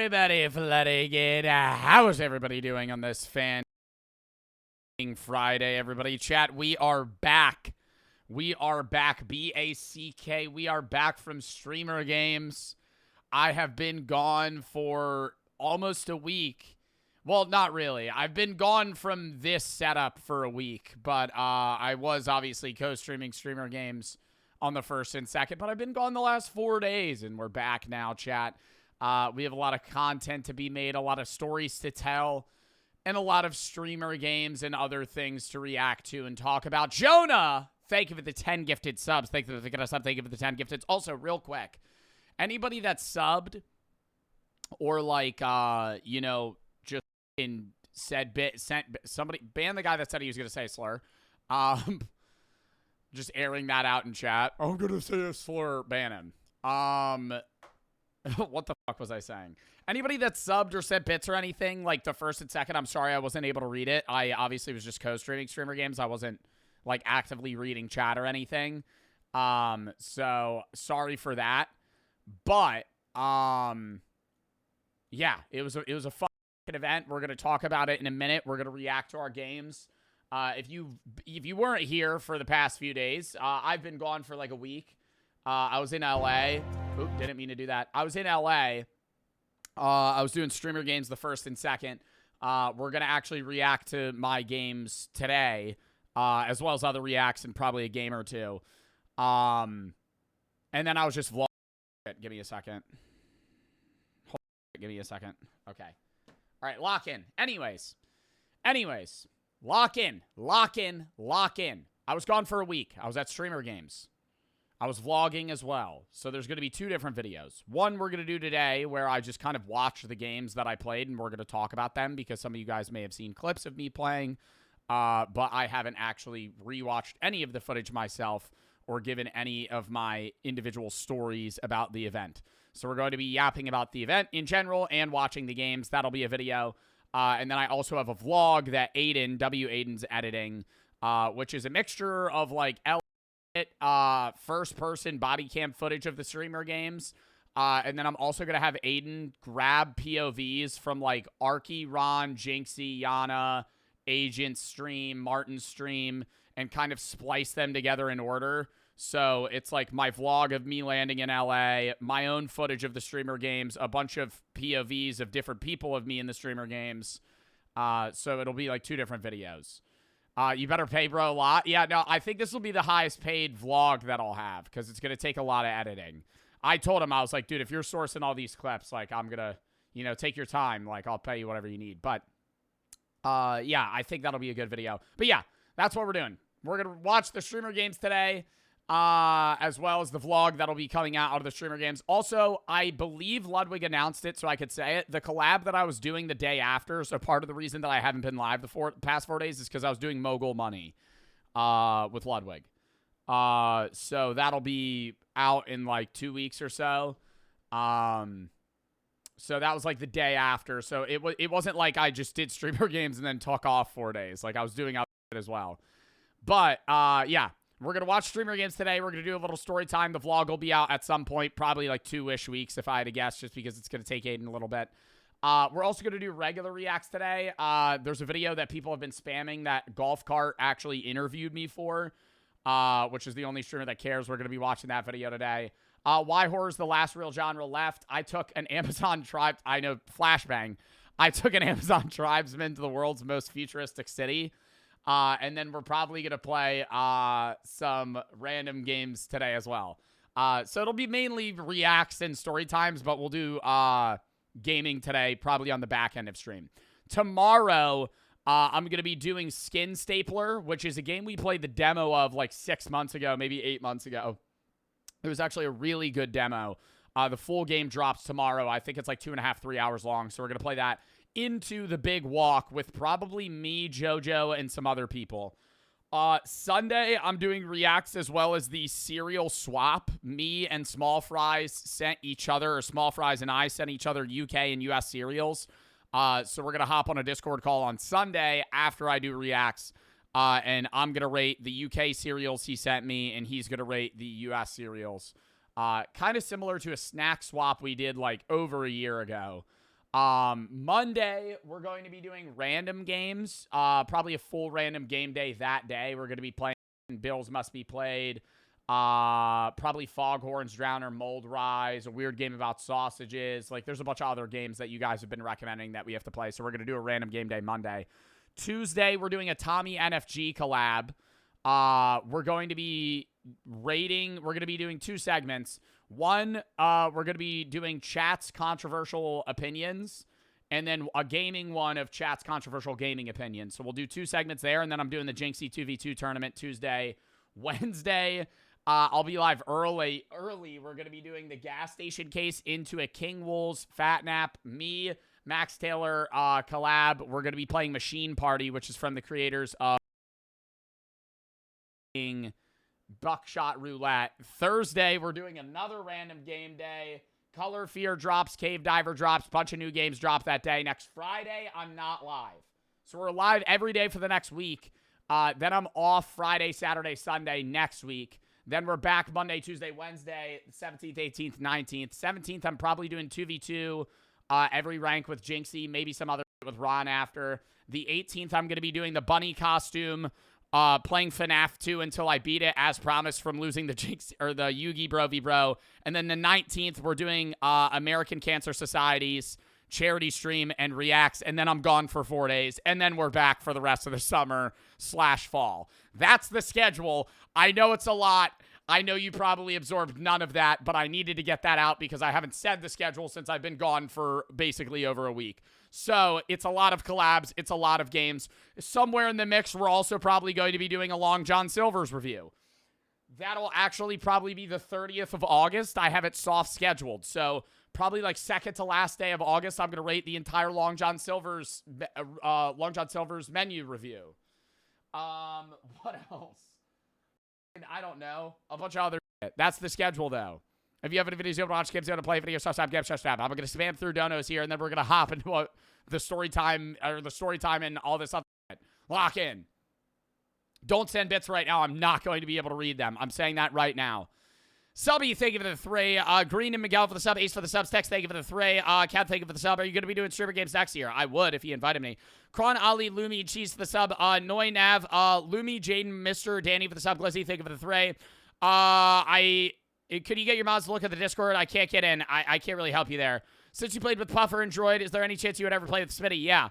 everybody flooding in. How is everybody doing on this fan Friday, everybody? Chat, we are back. We are back. B-A-C-K. We are back from Streamer Games. I have been gone for almost a week. Well, not really. I've been gone from this setup for a week, but I was obviously co-streaming Streamer Games on the first and second, but I've been gone the last 4 days, and we're back now, chat. We have a lot of content to be made, a lot of stories to tell, and a lot of Streamer Games and other things to react to and talk about. Jonah, thank you for the 10 gifted subs. Thank you for the sub. Thank you for the 10 gifted. Also, real quick, anybody that subbed or like, you know, just said somebody banned the guy that said he was going to say a slur. Just airing that out in chat. I'm going to say a slur, ban him. What the fuck was I saying? Anybody that subbed or said bits or anything, like the first and second, I'm sorry I wasn't able to read it. I obviously was just co-streaming Streamer Games. I wasn't, like, actively reading chat or anything. So, sorry for that. But, yeah, it was a fun event. We're going to talk about it in a minute. We're going to react to our games. If you weren't here for the past few days, I've been gone for, like, a week. I was in LA. Oop, didn't mean to do that. I was in LA. I was doing Streamer Games the first and second. We're going to actually react to my games today, as well as other reacts and probably a game or two. And then I was just vlogging. Give me a second. Give me a second. Okay. All right, lock in. Anyways. Lock in. I was gone for a week. I was at Streamer Games. I was vlogging as well. So there's going to be 2 different videos. One we're going to do today where I just kind of watch the games that I played and we're going to talk about them because some of you guys may have seen clips of me playing. But I haven't actually rewatched any of the footage myself or given any of my individual stories about the event. So we're going to be yapping about the event in general and watching the games. That'll be a video. And then I also have a vlog that Aiden's editing, which is a mixture of like first-person body cam footage of the Streamer Games. And then I'm also going to have Aiden grab POVs from like Arky, Ron, Jinxie, Yana, Agent's stream, Martin's stream, and kind of splice them together in order. So it's like my vlog of me landing in LA, my own footage of the Streamer Games, a bunch of POVs of different people of me in the Streamer Games. So it'll be like 2 different videos. You better pay, bro, a lot. Yeah, no, I think this will be the highest paid vlog that I'll have because it's going to take a lot of editing. I told him, I was like, dude, if you're sourcing all these clips, like, I'm going to, you know, take your time. Like, I'll pay you whatever you need. But, yeah, I think that'll be a good video. But, yeah, that's what we're doing. We're going to watch the Streamer Games today, as well as the vlog that'll be coming out of the Streamer Games. Also, I believe Ludwig announced it, so I could say it. The collab that I was doing the day after, so part of the reason that I haven't been live the past 4 days is because I was doing Mogul Money with Ludwig. So that'll be out in like 2 weeks or so. So that was like the day after. So it wasn't like I just did Streamer Games and then took off 4 days. Like I was doing other shit as well. But yeah. We're going to watch Streamer Games today. We're going to do a little story time. The vlog will be out at some point, probably like 2-ish weeks if I had to guess, just because it's going to take Aiden a little bit. We're also going to do regular reacts today. There's a video that people have been spamming that Golf Cart actually interviewed me for, which is the only streamer that cares. We're going to be watching that video today. Why Horror's the last real genre left. I took an Amazon tribe. I know, flashbang. I took an Amazon tribesman to the world's most futuristic city. And then we're probably going to play some random games today as well. So it'll be mainly reacts and story times, but we'll do gaming today, probably on the back end of stream. Tomorrow, I'm going to be doing Skin Stapler, which is a game we played the demo of like 6 months ago, maybe 8 months ago. It was actually a really good demo. The full game drops tomorrow. I think it's like 2.5, 3 hours long. So we're going to play that into the big walk with probably me, JoJo, and some other people. Sunday, I'm doing reacts as well as the cereal swap. Me and Small Fries sent each other, or Small Fries and I sent each other UK and US cereals. So we're going to hop on a Discord call on Sunday after I do reacts. And I'm going to rate the UK cereals he sent me, and he's going to rate the US cereals. Kind of similar to a snack swap we did like over a year ago. Monday, we're going to be doing random games. Probably a full random game day that day. We're going to be playing Bills Must Be Played. Probably Foghorns, Drowner, Mold Rise, a weird game about sausages. Like, there's a bunch of other games that you guys have been recommending that we have to play. So we're going to do a random game day Monday. Tuesday, we're doing a Tommy NFG collab. We're going to be rating. We're going to be doing 2 segments. One, we're going to be doing Chat's controversial opinions, and then a gaming one of Chat's controversial gaming opinions. So we'll do 2 segments there, and then I'm doing the Jinxie 2v2 tournament Tuesday. Wednesday, I'll be live early. We're going to be doing the gas station case into a King Wolves Fat Nap. Me, Max Taylor collab. We're going to be playing Machine Party, which is from the creators of Buckshot Roulette. Thursday, we're doing another random game day. Color Fear drops, Cave Diver drops, bunch of new games drop that day. Next Friday, I'm not live. So we're live every day for the next week. Then I'm off Friday, Saturday, Sunday next week. Then we're back Monday, Tuesday, Wednesday, 17th, 18th, 19th. 17th, I'm probably doing 2v2 every rank with Jinxie, maybe some other with Ron after. The 18th, I'm going to be doing the bunny costume, playing FNAF 2 until I beat it, as promised from losing the Jinx or the Yugi Bro v Bro. And then the 19th, we're doing American Cancer Society's charity stream and reacts, and then I'm gone for 4 days, and then we're back for the rest of the summer/fall. That's the schedule. I know it's a lot. I know you probably absorbed none of that, but I needed to get that out because I haven't said the schedule since I've been gone for basically over a week. So it's a lot of collabs. It's a lot of games. Somewhere in the mix, we're also probably going to be doing a Long John Silver's review. That'll actually probably be the 30th of August. I have it soft scheduled. So probably like second to last day of August, I'm going to rate the entire Long John Silver's menu review. What else? I don't know. A bunch of other shit. That's the schedule, though. If you have any videos you want to watch, games you want to play, videos, stop, game, stop. I'm going to spam through donos here, and then we're going to hop into the story time and all this other shit. Lock in. Don't send bits right now. I'm not going to be able to read them. I'm saying that right now. Subby, thank you for the 3. Green and Miguel for the sub. Ace for the subs. Text, thank you for the 3. Cat, thank you for the sub. Are you going to be doing streamer games next year? I would if you invited me. Kron, Ali, Lumi, Cheese for the sub. Noi Nav, Lumi, Jaden, Mr. Danny for the sub. Glizzy, thank you for the 3. Could you get your mods to look at the Discord? I can't get in. I can't really help you there. Since you played with Puffer and Droid, is there any chance you would ever play with Smitty? Yeah.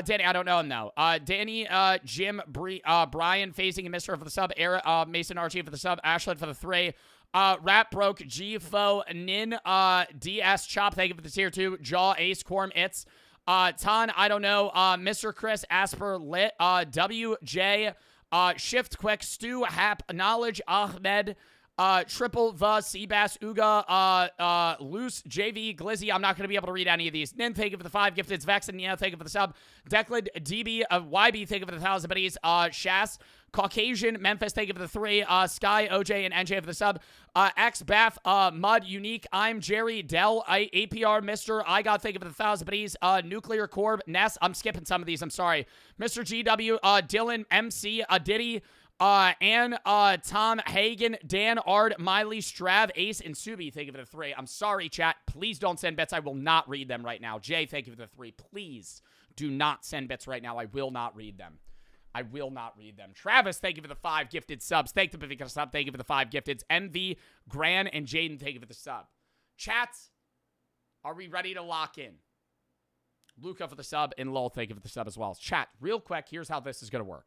Danny, I don't know him, though. Danny, Jim, Brian, Phasing, and Mr. for the sub. Eric, Mason, Archie for the sub. Ashland for the 3. Rap Broke, G-Fo, Nin, DS, Chop, thank you for the tier 2. Jaw, Ace, Corm, It's. Ton, I don't know. Mr. Chris, Asper, Lit, WJ, Shift Quick, Stu, Hap, Knowledge, Ahmed, Triple, The, Seabass, Uga, Loose, JV, Glizzy. I'm not going to be able to read any of these. Nin, thank you for the 5 gifted. Vex and Neo, thank you for the sub. Declan, DB, YB, thank you for the 1,000 buddies. Shas, Caucasian, Memphis, thank you for the 3. Sky, OJ, and NJ for the sub. X, Bath, Mud, Unique, I'm Jerry, Dell, APR, Mr. I got, thank you for the 1,000 buddies. Nuclear Corb, Ness, I'm skipping some of these, I'm sorry. Mr. GW, Dylan, MC, Diddy, Ann, Tom, Hagen, Dan, Ard, Miley, Strav, Ace, and Subi, thank you for the 3. I'm sorry, chat. Please don't send bits. I will not read them right now. Jay, thank you for the 3. Please do not send bits right now. I will not read them. I will not read them. Travis, thank you for the 5 gifted subs. Thank you for the sub. Thank you for the 5 gifted. MV, Gran, and Jaden, thank you for the sub. Chats, are we ready to lock in? Luca for the sub, and Lol, thank you for the sub as well. Chat, real quick, here's how this is going to work.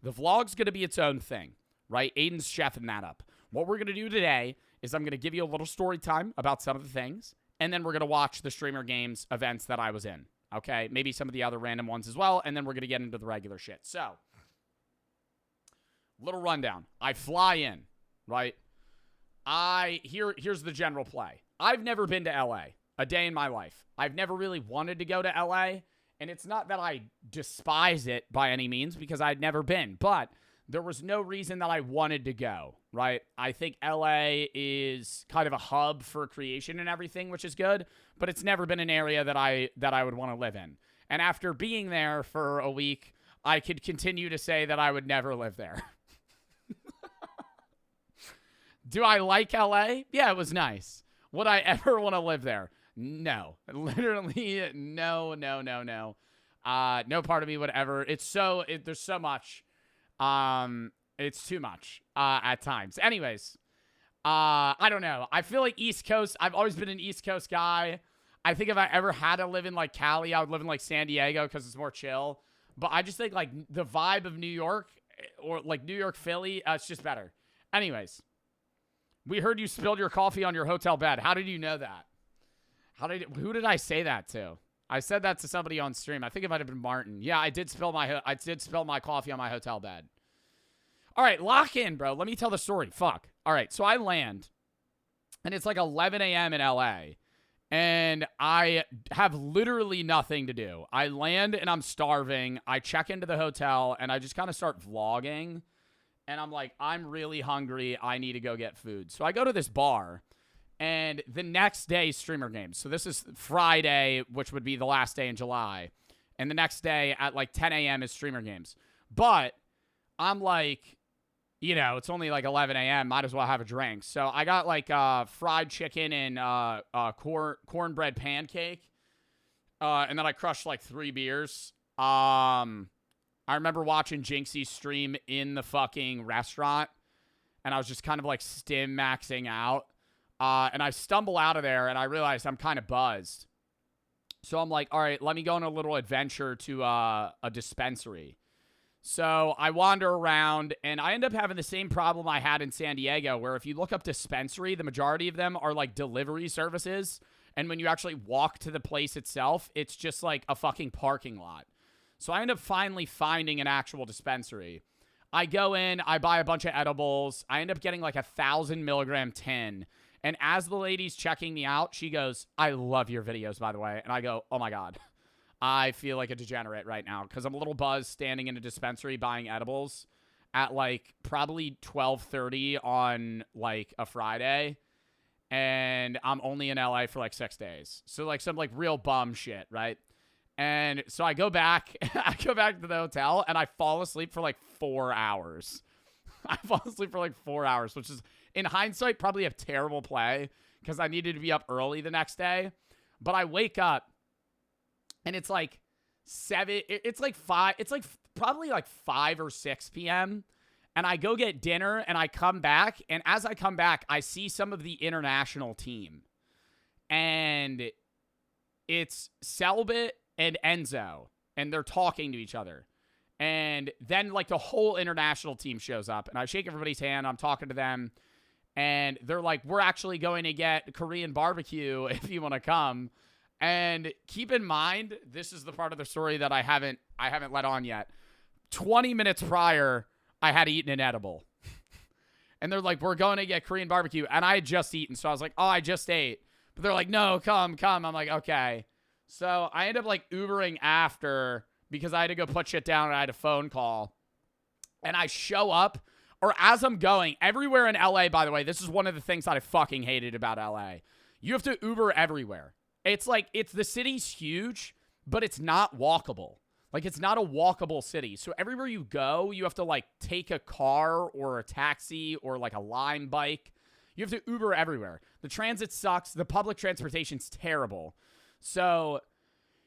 The vlog's going to be its own thing, right? Aiden's chefing that up. What we're going to do today is I'm going to give you a little story time about some of the things, and then we're going to watch the Streamer Games events that I was in, okay? Maybe some of the other random ones as well, and then we're going to get into the regular shit. So, little rundown. I fly in, right? Here's the general play. I've never been to LA a day in my life. I've never really wanted to go to LA. And it's not that I despise it by any means because I'd never been, but there was no reason that I wanted to go, right? I think LA is kind of a hub for creation and everything, which is good, but it's never been an area that I would want to live in. And after being there for a week, I could continue to say that I would never live there. Do I like LA? Yeah, it was nice. Would I ever want to live there? No. Literally, no. No part of me would ever. There's so much. It's too much at times. Anyways, I don't know. I feel like East Coast, I've always been an East Coast guy. I think if I ever had to live in like Cali, I would live in like San Diego because it's more chill. But I just think like the vibe of New York or like New York, Philly, it's just better. Anyways, we heard you spilled your coffee on your hotel bed. How did you know that? Who did I say that to? I said that to somebody on stream. I think it might have been Martin. Yeah, I did spill my coffee on my hotel bed. All right, lock in, bro. Let me tell the story. Fuck. All right, so I land, and it's like 11 a.m. in LA, and I have literally nothing to do. I land, and I'm starving. I check into the hotel, and I just kind of start vlogging, and I'm like, I'm really hungry. I need to go get food. So I go to this bar, and the next day, Streamer Games. So this is Friday, which would be the last day in July, and the next day at like 10 a.m. is Streamer Games. But I'm like, you know, it's only like 11 a.m. Might as well have a drink. So I got like fried chicken and cornbread pancake. And then I crushed like 3 beers. I remember watching Jinxie's stream in the fucking restaurant. And I was just kind of like stim maxing out. And I stumble out of there and I realized I'm kind of buzzed. So I'm like, all right, let me go on a little adventure to a dispensary. So I wander around, and I end up having the same problem I had in San Diego, where if you look up dispensary, the majority of them are like delivery services. And when you actually walk to the place itself, it's just like a fucking parking lot. So I end up finally finding an actual dispensary. I go in, I buy a bunch of edibles. I end up getting like 1,000 milligram tin. And as the lady's checking me out, she goes, I love your videos, by the way. And I go, oh my God. I feel like a degenerate right now because I'm a little buzzed standing in a dispensary buying edibles at like probably 12:30 on like a Friday. And I'm only in LA for like 6 days. So like some like real bum shit, right? And so I go back to the hotel and I fall asleep for like 4 hours. I fall asleep for like 4 hours, which is in hindsight probably a terrible play because I needed to be up early the next day. But I wake up. And it's like 7, it's like 5, it's like probably like 5 or 6 p.m. And I go get dinner and I come back. And as I come back, I see some of the international team. And it's Selbit and Enzo. And they're talking to each other. And then like the whole international team shows up. And I shake everybody's hand. I'm talking to them. And they're like, we're actually going to get Korean barbecue if you want to come. And keep in mind, this is the part of the story that I haven't let on yet. 20 minutes prior, I had eaten an edible. And they're like, we're going to get Korean barbecue. And I had just eaten. So I was like, oh, I just ate. But they're like, no, come. I'm like, okay. So I end up like Ubering after because I had to go put shit down and I had a phone call. And I show up, or as I'm going, everywhere in LA, by the way, this is one of the things that I fucking hated about LA. You have to Uber everywhere. It's like, the city's huge, but it's not walkable. Like, it's not a walkable city. So everywhere you go, you have to, like, take a car or a taxi or, like, a Lime bike. You have to Uber everywhere. The transit sucks. The public transportation's terrible. So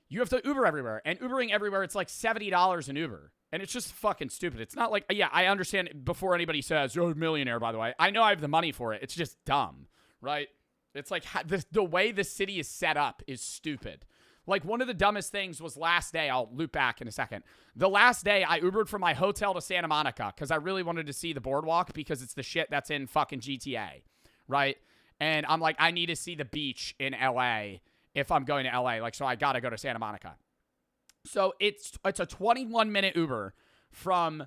you have to Uber everywhere. And Ubering everywhere, it's like $70 an Uber. And it's just fucking stupid. It's not like, yeah, I understand before anybody says, you're a millionaire, by the way. I know I have the money for it. It's just dumb, right? It's like the way the city is set up is stupid. Like one of the dumbest things was last day. I'll loop back in a second. The last day I Ubered from my hotel to Santa Monica because I really wanted to see the boardwalk because it's the shit that's in fucking GTA, right? And I'm like, I need to see the beach in LA if I'm going to LA. Like, so I got to go to Santa Monica. So it's a 21-minute Uber from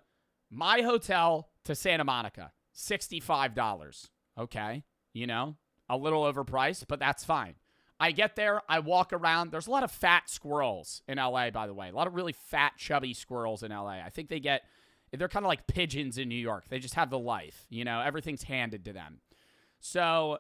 my hotel to Santa Monica. $65. Okay, you know? A little overpriced, but that's fine. I get there. I walk around. There's a lot of fat squirrels in LA, by the way. A lot of really fat, chubby squirrels in LA. I think they're kind of like pigeons in New York. They just have the life. You know, everything's handed to them. So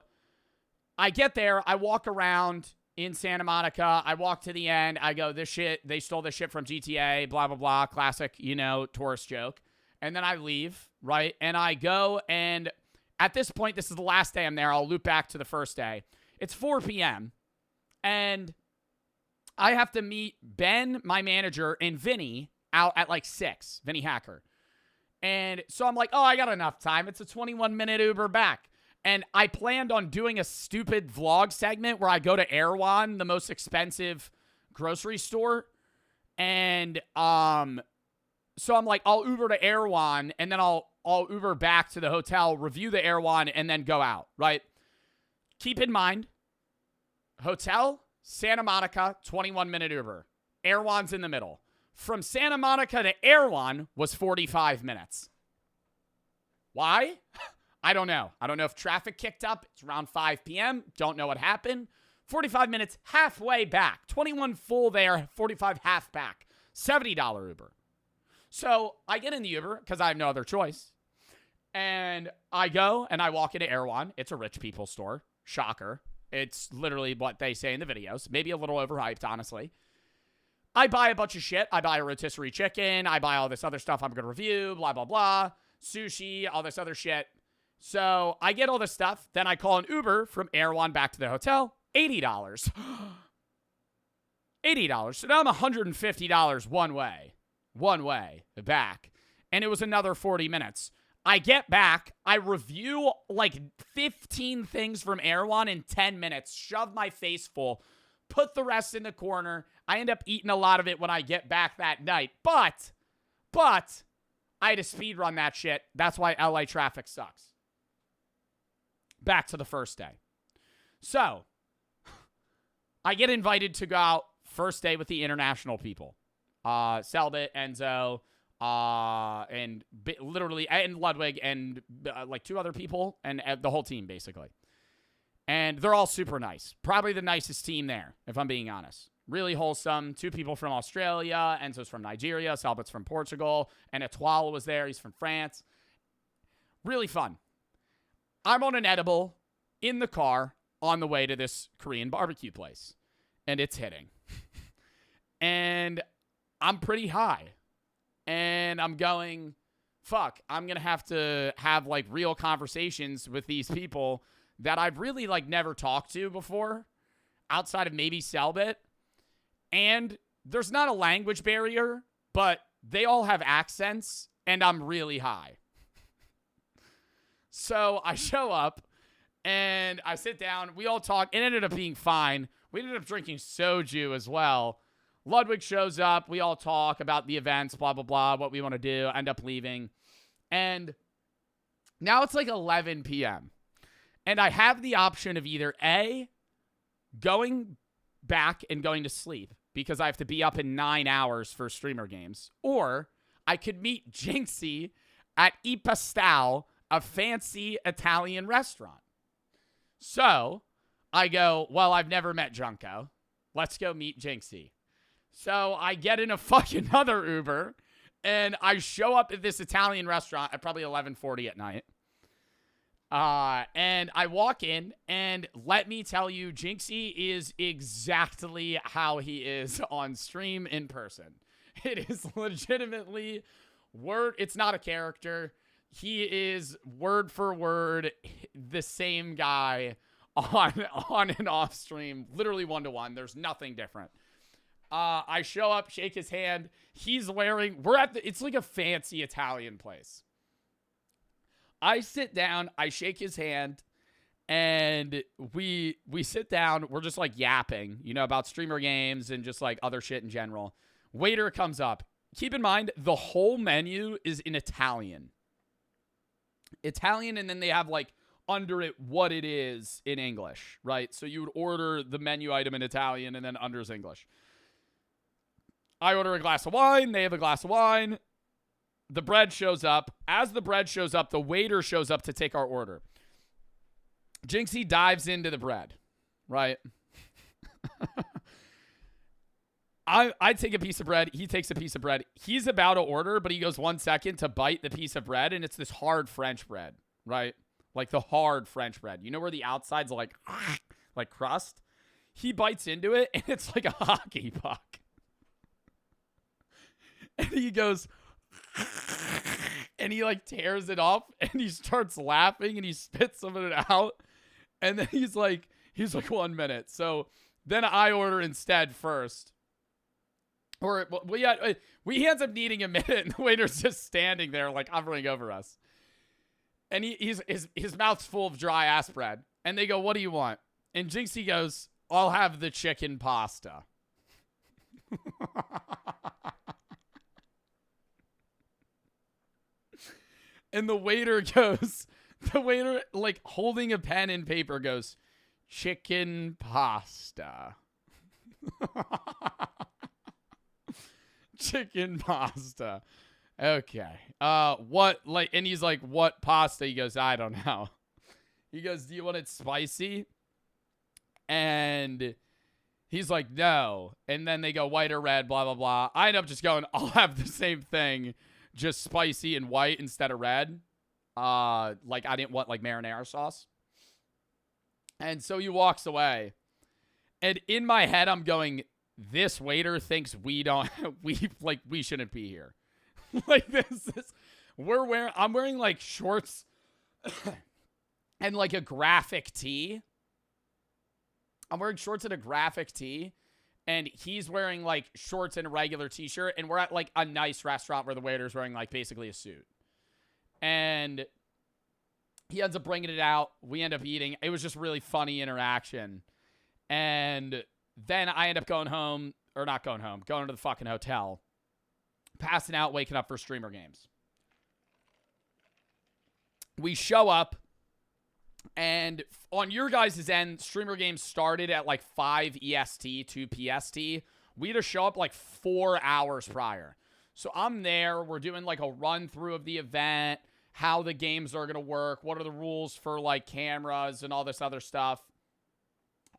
I get there. I walk around in Santa Monica. I walk to the end. I go, this shit, they stole this shit from GTA, blah, blah, blah. Classic, you know, tourist joke. And then I leave, right? And I go and at this point, this is the last day I'm there. I'll loop back to the first day. It's 4 p.m. And I have to meet Ben, my manager, and Vinny out at like 6, Vinny Hacker. And so I'm like, oh, I got enough time. It's a 21-minute Uber back. And I planned on doing a stupid vlog segment where I go to Erewhon, the most expensive grocery store. And so I'm like, I'll Uber to Erewhon, and then I'll Uber back to the hotel, review the Erewhon, and then go out, right? Keep in mind, hotel, Santa Monica, 21-minute Uber. Erewhon's in the middle. From Santa Monica to Erewhon was 45 minutes. Why? I don't know. I don't know if traffic kicked up. It's around 5 p.m. Don't know what happened. 45 minutes halfway back. 21 full there, 45 half back. $70 Uber. So I get in the Uber because I have no other choice. And I go and I walk into Erewhon. It's a rich people store. Shocker. It's literally what they say in the videos. Maybe a little overhyped, honestly. I buy a bunch of shit. I buy a rotisserie chicken. I buy all this other stuff I'm going to review, blah, blah, blah. Sushi, all this other shit. So I get all this stuff. Then I call an Uber from Erewhon back to the hotel. $80. $80. So now I'm $150 one way back. And it was another 40 minutes. I get back. I review like 15 things from Erewhon in 10 minutes. Shove my face full. Put the rest in the corner. I end up eating a lot of it when I get back that night. But I had to speed run that shit. That's why LA traffic sucks. Back to the first day. So, I get invited to go out first day with the international people. Selbit, Enzo, and literally, and Ludwig, and like 2 other people, and the whole team, basically. And they're all super nice. Probably the nicest team there, if I'm being honest. Really wholesome. 2 people from Australia. Enzo's from Nigeria. Selbit's from Portugal. And Etoile was there. He's from France. Really fun. I'm on an edible in the car on the way to this Korean barbecue place. And it's hitting. And I'm pretty high. And I'm going, fuck, I'm going to have like real conversations with these people that I've really like never talked to before, outside of maybe Selbit. And there's not a language barrier, but they all have accents, and I'm really high. So I show up, and I sit down. We all talk. It ended up being fine. We ended up drinking soju as well. Ludwig shows up. We all talk about the events, blah, blah, blah, what we want to do. End up leaving. And now it's like 11 p.m. And I have the option of either A, going back and going to sleep because I have to be up in 9 hours for streamer games, or I could meet Jinxie at I Pastel, a fancy Italian restaurant. So I go, well, I've never met Junko. Let's go meet Jinxie. So I get in a fucking other Uber, and I show up at this Italian restaurant at probably 11:40 at night. And I walk in, and let me tell you, Jinxie is exactly how he is on stream in person. It is legitimately it's not a character. He is word for word the same guy on and off stream, literally 1-to-1. There's nothing different. I show up, shake his hand. He's wearing, it's like a fancy Italian place. I sit down, I shake his hand, and we sit down. We're just like yapping, about streamer games and just like other shit in general. Waiter comes up. Keep in mind, the whole menu is in Italian. And then they have like under it what it is in English, right? So you would order the menu item in Italian and then under is English. I order a glass of wine. They have a glass of wine. The bread shows up. As the bread shows up, the waiter shows up to take our order. Jinxie dives into the bread, right? I take a piece of bread. He takes a piece of bread. He's about to order, but he goes 1 second to bite the piece of bread, and it's this hard French bread, right? Like the hard French bread. You know where the outside's like crust? He bites into it, and it's like a hockey puck. And he goes, and he like tears it off, and he starts laughing, and he spits some of it out. And then he's like 1 minute. So Then I order instead first. Or he ends up needing a minute, and the waiter's just standing there, like, hovering over us. And his mouth's full of dry ass bread. And they go, what do you want? And Jinxie goes, I'll have the chicken pasta. And the waiter, like, holding a pen and paper, goes, chicken pasta. Chicken pasta. Okay. What, like, and he's like, what pasta? He goes, I don't know. He goes, do you want it spicy? And he's like, no. And then they go white or red, blah, blah, blah. I end up just going, I'll have the same thing, just spicy and white instead of red. Like, I didn't want, like, marinara sauce. And so he walks away. And in my head, I'm going, this waiter thinks we shouldn't be here. Like, I'm wearing, like, shorts and, like, a graphic tee. I'm wearing shorts and a graphic tee. And he's wearing, like, shorts and a regular t-shirt. And we're at, like, a nice restaurant where the waiter's wearing, like, basically a suit. And he ends up bringing it out. We end up eating. It was just really funny interaction. And then I end up going home. Or not going home. Going to the fucking hotel. Passing out, waking up for streamer games. We show up. And on your guys' end, streamer games started at like 5 EST, 2 PST. We had to show up like 4 hours prior. So I'm there. We're doing like a run through of the event, how the games are going to work, what are the rules for like cameras and all this other stuff.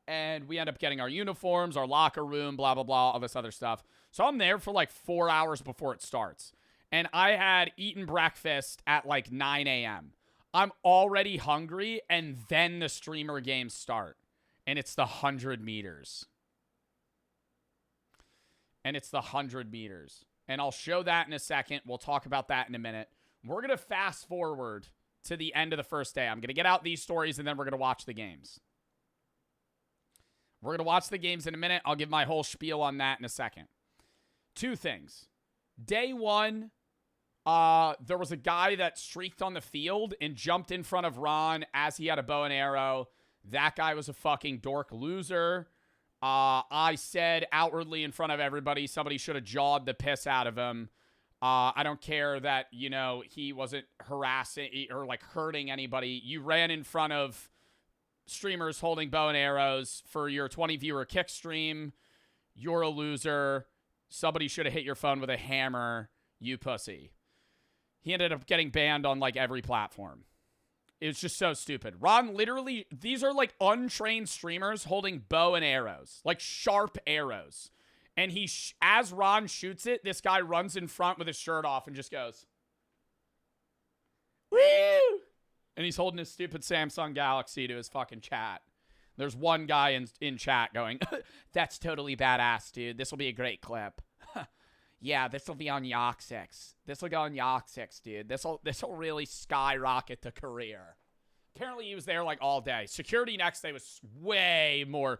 And we end up getting our uniforms, our locker room, blah, blah, blah, all this other stuff. So I'm there for like 4 hours before it starts. And I had eaten breakfast at like 9 a.m. I'm already hungry, and then the streamer games start. And it's the 100 meters. And I'll show that in a second. We'll talk about that in a minute. We're going to fast forward to the end of the first day. I'm going to get out these stories, and then we're going to watch the games. We're going to watch the games in a minute. I'll give my whole spiel on that in a second. 2 things. Day 1... there was a guy that streaked on the field and jumped in front of Ron as he had a bow and arrow. That guy was a fucking dork loser. I said outwardly in front of everybody, somebody should have jawed the piss out of him. I don't care that, you know, he wasn't harassing or like hurting anybody. You ran in front of streamers holding bow and arrows for your 20 viewer kick stream. You're a loser. Somebody should have hit your phone with a hammer. You pussy. He ended up getting banned on, like, every platform. It was just so stupid. Ron literally... These are, like, untrained streamers holding bow and arrows. Like, sharp arrows. And as Ron shoots it, this guy runs in front with his shirt off and just goes... Woo! And he's holding his stupid Samsung Galaxy to his fucking chat. There's one guy in chat going, that's totally badass, dude. This will be a great clip. Yeah, this will be on Yacht 6. This will go on Yacht 6, dude. This will really skyrocket the career. Apparently, he was there, like, all day. Security next day was way more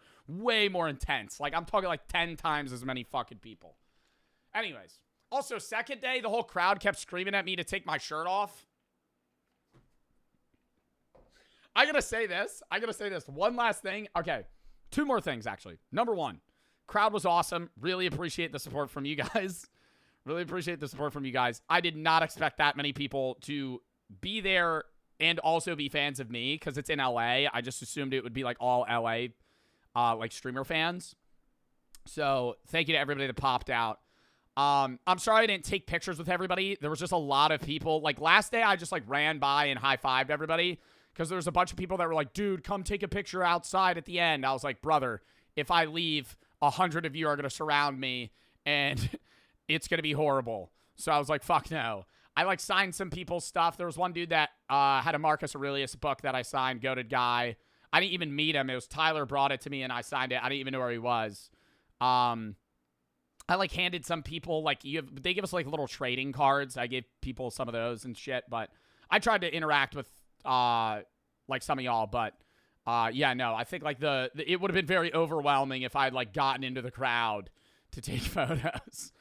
intense. Like, I'm talking, like, 10 times as many fucking people. Anyways. Also, second day, the whole crowd kept screaming at me to take my shirt off. I gotta say this. One last thing. Okay. 2 more things, actually. Number 1. Crowd was awesome. Really appreciate the support from you guys. I did not expect that many people to be there and also be fans of me because it's in LA. I just assumed it would be like all LA like streamer fans. So thank you to everybody that popped out. I'm sorry I didn't take pictures with everybody. There was just a lot of people. Like last day, I just like ran by and high-fived everybody because there was a bunch of people that were like, dude, come take a picture outside at the end. I was like, brother, if I leave... 100 of you are going to surround me, and it's going to be horrible. So I was like, fuck no. I, like, signed some people's stuff. There was one dude that had a Marcus Aurelius book that I signed, goated guy. I didn't even meet him. It was Tyler brought it to me, and I signed it. I didn't even know where he was. I, like, handed some people, like, they give us, like, little trading cards. I gave people some of those and shit, but I tried to interact with, like, some of y'all, but Yeah, no, I think like it would have been very overwhelming if I had like gotten into the crowd to take photos.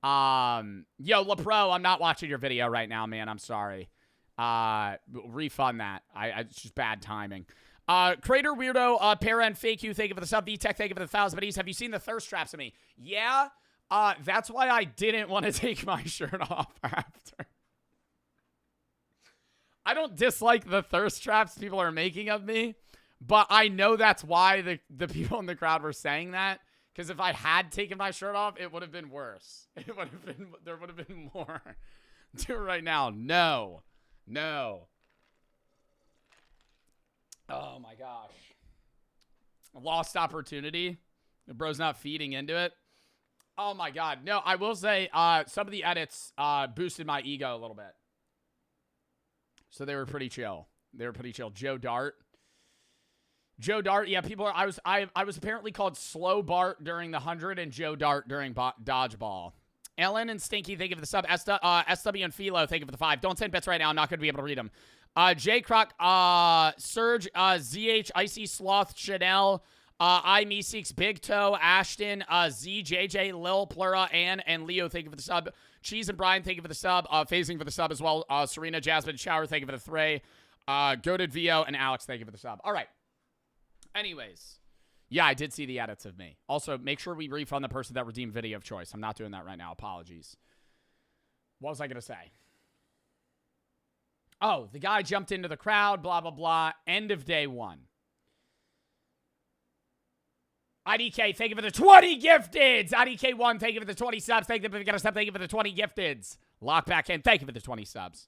Yo, LaPro, I'm not watching your video right now, man. I'm sorry. Refund that. It's just bad timing. Crater Weirdo, Paren, Fake You, thank you for the sub. VTech, thank you for the 1,000 buddies. Have you seen the thirst traps of me? Yeah. That's why I didn't want to take my shirt off after. I don't dislike the thirst traps people are making of me, but I know that's why the people in the crowd were saying that. Because if I had taken my shirt off, it would have been worse. There would have been more. Do it right now. No. Oh my gosh. Lost opportunity. The bro's not feeding into it. Oh my god. No, I will say some of the edits boosted my ego a little bit. So they were pretty chill. Joe Dart, yeah, people are I was apparently called Slow Bart during the 100 and Joe Dart during Dodgeball. Ellen and Stinky, thank you for the sub. SW and Philo, thank you for the 5. Don't send bits right now. I'm not going to be able to read them. J. Croc, Serge, ZH, Icy Sloth, Chanel, I, Meeseeks, Big Toe, Ashton, Z, JJ, Lil, Plura, Ann, and Leo, thank you for the sub. Cheese and Brian, thank you for the sub. Phasing for the sub as well. Serena, Jasmine, Shower, thank you for the 3. Goated VO, and Alex, thank you for the sub. All right. Anyways. Yeah, I did see the edits of me. Also, make sure we refund the person that redeemed video of choice. I'm not doing that right now. Apologies. What was I going to say? Oh, the guy jumped into the crowd, blah, blah, blah. End of day 1. IDK, thank you for the 20 gifteds. IDK1, thank you for the 20 subs. Thank you for the sub. Thank you for the 20 gifteds. Lockback in, thank you for the 20 subs.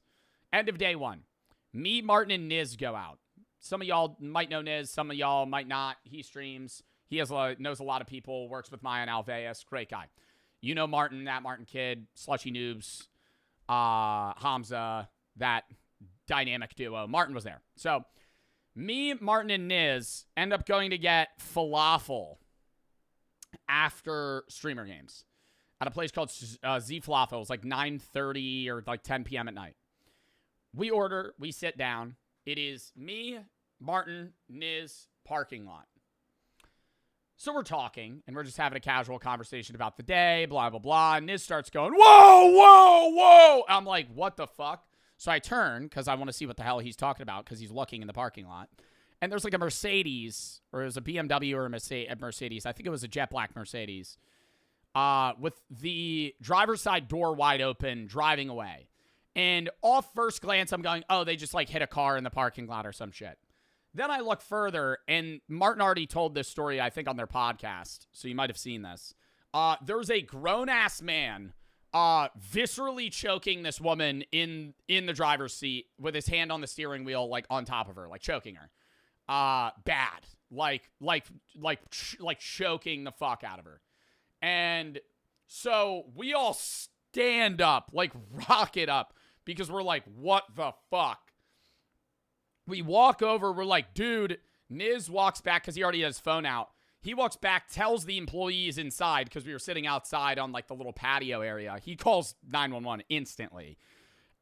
End of day 1. Me, Martin, and Niz go out. Some of y'all might know Niz. Some of y'all might not. He streams. He knows a lot of people. Works with Maya and Alveus. Great guy. You know Martin, that Martin kid. Slushy Noobs. Hamza. That dynamic duo. Martin was there. So, me, Martin, and Niz end up going to get falafel after streamer games at a place called Z Falafel. It was like 9:30 or like 10 p.m. at night. We order. We sit down. It is me, Martin, Niz, parking lot. So we're talking, and we're just having a casual conversation about the day, blah, blah, blah. And Niz starts going, whoa, whoa, whoa. I'm like, what the fuck? So I turn, because I want to see what the hell he's talking about, because he's looking in the parking lot. And there's like a Mercedes, or it was a BMW or a Mercedes. I think it was a jet black Mercedes, with the driver's side door wide open, driving away. And off first glance, I'm going, oh, they just like hit a car in the parking lot or some shit. Then I look further, and Martin already told this story, I think, on their podcast. So you might have seen this. There's a grown-ass man viscerally choking this woman in the driver's seat with his hand on the steering wheel, like on top of her, like choking her. Bad. Like choking the fuck out of her. And so we all stand up, like rocket up. Because we're like, what the fuck? We walk over. We're like, dude, Niz walks back because he already has his phone out. He walks back, tells the employees inside because we were sitting outside on like the little patio area. He calls 911 instantly.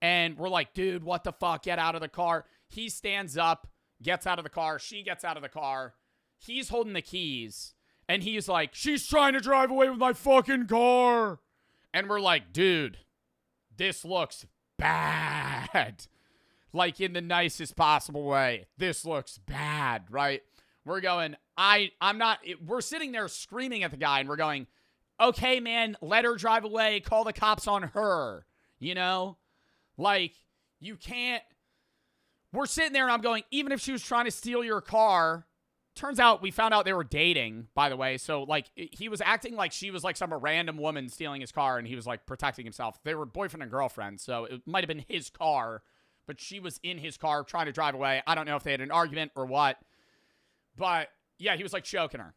And we're like, dude, what the fuck? Get out of the car. He stands up, gets out of the car. She gets out of the car. He's holding the keys. And he's like, she's trying to drive away with my fucking car. And we're like, dude, this looks bad. Like in the nicest possible way. This looks bad, right? We're going, we're sitting there screaming at the guy and we're going, okay, man, let her drive away. Call the cops on her. You know? Like, you can't. We're sitting there and I'm going, even if she was trying to steal your car. Turns out we found out they were dating, by the way. So, like, he was acting like she was, like, some random woman stealing his car, and he was, like, protecting himself. They were boyfriend and girlfriend, so it might have been his car, but she was in his car trying to drive away. I don't know if they had an argument or what. But, yeah, he was, like, choking her.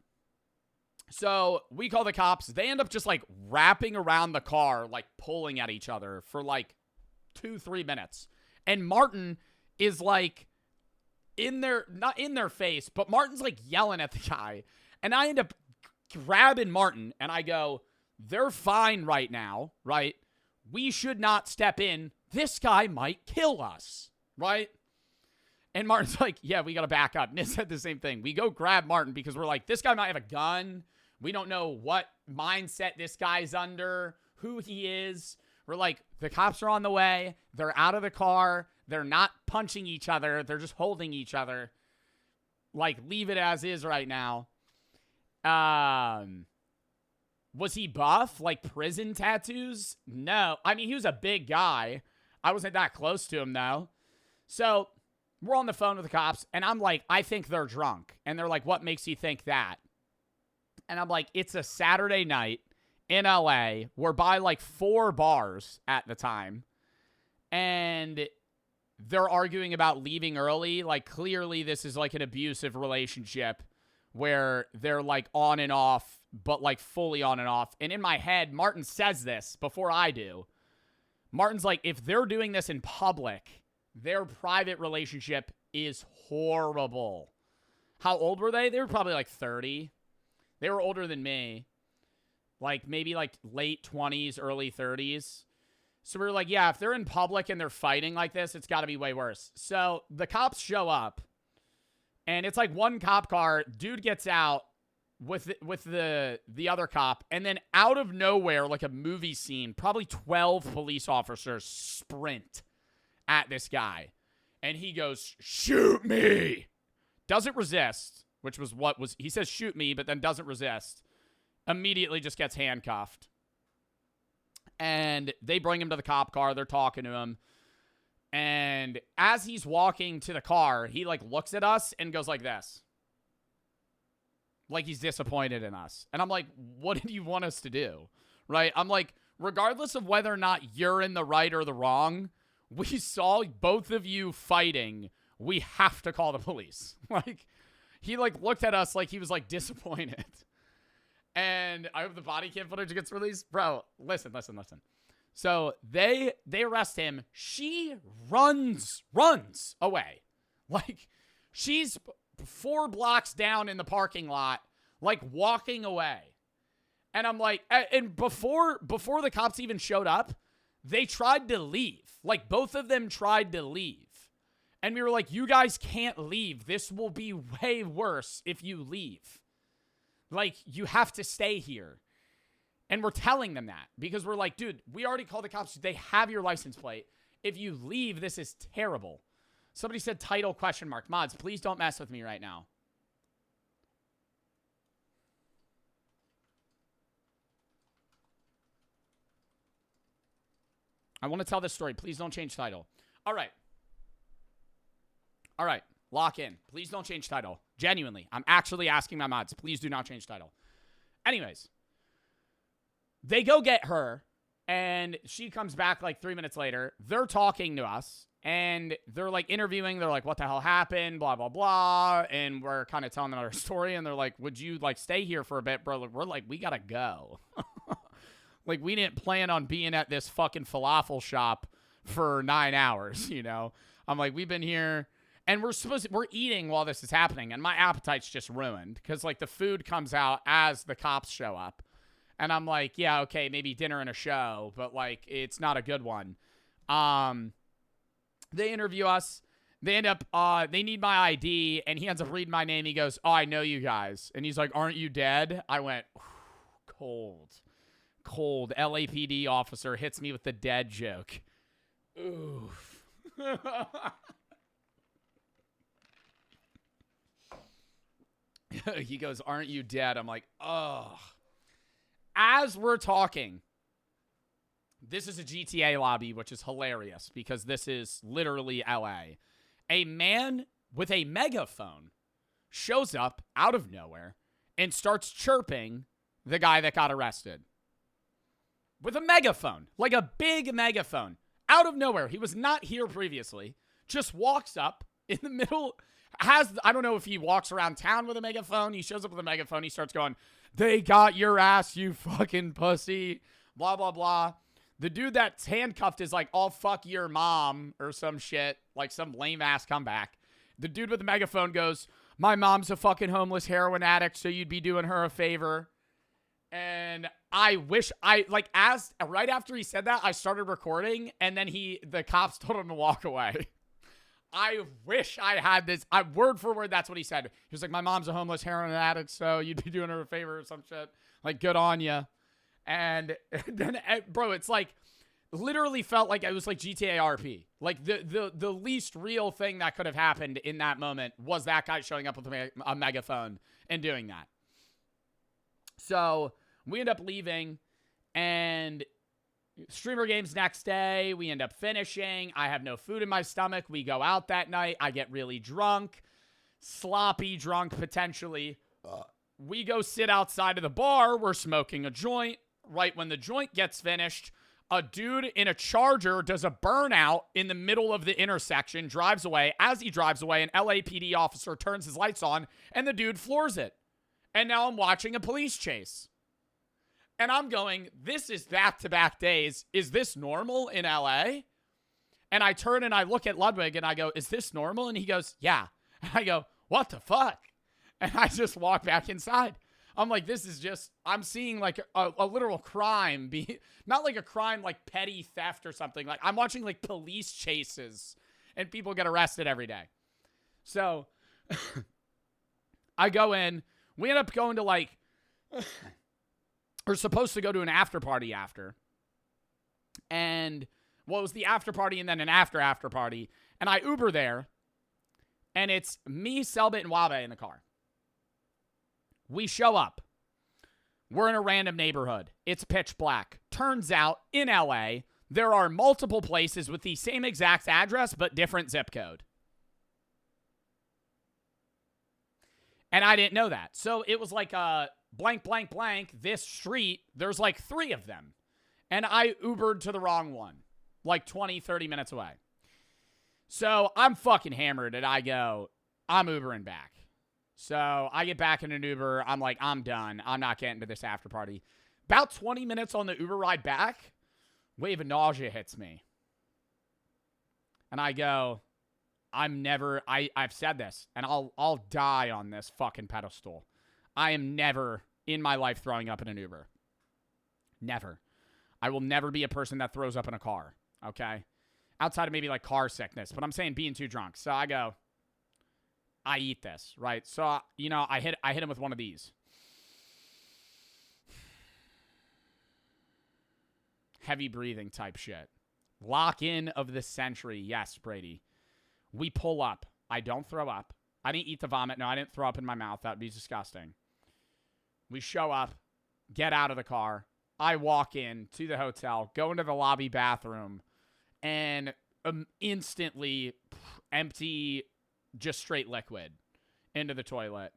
So, we call the cops. They end up just, like, wrapping around the car, like, pulling at each other for, like, 2-3 minutes. And Martin is, like, not in their face, but Martin's like yelling at the guy. And I end up grabbing Martin and I go, they're fine right now, right? We should not step in. This guy might kill us, right? And Martin's like, yeah, we got to back up. Niz said the same thing. We go grab Martin because we're like, this guy might have a gun. We don't know what mindset this guy's under, who he is. We're like, the cops are on the way. They're out of the car. They're not punching each other. They're just holding each other. Like, leave it as is right now. Was he buff? Like prison tattoos? No. I mean, he was a big guy. I wasn't that close to him, though. So we're on the phone with the cops, and I'm like, I think they're drunk. And they're like, what makes you think that? And I'm like, it's a Saturday night in LA. We're by like 4 bars at the time. And they're arguing about leaving early. Like, clearly this is like an abusive relationship where they're like on and off, but like fully on and off. And in my head, Martin says this before I do. Martin's like, if they're doing this in public, their private relationship is horrible. How old were they? They were probably like 30. They were older than me. Like maybe like late 20s, early 30s. So we were like, yeah, if they're in public and they're fighting like this, it's got to be way worse. So the cops show up. And it's like one cop car. Dude gets out with the other cop. And then out of nowhere, like a movie scene, probably 12 police officers sprint at this guy. And he goes, shoot me. Doesn't resist, which was what was, he says, shoot me, but then doesn't resist. Immediately just gets handcuffed. And they bring him to the cop car. They're talking to him. And as he's walking to the car, he like looks at us and goes like this. Like he's disappointed in us. And I'm like, what did you want us to do? Right? I'm like, regardless of whether or not you're in the right or the wrong, we saw both of you fighting. We have to call the police. Like, he like looked at us like he was like disappointed. And I hope the body cam footage gets released. Bro, listen. So they arrest him. She runs away. Like, she's 4 blocks down in the parking lot, like walking away. And I'm like, and before the cops even showed up, they tried to leave. Like, both of them tried to leave. And we were like, you guys can't leave. This will be way worse if you leave. Like, you have to stay here. And we're telling them that because we're like, dude, we already called the cops. They have your license plate. If you leave, this is terrible. Somebody said title ? Mods, please don't mess with me right now. I want to tell this story. Please don't change title. All right. Lock in. Please don't change title. Genuinely. I'm actually asking my mods. Please do not change title. Anyways. They go get her, and she comes back like 3 minutes later. They're talking to us, and they're like interviewing. They're like, what the hell happened? Blah, blah, blah. And we're kind of telling them our story, and they're like, would you like stay here for a bit, bro? We're like, we gotta go. Like, we didn't plan on being at this fucking falafel shop for 9 hours, you know? I'm like, we've been here, and we're eating while this is happening, and my appetite's just ruined because like the food comes out as the cops show up. And I'm like, yeah, okay, maybe dinner and a show, but like, it's not a good one. They interview us. They end up, they need my ID, and he ends up reading my name. He goes, oh, I know you guys. And he's like, aren't you dead? I went, cold. LAPD officer hits me with the dead joke. Oof. He goes, aren't you dead? I'm like, oh. As we're talking, this is a GTA lobby, which is hilarious because this is literally LA. A man with a megaphone shows up out of nowhere and starts chirping the guy that got arrested. With a megaphone, like a big megaphone, out of nowhere. He was not here previously. Just walks up in the middle, I don't know if he walks around town with a megaphone. He shows up with a megaphone. He starts going, they got your ass, you fucking pussy. Blah, blah, blah. The dude that's handcuffed is like, oh, fuck your mom or some shit. Like some lame ass comeback. The dude with the megaphone goes, my mom's a fucking homeless heroin addict, so you'd be doing her a favor. And I wish right after he said that, I started recording, and then the cops told him to walk away. I wish I had this. Word for word, that's what he said. He was like, my mom's a homeless heroin addict, so you'd be doing her a favor or some shit. Like, good on you. And then, bro, it's like, literally felt like it was like GTA RP. Like, the least real thing that could have happened in that moment was that guy showing up with a megaphone and doing that. So, we end up leaving, and streamer games next day, we end up finishing. I have no food in my stomach. We go out that night. I get really drunk, sloppy drunk potentially. We go sit outside of the bar. We're smoking a joint. Right when the joint gets finished, a dude in a Charger does a burnout in the middle of the intersection, drives away. As he drives away, an LAPD officer turns his lights on, and the dude floors it. And now I'm watching a police chase. And I'm going, this is back-to-back days. Is this normal in LA? And I turn and I look at Ludwig and I go, is this normal? And he goes, yeah. And I go, what the fuck? And I just walk back inside. I'm like, this is just, I'm seeing like a literal crime. Not like a crime like petty theft or something. Like, I'm watching like police chases and people get arrested every day. So I go in. We end up going to like... We're supposed to go to an after party after. And, well, it was the after party and then an after party. And I Uber there. And it's me, Selbit, and Wabe in the car. We show up. We're in a random neighborhood. It's pitch black. Turns out, in LA, there are multiple places with the same exact address, but different zip code. And I didn't know that. So it was like a... blank, blank, blank, this street, there's like 3 of them. And I Ubered to the wrong one, like 20, 30 minutes away. So I'm fucking hammered, and I go, I'm Ubering back. So I get back in an Uber. I'm like, I'm done. I'm not getting to this after party. About 20 minutes on the Uber ride back, wave of nausea hits me. And I go, I've said this, and I'll die on this fucking pedestal. I am never in my life throwing up in an Uber. Never. I will never be a person that throws up in a car, okay? Outside of maybe like car sickness, but I'm saying being too drunk. So I go, I eat this, right? So, you know, I hit him with one of these. Heavy breathing type shit. Lock in of the century. Yes, Brady. We pull up. I don't throw up. I didn't eat the vomit. No, I didn't throw up in my mouth. That would be disgusting. We show up, get out of the car. I walk in to the hotel, go into the lobby bathroom, and instantly empty just straight liquid into the toilet.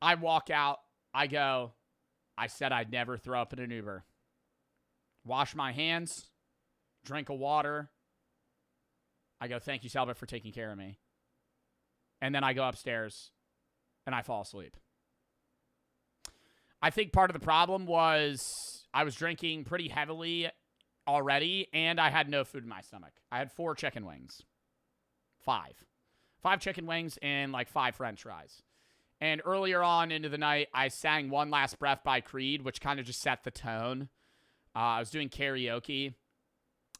I walk out. I go, I said I'd never throw up in an Uber. Wash my hands, drink of water. I go, thank you, Selbit, for taking care of me. And then I go upstairs, and I fall asleep. I think part of the problem was I was drinking pretty heavily already, and I had no food in my stomach. I had 4 chicken wings. 5 chicken wings and like 5 french fries. And earlier on into the night, I sang One Last Breath by Creed, which kind of just set the tone. I was doing karaoke,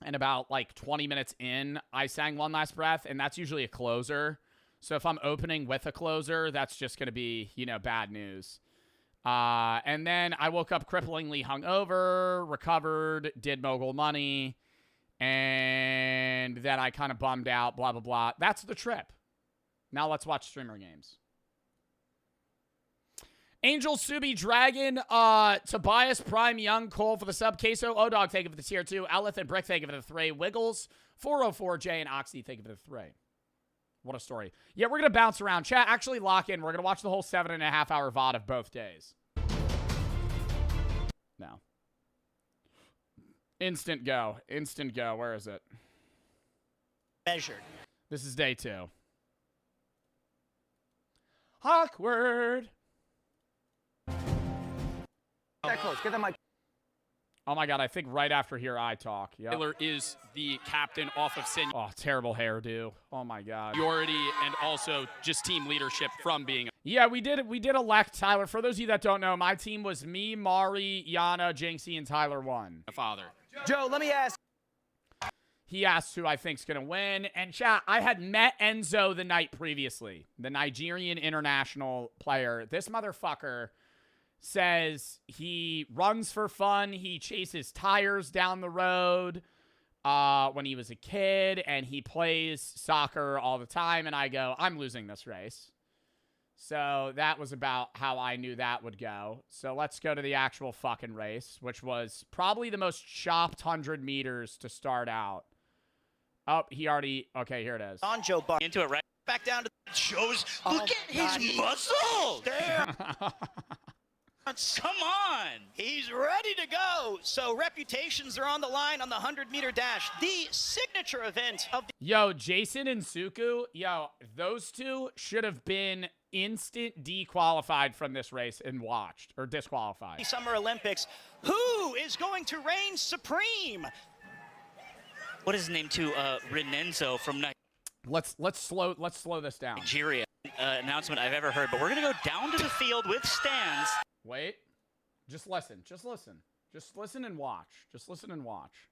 and about like 20 minutes in, I sang One Last Breath, and that's usually a closer. So if I'm opening with a closer, that's just going to be, you know, bad news. And then I woke up cripplingly hungover, recovered, did mogul money, and then I kind of bummed out, blah, blah, blah. That's the trip. Now let's watch streamer games. Angel, Subi, Dragon, Tobias, Prime, Young, Cole for the sub, Queso, O-Dog, thank you for the tier 2, Elith and Brick, thank you for the 3, Wiggles, 404J, and Oxy, thank you for the 3. What a story. Yeah, we're going to bounce around. Chat, actually lock in. We're going to watch the whole 7.5-hour VOD of both days. No. Instant go. Instant go. Where is it? Measured. This is day 2. Awkward. That close. Get that mic. Oh my god, I think right after here I talk. Yep. Taylor is the captain off of Oh, terrible hairdo. Oh my god. seniority and also just team leadership from being Yeah, we did elect Tyler. For those of you that don't know, my team was me, Mari, Yana, Jinxie, and Tyler won. a father. Joe, let me ask. He asks who I think's going to win. And chat, I had met Enzo the night previously, the Nigerian international player. This motherfucker says he runs for fun. He chases tires down the road when he was a kid, and he plays soccer all the time. And I go, I'm losing this race. So that was about how I knew that would go. So let's go to the actual fucking race, which was probably the most chopped 100 meters to start out. Oh, he already... Okay, here it is. On Joe Bar. Into it right. Back down to Shows. Oh, Look at God. his muscles. there. Come on. He's ready to go. So reputations are on the line on the 100-meter dash. The signature event of the Yo, Jason and Suku, yo, those two should have been instant dequalified from this race and watched, or disqualified. Summer Olympics. Who is going to reign supreme? What is his name too? Renenzo from Let's slow this down. Nigeria. Announcement I've ever heard, but we're gonna go down to the field with stands. Wait. Just listen. Just listen. Just listen and watch. Just listen and watch.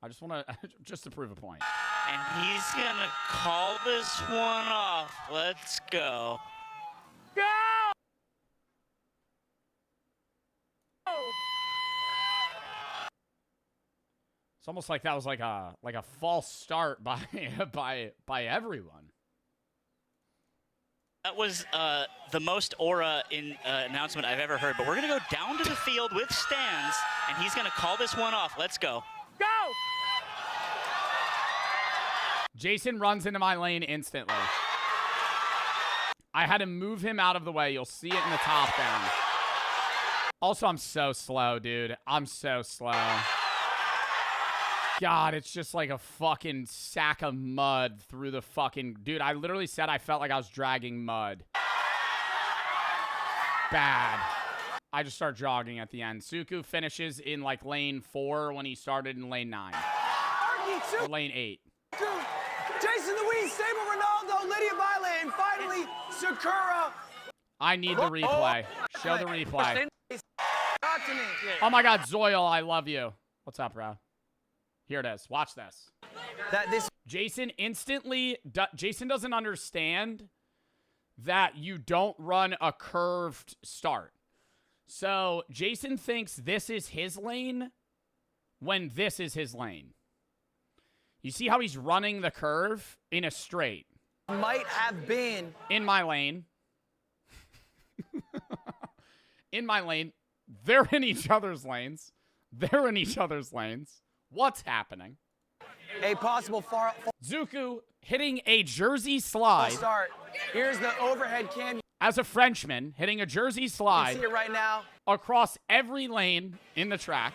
I just want to, just to prove a point. And he's gonna call this one off. Let's go. Go! It's almost like that was like a false start by by everyone. That was the most aura in announcement I've ever heard. But we're gonna go down to the field with stands, and he's gonna call this one off. Let's go. Go! Jason runs into my lane instantly. I had to move him out of the way. You'll see it in the top down. Also, I'm so slow, dude. I'm so slow. God, it's just like a fucking sack of mud through the fucking... Dude, I literally said I felt like I was dragging mud. Bad. I just start jogging at the end. Suku finishes in like lane 4 when he started in lane 9. Or lane 8. Jason Louise, Sable Ronaldo, Lydia Violet, and finally, Sakura. I need the replay. Show the replay. Talk to me. Oh my God, Zoil, I love you. What's up, bro? Here it is. Watch this. Jason instantly... Jason doesn't understand that you don't run a curved start. So, Jason thinks this is his lane when this is his lane. You see how he's running the curve in a straight? Might have been in my lane. In my lane. They're in each other's lanes. They're in each other's lanes. What's happening? a possible far Zuku hitting a jersey slide. start. Here's the overhead cam. As a Frenchman, hitting a jersey You slide see it right now. across every lane in the track.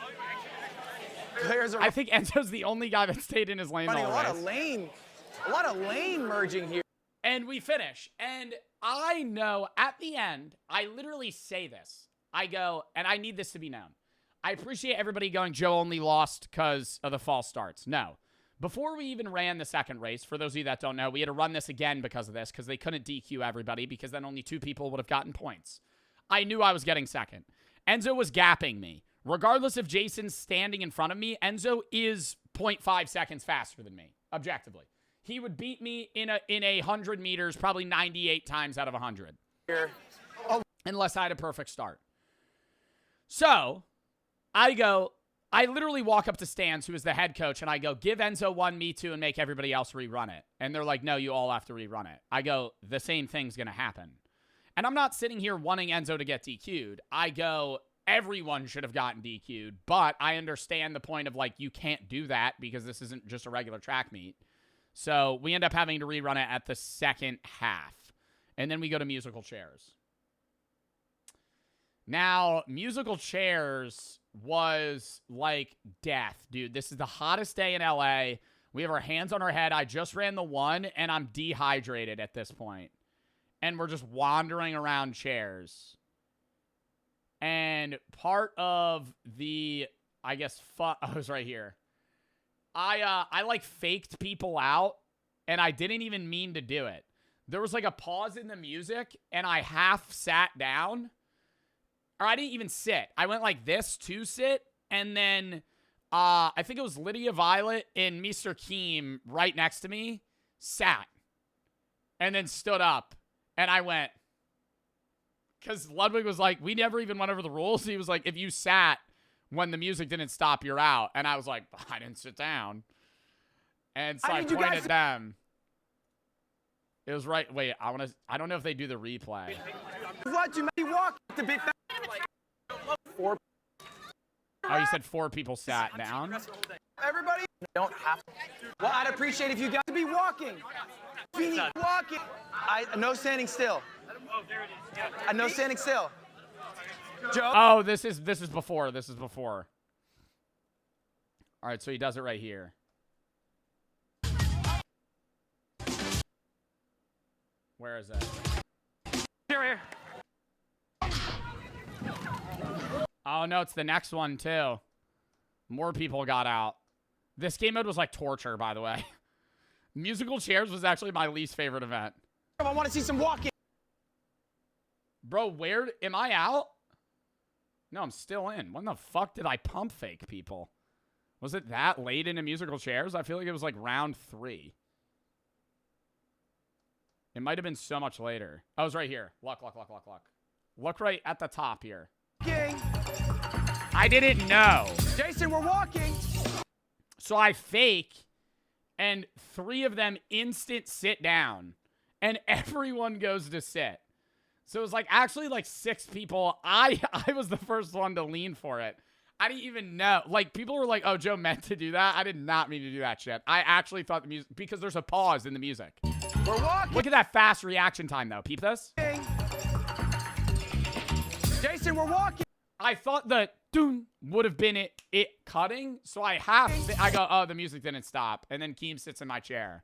Players are I think Enzo's the only guy that stayed in his lane the running whole a lot of lane merging here. And we finish. And I know at the end, I literally say this. I go, and I need this to be known. I appreciate everybody going, Joe only lost because of the false starts. No. Before we even ran the second race, for those of you that don't know, we had to run this again because of this, because they couldn't DQ everybody, because then only 2 people would have gotten points. I knew I was getting second. Enzo was gapping me. Regardless of Jason standing in front of me, Enzo is 0.5 seconds faster than me, objectively. He would beat me in a 100 meters probably 98 times out of 100. Unless I had a perfect start. So, I literally walk up to Stans, who is the head coach, and I go, give Enzo 1, me 2, and make everybody else rerun it. And they're like, no, you all have to rerun it. I go, the same thing's going to happen. And I'm not sitting here wanting Enzo to get DQ'd. I go, everyone should have gotten DQ'd, but I understand the point of, like, you can't do that because this isn't just a regular track meet. So we end up having to rerun it at the second half. And then we go to musical chairs. Now, musical chairs was like death, dude. This is the hottest day in LA. We have our hands on our head. I just ran the 1, and I'm dehydrated at this point. And we're just wandering around chairs. And part of the, I guess, oh, it was right here. I like faked people out, and I didn't even mean to do it. There was like a pause in the music, and I half sat down. Or I didn't even sit. I went like this to sit, and then I think it was Lydia Violet and Mr. Keem right next to me sat and then stood up. And I went, because Ludwig was like, we never even went over the rules. He was like, if you sat when the music didn't stop, you're out. And I was like, I didn't sit down. And so I pointed at them. It was right. Wait, I don't know if they do the replay. What? You may walk the big. Four. Oh, you said 4 people sat down? Everybody don't have to. Well, I'd appreciate if you guys be walking. Be walking. No standing still. No standing still. Joe. Oh, this is before. This is before. All right, so he does it right here. Where is it? Here. Oh, no, it's the next one, too. More people got out. This game mode was like torture, by the way. Musical chairs was actually my least favorite event. I want to see some walking. Bro, where am I out? No, I'm still in. When the fuck did I pump fake people? Was it that late into musical chairs? I feel like it was like round 3. It might have been so much later. Oh, it was right here. Look. Look right at the top here. Walking. I didn't know. Jason, we're walking. So I fake, and 3 of them instant sit down, and everyone goes to sit. So it was like actually like 6 people. I was the first one to lean for it. I didn't even know. Like, people were like, oh, Joe meant to do that. I did not mean to do that shit. I actually thought the music, because there's a pause in the music. We're walking. Look at that fast reaction time, though. Peep this. Jason, we're walking. I thought the doon would have been it cutting, so I go, oh, the music didn't stop. And then Keem sits in my chair.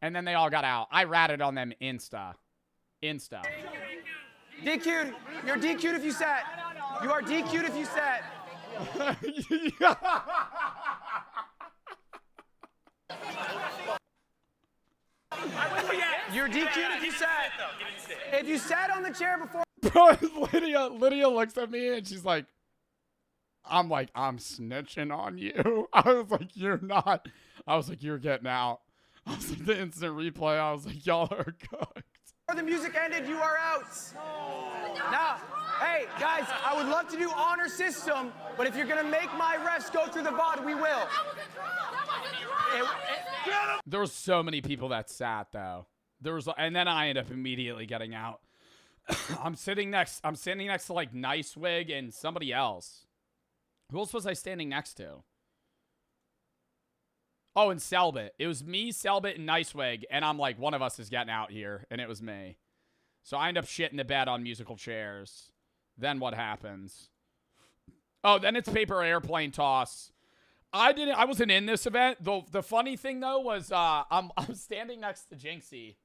And then they all got out. I ratted on them insta. DQ'd. You're DQ'd if you sat. You are DQ'd if you sat. You're DQ'd if you sat. If you sat on the chair before. Bro, Lydia looks at me and she's like, I'm snitching on you. I was like, you're not. I was like, you're getting out. I was like, the instant replay. I was like, y'all are cooked. Before the music ended, you are out. Now, hey, guys, I would love to do honor system, but if you're going to make my refs go through the VOD, we will. There was so many people that sat, though. And then I ended up immediately getting out. I'm standing next to like Nice Wig and somebody else. Who else was I standing next to? Oh, and Selbit. It was me, Selbit, and Nice Wig, and I'm like, one of us is getting out here, and it was me. So I end up shitting the bed on musical chairs. Then what happens? Oh, then it's paper airplane toss. I wasn't in this event. The funny thing though was I'm standing next to Jinxie.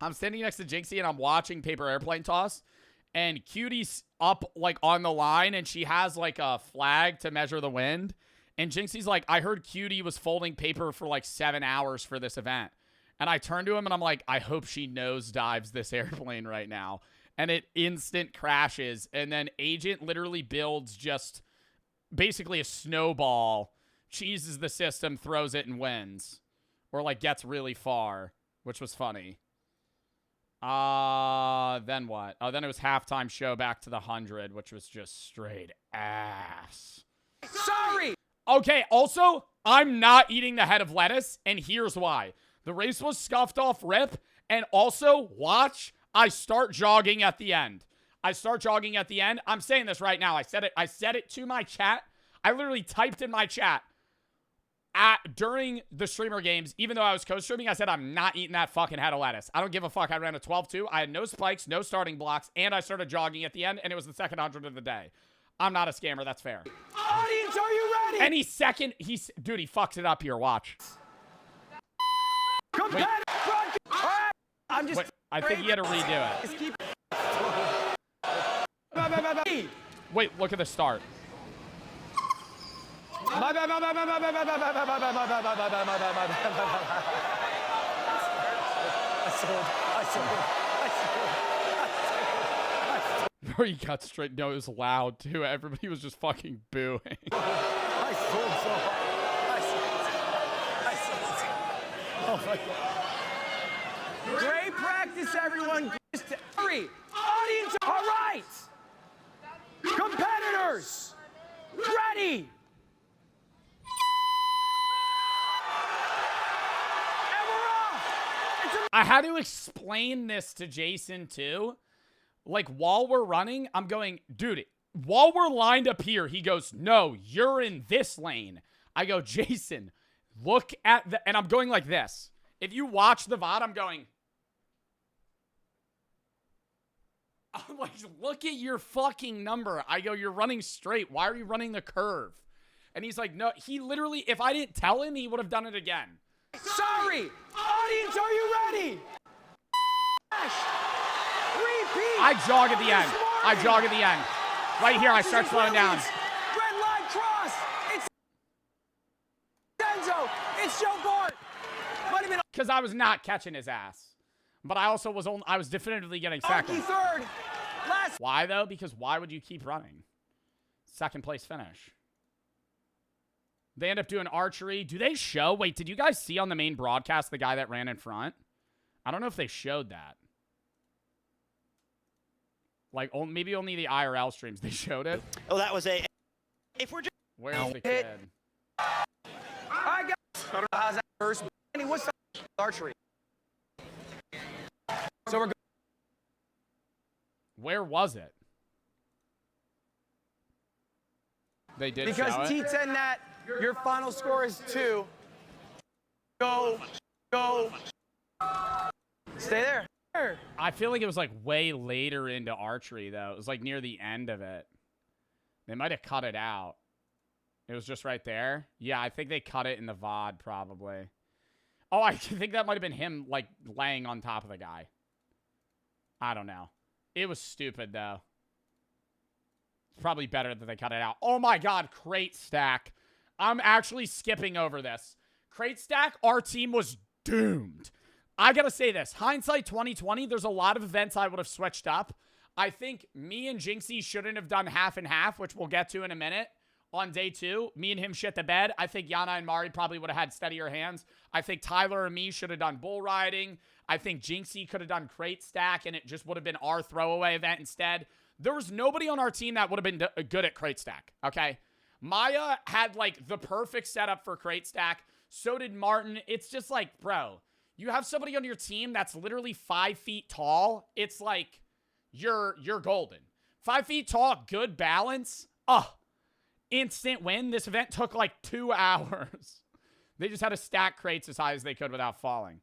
And I'm watching paper airplane toss, and Cutie's up like on the line, and she has like a flag to measure the wind. And Jinxie's like, I heard Cutie was folding paper for like 7 hours for this event. And I turn to him and I'm like, I hope she nosedives this airplane right now. And it instant crashes. And then Agent literally builds just basically a snowball, cheeses the system, throws it, and wins. Or like gets really far, which was funny. Then what? Oh, then it was halftime show back to the 100, which was just straight ass. Sorry! Okay, also, I'm not eating the head of lettuce, and here's why. The race was scuffed off rip, and also, watch, I start jogging at the end. I'm saying this right now. I said it to my chat. I literally typed in my chat during the streamer games, even though I was co-streaming, I said I'm not eating that fucking head of lettuce. I don't give a fuck. I ran a 12-2. I had no spikes, no starting blocks, and I started jogging at the end, and it was the second 100 of the day. I'm not a scammer. That's fair. Audience, are you ready? Any second, dude, he fucks it up here. Watch. Wait. Right. I'm just. Wait, I think he had to redo it. Just keep. Wait, look at the start. Where he got straight. No, it was loud too. Everybody was just fucking booing. pulled so hard. I saw it. Oh my God. Great practice, everyone. Hurry. Audience, all right. Competitors, ready. And we're off. I had to explain this to Jason too. Like, while we're running, I'm going, dude, while we're lined up here, he goes, no, you're in this lane. I go, Jason, look at the, and I'm going like this. If you watch the VOD, I'm like, look at your fucking number. I go, you're running straight. Why are you running the curve? And he's like, no, he literally, if I didn't tell him, he would have done it again. Sorry. Audience, are you ready? Repeat. I jog at the end. I jog at the end. Right here, I start slowing down. Red line cross. It's Enzo. It's Joe Bart. Might have been Because I was not catching his ass. But I also was I was definitively getting second. Arky third. Last. Why, though? Because why would you keep running? Second place finish. They end up doing archery. Do they show? Wait, did you guys see on the main broadcast the guy that ran in front? I don't know if they showed that. Like, maybe only the IRL streams they showed it. Oh, that was a. If we're just. Where's the kid? I got. How's that first? Andy, what's the archery? So we're. Where was it? They did Because show it. T10 Nat, your final score is 2. Go. Stay there. I feel like it was like way later into archery though. It was like near the end of it. They might have cut it out. It was just right there. Yeah, I think they cut it in the VOD probably. Oh, I think that might have been him like laying on top of the guy. I don't know. It was stupid though. It's probably better that they cut it out. Oh my God, crate stack. I'm actually skipping over this. Crate stack, our team was doomed. I gotta say this, hindsight 2020, there's a lot of events I would have switched up. I think me and Jinxie shouldn't have done half and half, which we'll get to in a minute. On day 2, me and him shit the bed. I think Yana and Mari probably would have had steadier hands. I think Tyler and me should have done bull riding. I think Jinxie could have done crate stack, and it just would have been our throwaway event instead. There was nobody on our team that would have been good at crate stack, okay? Maya had, like, the perfect setup for crate stack. So did Martin. It's just like, bro, you have somebody on your team that's literally 5 feet tall. It's like, you're golden. 5 feet tall, good balance. Instant win. This event took like 2 hours. They just had to stack crates as high as they could without falling.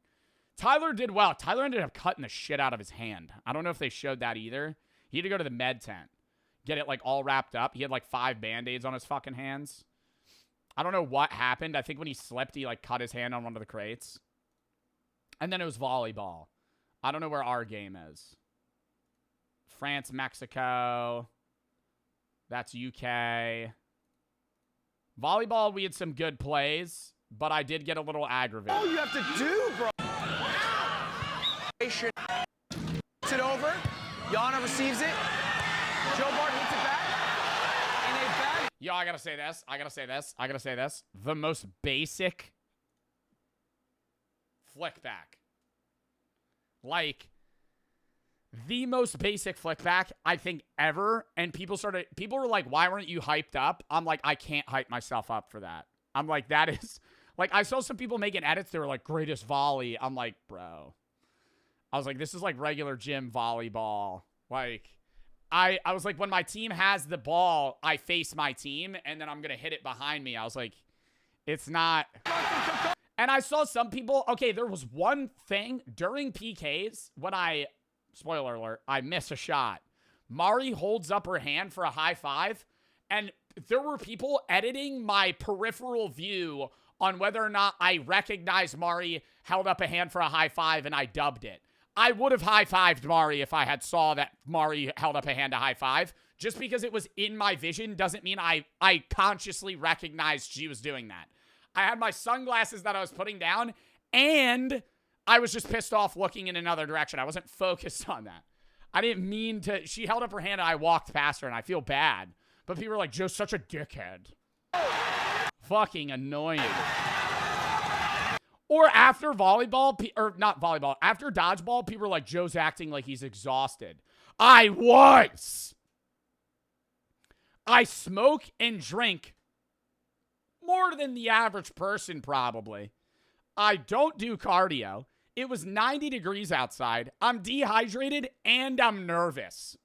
Tyler did well. Tyler ended up cutting the shit out of his hand. I don't know if they showed that either. He had to go to the med tent. Get it like all wrapped up. He had like 5 band-aids on his fucking hands. I don't know what happened. I think when he slipped, he like cut his hand on one of the crates. And then it was volleyball. I don't know where our game is. France, Mexico. That's UK. Volleyball, we had some good plays, but I did get a little aggravated. All you have to do, bro. Puts it over. Yana receives it. Joe Bart hits it back. And they back. Yo, I gotta say this. The most basic flick back. Like, the most basic flick back, I think, ever. And people were like, why weren't you hyped up? I'm like, I can't hype myself up for that. I'm like, that is, like, I saw some people making edits. They were like, greatest volley. I'm like, bro. I was like, this is like regular gym volleyball. Like, I was like, when my team has the ball, I face my team, and then I'm going to hit it behind me. I was like, it's not. And I saw some people, okay, there was one thing during PKs when spoiler alert, I miss a shot. Mari holds up her hand for a high five, and there were people editing my peripheral view on whether or not I recognized Mari held up a hand for a high five, and I dubbed it. I would have high-fived Mari if I had saw that Mari held up a hand to high five. Just because it was in my vision doesn't mean I consciously recognized she was doing that. I had my sunglasses that I was putting down, and I was just pissed off looking in another direction. I wasn't focused on that. I didn't mean to. She held up her hand, and I walked past her, and I feel bad. But people were like, Joe's such a dickhead. fucking annoying. Or after volleyball, or not volleyball, after dodgeball, people are like, Joe's acting like he's exhausted. I was. I smoke and drink more than the average person, probably. I don't do cardio. It was 90 degrees outside. I'm dehydrated and I'm nervous.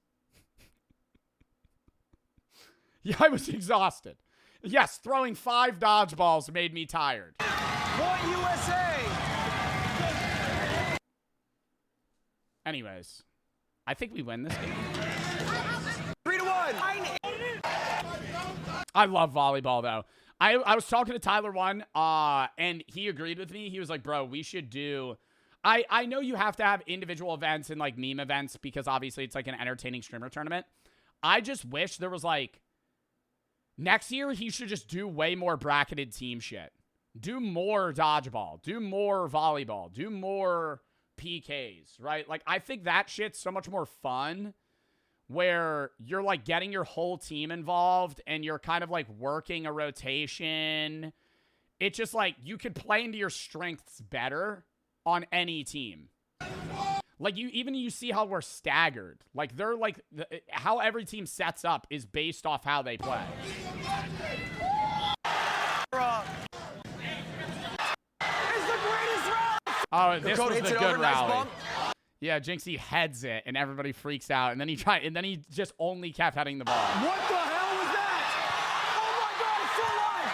Yeah, I was exhausted. Yes, throwing 5 dodgeballs made me tired. Point USA! Anyways, I think we win this game. 3-1. I love volleyball, though. I was talking to Tyler One, and he agreed with me. He was like, bro, we should do... I know you have to have individual events and, like, meme events because, obviously, it's, like, an entertaining streamer tournament. I just wish there was, like... Next year, he should just do way more bracketed team shit. Do more dodgeball. Do more volleyball. Do more PKs, right? Like, I think that shit's so much more fun where you're, like, getting your whole team involved and you're kind of, like, working a rotation. It's just, like, you could play into your strengths better on any team. Like, you see how we're staggered. Like, they're, like, how every team sets up is based off how they play. Oh, this was the good rally. Yeah, Jinxie heads it, and everybody freaks out, and then he just only kept heading the ball. What the hell was that? Oh my God, it's still alive!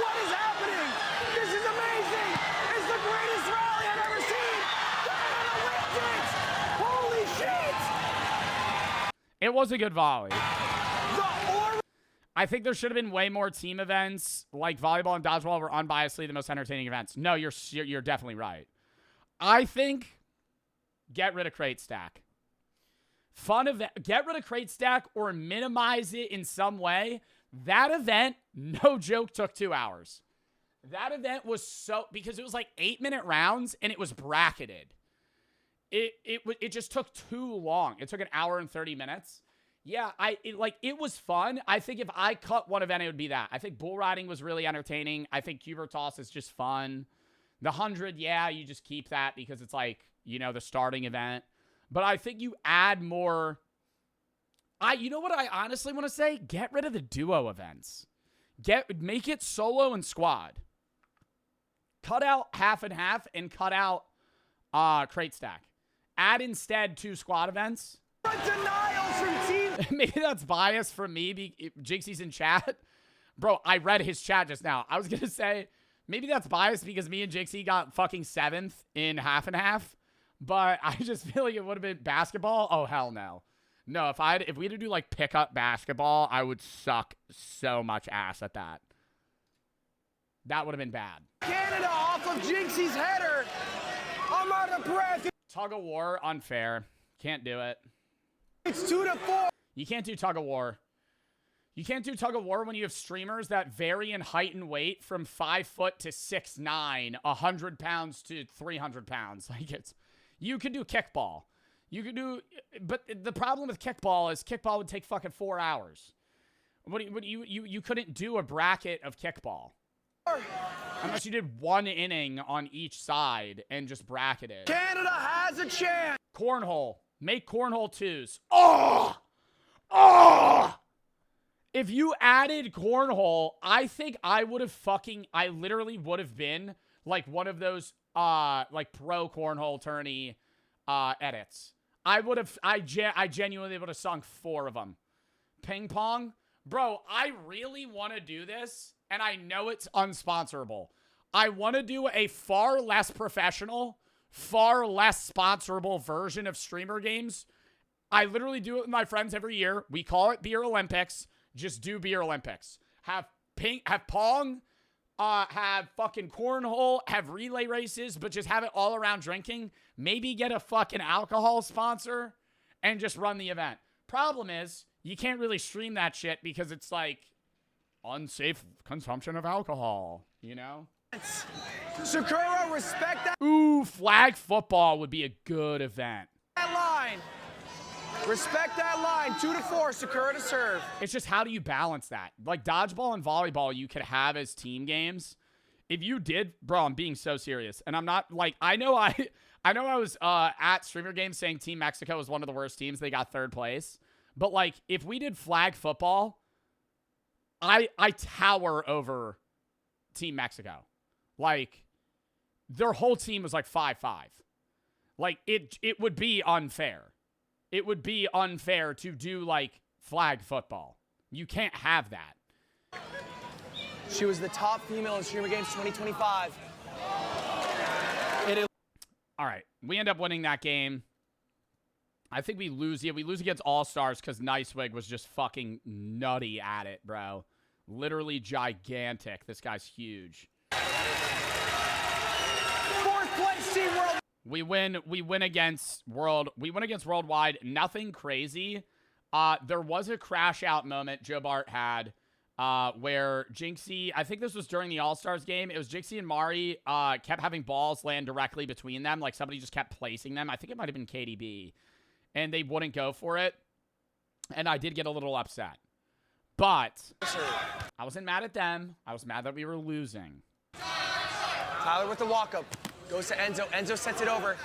What is happening? This is amazing! It's the greatest rally I've ever seen! Holy shit! It was a good volley. I think there should have been way more team events. Like volleyball and dodgeball were unbiasedly the most entertaining events. No, you're definitely right. I think get rid of crate stack. Fun event. Get rid of crate stack or minimize it in some way. That event, no joke, took 2 hours. That event was because it was like 8-minute rounds and it was bracketed. It just took too long. It took 1 hour and 30 minutes. Yeah, it was fun. I think if I cut one event, it would be that. I think bull riding was really entertaining. I think Cuber Toss is just fun. The 100, yeah, you just keep that because it's like, you know, the starting event. But I think you add more. You know what I honestly want to say? Get rid of the duo events. Make it solo and squad. Cut out half and half and cut out crate stack. Add instead 2 squad events. Denials from team. Maybe that's bias from me. Jinxie's in chat. Bro, I read his chat just now. I was going to say, maybe that's bias because me and Jinxie got fucking 7th in half and half. But I just feel like it would have been basketball. Oh, hell no. No, if we had to do like pickup basketball, I would suck so much ass at that. That would have been bad. Canada off of Jinxie's header. I'm out of breath. Tug of war, unfair. Can't do it. It's 2-4. You can't do tug of war. You can't do tug of war when you have streamers that vary in height and weight from 5 foot to 6'9", 100 pounds to 300 pounds. Like you could do kickball. You could do, but the problem with kickball is kickball would take fucking 4 hours. You couldn't do a bracket of kickball unless you did 1 inning on each side and just bracketed. Canada has a chance. Cornhole. Make cornhole 2s. Oh! Oh! If you added cornhole, I think I literally would have been like one of those like pro cornhole tourney edits. I genuinely would have sung 4 of them. Ping pong? Bro, I really want to do this, and I know it's unsponsorable. I want to do a far less professional, far less sponsorable version of streamer games. I literally do it with my friends every year. We call it Beer Olympics. Just do Beer Olympics. Have pong, have fucking cornhole, have relay races, but just have it all around drinking. Maybe get a fucking alcohol sponsor and just run the event. Problem is, you can't really stream that shit because it's like unsafe consumption of alcohol, you know? Sakura, respect that Ooh, flag football would be a good event. line. Respect that line. 2 to 4. Sakura to serve. It's just how do you balance that? Like dodgeball and volleyball, you could have as team games. If you did, bro, I'm being so serious, and I'm not like I know I was at Streamer Games saying Team Mexico was one of the worst teams. They got 3rd place, but like if we did flag football, I tower over Team Mexico. Like their whole team was like 5-5. Like it would be unfair. It would be unfair to do, like, flag football. You can't have that. She was the top female in Streamer Games 2025. All right. We end up winning that game. I think we lose. Yeah, we lose against All-Stars because Nicewig was just fucking nutty at it, bro. Literally gigantic. This guy's huge. 4th place Team World. We win against Worldwide. Nothing crazy. There was a crash out moment Joe Bart had where Jinxie, I think this was during the All-Stars game. It was Jinxie and Mari kept having balls land directly between them. Like somebody just kept placing them. I think it might have been KDB. And they wouldn't go for it. And I did get a little upset. But I wasn't mad at them. I was mad that we were losing. Tyler with the walk-up. Goes to Enzo. Enzo sets it over.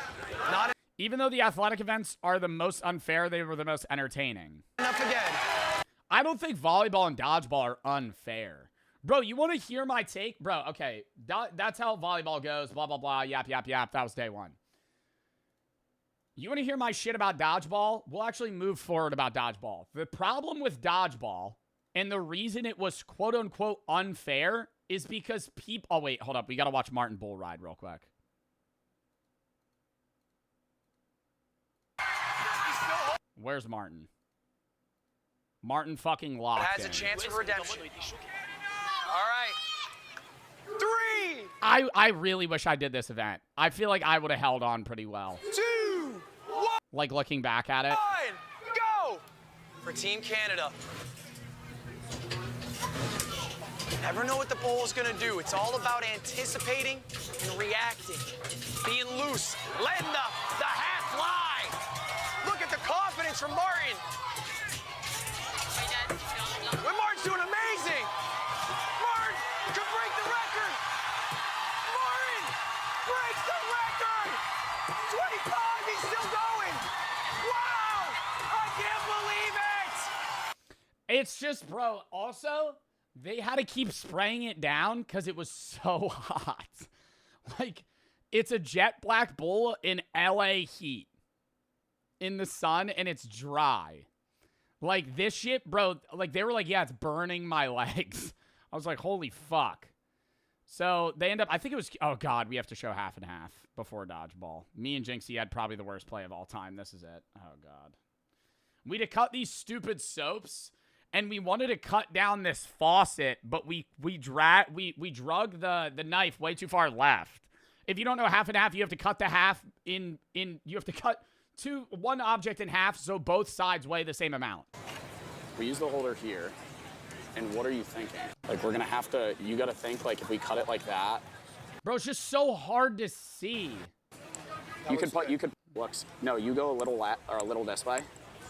Not Even though the athletic events are the most unfair, they were the most entertaining. enough again. I don't think volleyball and dodgeball are unfair. Bro, you want to hear my take? Bro, okay. That's how volleyball goes. Blah, blah, blah. Yap, yap, yap. That was day 1. You want to hear my shit about dodgeball? We'll actually move forward about dodgeball. The problem with dodgeball, and the reason it was quote-unquote unfair, is because people... Oh, wait. Hold up. We got to watch Martin Bull ride real quick. Where's Martin? Martin fucking locked Has in. a chance for redemption. All right. 3. I really wish I did this event. I feel like I would have held on pretty well. 2. 1. Like looking back at it. Go! For Team Canada. Never know what the bowl is gonna do. It's all about anticipating and reacting. Being loose, letting the hat fly. Look at the confidence from Martin. Well, Martin's doing amazing. Martin could break the record. Martin breaks the record. 25, he's still going. Wow, I can't believe it. It's just, bro, also, they had to keep spraying it down because it was so hot. Like, it's a jet black bull in LA heat. In the sun, and it's dry. Like, this shit, bro, like, they were like, yeah, it's burning my legs. I was like, holy fuck. So, they end up, I think it was, oh, God, we have to show half and half before dodgeball. Me and Jinxie had probably the worst play of all time. This is it. Oh, God. We'd have cut these stupid soaps, and we wanted to cut down this faucet, but we drug the knife way too far left. If you don't know half and half, you have to cut the half you have to cut one object in half so both sides weigh the same amount. We use the holder here, and what are you thinking? Like, we're gonna have to, you gotta think, like, if we cut it like that. Bro, it's just so hard to see. You could, looks, no, you go a little this way.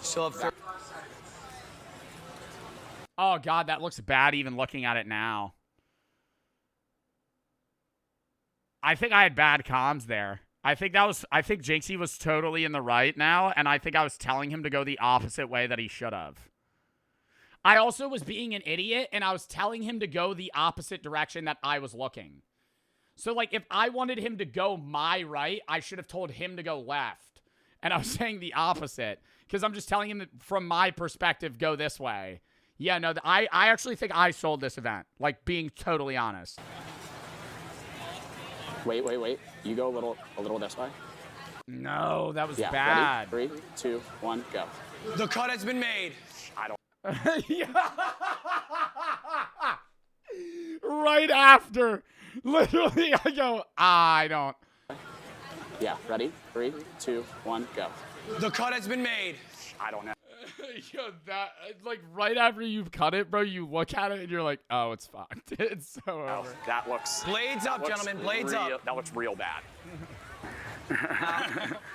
Still have Oh, God, that looks bad even looking at it now. I think I had bad comms there. I think Jinxie was totally in the right now, and I think I was telling him to go the opposite way that he should have. I also was being an idiot, and I was telling him to go the opposite direction that I was looking. So, like, if I wanted him to go my right, I should have told him to go left. And I was saying the opposite, because I'm just telling him that from my perspective, go this way. Yeah, no, I actually think I sold this event, like, being totally honest. Wait. You go a little this way. No, that was Yeah, bad. Ready? 3, 2, 1, go. The cut has been made. I don't. Right after. Literally, I go, I don't. Yeah, ready? 3, 2, 1, go. The cut has been made. I don't know. Yo, that, like, right after you've cut it, bro, you look at it and you're like, oh, it's fucked. It's so over. That looks. Blades up, gentlemen. Blades up. That looks real bad.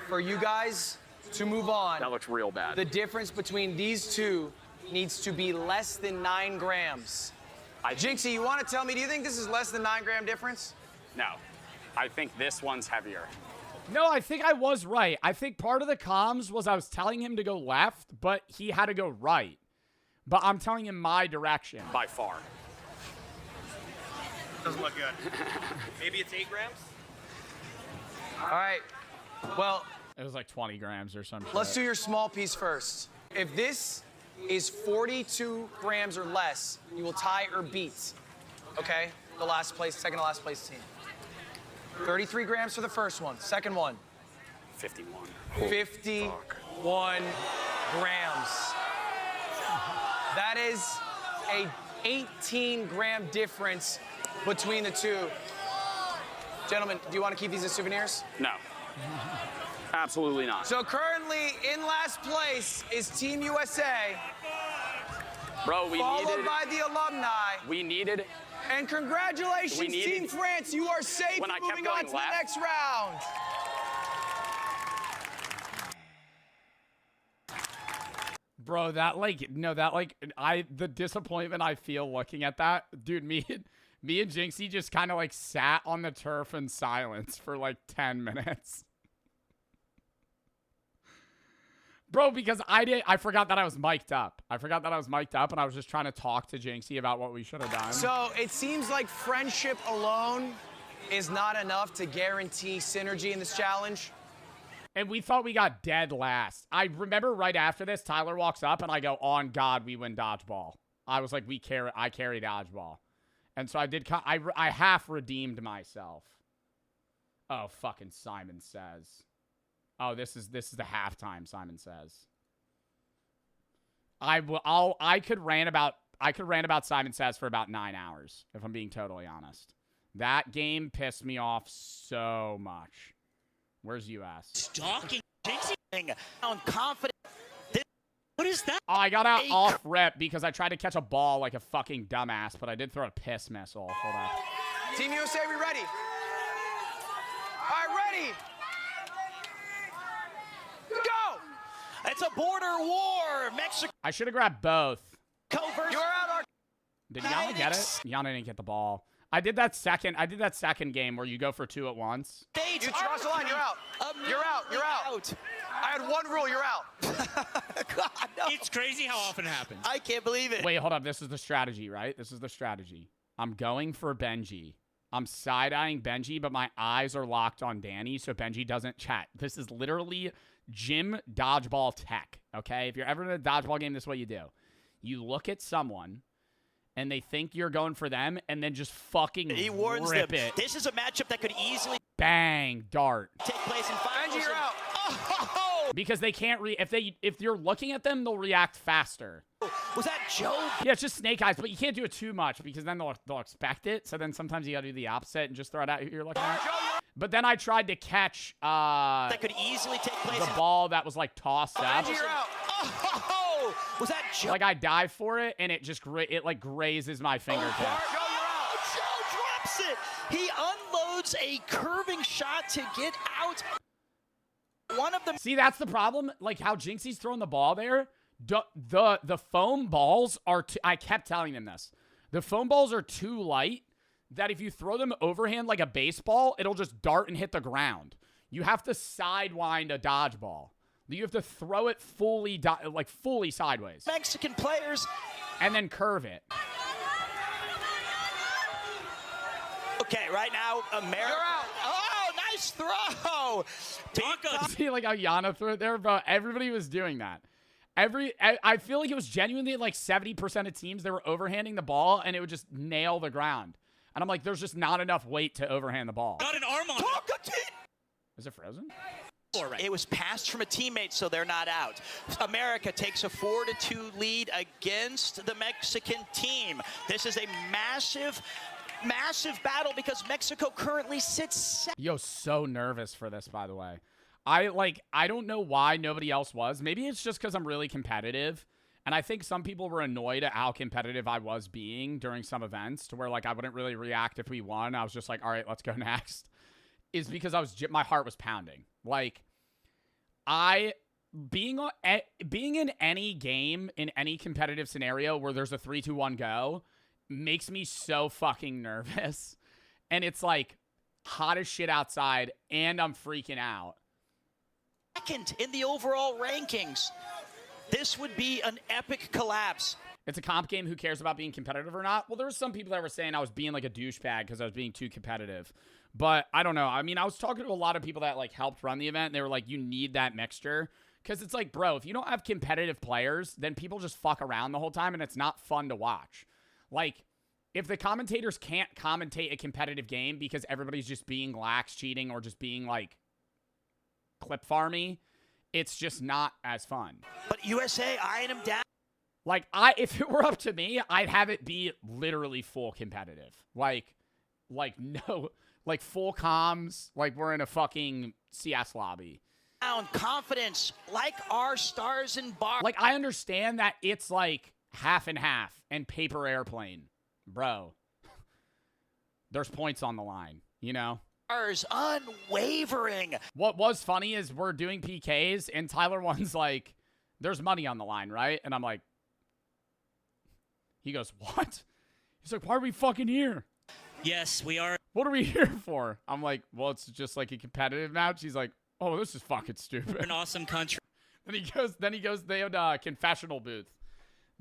For you guys, to move on, That looks real bad. the difference between these two needs to be less than 9 grams. Jinxie, you want to tell me, do you think this is less than 9 gram difference? No. I think this one's heavier. No, I think I was right. I think part of the comms was I was telling him to go left, but he had to go right. But I'm telling him my direction. By far. Doesn't look good. Maybe it's 8 grams? All right. Well, It was like 20 grams or something. let's do your small piece first. If this is 42 grams or less, you will tie or beat, okay? The last place, second to last place team. 33 grams for the first one. Second one, 51. 51 grams. That is a 18-gram difference between the two. Gentlemen, do you want to keep these as souvenirs? No. Absolutely not. So currently in last place is Team USA, Bro, we followed needed... by the alumni. We needed... And congratulations, We needed- Team France. You are safe When I kept moving on going to the left- next round. Bro, the disappointment I feel looking at that, dude, me and Jinxie just kind of like sat on the turf in silence for like 10 minutes. Bro, because I forgot that I was mic'd up. And I was just trying to talk to Jinxie about what we should have done. So it seems like friendship alone is not enough to guarantee synergy in this challenge. And we thought we got dead last. I remember right after this, Tyler walks up and I go, on God, we win dodgeball. I was like, I carry dodgeball. And so I half redeemed myself. Oh, fucking Simon Says. Oh, this is the halftime, Simon Says. I could rant about Simon Says for about 9 hours, if I'm being totally honest. That game pissed me off so much. Where's US? Stalking Jinxie. I'm confident. What is that? Oh, I got out off rep because I tried to catch a ball like a fucking dumbass, but I did throw a piss missile. Hold up. Team USA, we ready? All right, ready? Go! It's a border war. Mexico I should have grabbed both. versus You're out, our Did Yana get it? Yana didn't get the ball. I did that second game where you go for 2 at once. States. You cross the line, you're out. You're out, you're out. I had one rule, you're out. God, no. It's crazy how often it happens. I can't believe it. Wait, hold up. This is the strategy, right? This is the strategy. I'm going for Benji. I'm side-eyeing Benji, but my eyes are locked on Danny, so Benji doesn't chat. This is literally gym dodgeball tech, okay? If you're ever in a dodgeball game, this is what you do. You look at someone, and they think you're going for them, and then just fucking He warns rip them. it. This is a matchup that could easily Bang, dart. take place in finals. Benji, you're out. Oh, Because they can't if you're looking at them, they'll react faster. was that Joe? Yeah, it's just snake eyes, but you can't do it too much because then they'll expect it. So then sometimes you gotta do the opposite and just throw it out who you're looking at. But then I tried to catch That could easily take place. the ball that was like tossed up. Benji, you're out. Oh, was that Joe? Like I dive for it and it just like grazes my fingertip. Joe, you're out. Joe drops it. He unloads a curving shot to get out. One of them. See, that's the problem. Like how Jinxie's throwing the ball there. The foam balls are I kept telling them this. The foam balls are too light that if you throw them overhand like a baseball, it'll just dart and hit the ground. You have to sidewind a dodgeball. You have to throw it fully sideways Mexican players. and then curve it. Okay, right now, America. You're out. Oh, nice throw. See like how Yana threw it there, bro? Everybody was doing that. I feel like it was genuinely like 70% of teams they were overhanding the ball and it would just nail the ground. And I'm like, there's just not enough weight to overhand the ball. Got an arm on it. Is it frozen? It was passed from a teammate, so they're not out. America takes a 4-2 lead against the Mexican team. This is a massive battle because Mexico currently sits second. Yo, so nervous for this, by the way. I don't know why nobody else was. Maybe it's just because I'm really competitive. And I think some people were annoyed at how competitive I was being during some events to where, like, I wouldn't really react if we won. I was just like, all right, let's go next. Is because my heart was pounding. Like, I being in any game, in any competitive scenario where there's a 3, 2, 1 go makes me so fucking nervous. And it's like hot as shit outside and I'm freaking out. Second in the overall rankings. This would be an epic collapse. It's a comp game. Who cares about being competitive or not? Well, there were some people that were saying I was being like a douchebag because I was being too competitive. But I don't know. I mean, I was talking to a lot of people that like helped run the event. And they were like, you need that mixture. Because it's like, bro, if you don't have competitive players, then people just fuck around the whole time and it's not fun to watch. Like, if the commentators can't commentate a competitive game because everybody's just being lax, cheating, or just being like clip farmy, it's just not as fun. But USA eyeing him down. Like, if it were up to me, I'd have it be literally full competitive. Like no, like full comms, like we're in a fucking CS lobby. Confidence, like our stars and bar. Like, I understand that it's like half and half and paper airplane. Bro, there's points on the line, you know? Unwavering. What was funny is we're doing PKs and Tyler one's like, there's money on the line, right? And I'm like, he goes, what? He's like, why are we fucking here? Yes, we are. What are we here for? I'm like, well, it's just like a competitive match. He's like, oh, this is fucking stupid. An awesome country. Then he goes, they had a confessional booth.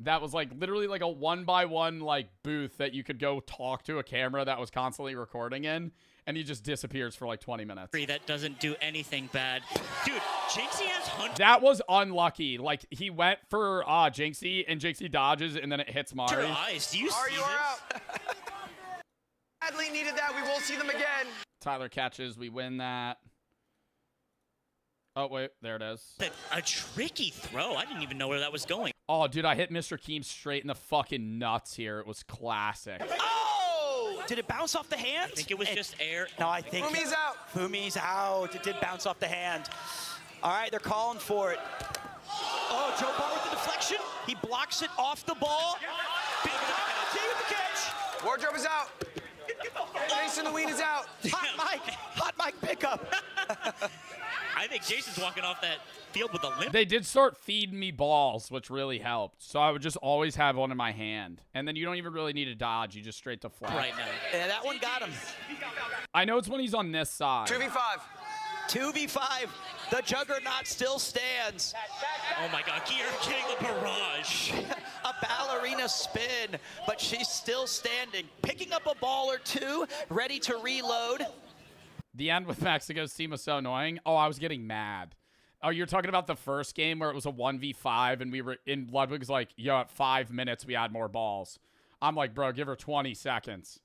That was like literally like a 1x1 like booth that you could go talk to a camera that was constantly recording in, and he just disappears for like 20 minutes. That doesn't do anything bad. Dude, Jinxie has hundreds. That was unlucky. Like, he went for Jinxie, and Jinxie dodges, and then it hits Mari. Your eyes. Do you see Are you this? out? Badly needed that. We won't see them again. Tyler catches. We win that. Oh, wait. There it is. A tricky throw. I didn't even know where that was going. Oh, dude, I hit Mr. Keem straight in the fucking nuts here. It was classic. Oh! Did it bounce off the hand? I think it was just air. No, I think Fumi's out. Fumi's out. It did bounce off the hand. All right, they're calling for it. Oh, Joe Ball with the deflection. He blocks it off the ball. Big T with the catch. Wardrobe is out. Jason Lewin is out. Hot mic pickup. I think Jason's walking off that field with a limp. They did start feeding me balls, which really helped. So I would just always have one in my hand. And then you don't even really need to dodge. You just straight to flat. Right now. Yeah, that one got him. I know it's when he's on this side. 2v5. 2v5. The juggernaut still stands. Oh my God, Kier getting the barrage. A ballerina spin, but she's still standing. Picking up a ball or two, ready to reload. The end with Mexico's team was so annoying. Oh, I was getting mad. Oh, you're talking about the first game where it was a 1v5 and we were in Ludwig's like, yo, at 5 minutes we had more balls. I'm like, bro, give her 20 seconds.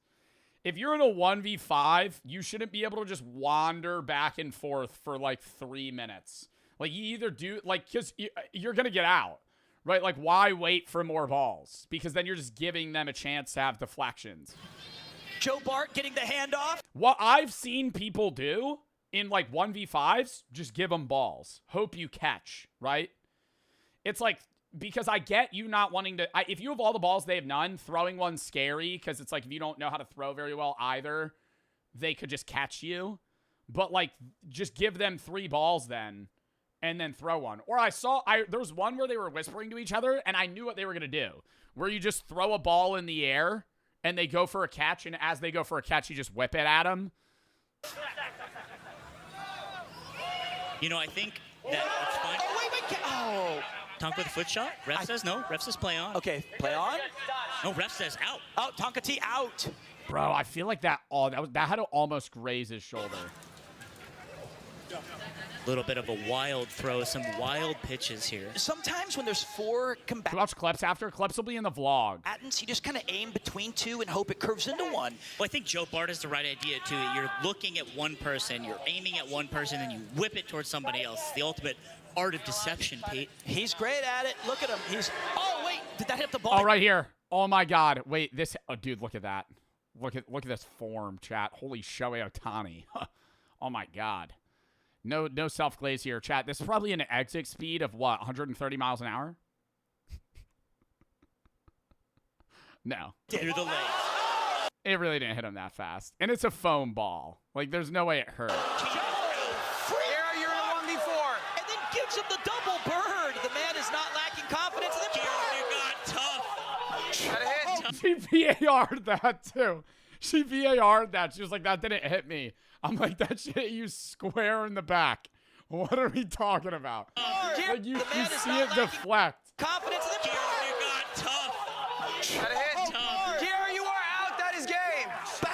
If you're in a 1v5, you shouldn't be able to just wander back and forth for like 3 minutes. Like, you either do, like, because you're going to get out, right? Like, why wait for more balls? Because then you're just giving them a chance to have deflections. Joe Bart getting the handoff. What I've seen people do in like 1v5s, just give them balls. Hope you catch, right? It's like, because I get you not wanting to, if you have all the balls, they have none. Throwing one's scary because it's like if you don't know how to throw very well either, they could just catch you. But like, just give them 3 balls then, and then throw one. Or there was one where they were whispering to each other, and I knew what they were going to do. Where you just throw a ball in the air, and they go for a catch, and as they go for a catch, you just whip it at them. You know, I think that it's fine. Oh, wait. Oh. Tonka with a foot shot. Ref says no. Ref says play on. Okay, play on. No, ref says out. Oh, Tonka T out. Bro, I feel like that had to almost graze his shoulder. A little bit of a wild throw, some wild pitches here. Sometimes when there's 4 Can we watch clips after? Clips will be in the vlog. combatants, you just kind of aim between 2 and hope it curves into one. Well, I think Joe Bart has the right idea, too. You're looking at one person, you're aiming at one person, and you whip it towards somebody else. It's the ultimate art of deception, Pete. He's great at it. Look at him. Oh, wait. Did that hit the ball? Oh, right here. Oh, my God. Wait, this. Oh, dude, look at that. Look at this form, chat. Holy Shohei Ohtani. Oh, my God. No self-glaze here, chat. This is probably an exit speed of, what, 130 miles an hour? No. Through the legs. It really didn't hit him that fast. And it's a foam ball. Like, there's no way it hurt. Here you're in a 1v4. And then give looks of the double bird. The man is not lacking confidence. And then got tough. Got a hit. She VAR'd that too. She VAR'd that. She was like, that didn't hit me. I'm like, that shit hit you square in the back. What are we talking about? Like you see it deflect. confidence. And then got tough. Got a hit. Kiera, you are out. That is game. bang!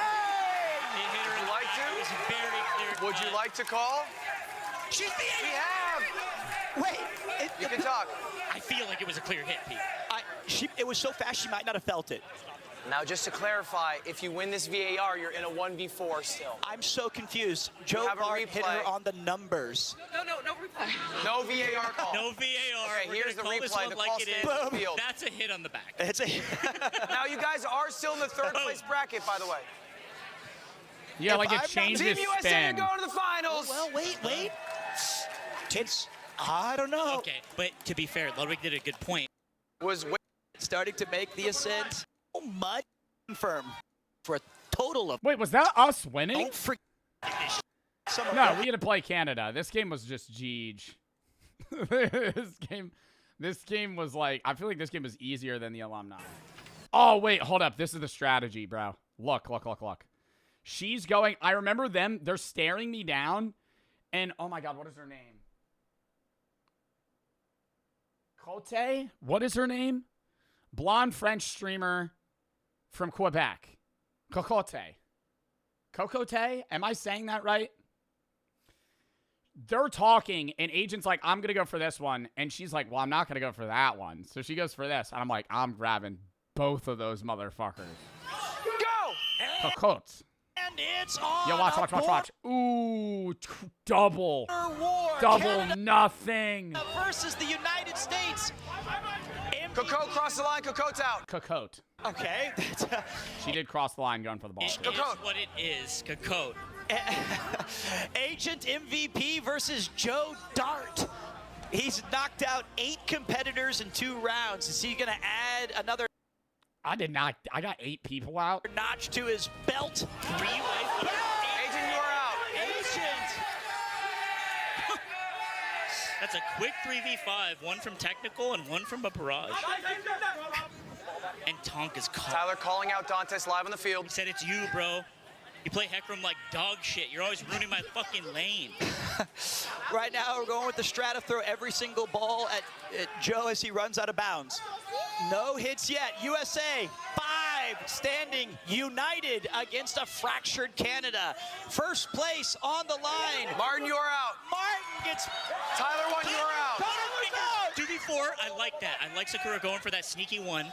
Would you like It was to? very clear. Would you like to call? She's We have. Wait. You can talk. I feel like it was a clear hit, Pete. It was so fast she might not have felt it. Now, just to clarify, if you win this VAR, you're in a 1v4 still. I'm so confused. Joe have a Bart hit her replay. on the numbers. No VAR call. No VAR. Okay, We're here's gonna the call this replay. one The like call it stands is. on the field. That's a hit on the back. It's a Now, you guys are still in the third place bracket, by the way. Yeah, like I'm it not- changed Team its USA spin. are going to the finals. Well, wait. It's I don't know. Okay, but to be fair, Ludwig did a good point. Was Starting to make the ascent. So much firm for a total of. Wait, was that us winning? Don't forget. Some of No, them. we had to play Canada. This game was just Jeej. This game was like, I feel like this game was easier than the alumni. Oh, wait, hold up. This is the strategy, bro. Look. She's going, I remember them, they're staring me down, and oh my God, what is her name? Cote? What is her name? Blonde French streamer from Quebec. Cocotte. Cocotte? Am I saying that right? They're talking, and Agent's like, I'm going to go for this one. And she's like, well, I'm not going to go for that one. So she goes for this. And I'm like, I'm grabbing both of those motherfuckers. go? Cocotte. And it's on. Yo, watch. Ooh, double. War. Double Canada nothing. versus the United States. Cocotte crossed the line. Cocotte's out. Cocotte. Okay. She did cross the line going for the ball. It is Cocotte. what it is. Cocotte. Agent MVP versus Joe Dart. He's knocked out 8 competitors in 2 rounds. Is he going to add another I did not. I got 8 people out. notch to his belt? Three-way. Agent, you are out. Agent. That's a quick 3v5. One from technical and one from a barrage. And Tonk is caught. Tyler calling out Dantes live on the field. He said it's you, bro. You play Heckram like dog shit. You're always ruining my fucking lane. Right now, we're going with the strata throw every single ball at Joe as he runs out of bounds. No hits yet. USA 5 standing united against a fractured Canada. First place on the line. Martin, you are out. Martin gets. Tyler 1, you are out. Connor was out. 2v4, I like that. I like Sakura going for that sneaky one.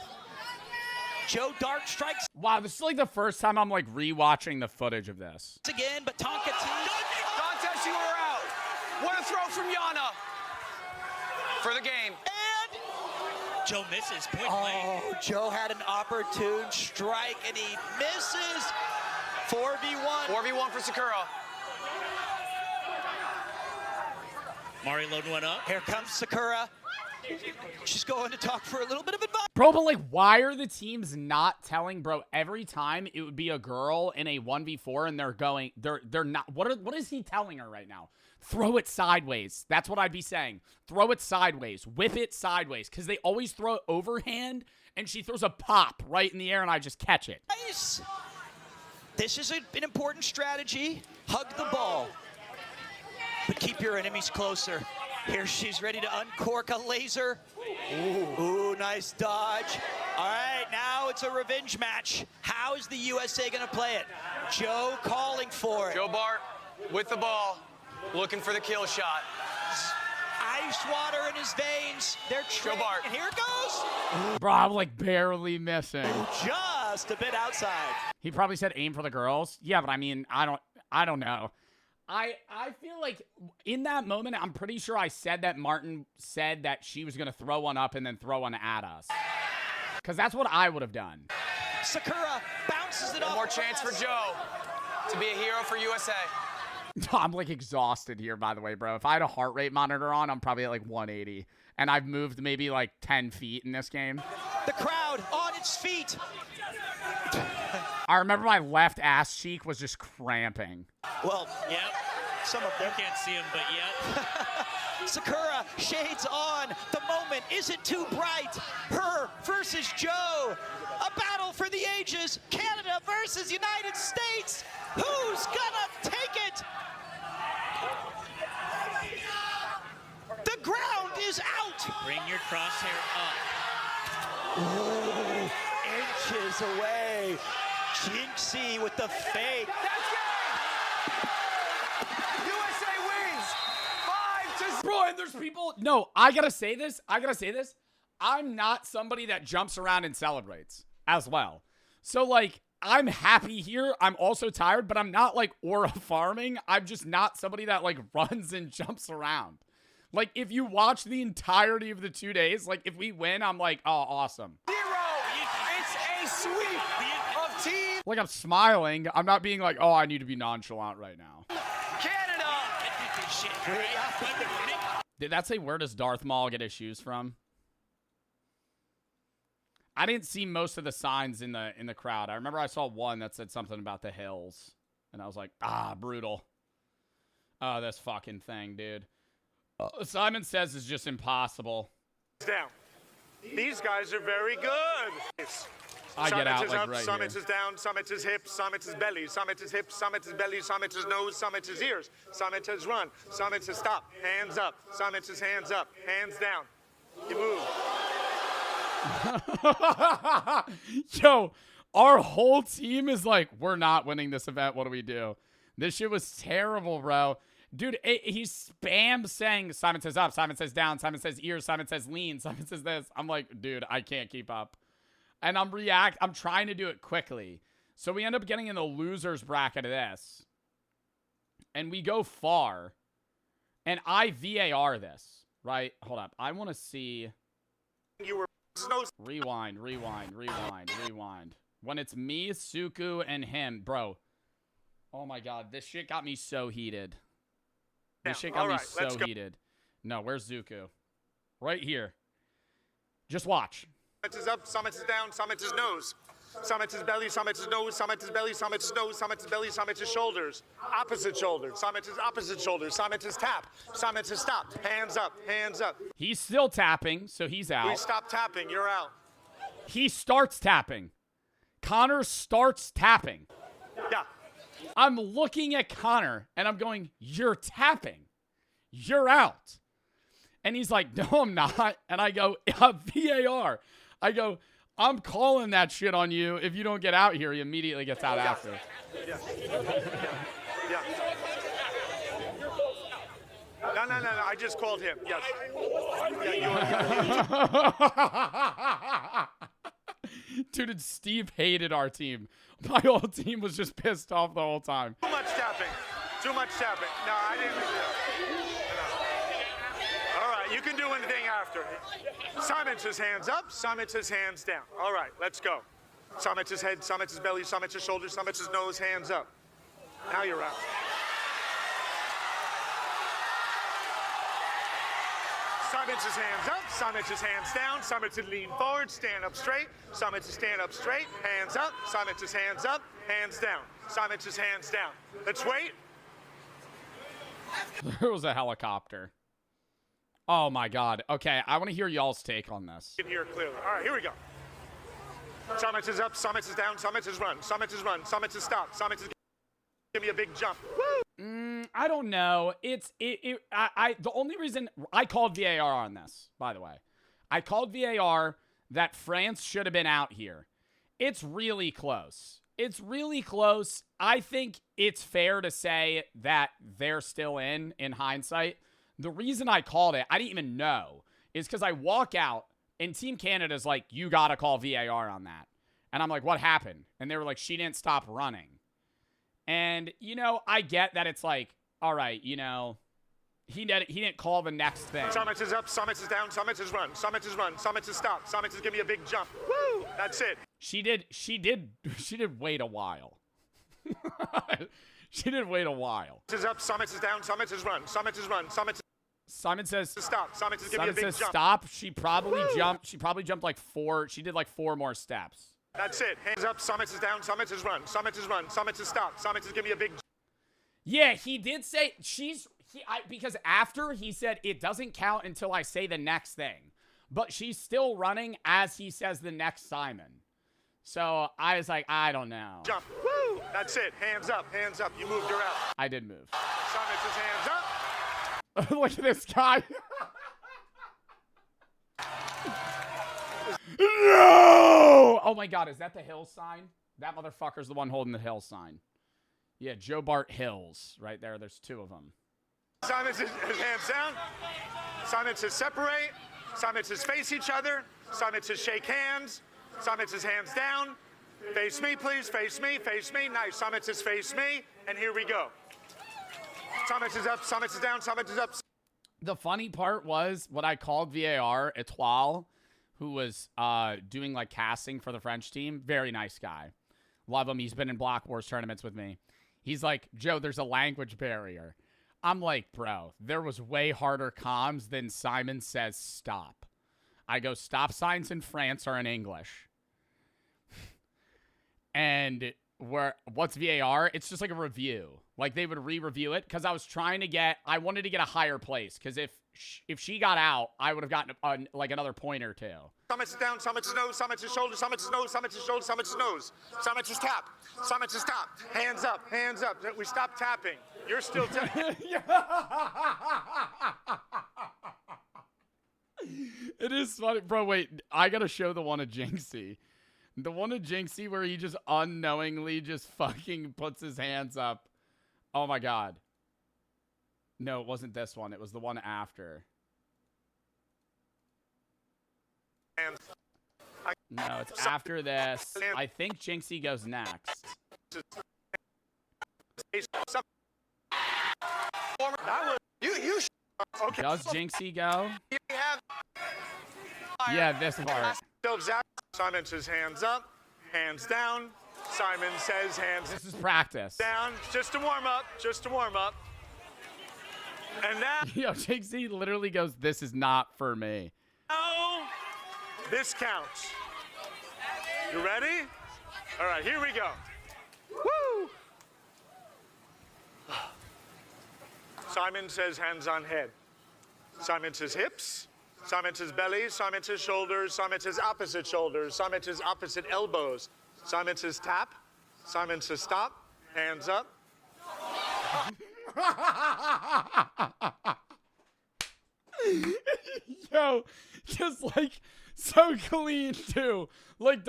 Joe Dart strikes Wow, this is like the first time I'm like rewatching the footage of this. again, but Tonka Dantes, you are out. What a throw from Yana for the game. and Joe misses. Point blank. Joe had an opportune strike and he misses. 4v1. 4v1 for Sakura. Mari loading one up. Here comes Sakura. She's going to talk for a little bit of advice. Bro, but like, why are the teams not telling, bro, every time it would be a girl in a 1v4 and they're not, what is he telling her right now? Throw it sideways. That's what I'd be saying. Throw it sideways. Whip it sideways. Because they always throw it overhand and she throws a pop right in the air and I just catch it. Nice. This is an important strategy. Hug the ball, but keep your enemies closer. Here she's ready to uncork a laser. Ooh, nice dodge. All right, now it's a revenge match. How is the USA gonna play it? Joe calling for it. Joe Bart with the ball, looking for the kill shot. Ice water in his veins. They're Joe Bart. and here it goes. Bro, I'm like barely missing. Just a bit outside. He probably said aim for the girls. Yeah, but I mean, I don't know. I feel like in that moment, I'm pretty sure I said that Martin said that she was going to throw one up and then throw one at us. Because that's what I would have done. Sakura bounces it One off. more chance for Joe to be a hero for USA. I'm like exhausted here, by the way, bro. If I had a heart rate monitor on, I'm probably at like 180. And I've moved maybe like 10 feet in this game. The crowd on its feet. I remember my left ass cheek was just cramping. Well, Yep. some of them. You can't see him, but yet. Sakura, shades on. The moment isn't too bright. Her versus Joe. A battle for the ages. Canada versus United States. Who's gonna take it? The ground is out. Bring your crosshair up. Ooh, inches away. Jinxie with the fake. USA wins 5-0. Bro, and there's people. No, I gotta say this. I'm not somebody that jumps around and celebrates as well. So, like, I'm happy here. I'm also tired, but I'm not, like, aura farming. I'm just not somebody that, like, runs and jumps around. Like, if you watch the entirety of the 2 days, like, if we win, I'm like, oh, awesome. 0. It's a sweep of team Like, I'm smiling. I'm not being like, oh, I need to be nonchalant right now. Canada. Did that say, where does Darth Maul get his shoes from? I didn't see most of the signs in the crowd. I remember I saw one that said something about the hills. And I was like, ah, brutal. Oh, this fucking thing, dude. Simon Says is just impossible. Down. These guys are very good. I get out, like, up, right Summit here. is down, Summit is hips, Summit is belly, Summit is hips, Summit is belly, Summit is nose, Summit is ears, Summit is run, Summit is stop, hands up, Summit is hands up, hands down. You move. Yo, our whole team is like, we're not winning this event. What do we do? This shit was terrible, bro. Dude, he spams saying Simon Says up, Simon Says down, Simon Says ears, Simon Says lean, Simon Says this. I'm like, dude, I can't keep up. And I'm trying to do it quickly. So we end up getting in the losers bracket of this. And we go far. And I VAR this, right? Hold up. I want to see. You were Rewind. When it's me, Suku, and him, bro. Oh my god, this shit got me so heated. This shit got me so heated. No, where's Zuko? Right here. Just watch. Summit is up, Summit is down, Summit is nose. Summit is belly, Summit is nose, Summit is belly, Summit is nose, Summit is belly, Summit is shoulders. Opposite shoulder, Summit is opposite shoulder, Summit is tap, Summit is stop. Hands up, hands up. He's still tapping, so he's out. We stop tapping, you're out. He starts tapping. Connor starts tapping. Yeah. I'm looking at Connor, and I'm going, you're tapping. You're out. And he's like, no, I'm not. And I go, VAR. I go, I'm calling that shit on you. If you don't get out here, he immediately gets out after. Yeah. No. I just called him. Yes. Dude, Steve hated our team. My whole team was just pissed off the whole time. Too much tapping. Too much tapping. No, I didn't do that. All right, you can do anything after. Simon says hands up, Simon says hands down. All right, let's go. Simon says head, Simon says belly, Simon says shoulders, Simon says nose, hands up. Now you're out. Simon says hands up, Simon says hands down, Simon says lean forward, stand up straight, Simon says stand up straight, hands up, Simon says hands up, hands down, Simon says hands down. Let's wait. There was a helicopter. Oh my god. Okay, I want to hear y'all's take on this. You can hear clearly. All right, here we go. Summit is up, Summit is down, Summit is run, Summit is run, Summit is stop, Summit is give me a big jump. Woo! I don't know. The only reason I called VAR on this, by the way, I called VAR that France should have been out here. It's really close. It's really close. I think it's fair to say that they're still in hindsight. The reason I called it, I didn't even know, is because I walk out and Team Canada's like, you got to call VAR on that. And I'm like, what happened? And they were like, she didn't stop running. And, you know, I get that it's like, all right, you know, he didn't call the next thing. Summit is up, Summit is down, Summit is run, Summit is run, Summit is stop, Summit is give me a big jump. Woo! That's it. She did wait a while. She did wait a while. Summit is up, Summit is down, Summit is run, Summit is run, Summit is Simon says stop, Summit is give me a Simon big says jump. stop. She probably jumped. She probably jumped like four. She did like 4 more steps. That's it. Hands up, Summit is down, Summit is run, Summit is run, Summit is stop, Summit is give me a big jump. Yeah, he did say because after he said it doesn't count until I say the next thing. But she's still running as he says the next Simon. So I was like, I don't know. Jump. Woo! That's it. Hands up. Hands up. You moved her out. I did move. Simon says hands up. Look at this guy. No! Oh my God, is that the Hills sign? That motherfucker's the one holding the Hills sign. Yeah, Joe Bart Hills. Right there. There's two of them. Simon says hands down. Simon says separate. Simon says face each other. Simon says shake hands. Simon says hands down. Face me, please. Face me. Face me. Nice. Simon says face me. And here we go. Simon says up. Simon says down. Simon says up. The funny part was what I called VAR, Etoile, who was doing like casting for the French team. Very nice guy. Love him. He's been in Block Wars tournaments with me. He's like, Joe, there's a language barrier. I'm like, bro, there was way harder comms than Simon says stop. I go, stop signs in France are in English. And what's VAR? It's just like a review. Like they would re-review it because I wanted to get a higher place because if she got out, I would have gotten like another point or two. Simon says down. Simon says nose. Simon says shoulder. Simon says nose. Simon says shoulder. Simon says nose. Simon says tap. Simon says tap. Hands up. Hands up. We stop tapping. You're still tapping. It is funny. Bro, wait. I got to show the one of Jinxie. The one of Jinxie where he just unknowingly just fucking puts his hands up. Oh, my God. No, it wasn't this one. It was the one after. No, it's after this. I think Jinxie goes next. Okay. Does Jinxie go? Yeah, this part. Simon says hands up, hands down. Simon says hands This is practice. down. Just to warm up. Just to warm up. And now Yo, Jinxie literally goes, this is not for me. this counts. You ready? All right, here we go. Woo! Simon says hands on head. Simon says hips. Simon says belly. Simon says shoulders. Simon says opposite shoulders. Simon says opposite elbows. Simon says tap. Simon says stop. Hands up. Yo, just like so clean too. Like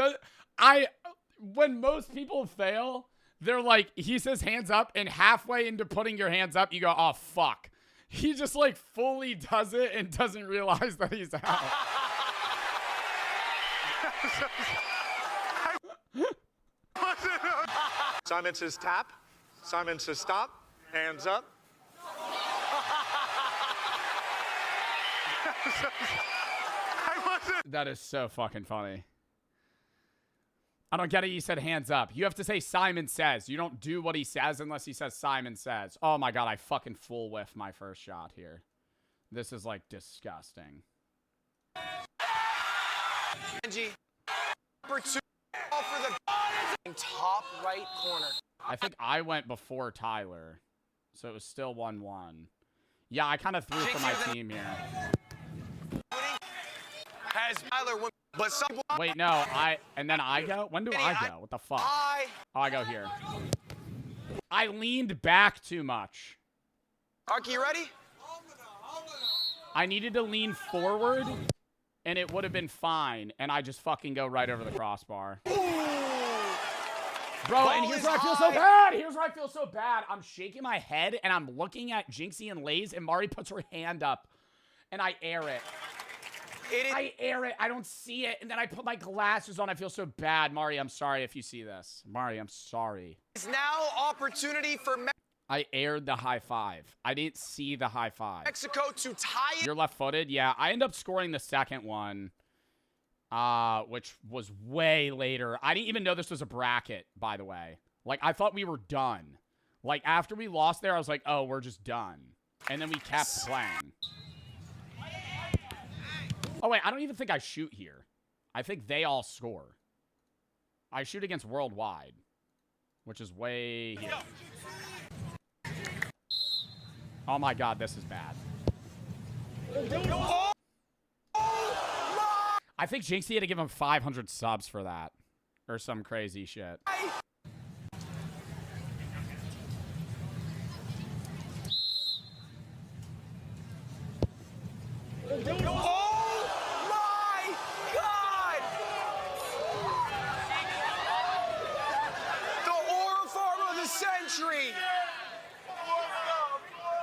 when most people fail, they're like, he says hands up, and halfway into putting your hands up, you go, oh fuck. He just like fully does it and doesn't realize that he's out. Simon says tap. Simon says stop. Hands up. That is so fucking funny. I don't get it. You said hands up. You have to say Simon says. You don't do what he says unless he says Simon says. Oh my God, I fucking full whiff my first shot here. This is like disgusting. Angie, number 2 for the top right corner. I think I went before Tyler, so it was still 1-1. Yeah, I kind of threw for my team here. Has Tyler won, but some Wait, no, and then I go? When do I go? What the fuck? Oh, I go here. I leaned back too much. Arky, you ready? I needed to lean forward, and it would have been fine, and I just fucking go right over the crossbar. Bro, and here's where I feel so bad. Here's where I feel so bad. I'm shaking my head, and I'm looking at Jinxie and Lays, and Mari puts her hand up, and I air it. I air it. I don't see it, and then I put my glasses on. I feel so bad. Mari, I'm sorry if you see this. Mari, I'm sorry. It's now opportunity for I aired the high five. I didn't see the high five. Mexico to tie it. You're left-footed? Yeah, I end up scoring the second one, which was way later. I didn't even know this was a bracket, by the way. Like, I thought we were done. Like, after we lost there, I was like, oh, we're just done. And then we kept playing. Oh, wait, I don't even think I shoot here. I think they all score. I shoot against Worldwide, which is way here. Oh my god, this is bad. I think Jinxie had to give him 500 subs for that. Or some crazy shit.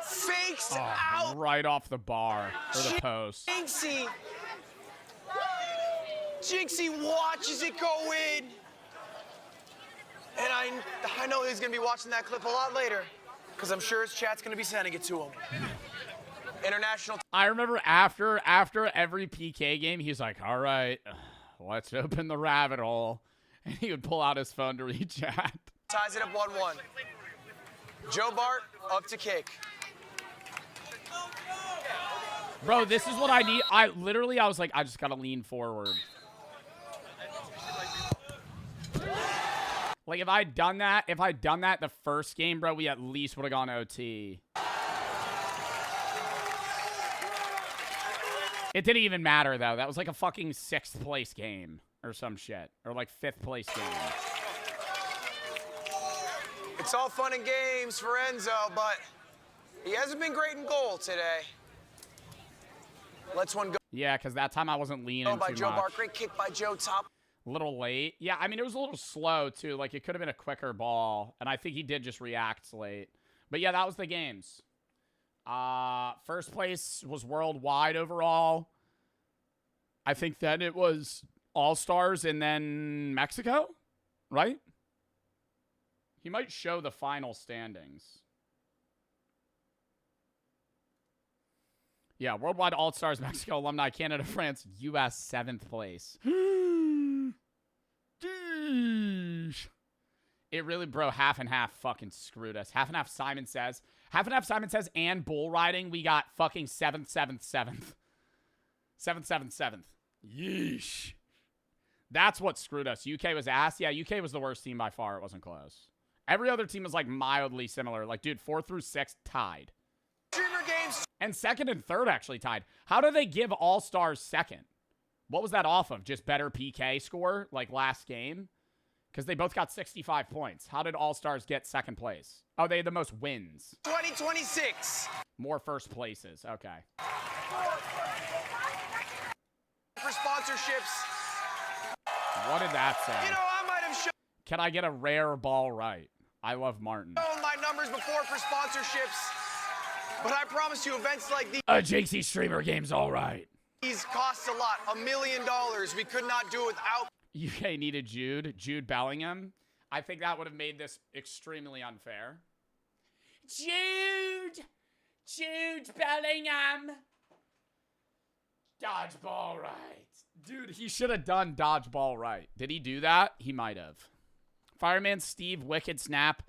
Fakes out. Right off the bar or the post. Jinxie watches it go in. And I know he's going to be watching that clip a lot later because I'm sure his chat's going to be sending it to him. International. I remember after every PK game, he's like, all right, let's open the rabbit hole. And he would pull out his phone to read chat. Ties it up 1-1. Joe Bart up to kick. Bro, this is what I need. I was like, I just got to lean forward. Like, if I'd done that the first game, bro, we at least would have gone OT. It didn't even matter, though. That was like a fucking 6th place game or some shit. Or like 5th place game. It's all fun and games for Enzo, but he hasn't been great in goal today. Let's one go. Yeah, because that time I wasn't leaning by too Joe much. Bart. Great kick by Joe top. A little late. Yeah, I mean, it was a little slow, too. Like, it could have been a quicker ball. And I think he did just react late. But, yeah, that was the games. First place was worldwide overall. I think then it was All-Stars and then Mexico, right? He might show the final standings. Yeah, worldwide All-Stars, Mexico, Alumni, Canada, France, U.S., 7th place. It really, bro, half and half fucking screwed us. Half and half, Simon says. Half and half, Simon says, and bull riding, we got fucking 7th, 7th, 7th. 7th, 7th, 7th. Yeesh. That's what screwed us. UK was ass. Yeah, UK was the worst team by far. It wasn't close. Every other team was, like, mildly similar. Like, dude, 4 through 6 tied. Streamer games. And 2nd and 3rd actually tied. How do they give All-Stars 2nd? What was that off of? Just better PK score, like last game? Because they both got 65 points. How did All-Stars get 2nd place? Oh, they had the most wins. 2026. More first places. Okay. For sponsorships. What did that say? You know, I might have shown Can I get a rare ball right? I love Martin. my numbers before for sponsorships, but I promise you events like these. JC Streamer Game's all right. These cost a lot. $1 million. We could not do it without. UK needed Jude Bellingham. I think that would have made this extremely unfair. Jude Bellingham. Dodgeball right. Dude, he should have done dodgeball right. Did he do that? He might have. Fireman Steve, Wicked Snap.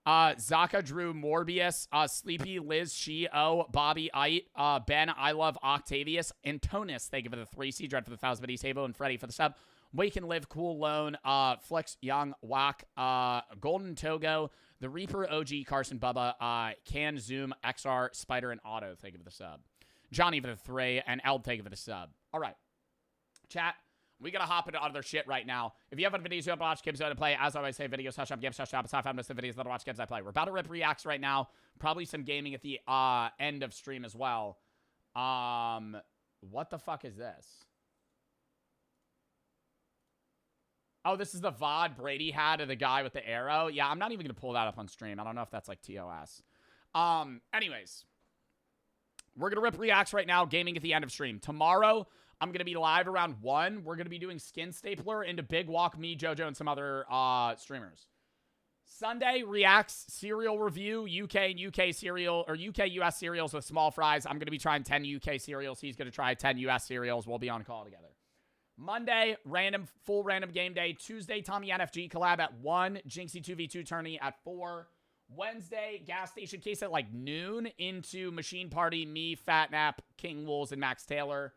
Zaka Drew Morbius, Sleepy, Liz, She-O, Bobby, Ite, Ben, I Love Octavius, Antonis, thank you for the 3C, Dread for the 1,000 biddies, Habo, and Freddy for the sub, Wake and Live, Cool Lone, Flex, Young, Whack, Golden Togo, The Reaper, OG, Carson, Bubba, Can, Zoom, XR, Spider, and Otto, thank you for the sub. Johnny for the 3, and Eld, thank you for the sub. All right. Chat. We gotta hop into other shit right now. If you have any videos you want to watch, games you want to play, as I always say, videos, touch up, games, touch up. It's not fun to the videos that I watch, games I play. We're about to rip reacts right now. Probably some gaming at the end of stream as well. What the fuck is this? Oh, this is the VOD Brady had of the guy with the arrow. Yeah, I'm not even gonna pull that up on stream. I don't know if that's like TOS. Anyways, we're gonna rip reacts right now. Gaming at the end of stream. Tomorrow, I'm going to be live around 1. We're going to be doing Skin Stapler into Big Walk, me, JoJo, and some other streamers. Sunday, reacts, cereal review, UK and UK cereal, or UK US cereals with small fries. I'm going to be trying 10 UK cereals. He's going to try 10 US cereals. We'll be on call together. Monday, full random game day. Tuesday, Tommy NFG collab at 1. Jinxie 2v2 tourney at 4. Wednesday, gas station case at like noon into Machine Party, me, Fat Nap, King Wolves, and Max Taylor.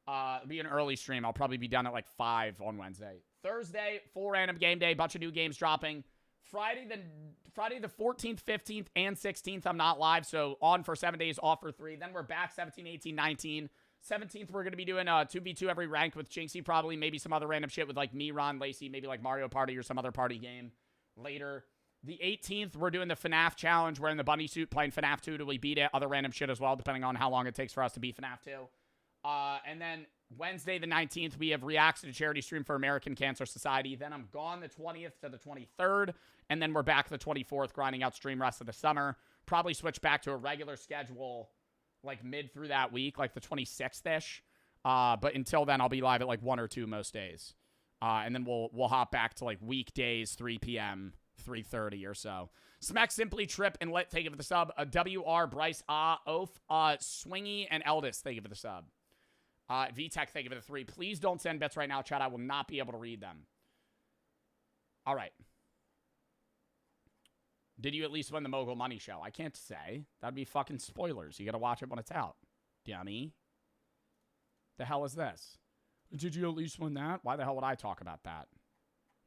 It'll be an early stream. I'll probably be done at like 5 on Wednesday. Thursday, full random game day. Bunch of new games dropping. Friday the 14th, 15th, and 16th, I'm not live. So on for 7 days, off for 3. Then we're back 17, 18, 19. 17th, we're going to be doing 2v2 every rank with Jinxie, probably. Maybe some other random shit with like me, Ron, Lacey, maybe like Mario Party or some other party game later. The 18th, we're doing the FNAF challenge. We're in the bunny suit playing FNAF 2 till we beat it. Other random shit as well, depending on how long it takes for us to beat FNAF 2. And then Wednesday the 19th, we have reacts to the charity stream for American Cancer Society. Then I'm gone the 20th to the 23rd. And then we're back the 24th, grinding out stream rest of the summer. Probably switch back to a regular schedule like mid through that week, like the 26th-ish. But until then, I'll be live at like 1 or 2 most days. And then we'll hop back to like weekdays, 3 p.m., 3:30 or so. Smack Simply, Trip, and Lit, thank you for the sub. WR, Bryce, Oaf, Swingy, and Eldest, thank you for the sub. VTech, thank you for the 3. Please don't send bets right now, chat. I will not be able to read them. All right. Did you at least win the Mogul Money Show? I can't say. That'd be fucking spoilers. You gotta watch it when it's out. Dummy. The hell is this? Did you at least win that? Why the hell would I talk about that?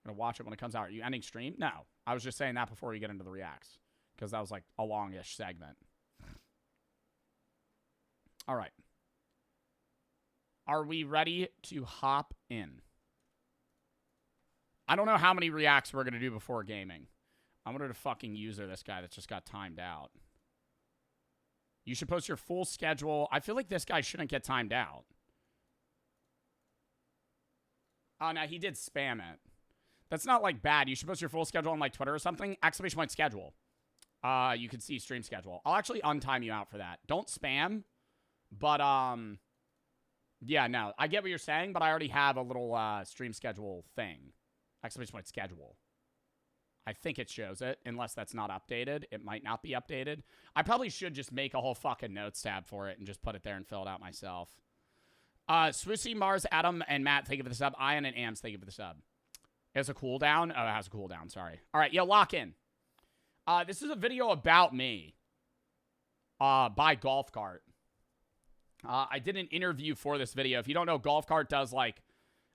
I'm gonna watch it when it comes out. Are you ending stream? No. I was just saying that before you get into the reacts. Because that was like a longish segment. All right. Are we ready to hop in? I don't know how many reacts we're gonna do before gaming. I'm gonna fucking user this guy that just got timed out. You should post your full schedule. I feel like this guy shouldn't get timed out. Oh, no, he did spam it. That's not, like, bad. You should post your full schedule on, like, Twitter or something. Exclamation point schedule. You can see stream schedule. I'll actually untime you out for that. Don't spam. But, yeah, no. I get what you're saying, but I already have a little stream schedule thing. Exclamation point schedule. I think it shows it, unless that's not updated. It might not be updated. I probably should just make a whole fucking notes tab for it and just put it there and fill it out myself. Swissy, Mars, Adam, and Matt, thank you for the sub. Ian and Ams, thank you for the sub. It has a cooldown? Oh, it has a cooldown, sorry. All right, yo, lock in. This is a video about me. By Golf Cart. I did an interview for this video. If you don't know, Golf Cart does, like,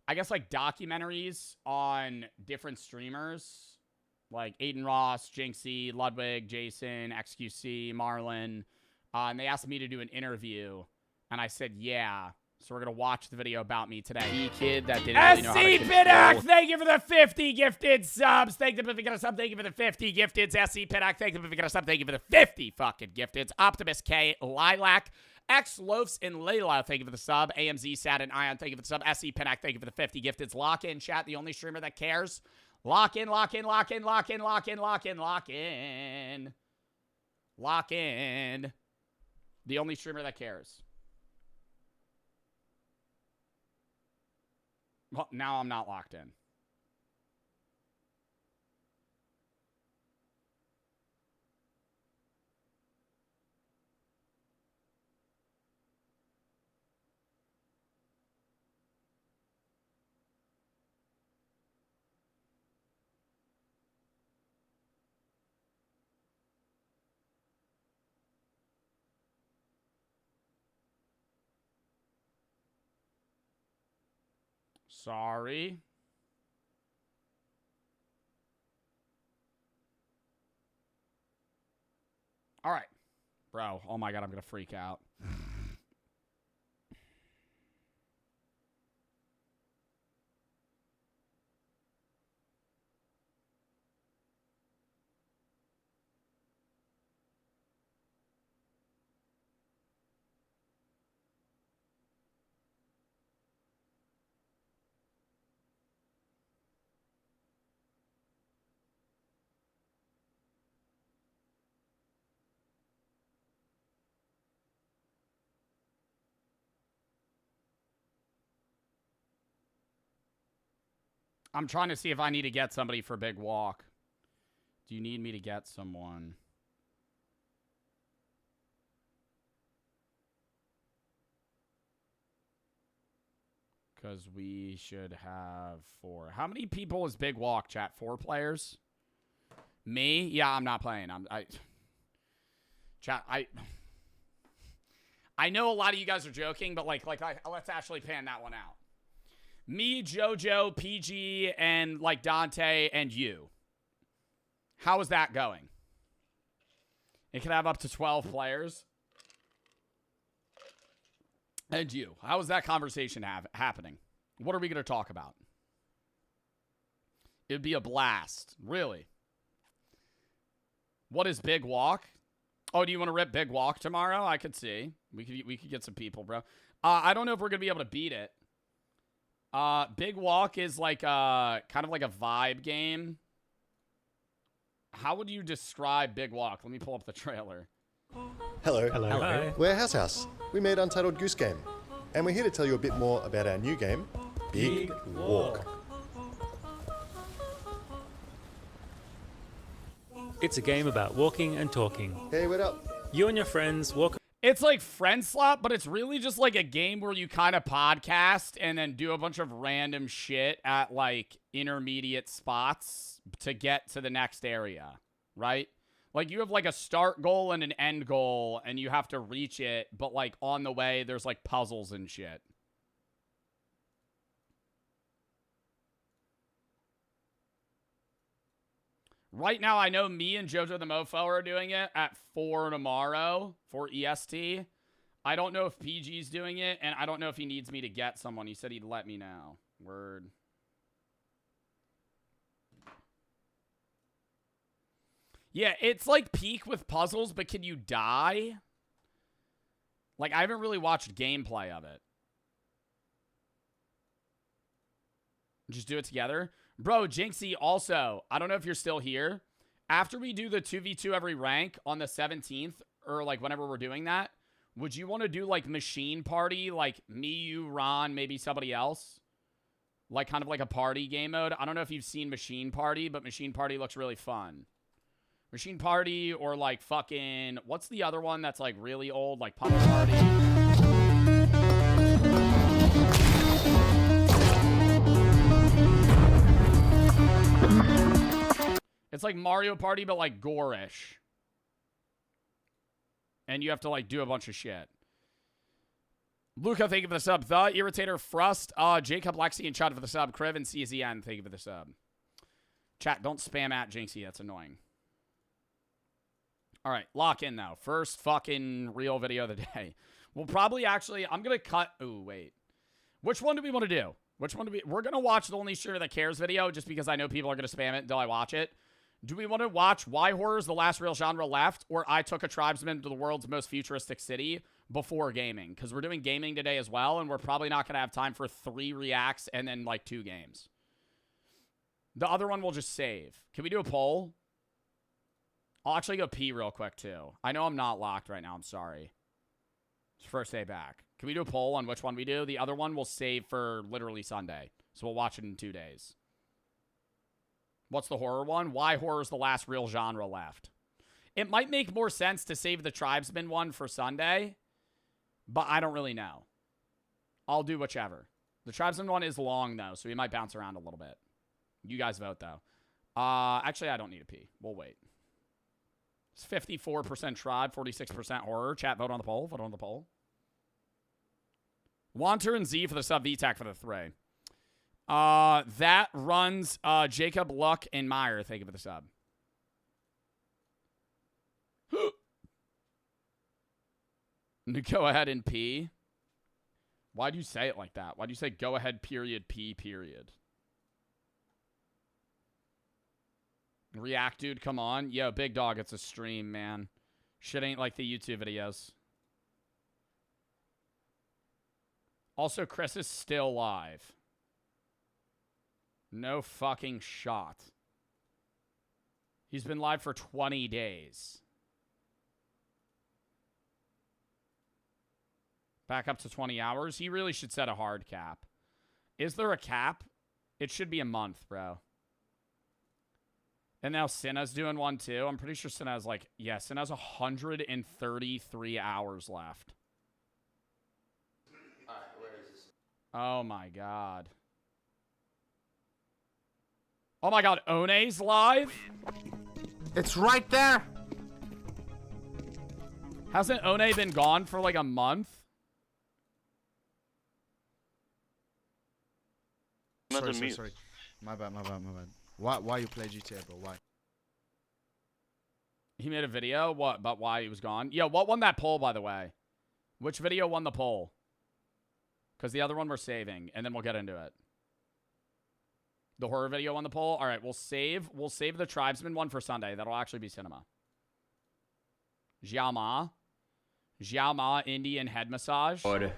I guess, like, documentaries on different streamers. Like Aiden Ross, Jinxie, Ludwig, Jason, XQC, Marlon. And they asked me to do an interview. And I said, yeah. So we're going to watch the video about me today. Kid that didn't really know how to control. Thank you for the 50 gifted subs. Thank you for the sub. Thank you for the 50 gifteds. SC Pidak, thank you for the sub. Thank you for the 50 fucking gifteds. Optimus K, Lilac, X Loafs, and Layla, thank you for the sub. AMZ, Sad, and Ion, thank you for the sub. SC Pidak, thank you for the 50 gifteds. Lock in, chat, the only streamer that cares. Lock in, lock in, lock in, lock in, lock in, lock in, lock in. Lock in. The only streamer that cares. Well, now I'm not locked in. Sorry. All right. Bro, oh my God, I'm going to freak out. I'm trying to see if I need to get somebody for Big Walk. Do you need me to get someone? Because we should have 4. How many people is Big Walk, chat? 4 players? Me? Yeah, I'm not playing. Chat, I know a lot of you guys are joking, but like let's actually pan that one out. Me, JoJo, PG, and like Dante and you. How is that going? It can have up to 12 players. And you, how is that conversation happening? What are we going to talk about? It'd be a blast. Really. What is Big Walk? Oh, do you want to rip Big Walk tomorrow? I could see. We could get some people, bro. I don't know if we're going to be able to beat it. Big Walk is like kind of like a vibe game. How would you describe Big Walk? Let me pull up the trailer. Hello. Hello. We're House House. We made Untitled Goose Game. And we're here to tell you a bit more about our new game, Big Walk. It's a game about walking and talking. Hey, what up? You and your friends walk. It's like Friend Slot, but it's really just like a game where you kind of podcast and then do a bunch of random shit at like intermediate spots to get to the next area, right? Like you have like a start goal and an end goal and you have to reach it, but like on the way there's like puzzles and shit. Right now, I know me and Jojo the Mofo are doing it at 4 tomorrow, 4 EST. I don't know if PG's doing it, and I don't know if he needs me to get someone. He said he'd let me know. Word. Yeah, it's like Peak with puzzles, but can you die? Like, I haven't really watched gameplay of it. Just do it together. Bro, Jinxie, also, I don't know if you're still here. After we do the 2v2 every rank on the 17th, or like whenever we're doing that, would you want to do like Machine Party, like me, you, Ron, maybe somebody else? Like kind of like a party game mode? I don't know if you've seen Machine Party, but Machine Party looks really fun. Machine Party or like fucking, what's the other one that's like really old? Like Punch Party. It's like Mario Party, but like gore-ish. And you have to like do a bunch of shit. Luca, thank you for the sub. The Irritator Frust. Jacob, Lexi, and Chad for the sub. Kriv and CZN, thank you for the sub. Chat, don't spam at Jinxie. That's annoying. All right, lock in though. First fucking real video of the day. We'll probably actually, I'm going to cut. Ooh, wait. Which one do we want to do? Which one do we? We're going to watch the Only Streamer That Cares video just because I know people are going to spam it until I watch it. Do we want to watch Why Horror is the Last Real Genre Left or I Took a Tribesman to the World's Most Futuristic City before gaming? Because we're doing gaming today as well, and we're probably not going to have time for 3 reacts and then like 2 games. The other one we'll just save. Can we do a poll? I'll actually go pee real quick too. I know I'm not locked right now. I'm sorry. It's first day back. Can we do a poll on which one we do? The other one we'll save for literally Sunday. So we'll watch it in 2 days. What's the horror one? Why Horror is the Last Real Genre Left. It might make more sense to save the Tribesman one for Sunday, but I don't really know. I'll do whichever. The Tribesman one is long, though, so we might bounce around a little bit. You guys vote, though. Actually, I don't need a pee. We'll wait. It's 54% Tribe, 46% Horror. Chat, vote on the poll. Vote on the poll. Wanter and Z for the sub, VTAC for the 3. That runs Jacob, Luck, and Meyer. Thank you for the sub. Go ahead and pee. Why do you say it like that? Why do you say go ahead period pee period? React, dude, come on. Yo, big dog, it's a stream, man. Shit ain't like the YouTube videos. Also, Chris is still live. No fucking shot. He's been live for 20 days. Back up to 20 hours. He really should set a hard cap. Is there a cap? It should be a month, bro. And now Cinna's doing one too. I'm pretty sure Cinna has like, yeah, Cinna has 133 hours left. Alright, where is this? Oh my god. Oh my god, One's live? It's right there. Hasn't One been gone for like a month? Sorry. My bad. Why you play GTA, bro? Why? He made a video? What? About why he was gone? Yeah, what won that poll, by the way? Which video won the poll? Because the other one we're saving, and then we'll get into it. The horror video won the poll? All right, we'll save the Tribesman one for Sunday. That'll actually be cinema. Xiao Ma, Indian head massage. The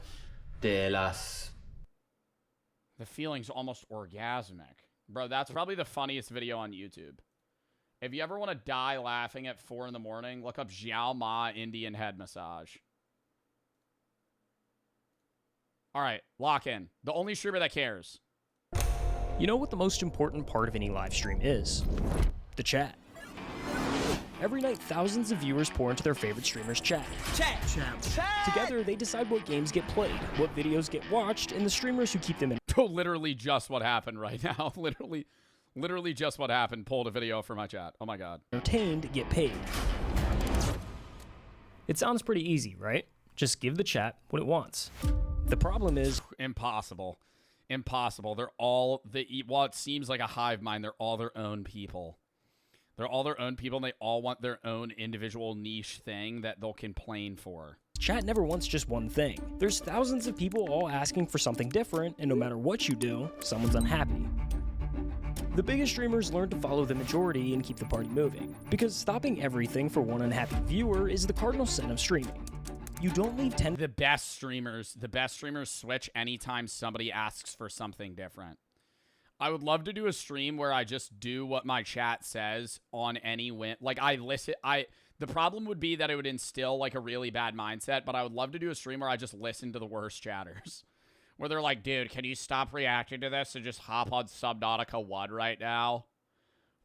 feeling's almost orgasmic. Bro, that's probably the funniest video on YouTube. If you ever want to die laughing at 4 in the morning, look up Xiao Ma Indian head massage. All right, lock in. The only streamer that cares. You know what the most important part of any live stream is? The chat. Every night, thousands of viewers pour into their favorite streamer's chat. Together, they decide what games get played, what videos get watched, and the streamers who keep them in. Literally just what happened right now. Literally just what happened. Pulled a video for my chat. Oh my god. Entertained get paid. It sounds pretty easy, right? Just give the chat what it wants. The problem is... Impossible. They're all... While it seems like a hive mind, they're all their own people. They're all their own people, and they all want their own individual niche thing that they'll complain for. Chat never wants just one thing. There's thousands of people all asking for something different, and no matter what you do, someone's unhappy. The biggest streamers learn to follow the majority and keep the party moving, because stopping everything for one unhappy viewer is the cardinal sin of streaming. You don't leave 10... The best streamers switch anytime somebody asks for something different. I would love to do a stream where I just do what my chat says on any win. Like, the problem would be that it would instill, like, a really bad mindset, but I would love to do a stream where I just listen to the worst chatters. Where they're like, dude, can you stop reacting to this and just hop on Subnautica 1 right now?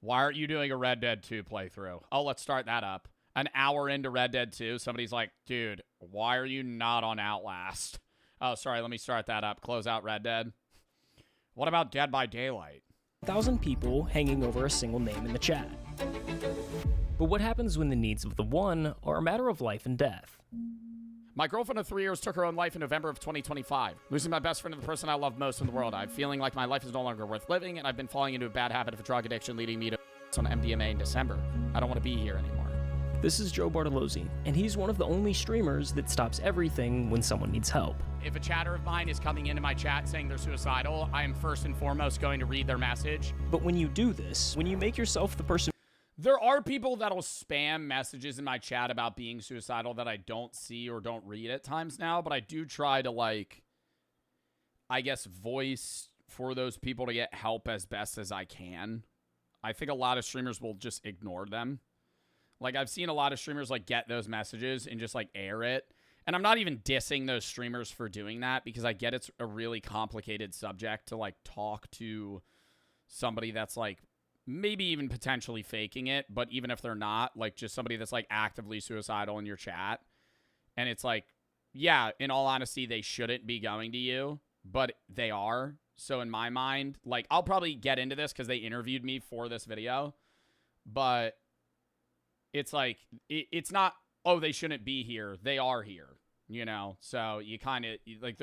Why aren't you doing a Red Dead 2 playthrough? Oh, let's start that up. An hour into Red Dead 2, somebody's like, dude, why are you not on Outlast? Oh, sorry, let me start that up. Close out Red Dead. What about Dead by Daylight? 1,000 people hanging over a single name in the chat. But what happens when the needs of the one are a matter of life and death? My girlfriend of 3 years took her own life in November of 2025. Losing my best friend and the person I love most in the world. I'm feeling like my life is no longer worth living, and I've been falling into a bad habit of drug addiction, leading me to on MDMA in December. I don't want to be here anymore. This is Joe Bartolozzi, and he's one of the only streamers that stops everything when someone needs help. If a chatter of mine is coming into my chat saying they're suicidal, I am first and foremost going to read their message. But when you do this, when you make yourself the person... There are people that'll spam messages in my chat about being suicidal that I don't see or don't read at times now, but I do try to, like, I guess, voice for those people to get help as best as I can. I think a lot of streamers will just ignore them. Like, I've seen a lot of streamers, like, get those messages and just, like, air it. And I'm not even dissing those streamers for doing that because I get it's a really complicated subject to, like, talk to somebody that's, like, maybe even potentially faking it. But even if they're not, like, just somebody that's, like, actively suicidal in your chat. And it's like, yeah, in all honesty, they shouldn't be going to you, but they are. So in my mind, like, I'll probably get into this because they interviewed me for this video. But... it's like, it's not, oh, they shouldn't be here. They are here, you know? So you kind of, like,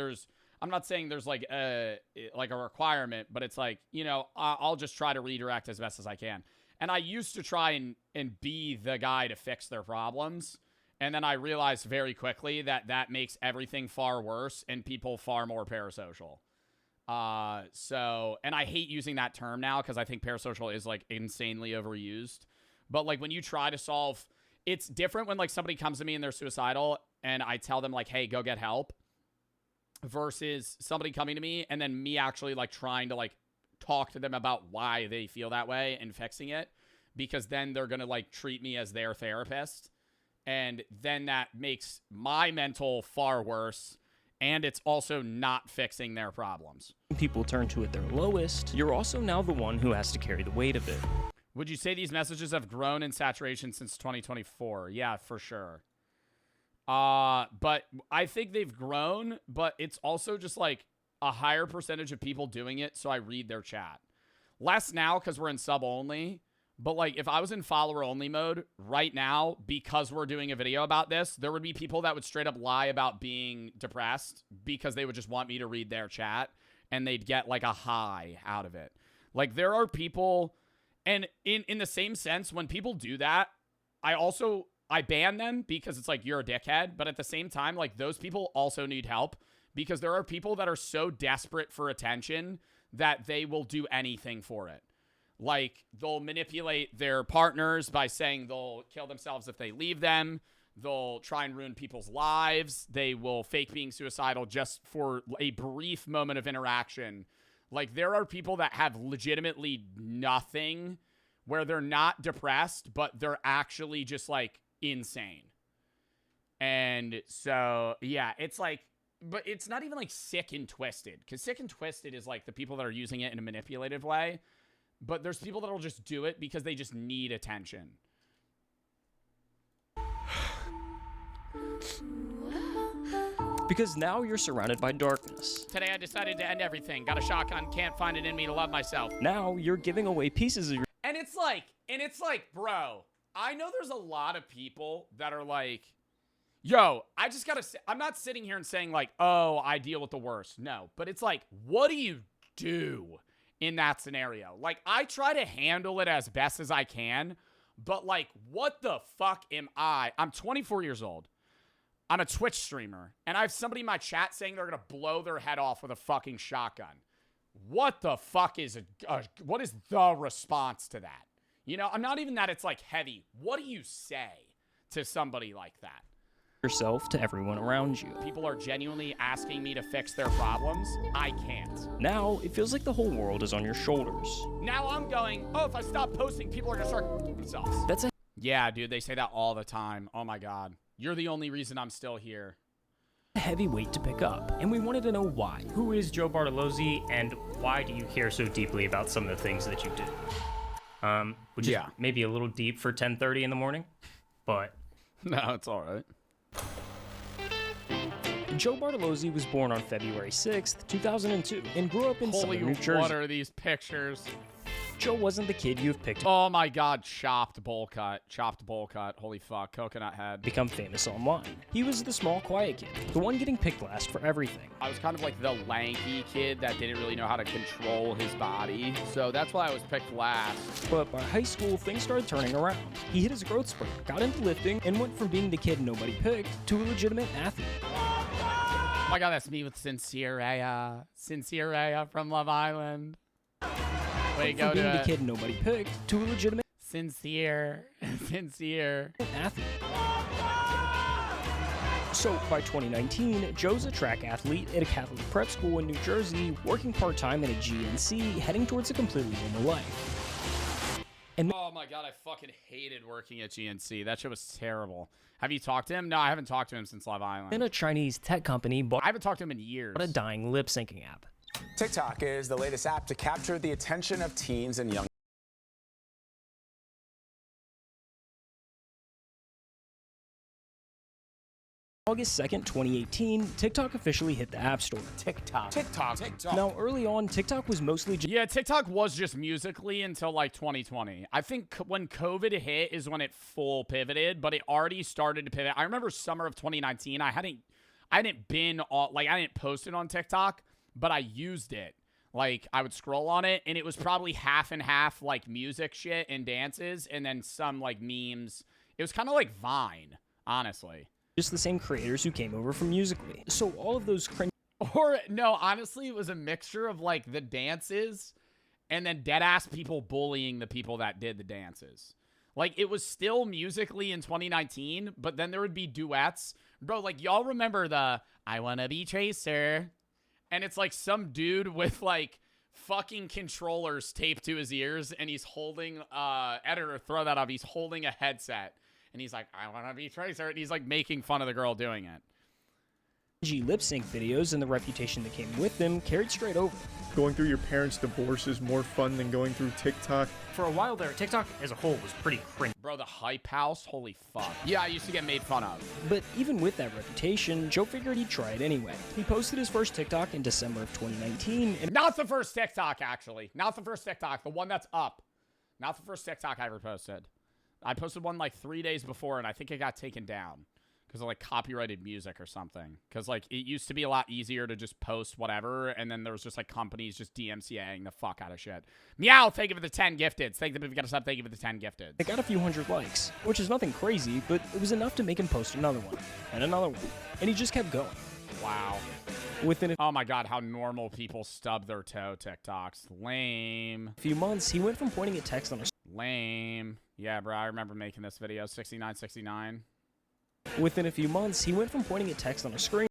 I'm not saying there's, like a requirement, but it's like, you know, I'll just try to redirect as best as I can. And I used to try and be the guy to fix their problems. And then I realized very quickly that makes everything far worse and people far more parasocial. And I hate using that term now because I think parasocial is, like, insanely overused. But, like, when you try to solve... It's different when, like, somebody comes to me and they're suicidal and I tell them, like, hey, go get help. Versus somebody coming to me and then me actually, like, trying to, like, talk to them about why they feel that way and fixing it. Because then they're going to, like, treat me as their therapist. And then that makes my mental far worse. And it's also not fixing their problems. People turn to at their lowest. You're also now the one who has to carry the weight of it. Would you say these messages have grown in saturation since 2024? Yeah, for sure. But I think they've grown, but it's also just like a higher percentage of people doing it, so I read their chat. Less now because we're in sub-only, but like if I was in follower-only mode right now, because we're doing a video about this, there would be people that would straight up lie about being depressed because they would just want me to read their chat, and they'd get like a high out of it. Like there are people... And in the same sense, when people do that, I ban them because it's like, you're a dickhead. But at the same time, like, those people also need help because there are people that are so desperate for attention that they will do anything for it. Like, they'll manipulate their partners by saying they'll kill themselves if they leave them. They'll try and ruin people's lives. They will fake being suicidal just for a brief moment of interaction. Like, there are people that have legitimately nothing where they're not depressed, but they're actually just, like, insane. And so, yeah, it's like, but it's not even, like, sick and twisted. Because sick and twisted is, like, the people that are using it in a manipulative way. But there's people that will just do it because they just need attention. Because now you're surrounded by darkness. Today I decided to end everything. Got a shotgun, can't find it in me to love myself. Now you're giving away pieces of your... And it's like, bro, I know there's a lot of people that are like, yo, I just gotta say, I'm not sitting here and saying like, oh, I deal with the worst. No, but it's like, what do you do in that scenario? Like, I try to handle it as best as I can, but like, what the fuck am I? I'm 24 years old. I'm a Twitch streamer, and I have somebody in my chat saying they're gonna blow their head off with a fucking shotgun. What the fuck is what is the response to that? You know, I'm not even that it's like heavy. What do you say to somebody like that? Yourself to everyone around you. People are genuinely asking me to fix their problems. I can't. Now it feels like the whole world is on your shoulders. Now I'm going, oh, if I stop posting, people are gonna start themselves. That's a... Yeah, dude, they say that all the time. Oh my God. You're the only reason I'm still here. Heavy weight to pick up, and we wanted to know why. Who is Joe Bartolozzi, and why do you care so deeply about some of the things that you do? Which is maybe a little deep for 10:30 in the morning, but... No, it's all right. Joe Bartolozzi was born on February 6th, 2002, and grew up in southern New Jersey. What are these pictures? Joe wasn't the kid you have picked. Oh my God, chopped bowl cut. Chopped bowl cut. Holy fuck, coconut head. Become famous online. He was the small, quiet kid, the one getting picked last for everything. I was kind of like the lanky kid that didn't really know how to control his body, so that's why I was picked last. But by high school, things started turning around. He hit his growth spurt, got into lifting, and went from being the kid nobody picked to a legitimate athlete. Oh my God, that's me with Sincere from Love Island. Way from being the kid nobody picked to a legitimate sincere athlete. So by 2019, Joe's a track athlete at a Catholic prep school in New Jersey, working part-time at a GNC, heading towards a completely normal life. And oh my God, I fucking hated working at GNC. That shit was terrible. Have you talked to him? No, I haven't talked to him since Love Island. then a Chinese tech company bought... I haven't talked to him in years. A dying lip-syncing app. TikTok is the latest app to capture the attention of teens and young. August 2nd, 2018, TikTok officially hit the App Store. TikTok. Now, early on, TikTok was mostly yeah, TikTok was just Musical.ly until like 2020. I think when COVID hit is when it full pivoted, but it already started to pivot. I remember summer of 2019. I didn't post it on TikTok, but I used it. Like, I would scroll on it, and it was probably half and half, like, music shit and dances, and then some, like, memes. It was kind of like Vine, honestly. Just the same creators who came over from Musical.ly. So all of those cringe... Or, no, honestly, it was a mixture of, like, the dances and then dead-ass people bullying the people that did the dances. Like, it was still Musical.ly in 2019, but then there would be duets. Bro, like, y'all remember the I Wanna Be Tracer... And it's like some dude with like fucking controllers taped to his ears, and he's holding editor, throw that up. He's holding a headset, and he's like, I want to be Tracer, and he's like making fun of the girl doing it. Lip sync videos and the reputation that came with them carried straight over. Going through your parents' divorce is more fun than going through TikTok. For a while there, TikTok as a whole was pretty cringe. Bro, the hype house, holy fuck. Yeah, I used to get made fun of. But even with that reputation, Joe figured he'd try it anyway. He posted his first TikTok in December of 2019. And not the first TikTok, actually. Not the first TikTok, the one that's up. Not the first TikTok I ever posted. I posted one like 3 days before, and I think it got taken down. because of like copyrighted music or something. Because like it used to be a lot easier to just post whatever, and then there was just like companies just DMCAing the fuck out of shit. Meow, thank you for the 10 gifteds. Thank you if you got a sub, thank you for the 10 gifteds. It got a few hundred likes, which is nothing crazy, but it was enough to make him post another one, and another one, and he just kept going. Wow. Oh my god, how normal people stub their toe TikToks. Lame. A few months, he went from pointing at text on a... Lame. Yeah, bro, I remember making this video. 6969. Within a few months, he went from pointing at text on a screen.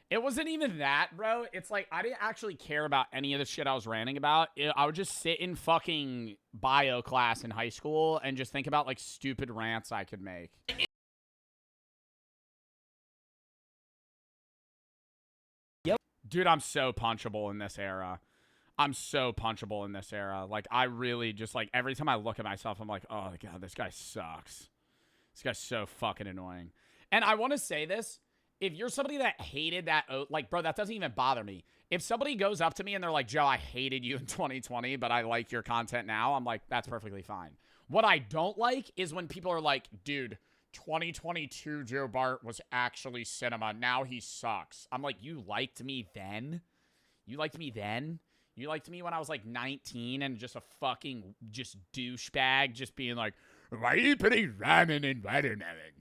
It wasn't even that, bro. It's like, I didn't actually care about any of the shit I was ranting about. I would just sit in fucking bio class in high school and just think about, like, stupid rants I could make. Yep. Dude, I'm so punchable in this era. I'm so punchable in this era. Like, I really just, like, every time I look at myself, I'm like, oh, God, this guy sucks. This guy's so fucking annoying. And I want to say this. If you're somebody that hated that, like, bro, that doesn't even bother me. If somebody goes up to me and they're like, Joe, I hated you in 2020, but I like your content now, I'm like, that's perfectly fine. What I don't like is when people are like, dude, 2022 Joe Bart was actually cinema. Now he sucks. I'm like, you liked me then? You liked me then? You liked me when I was like 19 and just a fucking just douchebag just being like, why are you putting ramen in watermelon?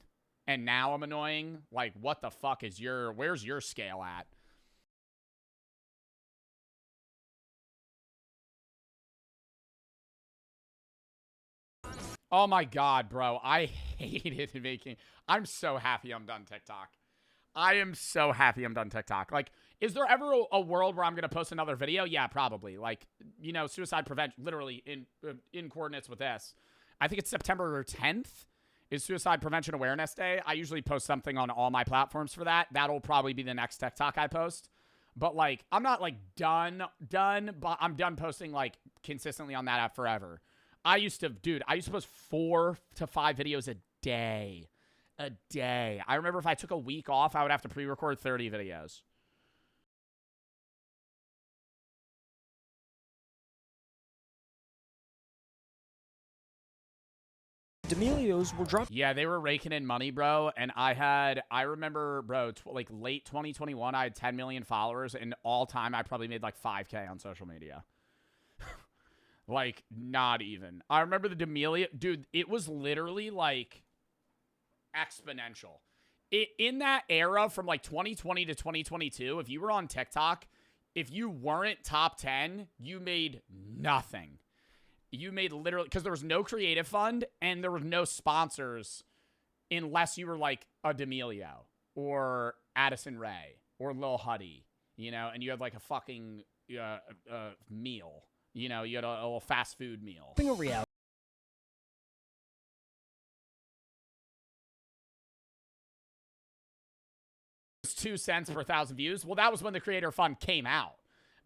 And now I'm annoying? Like, what the fuck is where's your scale at? Oh my god, bro. I hated making... I'm so happy I'm done TikTok. I am so happy I'm done TikTok. Like, is there ever a world where I'm going to post another video? Yeah, probably. Like, you know, suicide prevention, literally in coordinates with this. I think it's September 10th is Suicide Prevention Awareness Day. I usually post something on all my platforms for that. That'll probably be the next TikTok I post. But, like, I'm not, like, done, but I'm done posting, like, consistently on that app forever. I used to post 4 to 5 videos a day. A day. I remember if I took a week off, I would have to pre-record 30 videos. D'Amelios were dropped. Yeah, they were raking in money, bro. And I remember, bro, like late 2021, I had 10 million followers. And all time, I probably made like 5K on social media. Like, not even. I remember the D'Amelio, dude, it was literally like exponential. In that era from like 2020 to 2022, if you were on TikTok, if you weren't top 10, you made nothing. You made literally, because there was no creative fund and there were no sponsors unless you were like a D'Amelio or Addison Rae or Lil Huddy, you know, and you had like a fucking meal, you know, you had a little fast food meal. A reality. It's 2 cents per 1,000 views. Well, that was when the creator fund came out.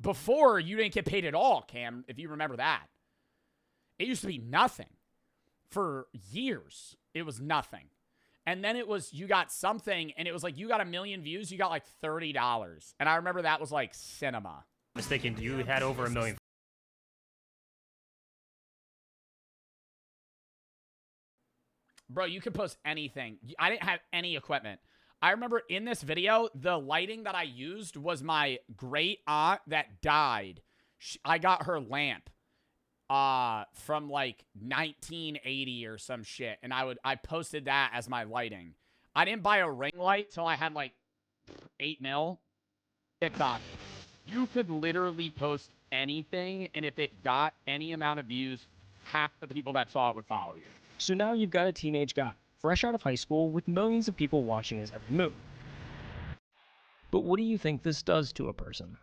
Before, you didn't get paid at all, Cam, if you remember that. It used to be nothing. For years, it was nothing. And then it was, you got something, and it was like, you got 1 million views, you got like $30. And I remember that was like cinema. Mistaken, you had over 1 million. Bro, you could post anything. I didn't have any equipment. I remember in this video, the lighting that I used was my great aunt that died. I got her lamp. From like 1980 or some shit, and I posted that as my lighting. I didn't buy a ring light till I had like 8 mil. TikTok, you could literally post anything, and if it got any amount of views, half the people that saw it would follow you. So now you've got a teenage guy, fresh out of high school, with millions of people watching his every move. But what do you think this does to a person?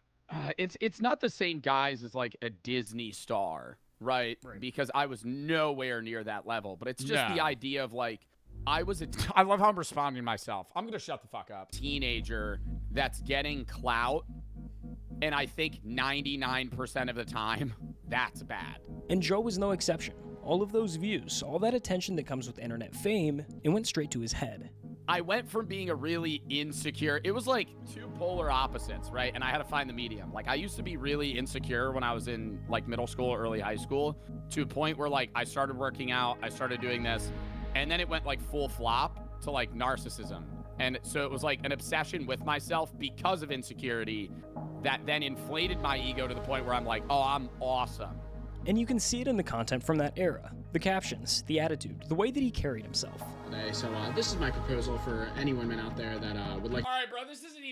It's not the same guys as like a Disney star. Right, because I was nowhere near that level. But it's just the idea of, like, I love how I'm responding to myself. I'm going to shut the fuck up. Teenager that's getting clout, and I think 99% of the time, that's bad. And Joe was no exception. All of those views, all that attention that comes with internet fame, it went straight to his head. I went from being a really insecure, it was like two polar opposites, right? And I had to find the medium. Like, I used to be really insecure when I was in like middle school, early high school, to a point where like I started working out, I started doing this, and then it went like full flop to like narcissism. And so it was like an obsession with myself because of insecurity that then inflated my ego to the point where I'm like, oh, I'm awesome. And you can see it in the content from that era. The captions, the attitude, the way that he carried himself. So this is my proposal for any women out there that would like. All right, bro, this isn't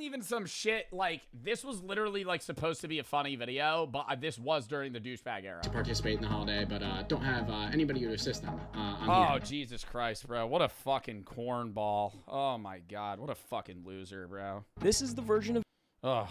even some shit. Like, this was literally like supposed to be a funny video, but this was during the douchebag era. To participate in the holiday, but don't have anybody to assist them. Oh, Jesus Christ, bro. What a fucking cornball. Oh my God, what a fucking loser, bro. This is the version of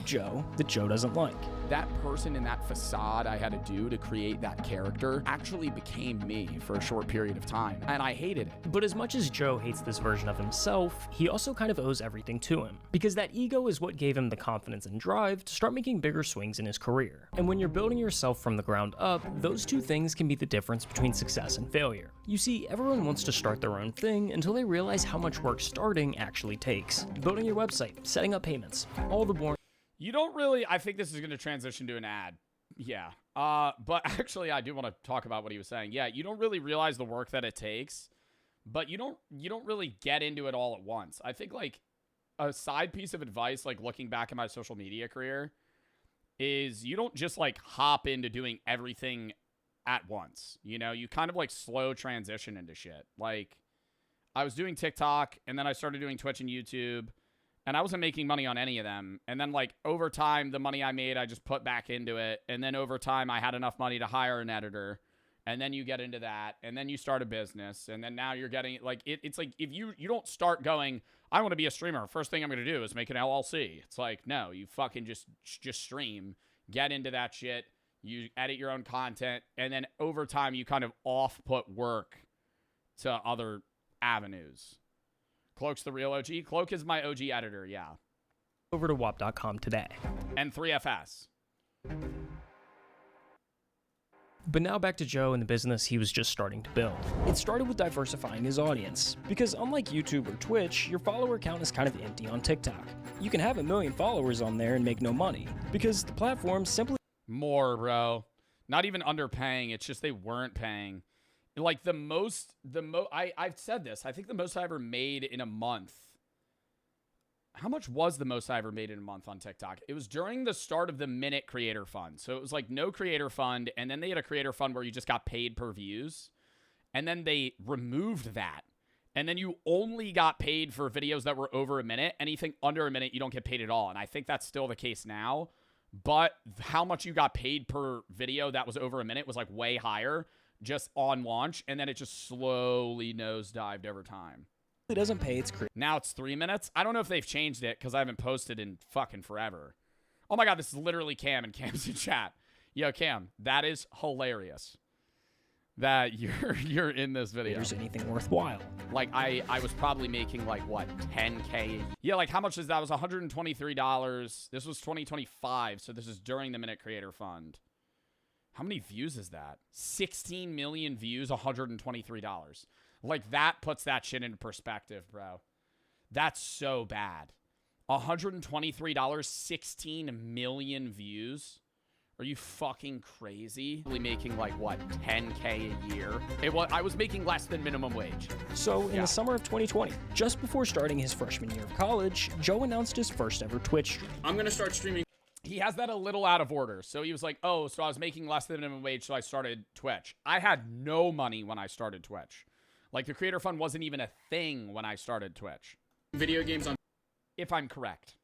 Joe that Joe doesn't like. That person in that facade I had to do to create that character actually became me for a short period of time, and I hated it. But as much as Joe hates this version of himself, he also kind of owes everything to him, because that ego is what gave him the confidence and drive to start making bigger swings in his career. And when you're building yourself from the ground up, those two things can be the difference between success and failure. You see, everyone wants to start their own thing until they realize how much work starting actually takes. Building your website, setting up payments, all the boring. You don't really, I think this is going to transition to an ad. Yeah. But actually, I do want to talk about what he was saying. Yeah, you don't really realize the work that it takes, but you don't really get into it all at once. I think, like, a side piece of advice, like, looking back at my social media career, is you don't just, like, hop into doing everything at once. You know, you kind of, like, slow transition into shit. Like, I was doing TikTok, and then I started doing Twitch and YouTube, and I wasn't making money on any of them. And then, like, over time, the money I made, I just put back into it. And then over time, I had enough money to hire an editor. And then you get into that. And then you start a business. And then now you're getting, like, it's like, if you don't start going, I want to be a streamer. First thing I'm going to do is make an LLC. It's like, no, you fucking just stream. Get into that shit. You edit your own content. And then over time, you kind of off-put work to other avenues. Cloak's the real OG. Cloak is my OG editor, yeah. Over to WAP.com today. And 3FS. But now back to Joe and the business he was just starting to build. It started with diversifying his audience, because unlike YouTube or Twitch, your follower count is kind of empty on TikTok. You can have 1 million followers on there and make no money, because the platform simply... More, bro. Not even underpaying, it's just they weren't paying. Like, I've said this, I think the most I ever made in a month. How much was the most I ever made in a month on TikTok? It was during the start of the Minute Creator Fund. So it was like no Creator Fund, and then they had a Creator Fund where you just got paid per views. And then they removed that. And then you only got paid for videos that were over a minute. Anything under a minute, you don't get paid at all. And I think that's still the case now. But how much you got paid per video that was over a minute was like way higher just on launch, and then it just slowly nosedived over time. It doesn't pay its crew. Now it's 3 minutes. I don't know if they've changed it because I haven't posted in fucking forever. Oh my God, this is literally Cam, and Cam's in chat. Yo, Cam, that is hilarious that you're in this video. There's anything worthwhile. Like, I was probably making, like, what, 10K? Yeah, like, how much is that? It was $123. This was 2025, so this is during the Minute Creator Fund. How many views is that? 16 million views, $123. Like, that puts that shit into perspective, bro. That's so bad. $123, 16 million views. Are you fucking crazy? Really making, like, what, 10K a year? I was making less than minimum wage. So, in the summer of 2020, just before starting his freshman year of college, Joe announced his first ever Twitch stream. I'm going to start streaming. He has that a little out of order. So he was like, oh, so I was making less than minimum wage, so I started Twitch. I had no money when I started Twitch. Like, the Creator Fund wasn't even a thing when I started Twitch. Video games on... If I'm correct.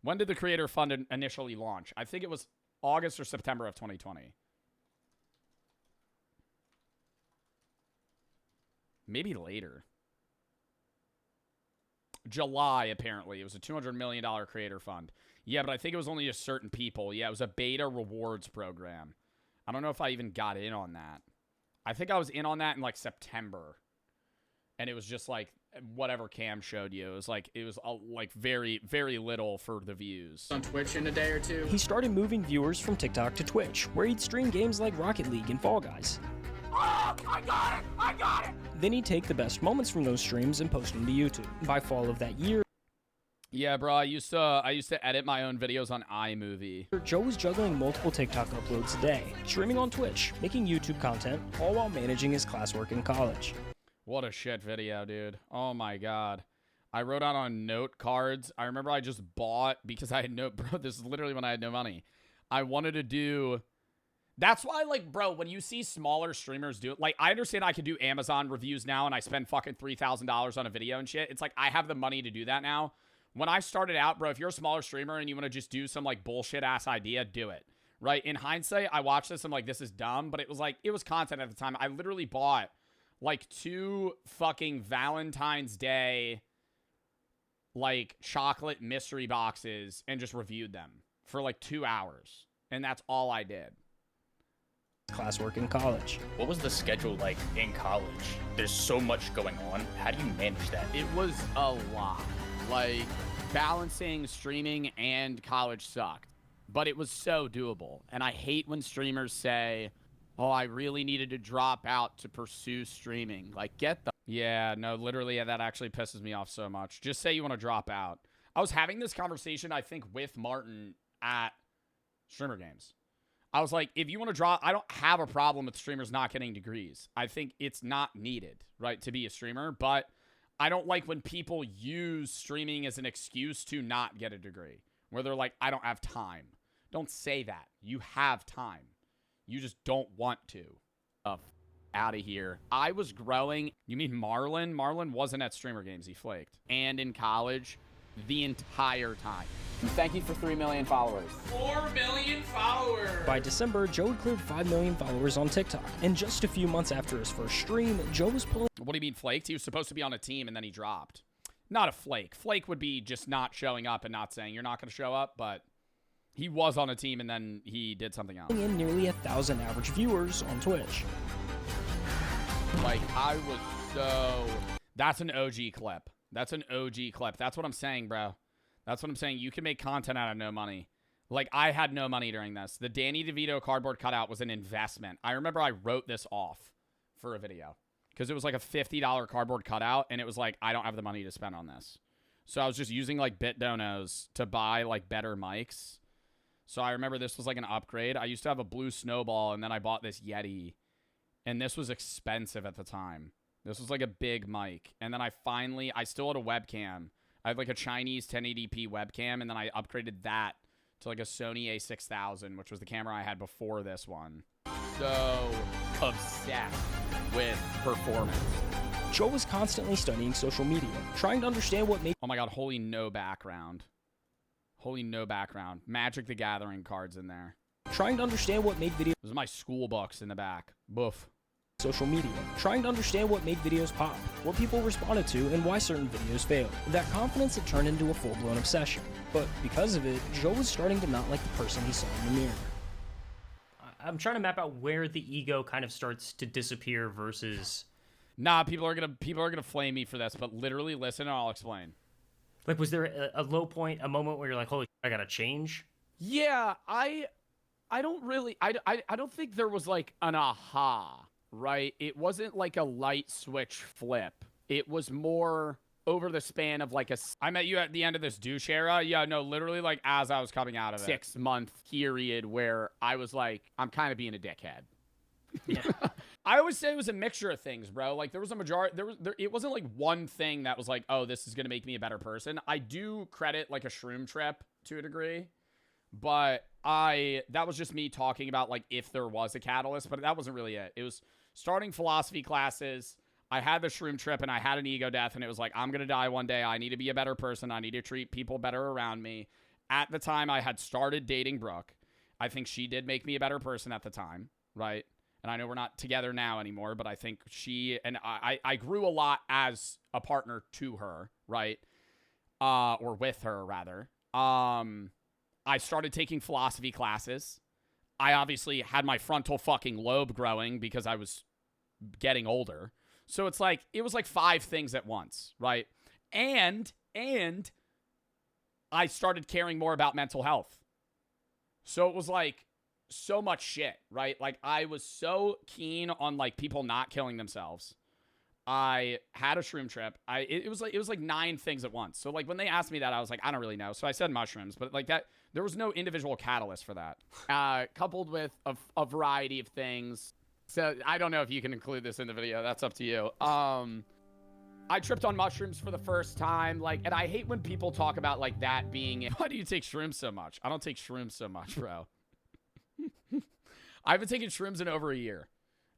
When did the Creator Fund initially launch? I think it was August or September of 2020. Maybe later. July, apparently. It was a $200 million Creator Fund. Yeah, but I think it was only just certain people. Yeah, it was a beta rewards program. I don't know if I even got in on that. I think I was in on that in, like, September. And it was just, like, whatever Cam showed you. It was, like, very, very little for the views. On Twitch in a day or two. He started moving viewers from TikTok to Twitch, where he'd stream games like Rocket League and Fall Guys. Oh, I got it! I got it! Then he'd take the best moments from those streams and post them to YouTube. By fall of that year, yeah, bro, I used to edit my own videos on iMovie. Joe was juggling multiple TikTok uploads a day, streaming on Twitch, making YouTube content, all while managing his classwork in college. What a shit video, dude. Oh my god. I wrote out on note cards. I remember I just bought, because I had no, bro, this is literally when I had no money. I wanted to do, that's why, like, bro, when you see smaller streamers do it, like, I understand I can do Amazon reviews now and I spend fucking $3,000 on a video and shit. It's like, I have the money to do that now. When I started out, bro, if you're a smaller streamer and you want to just do some, like, bullshit-ass idea, do it, right? In hindsight, I watched this, I'm like, this is dumb, but it was, like, it was content at the time. I literally bought, like, 2 fucking Valentine's Day, like, chocolate mystery boxes and just reviewed them for, like, 2 hours. And that's all I did. Classwork in college. What was the schedule like in college? There's so much going on. How do you manage that? It was a lot. Like, balancing streaming and college sucked, but it was so doable. And I hate when streamers say, oh, I really needed to drop out to pursue streaming. Like, get the... Yeah, no, literally, yeah, that actually pisses me off so much. Just say you want to drop out. I was having this conversation, I think, with Martin at Streamer Games. I was like, if you want to drop... I don't have a problem with streamers not getting degrees. I think it's not needed, right, to be a streamer, but... I don't like when people use streaming as an excuse to not get a degree. Where they're like, I don't have time. Don't say that. You have time. You just don't want to. Out of here. I was growing. You mean Marlon? Marlon wasn't at Streamer Games. He flaked. And in college, the entire time. Thank you for 3 million followers. 4 million followers! By December, Joe had cleared 5 million followers on TikTok. And just a few months after his first stream, Joe was pulling... What do you mean flaked? He was supposed to be on a team and then he dropped. Not a flake. Flake would be just not showing up and not saying you're not going to show up, but he was on a team and then he did something else. In nearly 1,000 average viewers on Twitch. Like, I was so... That's an OG clip. That's an OG clip. That's what I'm saying, bro. That's what I'm saying. You can make content out of no money. Like, I had no money during this. The Danny DeVito cardboard cutout was an investment. I remember I wrote this off for a video because it was like a $50 cardboard cutout, and it was like, I don't have the money to spend on this. So I was just using, like, BitDonos to buy, like, better mics. So I remember this was, like, an upgrade. I used to have a blue snowball, and then I bought this Yeti, and this was expensive at the time. This was, like, a big mic. And then I still had a webcam. I had, like, a Chinese 1080p webcam, and then I upgraded that to, like, a Sony a6000, which was the camera I had before this one. So obsessed with performance. Joe was constantly studying social media, trying to understand what made... Oh my god, holy no background. Holy no background. Magic the Gathering cards in there. Trying to understand what made videos... Those are my school books in the back. Boof. Social media, trying to understand what made videos pop, what people responded to, and why certain videos failed. That confidence had turned into a full-blown obsession. But because of it, Joe was starting to not like the person he saw in the mirror. I'm trying to map out where the ego kind of starts to disappear versus... Nah, people are gonna flame me for this, but literally listen and I'll explain. Like, was there a low point, a moment where you're like, holy shit, I gotta change? Yeah, I don't really... I don't think there was, like, an aha. Right? It wasn't like a light switch flip. It was more over the span of like I met you at the end of this douche era. Yeah, no, literally like as I was coming out of it. 6-month period where I was like, I'm kind of being a dickhead. Yeah. I always say it was a mixture of things, bro. Like there was a majority, it wasn't like one thing that was like, oh, this is going to make me a better person. I do credit like a shroom trip to a degree, but that was just me talking about like if there was a catalyst, but that wasn't really it. It was starting philosophy classes. I had the shroom trip and I had an ego death and it was like, I'm going to die one day. I need to be a better person. I need to treat people better around me. At the time I had started dating Brooke. I think she did make me a better person at the time. Right. And I know we're not together now anymore, but I think she and I grew a lot as a partner to her. Right. Or with her rather. I started taking philosophy classes. I obviously had my frontal fucking lobe growing because I was getting older. So it's like, it was like 5 things at once, right? And I started caring more about mental health. So it was like so much shit, right? Like I was so keen on like people not killing themselves. I had a shroom trip. It was like 9 things at once. So like when they asked me that, I was like, I don't really know. So I said mushrooms, but like that, there was no individual catalyst for that. Coupled with a variety of things. So I don't know if you can include this in the video. That's up to you. I tripped on mushrooms for the first time. Like, and I hate when people talk about like that being, why do you take shrooms so much? I don't take shrooms so much, bro. I haven't taken shrooms in over a year.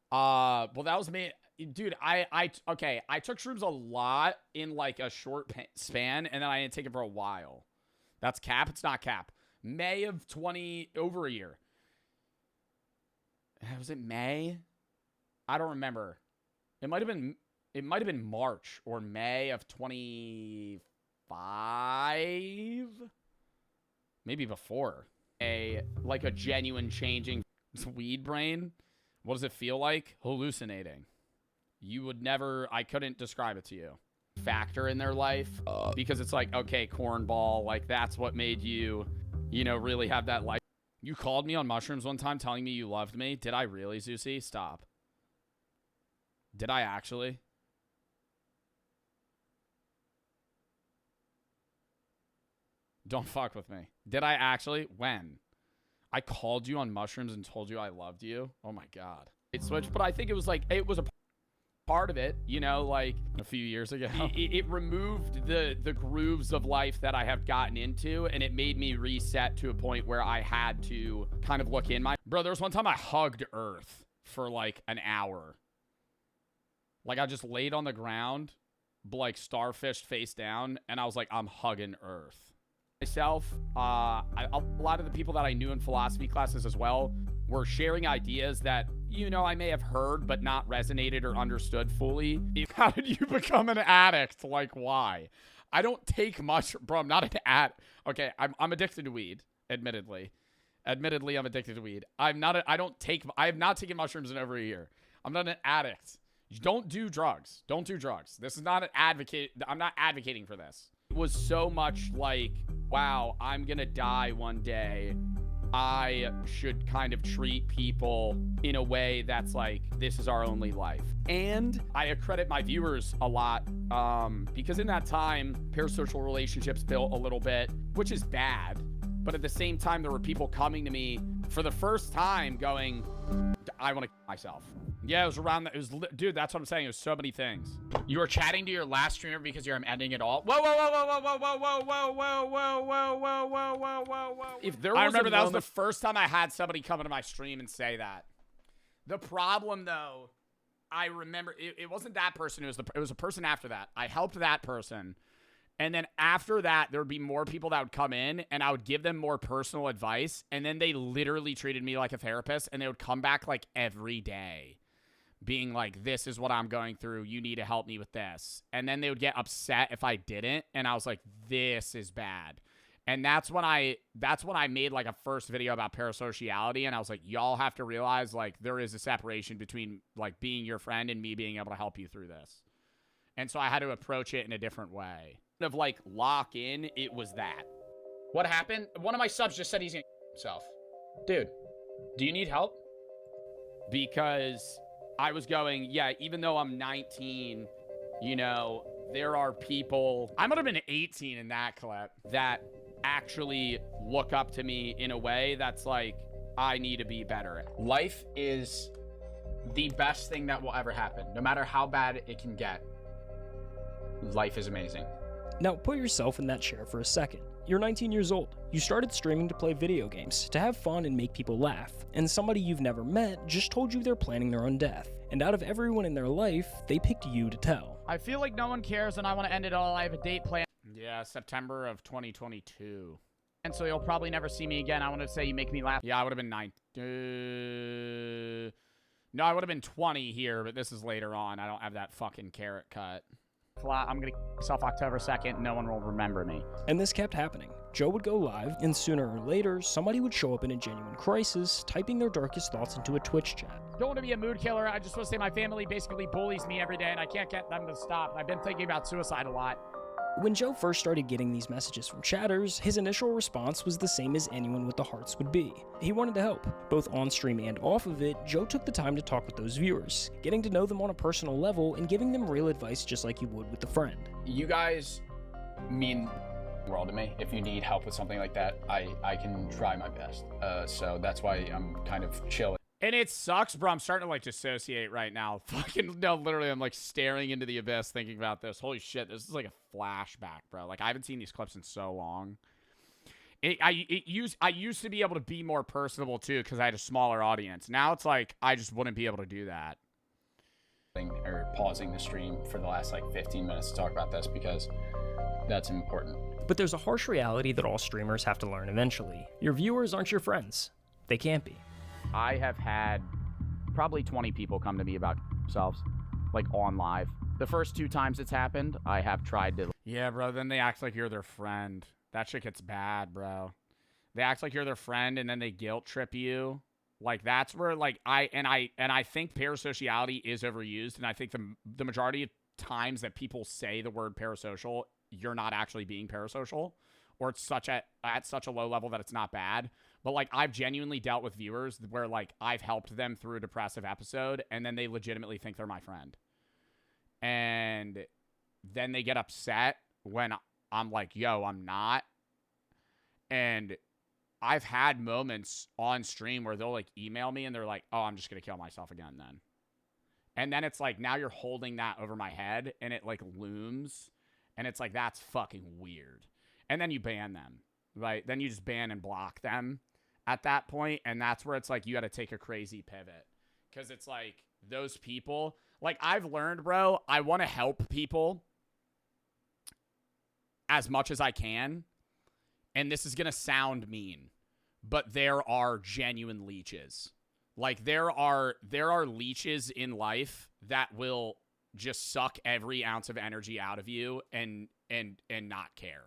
Well, that was me. Dude, I took shrooms a lot in like a short span, and then I didn't take it for a while. That's cap? It's not cap. May of 20, over a year. Was it May? I don't remember. It might have been March or May of 25. Maybe before. Like a genuine changing weed brain. What does it feel like? Hallucinating. You would never, I couldn't describe it to you. Factor in their life because it's like, okay, cornball, like that's what made you, you know, really have that life. You called me on mushrooms one time telling me you loved me. Did I really, Zeusy? Stop. Did I actually? Don't fuck with me. Did I actually? When? I called you on mushrooms and told you I loved you? Oh my God. It switched, but I think it was like, it was a part of it, you know, like a few years ago. It removed the grooves of life that I have gotten into, and it made me reset to a point where I had to kind of look in my... Bro, there was one time I hugged Earth for like an hour. Like I just laid on the ground, like starfished face down, and I was like, I'm hugging Earth. Myself, a lot of the people that I knew in philosophy classes as well were sharing ideas that, you know, I may have heard but not resonated or understood fully. How did you become an addict? Like, why? I don't take much, bro. I'm not an addict. Okay, I'm addicted to weed, admittedly. Admittedly, I'm addicted to weed. I have not taken mushrooms in over a year. I'm not an addict. Don't do drugs. Don't do drugs. This is not an advocate. I'm not advocating for this. It was so much like, wow, I'm gonna die one day. I should kind of treat people in a way that's like, this is our only life. And I accredit my viewers a lot because in that time, parasocial relationships built a little bit, which is bad. But at the same time, there were people coming to me for the first time going, I want to kill myself. Yeah, it was around that. Dude, that's what I'm saying. It was so many things. You were chatting to your last streamer because you're ending it all. Whoa, whoa, whoa, whoa, whoa, whoa, whoa, whoa, whoa, whoa, whoa, whoa, whoa, whoa, whoa, whoa. If there was I remember that was the first time I had somebody come into my stream and say that. The problem, though, I remember it wasn't that person. It was a person after that. I helped that person. And then after that, there would be more people that would come in, and I would give them more personal advice. And then they literally treated me like a therapist, and they would come back like every day, being like, this is what I'm going through. You need to help me with this. And then they would get upset if I didn't. And I was like, this is bad. And that's when I made like a first video about parasociality. And I was like, y'all have to realize like there is a separation between like being your friend and me being able to help you through this. And so I had to approach it in a different way. Of like lock in, it was that. What happened? One of my subs just said he's gonna himself. Dude, do you need help? Because I was going, yeah, even though I'm 19, you know, there are people, I might have been 18 in that clip, that actually look up to me in a way that's like, I need to be better. Life is the best thing that will ever happen. No matter how bad it can get, life is amazing. Now put yourself in that chair for a second. You're 19 years old. You started streaming to play video games, to have fun and make people laugh, and somebody you've never met just told you they're planning their own death. And out of everyone in their life, they picked you to tell. I feel like no one cares and I want to end it all. I have a date planned. Yeah, September of 2022. And so you'll probably never see me again. I want to say you make me laugh. Yeah, I would have been 9. No, I would have been 20 here, but this is later on. I don't have that fucking carrot cut. I'm gonna kill myself October 2nd. No one will remember me. And this kept happening. Joe would go live, and sooner or later, somebody would show up in a genuine crisis, typing their darkest thoughts into a Twitch chat. Don't want to be a mood killer. I just want to say my family basically bullies me every day, and I can't get them to stop. I've been thinking about suicide a lot. When Joe first started getting these messages from chatters, his initial response was the same as anyone with the hearts would be. He wanted to help. Both on stream and off of it, Joe took the time to talk with those viewers, getting to know them on a personal level and giving them real advice just like you would with a friend. You guys mean the world to me. If you need help with something like that, I can try my best. So that's why I'm kind of chill. And it sucks, bro. I'm starting to, like, dissociate right now. Fucking, no, literally, I'm, like, staring into the abyss thinking about this. Holy shit, this is, like, a flashback, bro. Like, I haven't seen these clips in so long. I used to be able to be more personable, too, because I had a smaller audience. Now it's, like, I just wouldn't be able to do that. Or pausing the stream for the last, like, 15 minutes to talk about this, because that's important. But there's a harsh reality that all streamers have to learn eventually. Your viewers aren't your friends. They can't be. I have had probably 20 people come to me about themselves, like, on live. The first 2 times it's happened, I have tried to... Yeah, bro, then they act like you're their friend. That shit gets bad, bro. They act like you're their friend, and then they guilt trip you. Like, that's where, like, I think parasociality is overused, and I think the majority of times that people say the word parasocial, you're not actually being parasocial, or it's at such a low level that it's not bad. But, like, I've genuinely dealt with viewers where, like, I've helped them through a depressive episode, and then they legitimately think they're my friend. And then they get upset when I'm like, yo, I'm not. And I've had moments on stream where they'll, like, email me, and they're like, oh, I'm just going to kill myself again then. And then it's like, now you're holding that over my head, and it, like, looms. And it's like, that's fucking weird. And then you ban them, right? Then you just ban and block them at that point, and that's where it's like you got to take a crazy pivot, because it's like those people, like, I've learned, bro, I want to help people as much as I can, and this is gonna sound mean, but there are genuine leeches. Like, there are leeches in life that will just suck every ounce of energy out of you and not care.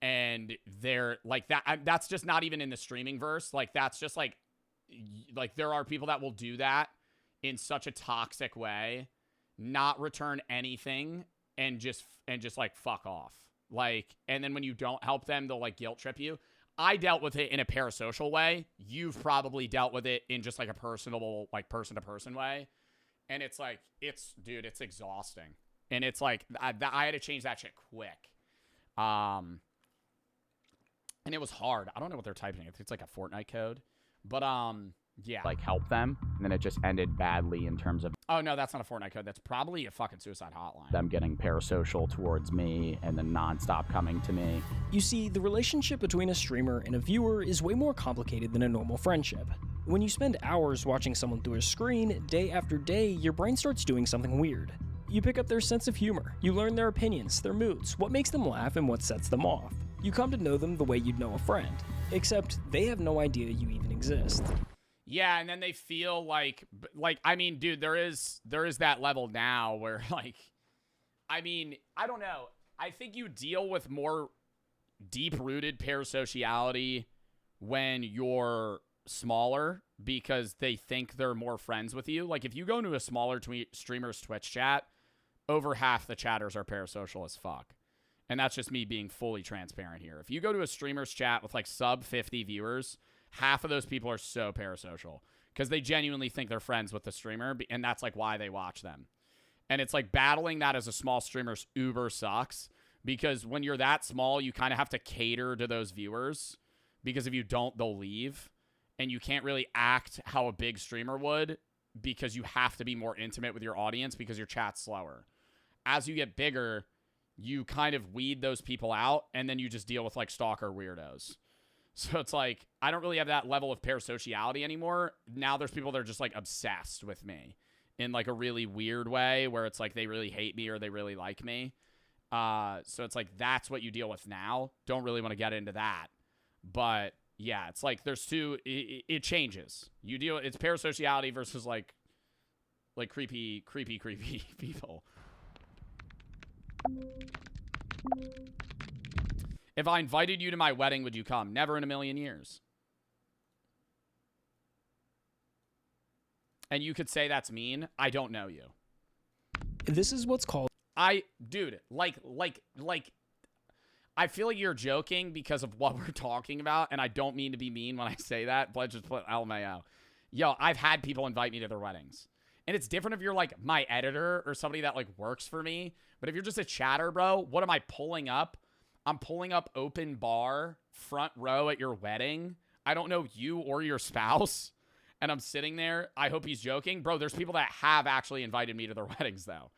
And they're like that. That's just not even in the streaming verse. Like, that's just like there are people that will do that in such a toxic way, not return anything, and just like fuck off. Like, and then when you don't help them, they'll, like, guilt trip you. I dealt with it in a parasocial way. You've probably dealt with it in just, like, a personable, like, person to person way. And it's like, dude, it's exhausting. And it's like, I had to change that shit quick. And it was hard. I don't know what they're typing. It's like a Fortnite code. But, yeah. Like, help them. And then it just ended badly in terms of... Oh, no, that's not a Fortnite code. That's probably a fucking suicide hotline. Them getting parasocial towards me and then nonstop coming to me. You see, the relationship between a streamer and a viewer is way more complicated than a normal friendship. When you spend hours watching someone through a screen, day after day, your brain starts doing something weird. You pick up their sense of humor. You learn their opinions, their moods, what makes them laugh, and what sets them off. You come to know them the way you'd know a friend, except they have no idea you even exist. Yeah, and then they feel like, I mean, dude, there is that level now where, like, I mean, I don't know. I think you deal with more deep-rooted parasociality when you're smaller, because they think they're more friends with you. Like, if you go into a smaller streamer's Twitch chat, over half the chatters are parasocial as fuck. And that's just me being fully transparent here. If you go to a streamer's chat with, like, sub 50 viewers, half of those people are so parasocial because they genuinely think they're friends with the streamer, and that's, like, why they watch them. And it's like battling that as a small streamer's uber sucks, because when you're that small, you kind of have to cater to those viewers, because if you don't, they'll leave. And you can't really act how a big streamer would, because you have to be more intimate with your audience because your chat's slower. As you get bigger, you kind of weed those people out, and then you just deal with, like, stalker weirdos. So it's like, I don't really have that level of parasociality anymore. Now there's people that are just, like, obsessed with me in, like, a really weird way, where it's like they really hate me or they really like me. So it's like, that's what you deal with now. Don't really want to get into that. But yeah, it's like there's two, it changes. It's parasociality versus, like creepy people. If I invited you to my wedding, would you come? Never in a million years. And you could say that's mean. I don't know you. This is what's called... dude, like, I feel like you're joking because of what we're talking about, and I don't mean to be mean when I say that, but just put LMAO. Yo, I've had people invite me to their weddings. And it's different if you're, like, my editor or somebody that, like, works for me. But if you're just a chatter, bro, what am I pulling up? I'm pulling up open bar, front row at your wedding. I don't know you or your spouse. And I'm sitting there. I hope he's joking. Bro, there's people that have actually invited me to their weddings, though.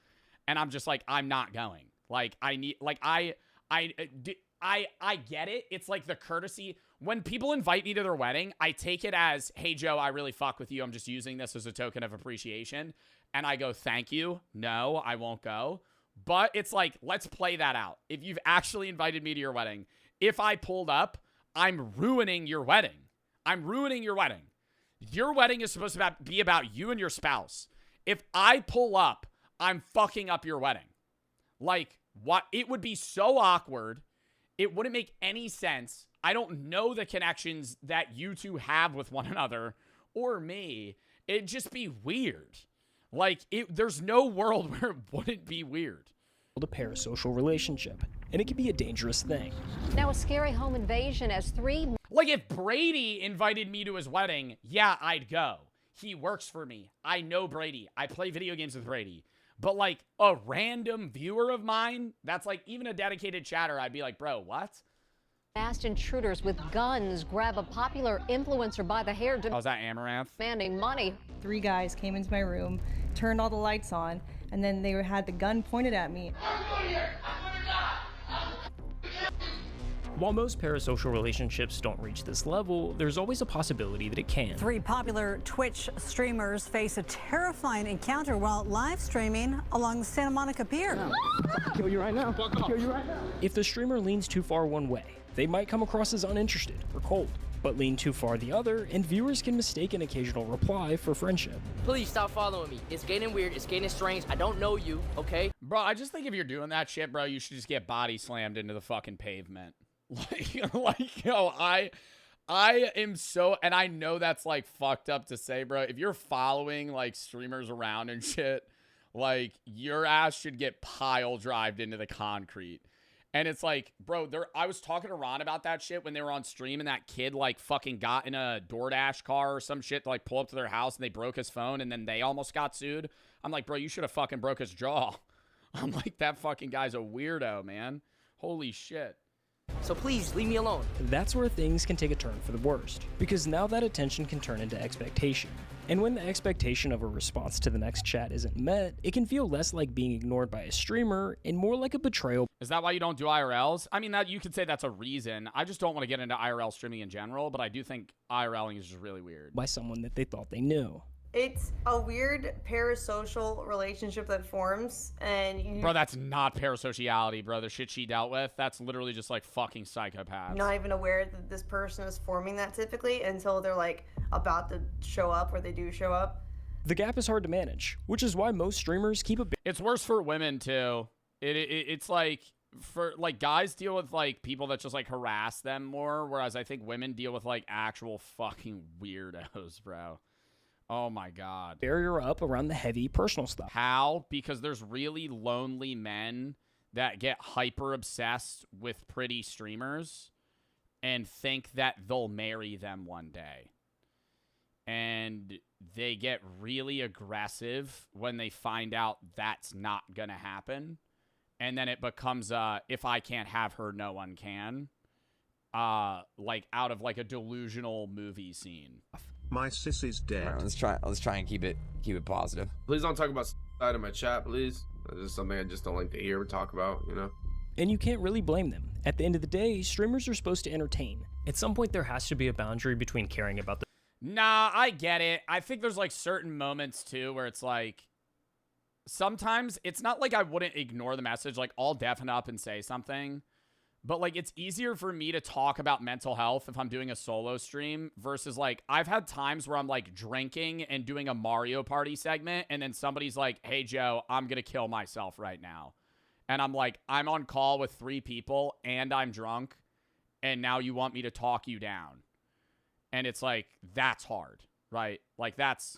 And I'm just like, I'm not going. Like, I need, like, I get it. It's like the courtesy. When people invite me to their wedding, I take it as, hey, Joe, I really fuck with you. I'm just using this as a token of appreciation. And I go, thank you. No, I won't go. But it's like, let's play that out. If you've actually invited me to your wedding, if I pulled up, I'm ruining your wedding. I'm ruining your wedding. Your wedding is supposed to be about you and your spouse. If I pull up, I'm fucking up your wedding. Like, what? It would be so awkward. It wouldn't make any sense. I don't know the connections that you two have with one another or me. It'd just be weird. Like, there's no world where it wouldn't be weird. A parasocial relationship, and it can be a dangerous thing. Now a scary home invasion as 3... Like, if Brady invited me to his wedding, yeah, I'd go. He works for me. I know Brady. I play video games with Brady. But, like, a random viewer of mine, that's like, even a dedicated chatter, I'd be like, bro, what? Masked intruders with guns grab a popular influencer by the hair. Oh, is that Amaranth? Demanding money. 3 guys came into my room, turned all the lights on, and then they had the gun pointed at me. While most parasocial relationships don't reach this level, there's always a possibility that it can. 3 popular Twitch streamers face a terrifying encounter while live streaming along the Santa Monica Pier. I'll kill you right now. I'll kill you right now. If the streamer leans too far one way, they might come across as uninterested or cold, but lean too far the other, and viewers can mistake an occasional reply for friendship. Please stop following me. It's getting weird. It's getting strange. I don't know you, okay? Bro, I just think if you're doing that shit, bro, you should just get body slammed into the fucking pavement. Like, yo, I am so, and I know that's like fucked up to say, bro. If you're following like streamers around and shit, like your ass should get pile drived into the concrete. And it's like, bro, I was talking to Ron about that shit when they were on stream, and that kid like fucking got in a DoorDash car or some shit to like pull up to their house, and they broke his phone, and then they almost got sued. I'm like, bro, you should have fucking broke his jaw. I'm like, that fucking guy's a weirdo, man. Holy shit. So please, leave me alone. That's where things can take a turn for the worst, because now that attention can turn into expectation. And when the expectation of a response to the next chat isn't met, it can feel less like being ignored by a streamer and more like a betrayal. Is that why you don't do IRLs? I mean, that you could say that's a reason. I just don't want to get into IRL streaming in general, but I do think IRLing is just really weird. By someone that they thought they knew. It's a weird parasocial relationship that forms, and Bro, that's not parasociality, bro. The shit she dealt with, that's literally just like fucking psychopaths. not even aware that this person is forming that typically until they're like about to show up, or they do show up. The gap is hard to manage, which is why most streamers keep a bit. It's worse for women too. It's like, for like, guys deal with like people that just like harass them more, whereas I think women deal with like actual fucking weirdos, bro. Oh my God. Barrier up around the heavy personal stuff. How? Because there's really lonely men that get hyper obsessed with pretty streamers and think that they'll marry them one day. And they get really aggressive when they find out that's not gonna happen. And then it becomes if I can't have her, no one can. Like out of like a delusional movie scene. My sis is dead. Right, let's try and keep it positive. Please don't talk about side of my chat, please. That's just something I just don't like to hear or talk about, you know? And you can't really blame them. At the end of the day, streamers are supposed to entertain. At some point, there has to be a boundary between caring about the... Nah, I get it. I think there's like certain moments too where it's like, sometimes it's not like I wouldn't ignore the message. Like, I'll deafen up and say something. But, like, it's easier for me to talk about mental health if I'm doing a solo stream versus, like, I've had times where I'm, like, drinking and doing a Mario Party segment, and then somebody's like, hey, Joe, I'm going to kill myself right now. And I'm like, I'm on call with 3 people, and I'm drunk, and now you want me to talk you down. And it's like, that's hard, right? Like, that's...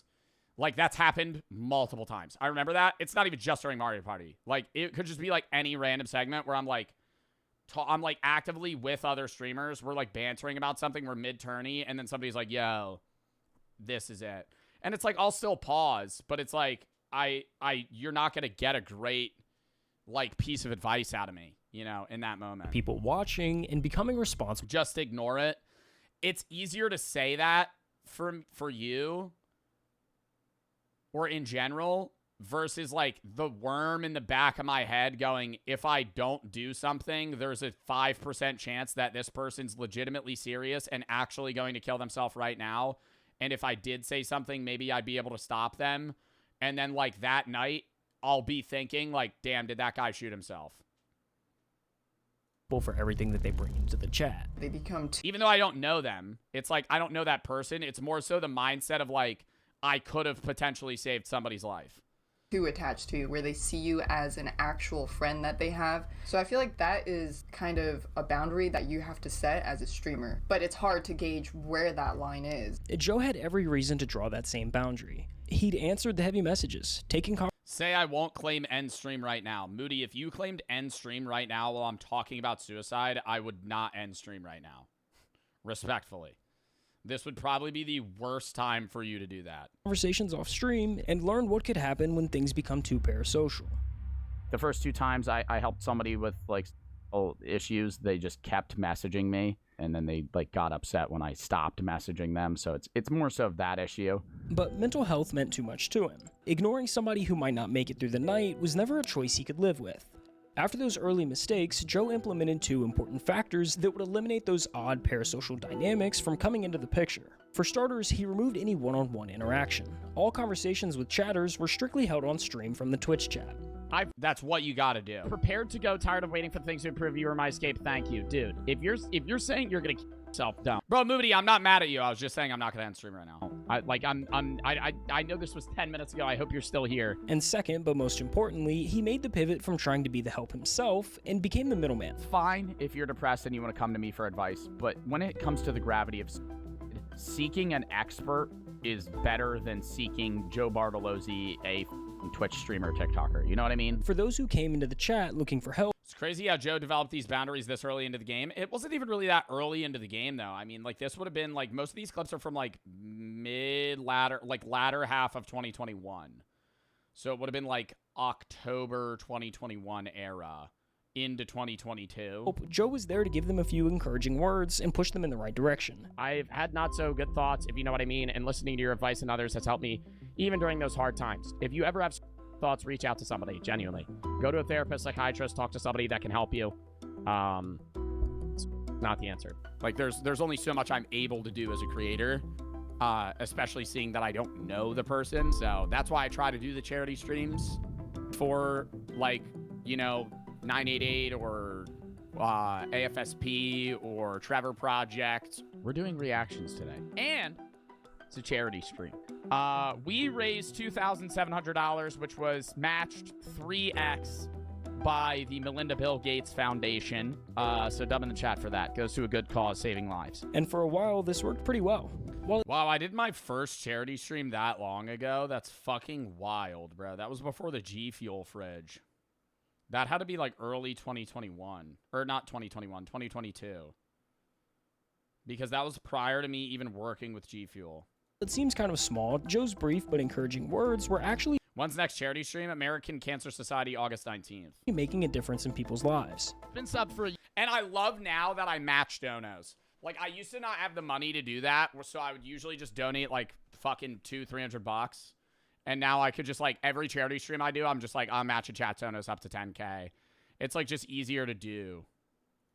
Like, that's happened multiple times. I remember that. It's not even just during Mario Party. Like, it could just be, like, any random segment where I'm, like, actively with other streamers. We're, like, bantering about something. We're mid-tourney, and then somebody's like, yo, this is it. And it's, like, I'll still pause, but it's, like, you're not going to get a great, like, piece of advice out of me, you know, in that moment. People watching and becoming responsible. Just ignore it. It's easier to say that for you or in general versus like the worm in the back of my head going, if I don't do something, there's a 5% chance that this person's legitimately serious and actually going to kill themselves right now. And if I did say something, maybe I'd be able to stop them. And then like that night, I'll be thinking like, damn, did that guy shoot himself? For everything that they bring into the chat. They become even though I don't know them, it's like I don't know that person. It's more so the mindset of like I could have potentially saved somebody's life. Too attached to you, where they see you as an actual friend that they have. So I feel like that is kind of a boundary that you have to set as a streamer, but it's hard to gauge where that line is. Joe had every reason to draw that same boundary. He'd answered the heavy messages, taking say I won't claim end stream right now. Moody, if you claimed end stream right now while I'm talking about suicide, I would not end stream right now. Respectfully. This would probably be the worst time for you to do that. Conversations off stream and learn what could happen when things become too parasocial. The first 2 times I helped somebody with like issues, they just kept messaging me, and then they like got upset when I stopped messaging them. So it's more so of that issue. But mental health meant too much to him. Ignoring somebody who might not make it through the night was never a choice he could live with. After those early mistakes, Joe implemented 2 important factors that would eliminate those odd parasocial dynamics from coming into the picture. For starters, he removed any one-on-one interaction. All conversations with chatters were strictly held on stream from the Twitch chat. That's what you gotta do. Prepared to go, tired of waiting for things to improve. You were my escape. Thank you, dude. If you're saying you're gonna keep yourself down, bro, Moody, I'm not mad at you. I was just saying I'm not gonna end stream right now. I know this was 10 minutes ago. I hope you're still here. And second, but most importantly, he made the pivot from trying to be the help himself and became the middleman. Fine if you're depressed and you want to come to me for advice, but when it comes to the gravity of seeking an expert is better than seeking Joe Bartolozzi, a Twitch streamer, TikToker. You know what I mean? For those who came into the chat looking for help, it's crazy how Joe developed these boundaries this early into the game. It wasn't even really that early into the game, though. I mean, like, this would have been, like, most of these clips are from, like, latter half of 2021. So it would have been, like, October 2021 era into 2022. Joe was there to give them a few encouraging words and push them in the right direction. I've had not so good thoughts, if you know what I mean, and listening to your advice and others has helped me even during those hard times. If you ever have thoughts, reach out to somebody, genuinely. Go to a therapist, psychiatrist, talk to somebody that can help you. It's not the answer. Like, there's only so much I'm able to do as a creator, especially seeing that I don't know the person. So that's why I try to do the charity streams for, like, you know, 988 or AFSP or Trevor Project. We're doing reactions today. And it's a charity stream. We raised $2,700, which was matched 3x by the Melinda Bill Gates Foundation. So dub in the chat for that. Goes to a good cause, saving lives. And for a while, this worked pretty well. Wow, I did my first charity stream that long ago. That's fucking wild, bro. That was before the G Fuel fridge. That had to be like early 2021. Or not 2021, 2022. Because that was prior to me even working with G Fuel. It seems kind of small. Joe's brief but encouraging words were actually... When's next charity stream? American Cancer Society, August 19th. ...making a difference in people's lives. Been subbed for and I love now that I match donos. Like, I used to not have the money to do that, so I would usually just donate, like, fucking $200-300. And now I could just, like, every charity stream I do, I'm just like, I'm matching chat donos up to 10K. It's, like, just easier to do.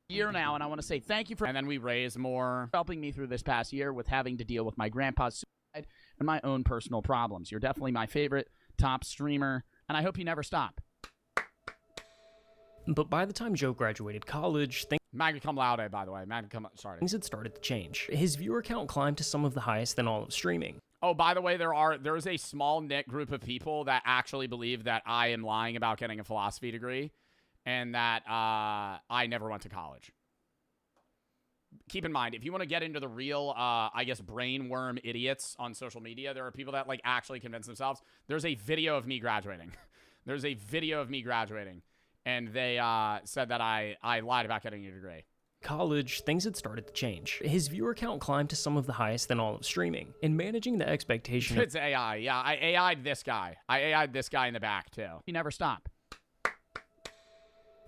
Year now, and I want to say thank you for... And then we raise more. Helping me through this past year with having to deal with my grandpa's suicide and my own personal problems. You're definitely my favorite top streamer, and I hope you never stop. But by the time Joe graduated college, magna cum laude, by the way. Things had started to change. His viewer count climbed to some of the highest in all of streaming. Oh, by the way, there is a small knit group of people that actually believe that I am lying about getting a philosophy degree and that I never went to college. keep in mind, if you want to get into the real, I guess, brainworm idiots on social media, there are people that, like, actually convince themselves. There's a video of me graduating. There's a video of me graduating. And they said that I lied about getting a degree. College, things had started to change. His viewer count climbed to some of the highest in all of streaming, and managing the expectation of— It's AI. Yeah, I AI'd this guy. I AI'd this guy in the back, too. You never stop.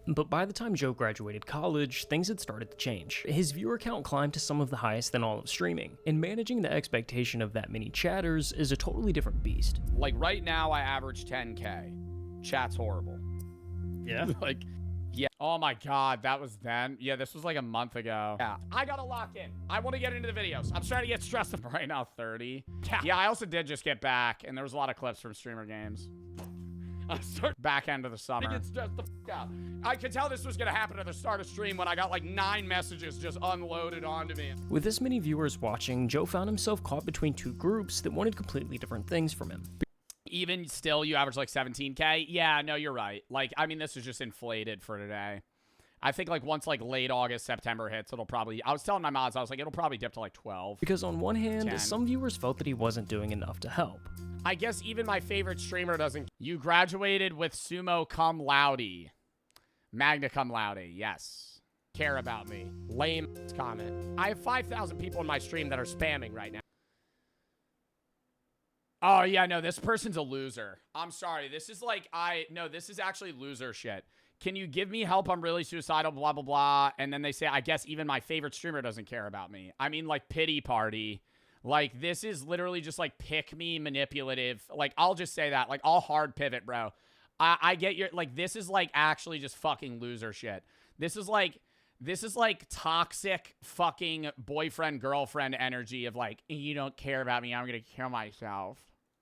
But by the time Joe graduated college, things had started to change. His viewer count climbed to some of the highest in all of streaming, and managing the expectation of that many chatters is a totally different beast. Like, right now, I average 10K. Chat's horrible. Yeah? Like, yeah. Oh my God, that was then? Yeah, this was like a month ago. Yeah, I gotta lock in. I want to get into the videos. I'm starting to get stressed up right now, 30. Yeah, I also did just get back, and there was a lot of clips from streamer games. I start back end of the summer. I get stressed the f out. I could tell this was gonna happen at the start of stream when I got like 9 messages just unloaded onto me. With this many viewers watching, Joe found himself caught between two groups that wanted completely different things from him. Even still, you average like 17K? Yeah, no, you're right. Like, I mean, this is just inflated for today. I think like once like late August, September hits, it'll probably— I was telling my mods, I was like, it'll probably dip to like 12. Because on one hand, 10. some viewers felt that he wasn't doing enough to help. I guess even my favorite streamer doesn't— You graduated with summa cum laude. Magna cum laude, yes. Care about me. Lame comment. I have 5,000 people in my stream that are spamming right now. Oh, yeah, no, this person's a loser. I'm sorry. This is like, no, this is actually loser shit. Can you give me help? I'm really suicidal, blah, blah, blah. And then they say, I guess even my favorite streamer doesn't care about me. I mean, like, pity party. Like, this is literally just, like, pick me manipulative. Like, I'll just say that. Like, I'll hard pivot, bro. I get your— like, this is, like, actually just fucking loser shit. This is, like, toxic fucking boyfriend-girlfriend energy of, like, you don't care about me, I'm gonna kill myself.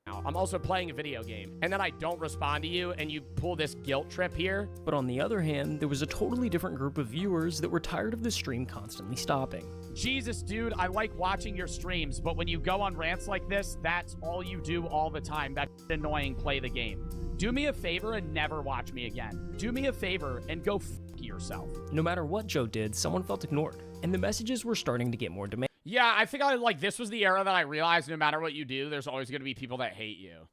I'm also playing a video game, and then I don't respond to you, and you pull this guilt trip here. But on the other hand, there was a totally different group of viewers that were tired of the stream constantly stopping. Jesus, dude, I like watching your streams, but when you go on rants like this, that's all you do all the time. That's annoying. Play the game. Do me a favor and never watch me again. Do me a favor and go f*** yourself. No matter what Joe did, someone felt ignored, and the messages were starting to get more demanding. Yeah, I think this was the era that I realized no matter what you do, there's always going to be people that hate you.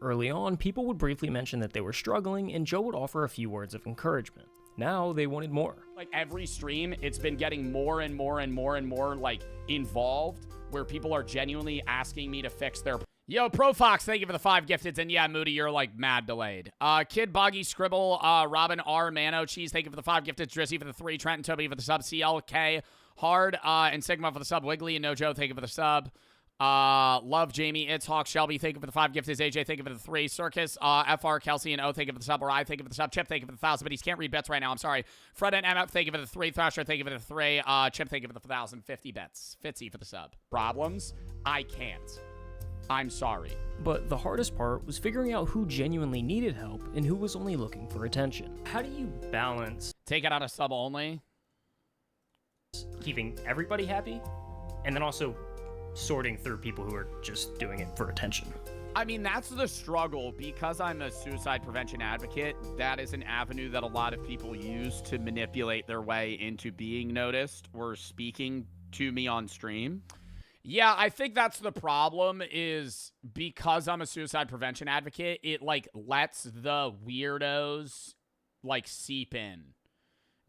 Early on, people would briefly mention that they were struggling, and Joe would offer a few words of encouragement. Now, they wanted more. Like, every stream, it's been getting more and more and more and more, like, involved, where people are genuinely asking me to fix their— Yo, ProFox, thank you for the 5 gifteds, and yeah, Moody, you're, like, mad delayed. Kid Boggy Scribble, Robin R, Mano Cheese, thank you for the 5 gifteds, Drizzy for the 3, Trent and Toby for the sub, CLK, Hard, and Sigma for the sub, Wiggly and Nojo, thank you for the sub. Love Jamie, It's Hawk, Shelby, thank you for the 5 gifteds, AJ, thank you for the 3, Circus, FR, Kelsey, and O, thank you for the sub, or I, thank you for the sub, Chip, thank you for the 1,000, but he can't read bets right now, I'm sorry. Fred and MF, thank you for the 3, Thrasher, thank you for the 3, Chip, thank you for the 1,050 bets, Fitzy for the sub. Problems? I can't. I'm sorry. But the hardest part was figuring out who genuinely needed help and who was only looking for attention. How do you balance take it out of sub only, keeping everybody happy, and then also sorting through people who are just doing it for attention? I mean, that's the struggle. Because I'm a suicide prevention advocate, that is an avenue that a lot of people use to manipulate their way into being noticed or speaking to me on stream. Yeah, I think that's the problem, is because I'm a suicide prevention advocate, it, like, lets the weirdos, like, seep in.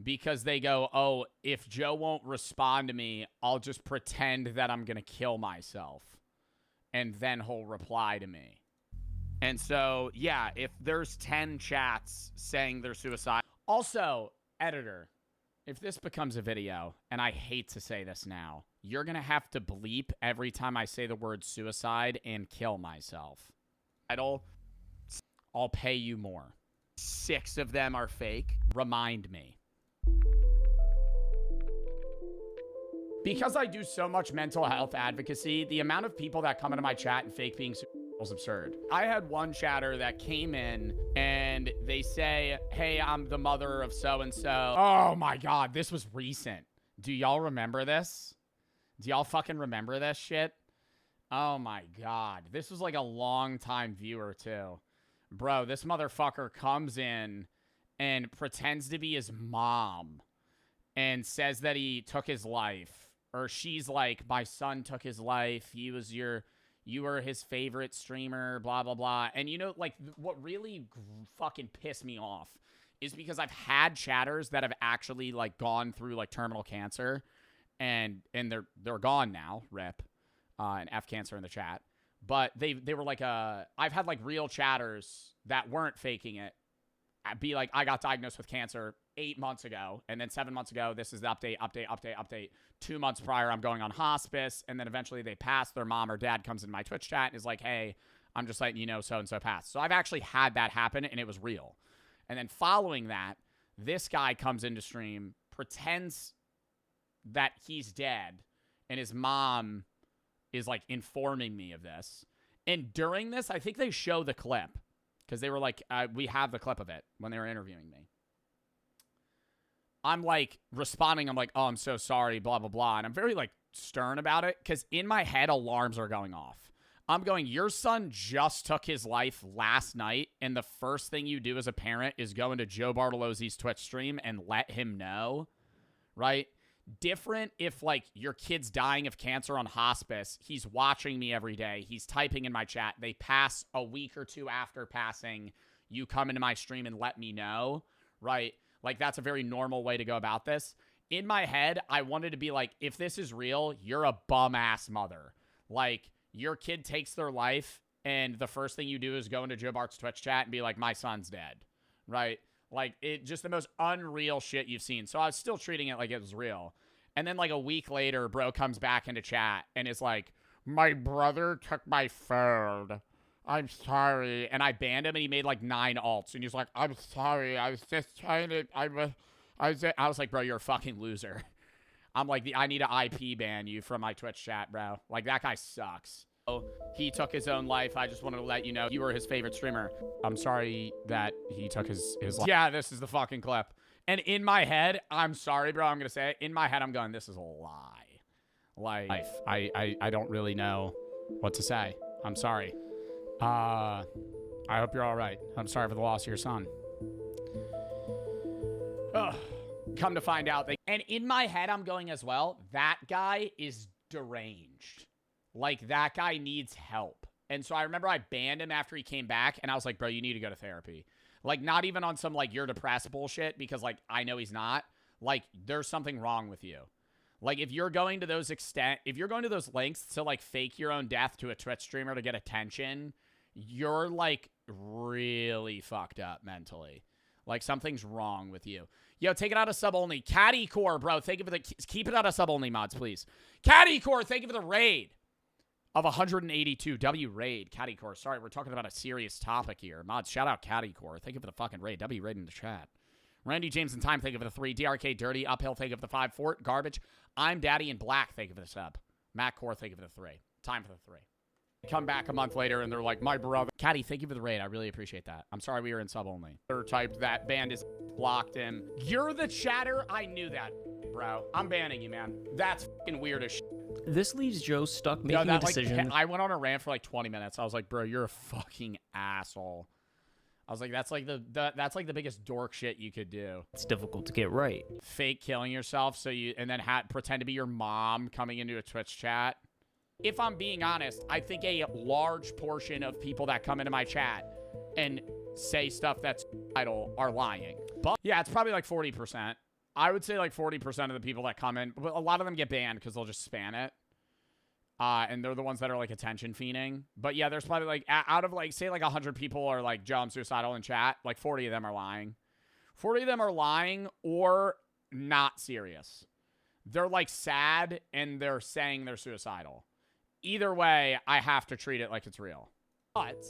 Because they go, oh, if Joe won't respond to me, I'll just pretend that I'm gonna kill myself. And then he'll reply to me. And so, yeah, if there's 10 chats saying they're suicidal. Also, editor, if this becomes a video, and I hate to say this now, you're going to have to bleep every time I say the word suicide and kill myself. I'll pay you more. 6 of them are fake. Remind me. Because I do so much mental health advocacy, the amount of people that come into my chat and fake being suicidal is absurd. I had one chatter that came in and they say, hey, I'm the mother of so-and-so. Oh my God, this was recent. Do y'all remember this? Do y'all fucking remember this shit? Oh my God. This was like a long time viewer too. Bro, this motherfucker comes in and pretends to be his mom and says that he took his life. Or she's like, my son took his life. You were his favorite streamer, blah, blah, blah. And you know, like, what really fucking pissed me off is because I've had chatters that have actually, like, gone through, like, terminal cancer. And they're gone now, rip. And F cancer in the chat. But they were like, I've had, like, real chatters that weren't faking it. Be like, I got diagnosed with cancer 8 months ago, and then 7 months ago, this is the update. 2 months prior, I'm going on hospice, and then eventually they pass. Their mom or dad comes in my Twitch chat and is like, hey, I'm just letting you know so-and-so passed. So I've actually had that happen, and it was real. And then following that, this guy comes into stream, pretends that he's dead, and his mom is, like, informing me of this. And during this, I think they show the clip. Because they were like, we have the clip of it when they were interviewing me. I'm like responding. I'm like, oh, I'm so sorry, blah, blah, blah. And I'm very like stern about it because in my head, alarms are going off. I'm going, your son just took his life last night. And the first thing you do as a parent is go into Joe Bartolozzi's Twitch stream and let him know. Right? Different if, like, your kid's dying of cancer on hospice. He's watching me every day. He's typing in my chat. They pass a week or two after passing. You come into my stream and let me know, right? Like, that's a very normal way to go about this. In my head, I wanted to be like, if this is real, you're a bum-ass mother. Like, your kid takes their life, and the first thing you do is go into Joe Bart's Twitch chat and be like, my son's dead, right? Like, it just the most unreal shit you've seen. So I was still treating it like it was real. And then, like, a week later, bro comes back into chat and is like, my brother took my phone. I'm sorry. And I banned him, and he made, like, 9 alts. And he's like, I'm sorry. I was just trying to... I was like, bro, you're a fucking loser. I'm like, I need to IP ban you from my Twitch chat, bro. Like, that guy sucks. He took his own life. I just wanted to let you know you were his favorite streamer. I'm sorry that he took his life. Yeah, this is the fucking clip. And in my head, I'm sorry, bro. I'm going to say it. In my head, I'm going, this is a lie. Like, I don't really know what to say. I'm sorry. I hope you're all right. I'm sorry for the loss of your son. Ugh. Come to find out. And in my head, I'm going as well, that guy is deranged. Like, that guy needs help. And so I remember I banned him after he came back, and I was like, bro, you need to go to therapy. Like, not even on some, like, you're depressed bullshit, because, like, I know he's not. Like, there's something wrong with you. Like, if you're going to those lengths to, like, fake your own death to a Twitch streamer to get attention, you're, like, really fucked up mentally. Like, something's wrong with you. Yo, take it out of sub-only. Caddy Core, bro. Thank you for the... Keep it out of sub-only mods, please. Caddy Core, thank you for the raid of 182. W raid. Caddy Core. Sorry, we're talking about a serious topic here. Mods, shout out Caddy Core. Thank you for the fucking raid. W raid in the chat. Randy James and Time, thank you for the 3. DRK Dirty. Uphill, thank you for the 5. Fort Garbage. I'm Daddy in Black, thank you for the sub. Matt Core, thank you for the 3. Time for the 3. Come back a month later and they're like, my brother. Caddy, thank you for the raid. I really appreciate that. I'm sorry we were in sub only. Third typed that band is blocked him. You're the chatter? I knew that, bro. I'm banning you, man. That's fucking weird as shit. This leaves Joe stuck making a decision. Like, I went on a rant for like 20 minutes. I was like, bro, you're a fucking asshole. I was like, that's like the biggest dork shit you could do. It's difficult to get right. Fake killing yourself and then pretend to be your mom coming into a Twitch chat. If I'm being honest, I think a large portion of people that come into my chat and say stuff that's idle are lying. But yeah, it's probably like 40%. I would say like 40% of the people that come in, a lot of them get banned because they'll just spam it. And they're the ones that are like attention fiending. But yeah, there's probably like out of like, say like 100 people are like, Joe, I'm suicidal in chat. Like 40 of them are lying. 40 of them are lying or not serious. They're like sad and they're saying they're suicidal. Either way, I have to treat it like it's real. But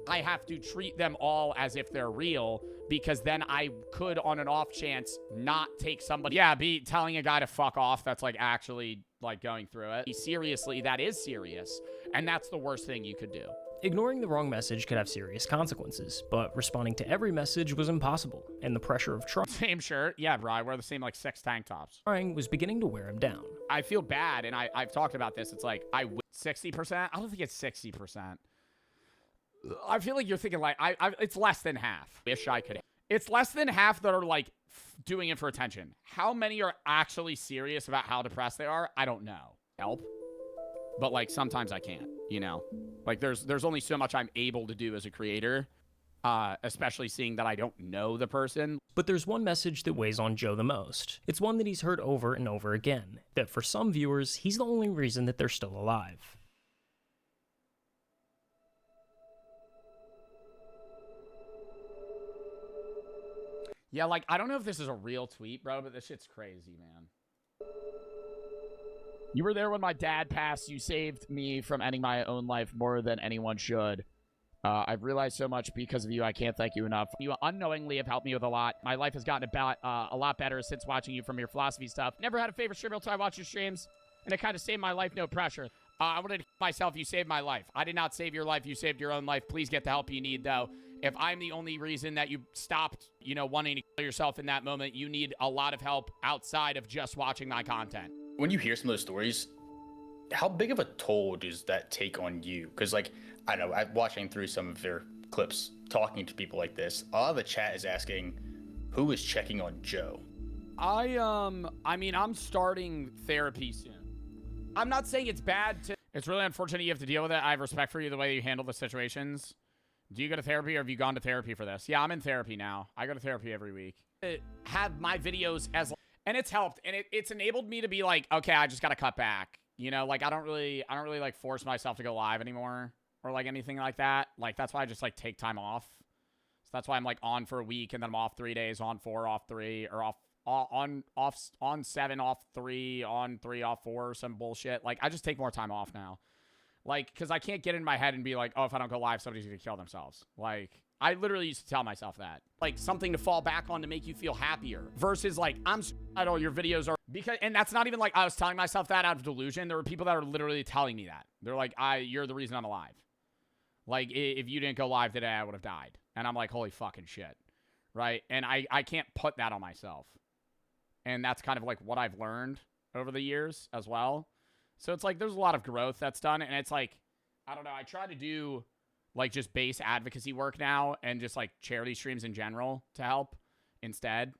I have to treat them all as if they're real because then I could, on an off chance, not take somebody. Yeah, be telling a guy to fuck off that's like actually like going through it. Seriously, that is serious. And that's the worst thing you could do. Ignoring the wrong message could have serious consequences, but responding to every message was impossible, and the pressure of trying... Same shirt. Yeah, bro, I wear the same, like, 6 tank tops. Trying was beginning to wear him down. I feel bad, and I've talked about this. It's like, 60%? I don't think it's 60%. I feel like you're thinking, like, it's less than half. Wish I could... It's less than half that are like doing it for attention. How many are actually serious about how depressed they are? I don't know. Help. But like sometimes I can't, you know? Like there's only so much I'm able to do as a creator, especially seeing that I don't know the person. But there's one message that weighs on Joe the most. It's one that he's heard over and over again, that for some viewers, he's the only reason that they're still alive. Yeah, like, I don't know if this is a real tweet, bro, but this shit's crazy, man. You were there when my dad passed. You saved me from ending my own life more than anyone should. I've realized so much because of you. I can't thank you enough. You unknowingly have helped me with a lot. My life has gotten a lot better since watching you from your philosophy stuff. Never had a favorite streamer until I watched your streams, and it kind of saved my life, no pressure. I wanted to myself, you saved my life. I did not save your life. You saved your own life. Please get the help you need, though. If I'm the only reason that you stopped, you know, wanting to kill yourself in that moment, you need a lot of help outside of just watching my content. When you hear some of those stories, how big of a toll does that take on you? Because, like, I don't know, I'm watching through some of their clips, talking to people like this, a lot of the chat is asking, who is checking on Joe? I mean, I'm starting therapy soon. I'm not saying it's bad to... It's really unfortunate you have to deal with it. I have respect for you, the way you handle the situations. Do you go to therapy, or have you gone to therapy for this? Yeah, I'm in therapy now. I go to therapy every week. Have my videos as... And it's helped, and it's enabled me to be like, okay, I just got to cut back. You know, like, I don't really like force myself to go live anymore, or like anything like that. Like, that's why I just like take time off. So that's why I'm like on for a week, and then I'm off 3 days, on 4, off 3, or on 7, off 3, on 3, off 4, or some bullshit. Like, I just take more time off now. Like, because I can't get in my head and be like, oh, if I don't go live, somebody's going to kill themselves. Like, I literally used to tell myself that. Like, something to fall back on to make you feel happier. Versus, like, I'm all your videos are... because, and that's not even like I was telling myself that out of delusion. There were people that are literally telling me that. They're like, you're the reason I'm alive. Like, if you didn't go live today, I would have died. And I'm like, holy fucking shit. Right? And I can't put that on myself. And that's kind of like what I've learned over the years as well. So it's like there's a lot of growth that's done. And it's like, I don't know, I try to do like just base advocacy work now and just like charity streams in general to help instead.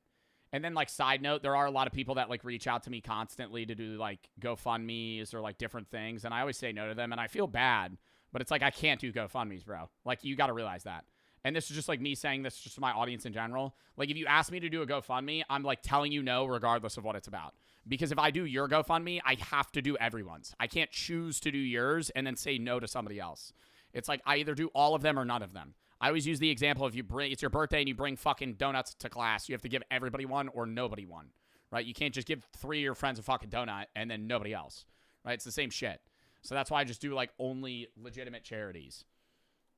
And then like side note, there are a lot of people that like reach out to me constantly to do like GoFundMes or like different things. And I always say no to them. And I feel bad, but it's like I can't do GoFundMes, bro. Like you got to realize that. And this is just like me saying this just to my audience in general. Like if you ask me to do a GoFundMe, I'm like telling you no regardless of what it's about. Because if I do your GoFundMe, I have to do everyone's. I can't choose to do yours and then say no to somebody else. It's like I either do all of them or none of them. I always use the example of it's your birthday and you bring fucking donuts to class. You have to give everybody one or nobody one, right? You can't just give 3 of your friends a fucking donut and then nobody else, right? It's the same shit. So that's why I just do like only legitimate charities.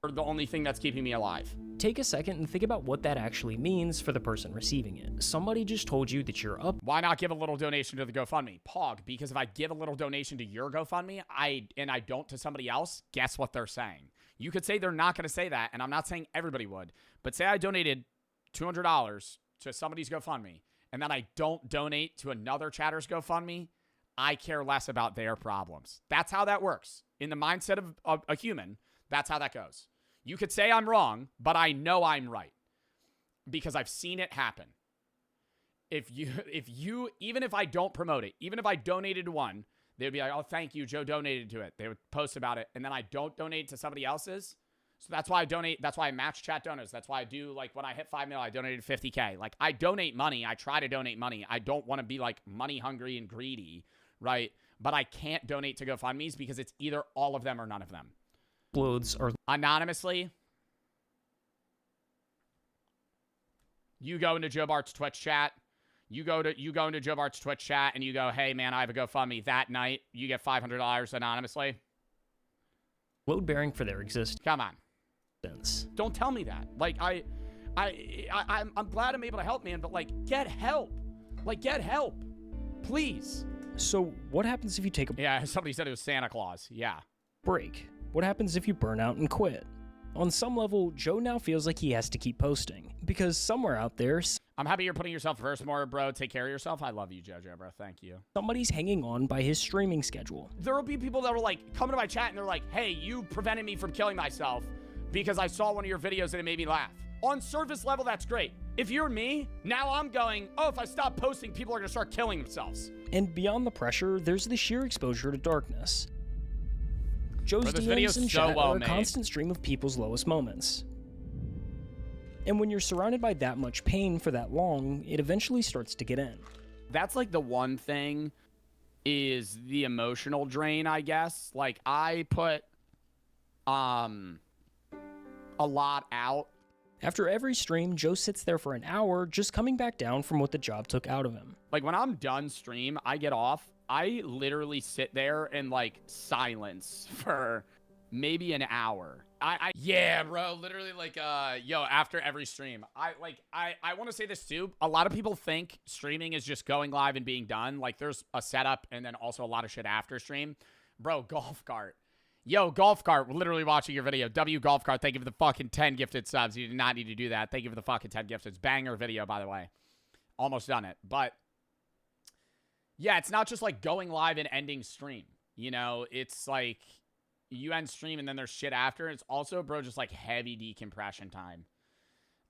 Or the only thing that's keeping me alive. Take a second and think about what that actually means for the person receiving it. Somebody just told you that you're up. Why not give a little donation to the GoFundMe? Pog, because if I give a little donation to your GoFundMe, I don't to somebody else, guess what they're saying? You could say they're not going to say that, and I'm not saying everybody would, but say I donated $200 to somebody's GoFundMe, and then I don't donate to another chatter's GoFundMe, I care less about their problems. That's how that works. In the mindset of a human, that's how that goes. You could say I'm wrong, but I know I'm right because I've seen it happen. Even if I don't promote it, even if I donated to one, they would be like, oh, thank you, Joe donated to it. They would post about it, and then I don't donate to somebody else's. So that's why I donate. That's why I match chat donors. That's why I do, like, when I hit 5 million, I donated 50K. Like, I donate money. I try to donate money. I don't want to be, like, money hungry and greedy, right? But I can't donate to GoFundMes because it's either all of them or none of them. Uploads or anonymously. You go into Joe Bart's Twitch chat. You go into Joe Bart's Twitch chat and you go, hey man, I have a GoFundMe that night. You get $500 anonymously. Load bearing for their existence. Come on. Don't tell me that. Like I'm glad I'm able to help, man, but like get help. Like get help. Please. So what happens if you take a Yeah, somebody said it was Santa Claus. Yeah. Break. What happens if you burn out and quit? On some level, Joe now feels like he has to keep posting, because somewhere out there... I'm happy you're putting yourself first more, bro. Take care of yourself. I love you, JoJo, bro. Thank you. Somebody's hanging on by his streaming schedule. There will be people that will, like, come to my chat and they're like, hey, you prevented me from killing myself because I saw one of your videos and it made me laugh. On surface level, that's great. If you're me, now I'm going, oh, if I stop posting, people are going to start killing themselves. And beyond the pressure, there's the sheer exposure to darkness. Joe's Bro, this DMs video's and so chat well are a made. constant stream of people's lowest moments. And when you're surrounded by that much pain for that long, it eventually starts to get in. That's like the one thing is the emotional drain, I guess. Like I put a lot out. After every stream, Joe sits there for an hour just coming back down from what the job took out of him. Like when I'm done stream, I get off. I literally sit there in like silence for maybe an hour. Yeah, bro, literally like yo, after every stream. I want to say this too. A lot of people think streaming is just going live and being done. Like there's a setup and then also a lot of shit after stream. Bro, golf cart. Yo, golf cart, we're literally watching your video. W golf cart, thank you for the fucking 10 gifted subs. You did not need to do that. Thank you for the fucking 10 gifted. Banger video, by the way. Almost done it. But yeah, it's not just like going live and ending stream. You know, it's like you end stream and then there's shit after. It's also, bro, just like heavy decompression time.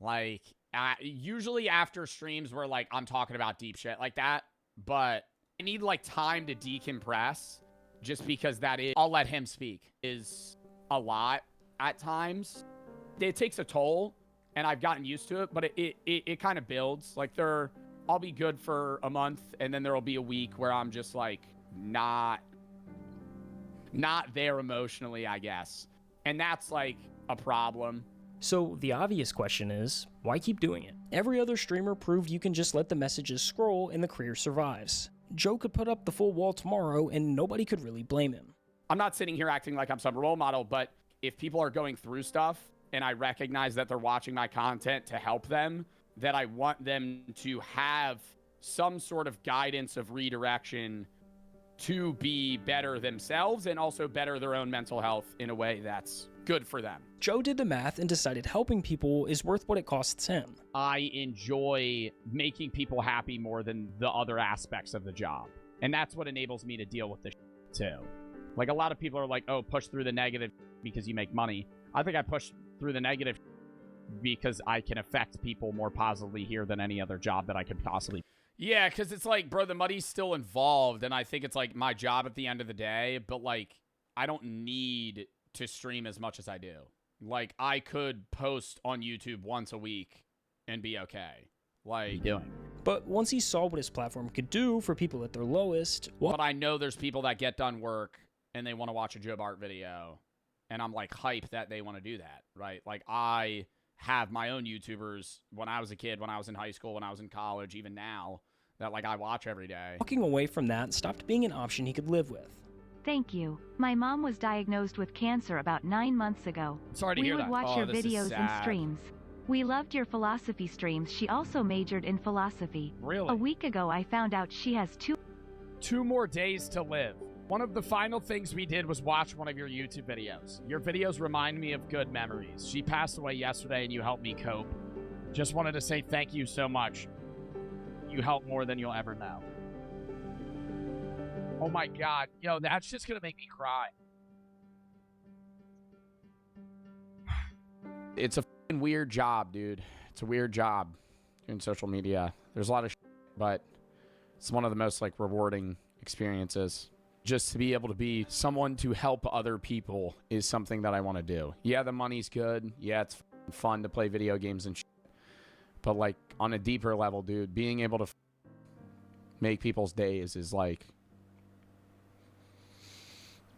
Like, usually after streams where like I'm talking about deep shit like that, but I need like time to decompress just because that is, I'll let him speak, is a lot at times. It takes a toll and I've gotten used to it, but it kind of builds. Like I'll be good for a month and then there'll be a week where I'm just like not there emotionally, I guess. And that's like a problem. So the obvious question is, why keep doing it? Every other streamer proved you can just let the messages scroll and the career survives. Joe could put up the full wall tomorrow and nobody could really blame him. I'm not sitting here acting like I'm some role model, but if people are going through stuff and I recognize that they're watching my content to help them, that I want them to have some sort of guidance of redirection to be better themselves and also better their own mental health in a way that's good for them. Joe did the math and decided helping people is worth what it costs him. I enjoy making people happy more than the other aspects of the job. And that's what enables me to deal with this too. Like a lot of people are like, oh, push through the negative because you make money. I think I push through the negative because I can affect people more positively here than any other job that I could possibly. Yeah, because it's like, bro, the money's still involved. And I think it's like my job at the end of the day. But like, I don't need to stream as much as I do. Like, I could post on YouTube once a week and be okay. Like, But once he saw what his platform could do for people at their lowest, but I know there's people that get done work and they want to watch a Joe Bart video. And I'm like hype that they want to do that, right? Like, I have my own YouTubers when I was a kid, when I was in high school, when I was in college, even now, that like I watch every day. Walking away from that stopped being an option he could live with. Thank you. My mom was diagnosed with cancer about 9 months ago. Sorry to hear that. We would watch your this is videos and sad. streams. We loved your philosophy streams. She also majored in philosophy. Really? A week ago, I found out she has two more days to live. One of the final things we did was watch one of your YouTube videos. Your videos remind me of good memories. She passed away yesterday and you helped me cope. Just wanted to say thank you so much. You helped more than you'll ever know. Oh my God. Yo, that's just gonna make me cry. It's a fucking weird job, dude. It's a weird job doing social media. There's a lot of shit, but it's one of the most like rewarding experiences. Just to be able to be someone to help other people is something that I want to do. Yeah, the money's good. Yeah, it's fun to play video games and shit. But like on a deeper level, dude, being able to make people's days is like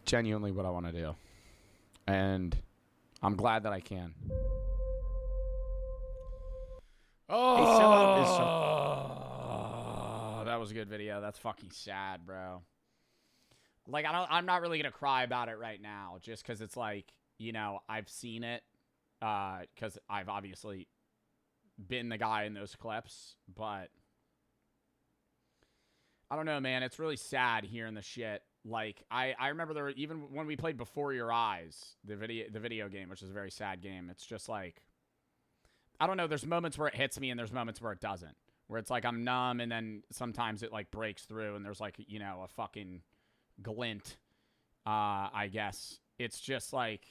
genuinely what I want to do. And I'm glad that I can. Oh, that was a good video. That's fucking sad, bro. Like, I'm not really going to cry about it right now just because it's like, you know, I've seen it because I've obviously been the guy in those clips, but I don't know, man. It's really sad hearing the shit. Like, I remember there were, even when we played Before Your Eyes, the video game, which is a very sad game. It's just like, I don't know. There's moments where it hits me and there's moments where it doesn't. Where it's like I'm numb and then sometimes it like breaks through and there's like, you know, a fucking glint, I guess. It's just like,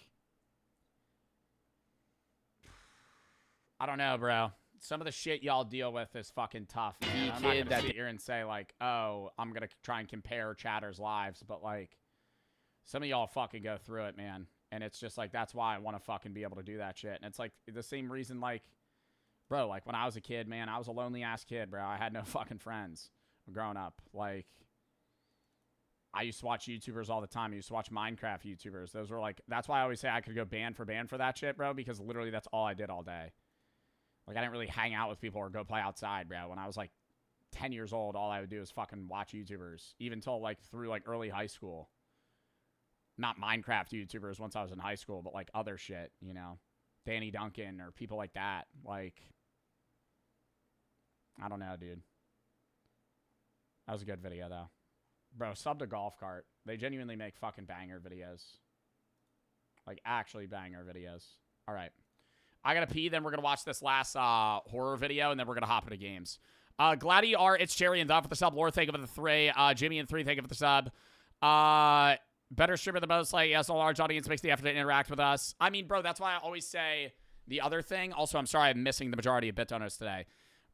I don't know, bro. Some of the shit y'all deal with is fucking tough, man. I'm not gonna sit here and say, like, oh, I'm gonna try and compare chatters' lives, but, like, some of y'all fucking go through it, man. And it's just, like, that's why I want to fucking be able to do that shit. And it's, like, the same reason, like, bro, like, when I was a kid, man, I was a lonely-ass kid, bro. I had no fucking friends growing up. Like, I used to watch YouTubers all the time. I used to watch Minecraft YouTubers. Those were, like, that's why I always say I could go band for that shit, bro, because literally that's all I did all day. Like, I didn't really hang out with people or go play outside, bro. When I was, like, 10 years old, all I would do is fucking watch YouTubers. Even till, like, through, like, early high school. Not Minecraft YouTubers once I was in high school, but, like, other shit, you know? Danny Duncan or people like that. Like, I don't know, dude. That was a good video, though. Bro, sub to Golf Cart. They genuinely make fucking banger videos. Like, actually banger videos. All right. I gotta pee, then we're gonna watch this last horror video, and then we're gonna hop into games. Gladdy R, it's Jerry and Don for the sub. Lore, thank you for the 3. Jimmy and 3, thank you for the sub. Better streamer the most, like, yes, a large audience makes the effort to interact with us. I mean, bro, that's why I always say the other thing. Also, I'm sorry I'm missing the majority of bit donors today.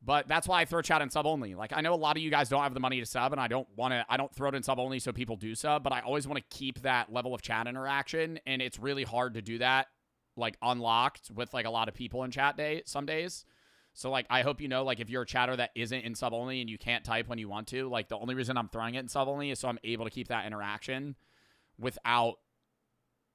But that's why I throw chat in sub only. Like, I know a lot of you guys don't have the money to sub, and I don't throw it in sub only so people do sub, but I always want to keep that level of chat interaction, and it's really hard to do that, like, unlocked with, like, a lot of people in chat some days. So, like, I hope you know, like, if you're a chatter that isn't in sub only and you can't type when you want to, like, the only reason I'm throwing it in sub only is so I'm able to keep that interaction without,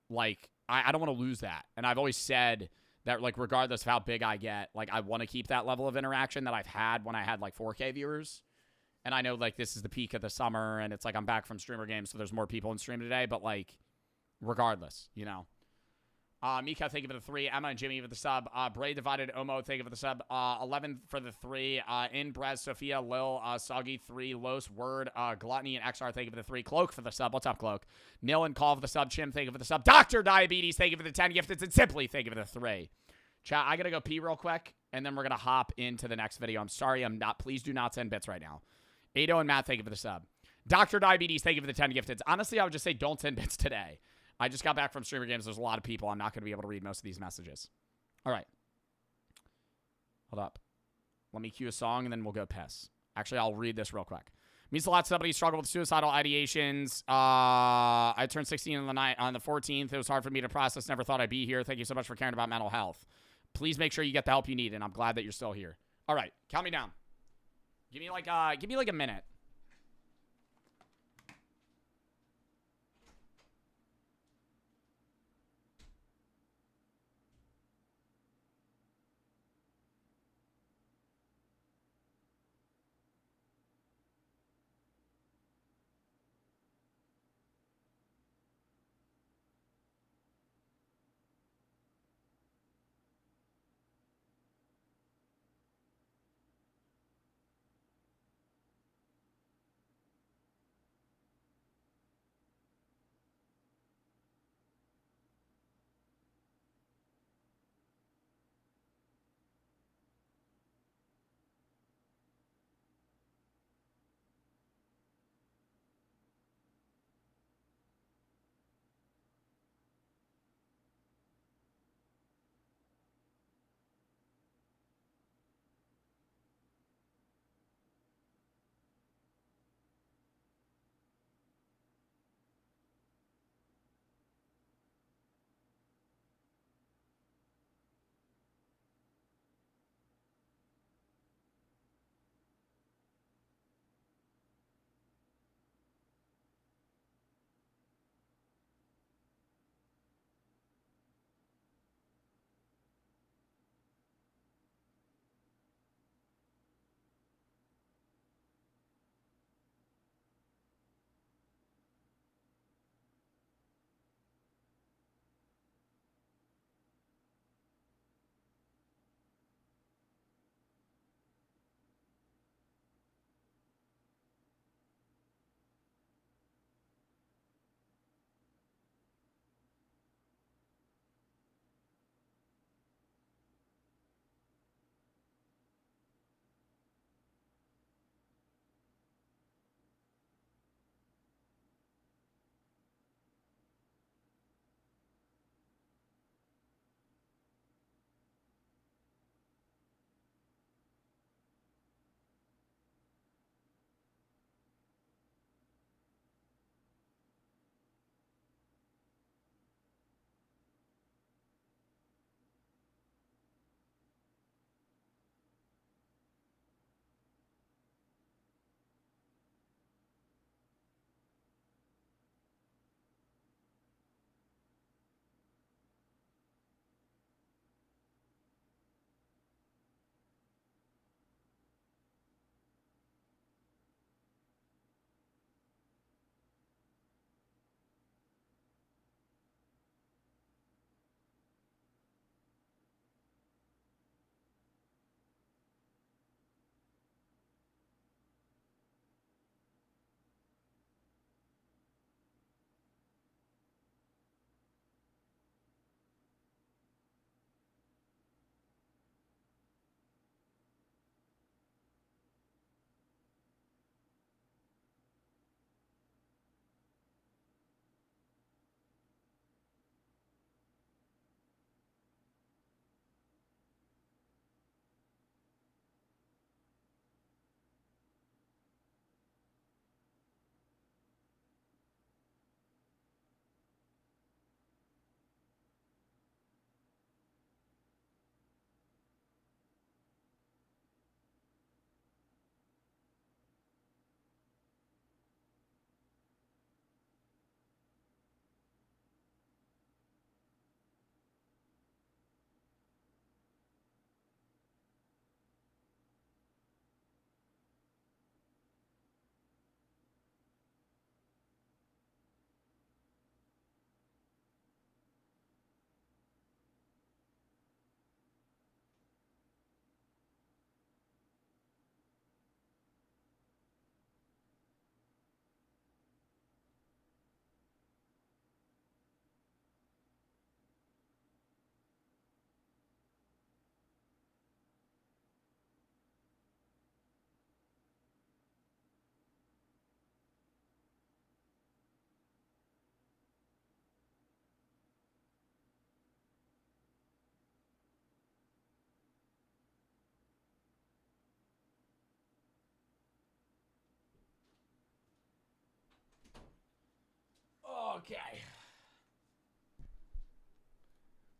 like, I don't want to lose that. And I've always said that, like, regardless of how big I get, like, I want to keep that level of interaction that I've had when I had, like, 4K viewers. And I know, like, this is the peak of the summer, and it's like I'm back from streamer games, so there's more people in stream today, but, like, regardless, you know. Mika, thank you for the 3. Emma and Jimmy for the sub. Bray Divided Omo, thank you for the sub. 11 for the 3. Inbrez, Sophia, Lil, Soggy, 3. Los, Word, Gluttony, and XR, thank you for the 3. Cloak for the sub. What's up, Cloak? Nil and Call for the sub. Chim, thank you for the sub. Dr. Diabetes, thank you for the 10 gifted. And Simply, thank you for the 3. Chat, I gotta go pee real quick, and then we're gonna hop into the next video. I'm sorry, please do not send bits right now. Ado and Matt, thank you for the sub. Dr. Diabetes, thank you for the 10 gifted. Honestly, I would just say don't send bits today. I just got back from streamer games. There's a lot of people. I'm not going to be able to read most of these messages. All right. Hold up. Let me cue a song, and then we'll go piss. Actually, I'll read this real quick. Means a lot to somebody who struggled with suicidal ideations. I turned 16 on the 14th. It was hard for me to process. Never thought I'd be here. Thank you so much for caring about mental health. Please make sure you get the help you need, and I'm glad that you're still here. All right. Count me down. Give me like a minute.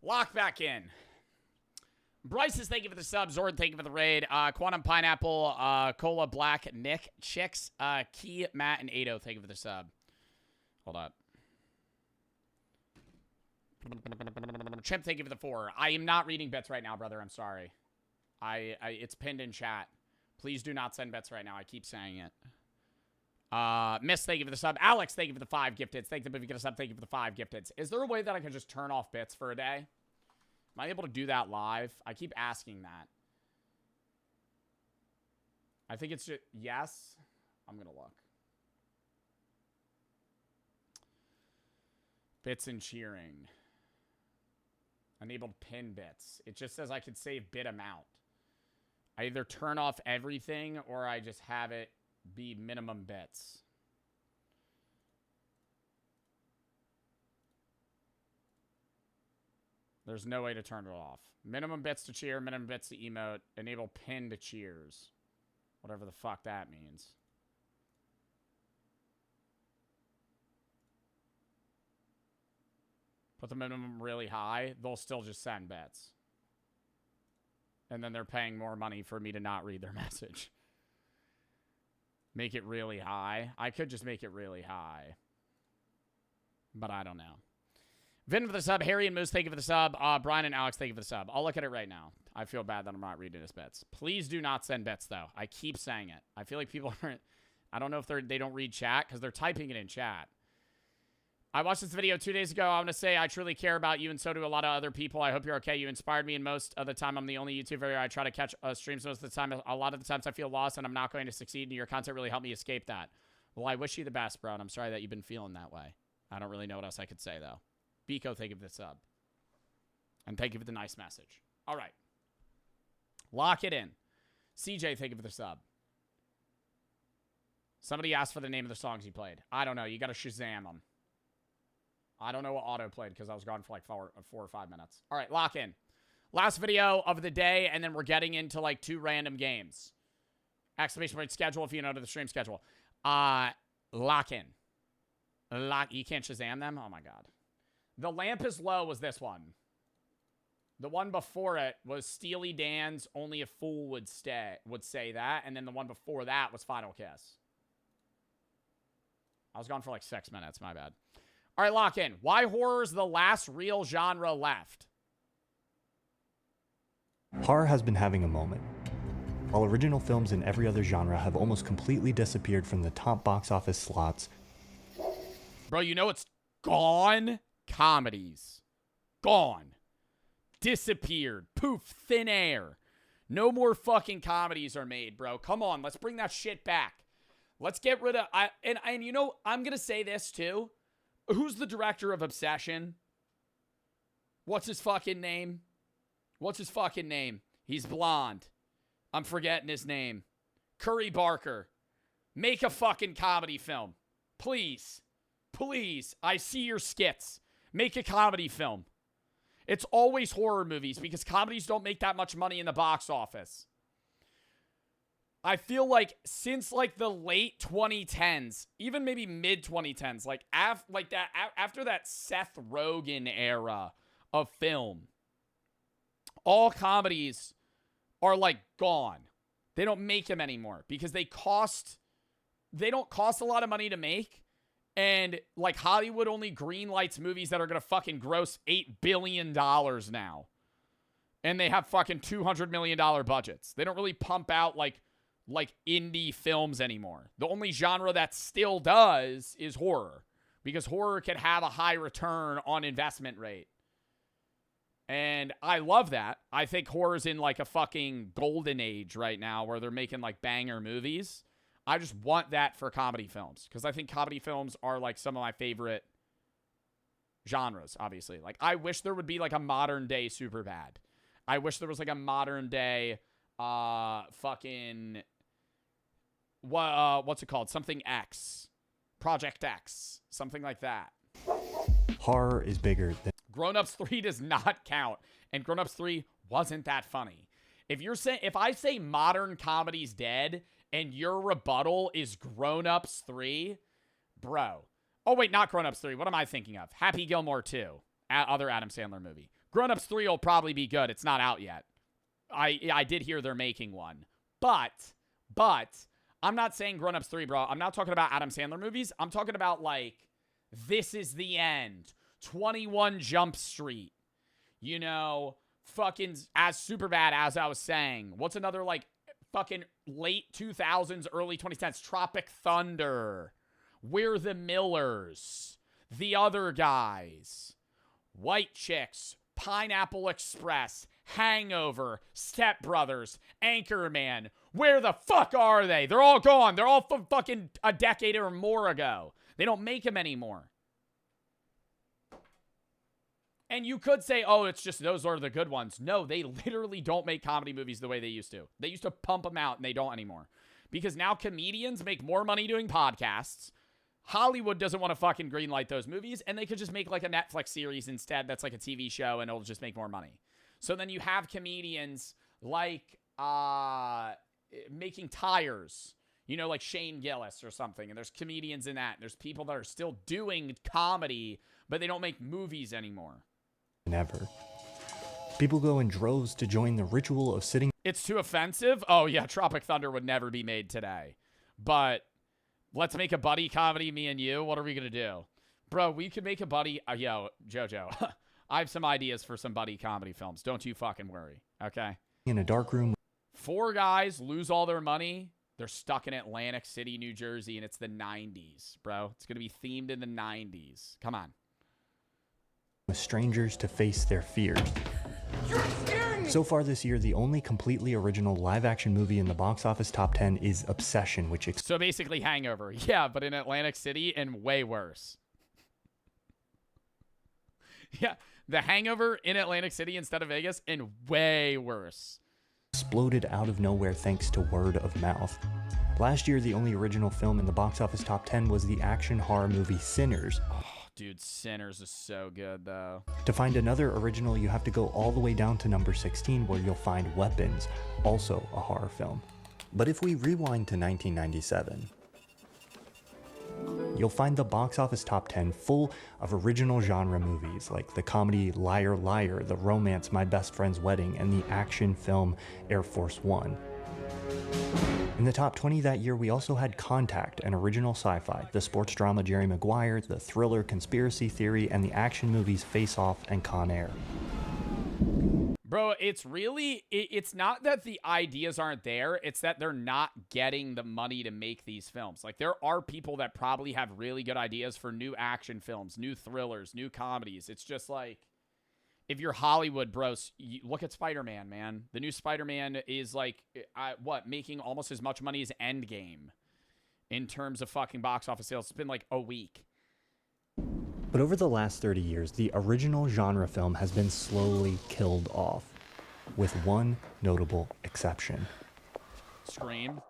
Lock back in. Bryce is thank you for the sub. Zord, thank you for the raid. Quantum Pineapple, Cola Black, Nick, Chicks, Key, Matt, and Ado, thank you for the sub. Hold up. Chimp, thank you for the 4. I am not reading bets right now, brother. I'm sorry. It's pinned in chat. Please do not send bets right now. I keep saying it. Miss, thank you for the sub. Alex, thank you for the 5 gifted. Thank you for the sub. Thank you for the 5 gifted. Is there a way that I can just turn off bits for a day? Am I able to do that live? I keep asking that. I think it's just... Yes? I'm going to look. Bits and cheering. Enabled pin bits. It just says I could save bit amount. I either turn off everything or I just have it be minimum bits. There's no way to turn it off. Minimum bits to cheer, minimum bits to emote, enable pin to cheers. Whatever the fuck that means. Put the minimum really high, they'll still just send bits. And then they're paying more money for me to not read their message. Make it really high. I could just make it really high. But I don't know. Vin for the sub. Harry and Moose, thank you for the sub. Brian and Alex, thank you for the sub. I'll look at it right now. I feel bad that I'm not reading his bets. Please do not send bets, though. I keep saying it. I feel like people aren't... I don't know if they don't read chat, because they're typing it in chat. I watched this video 2 days ago. I want to say I truly care about you, and so do a lot of other people. I hope you're okay. You inspired me, and most of the time, I'm the only YouTuber I try to catch streams most of the time. A lot of the times, I feel lost, and I'm not going to succeed, and your content really helped me escape that. Well, I wish you the best, bro, and I'm sorry that you've been feeling that way. I don't really know what else I could say, though. Biko, thank you for the sub. And thank you for the nice message. All right. Lock it in. CJ, thank you for the sub. Somebody asked for the name of the songs he played. I don't know. You got to Shazam them. I don't know what auto played because I was gone for like 4 or 5 minutes. All right, lock in. Last video of the day, and then we're getting into like 2 random games. Exclamation point schedule if you know the stream schedule. Lock in. You can't Shazam them? Oh my God. The lamp is low was this one. The one before it was Steely Dan's Only a Fool Would Say That. And then the one before that was Final Kiss. I was gone for like 6 minutes. My bad. All right, lock in. Why horror is the last real genre left? Horror has been having a moment. While original films in every other genre have almost completely disappeared from the top box office slots. Bro, you know it's gone? Comedies. Gone. Disappeared. Poof. Thin air. No more fucking comedies are made, bro. Come on. Let's bring that shit back. Let's get rid of... And you know, I'm going to say this too. Who's the director of Obsession? What's his fucking name? What's his fucking name? He's blonde. I'm forgetting his name. Curry Barker. Make a fucking comedy film. Please. Please. I see your skits. Make a comedy film. It's always horror movies because comedies don't make that much money in the box office. I feel like since like the late 2010s, even maybe mid 2010s, like after that Seth Rogen era of film, all comedies are like gone. They don't make them anymore because they don't cost a lot of money to make. And like Hollywood only greenlights movies that are going to fucking gross $8 billion now. And they have fucking $200 million budgets. They don't really pump out like indie films anymore. The only genre that still does is horror. Because horror can have a high return on investment rate. And I love that. I think horror's in like a fucking golden age right now where they're making like banger movies. I just want that for comedy films. Because I think comedy films are like some of my favorite genres, obviously. Like I wish there would be like a modern day Superbad. I wish there was like a modern day fucking... what's it called? Something X. Project X. Something like that. Horror is bigger than... Grown Ups 3 does not count. And Grown Ups 3 wasn't that funny. If I say modern comedy's dead and your rebuttal is Grown Ups 3, bro. Oh, wait, not Grown Ups 3. What am I thinking of? Happy Gilmore 2. Other Adam Sandler movie. Grown Ups 3 will probably be good. It's not out yet. I did hear they're making one. But I'm not saying Grown Ups 3, bro. I'm not talking about Adam Sandler movies. I'm talking about, like, This Is the End, 21 Jump Street, you know, fucking as Superbad, as I was saying. What's another, like, fucking late 2000s, early 2010s? Tropic Thunder, We're the Millers, The Other Guys, White Chicks, Pineapple Express, Hangover, Step Brothers, Anchorman. Where the fuck are they? They're all gone. They're all from fucking a decade or more ago. They don't make them anymore. And you could say, oh, it's just those are the good ones. No, they literally don't make comedy movies the way they used to. They used to pump them out, and they don't anymore. Because now comedians make more money doing podcasts. Hollywood doesn't want to fucking greenlight those movies, and they could just make like a Netflix series instead that's like a TV show, and it'll just make more money. So then you have comedians like making tires, you know, like Shane Gillis or something, and there's comedians in that. And there's people that are still doing comedy, but they don't make movies anymore. Never. People go in droves to join the ritual of sitting. It's too offensive? Oh, yeah, Tropic Thunder would never be made today. But let's make a buddy comedy, me and you. What are we going to do? Bro, we could make a buddy. Yo, Jojo, I have some ideas for some buddy comedy films. Don't you fucking worry, okay? In a dark room. 4 guys lose all their money. They're stuck in Atlantic City, New Jersey, and it's the 90s, bro. It's going to be themed in the 90s. Come on. With strangers to face their fears. You're scaring me! So far this year, the only completely original live-action movie in the box office top 10 is Obsession, which... So basically Hangover. Yeah, but in Atlantic City and way worse. Yeah, The Hangover in Atlantic City instead of Vegas and way worse. Exploded out of nowhere thanks to word of mouth. Last year, the only original film in the box office top 10 was the action horror movie Sinners. Oh, dude, Sinners is so good, though. To find another original, you have to go all the way down to number 16, where you'll find Weapons, also a horror film. But if we rewind to 1997, you'll find the box office top 10 full of original genre movies like the comedy Liar Liar, the romance My Best Friend's Wedding, and the action film Air Force One. In the top 20 that year, we also had Contact, an original sci-fi, the sports drama Jerry Maguire, the thriller Conspiracy Theory, and the action movies Face Off and Con Air. Bro, it's really, it's not that the ideas aren't there, it's that they're not getting the money to make these films. Like, there are people that probably have really good ideas for new action films, new thrillers, new comedies. It's just like, if you're Hollywood, bros, look at Spider-Man, man. The new Spider-Man is like, making almost as much money as Endgame in terms of fucking box office sales. It's been like a week. But over the last 30 years, the original genre film has been slowly killed off, with one notable exception. Scream.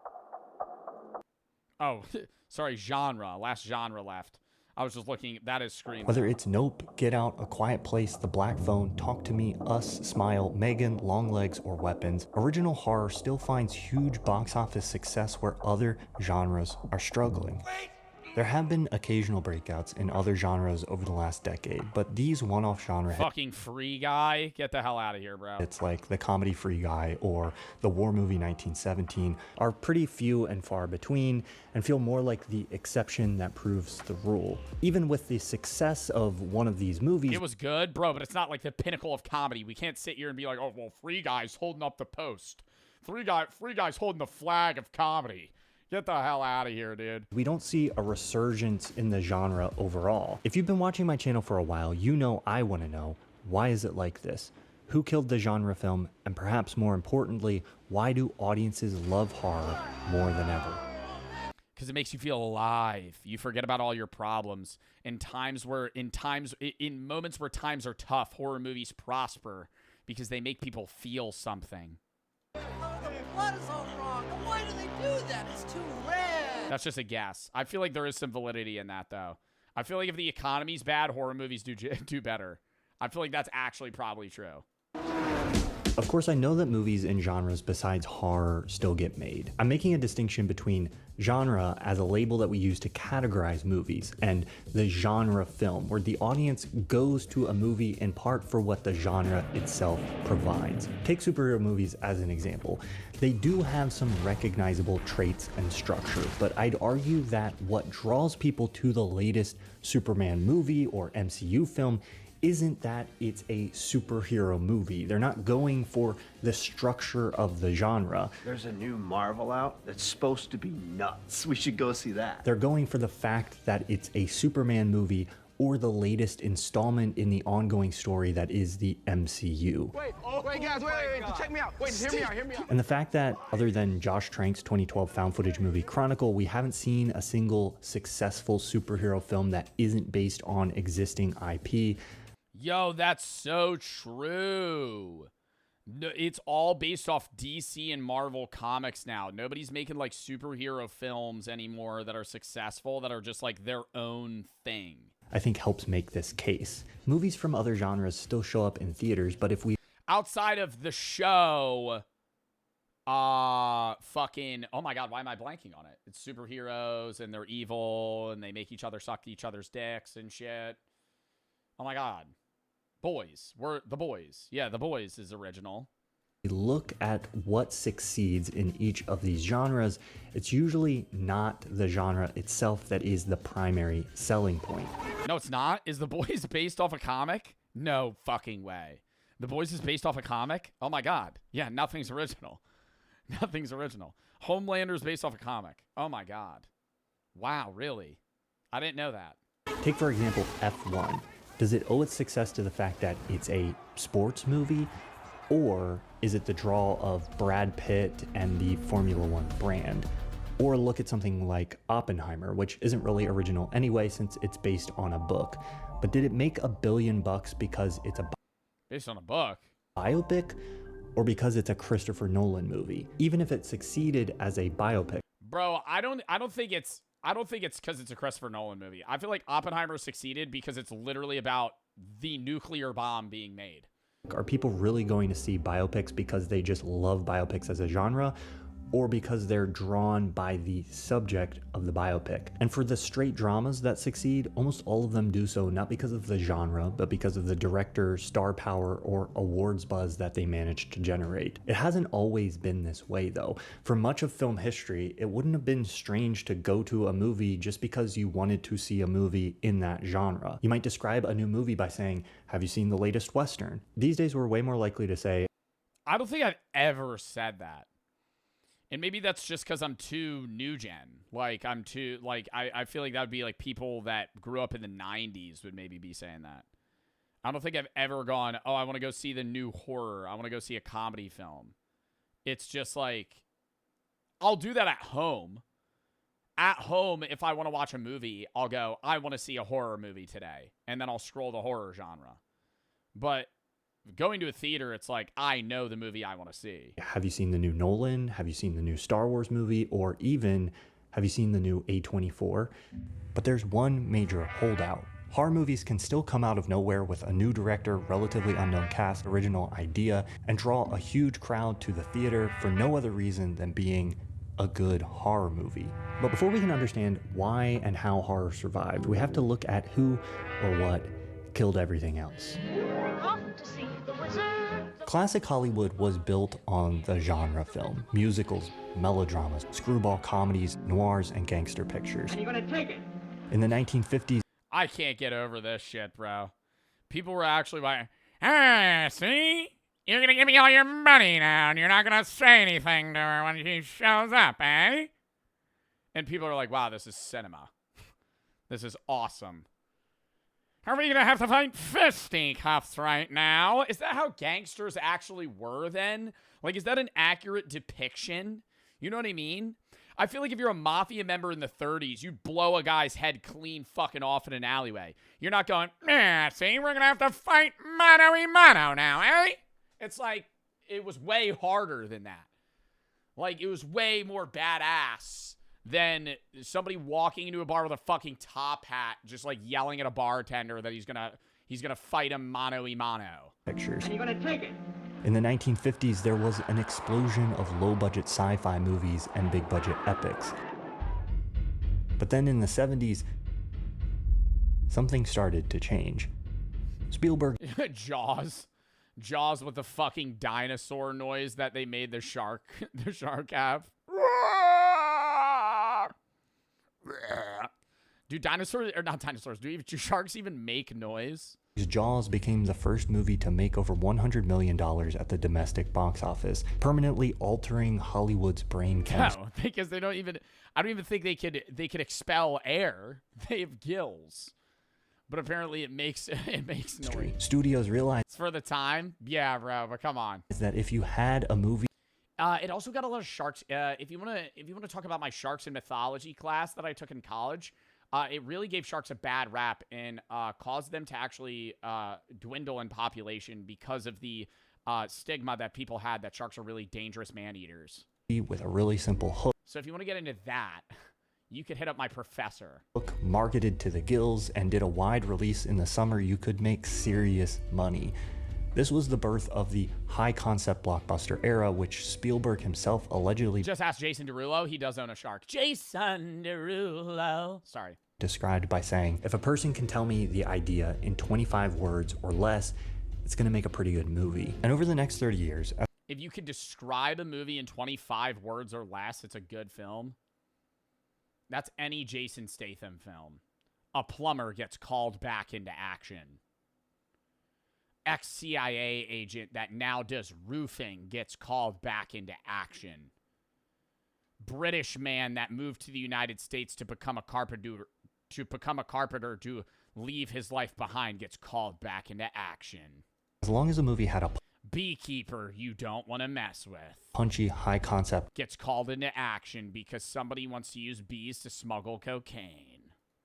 Oh, sorry, genre. Last genre left. I was just looking. That is Scream. Whether it's Nope, Get Out, A Quiet Place, The Black Phone, Talk to Me, Us, Smile, Megan, Longlegs, or Weapons, original horror still finds huge box office success where other genres are struggling. There have been occasional breakouts in other genres over the last decade, but these one-off genre fucking Free Guy, get the hell out of here, bro. It's like the comedy Free Guy or the war movie 1917 are pretty few and far between and feel more like the exception that proves the rule. Even with the success of one of these movies, it was good, bro, but it's not like the pinnacle of comedy. We can't sit here and be like, oh, well, Free Guy's holding up the post. Free Guy's holding the flag of comedy. Get the hell out of here, dude. We don't see a resurgence in the genre overall. If you've been watching my channel for a while, you know I want to know, why is it like this? Who killed the genre film? And perhaps more importantly, why do audiences love horror more than ever? Because it makes you feel alive. You forget about all your problems. In moments where times are tough, horror movies prosper because they make people feel something. What is all wrong? Why do they do that? It's too red. That's just a guess. I feel like there is some validity in that, though. I feel like if the economy's bad, horror movies do better. I feel like that's actually probably true. Of course, I know that movies in genres besides horror still get made. I'm making a distinction between genre as a label that we use to categorize movies and the genre film, where the audience goes to a movie in part for what the genre itself provides. Take superhero movies as an example. They do have some recognizable traits and structure, but I'd argue that what draws people to the latest Superman movie or MCU film isn't that it's a superhero movie. They're not going for the structure of the genre. There's a new Marvel out that's supposed to be nuts. We should go see that. They're going for the fact that it's a Superman movie or the latest installment in the ongoing story that is the MCU. Wait, guys, wait, check me out. Wait, hear me out. And the fact that, other than Josh Trank's 2012 found footage movie Chronicle, we haven't seen a single successful superhero film that isn't based on existing IP. Yo, that's so true. It's all based off DC and Marvel comics now. Nobody's making like superhero films anymore that are successful, that are just like their own thing. I think helps make this case. Movies from other genres still show up in theaters, but if we... Outside of the show, fucking, oh my God, why am I blanking on it? It's superheroes and they're evil and they make each other suck each other's dicks and shit. Oh my God. Boys. We're The Boys. Yeah, The Boys is original. Look at what succeeds in each of these genres, it's usually not the genre itself that is the primary selling point. No, it's not. Is The Boys based off a comic? No fucking way. The Boys is based off a comic? Oh my God. Yeah, nothing's original. Nothing's original. Homelander's based off a comic. Oh my God. Wow, really? I didn't know that. Take, for example, F1. Does it owe its success to the fact that it's a sports movie? Or is it the draw of Brad Pitt and the Formula One brand? Or look at something like Oppenheimer, which isn't really original anyway since it's based on a book. But did it make $1 billion because it's a based on a book biopic, or because it's a Christopher Nolan movie? Even if it succeeded as a biopic. Bro, I don't think it's because it's a Christopher Nolan movie. I feel like Oppenheimer succeeded because it's literally about the nuclear bomb being made. Are people really going to see biopics because they just love biopics as a genre, or because they're drawn by the subject of the biopic? And for the straight dramas that succeed, almost all of them do so not because of the genre, but because of the director, star power, or awards buzz that they managed to generate. It hasn't always been this way though. For much of film history, it wouldn't have been strange to go to a movie just because you wanted to see a movie in that genre. You might describe a new movie by saying, "Have you seen the latest Western?" These days we're way more likely to say, I don't think I've ever said that. And maybe that's just because I'm too new gen. Like, I'm too, like, I feel like that would be like people that grew up in the 90s would maybe be saying that. I don't think I've ever gone, oh, I want to go see the new horror. I want to go see a comedy film. It's just like, I'll do that at home. At home, if I want to watch a movie, I'll go, I want to see a horror movie today. And then I'll scroll the horror genre. But going to a theater, it's like, I know the movie I want to see. Have you seen the new Nolan? Have you seen the new Star Wars movie? Or even, have you seen the new A24? But there's one major holdout. Horror movies can still come out of nowhere with a new director, relatively unknown cast, original idea, and draw a huge crowd to the theater for no other reason than being a good horror movie. But before we can understand why and how horror survived, we have to look at who or what killed everything else. Classic Hollywood was built on the genre film: musicals, melodramas, screwball comedies, noirs, and gangster pictures. And you're gonna take it. In the 1950s, I can't get over this shit, bro. People were actually like, see? You're gonna give me all your money now, and you're not gonna say anything to her when she shows up, eh? And people are like, wow, this is cinema. This is awesome. Are we gonna have to fight fisticuffs right now? Is that how gangsters actually were then? Like, is that an accurate depiction? You know what I mean? I feel like if you're a mafia member in the 30s, you'd blow a guy's head clean fucking off in an alleyway. You're not going, see, we're gonna have to fight mano-a-mano now, eh? It's like, it was way harder than that. Like, it was way more badass than somebody walking into a bar with a fucking top hat, just like yelling at a bartender that he's gonna fight him mano-a-mano. Pictures. And you're gonna take it. In the 1950s, there was an explosion of low-budget sci-fi movies and big-budget epics. But then in the 70s, something started to change. Spielberg Jaws. Jaws with the fucking dinosaur noise that they made the shark have. Do dinosaurs, or not dinosaurs, do sharks even make noise? Jaws became the first movie to make over $100 million at the domestic box office, permanently altering Hollywood's brain chemistry. No, because I don't even think they could expel air. They have gills. But apparently it makes noise. Studios realized For the time? Yeah, bro, but come on. that if you had a movie It also got a lot of sharks. If you wanna talk about my sharks and mythology class that I took in college, it really gave sharks a bad rap and caused them to actually dwindle in population because of the stigma that people had that sharks are really dangerous man-eaters. with a really simple hook So if you want to get into that, you could hit up my professor. marketed to the gills and did a wide release in the summer, you could make serious money. This was the birth of the high-concept blockbuster era, which Spielberg himself allegedly Just ask Jason Derulo. He does own a shark. Jason Derulo. Sorry. described by saying, if a person can tell me the idea in 25 words or less, it's going to make a pretty good movie. And over the next 30 years, If you could describe a movie in 25 words or less, it's a good film. That's any Jason Statham film. A plumber gets called back into action. Ex-CIA agent that now does roofing gets called back into action. British man that moved to the United States to become a carpenter to leave his life behind gets called back into action. as long as a movie had a Beekeeper you don't want to mess with punchy, high-concept gets called into action because somebody wants to use bees to smuggle cocaine.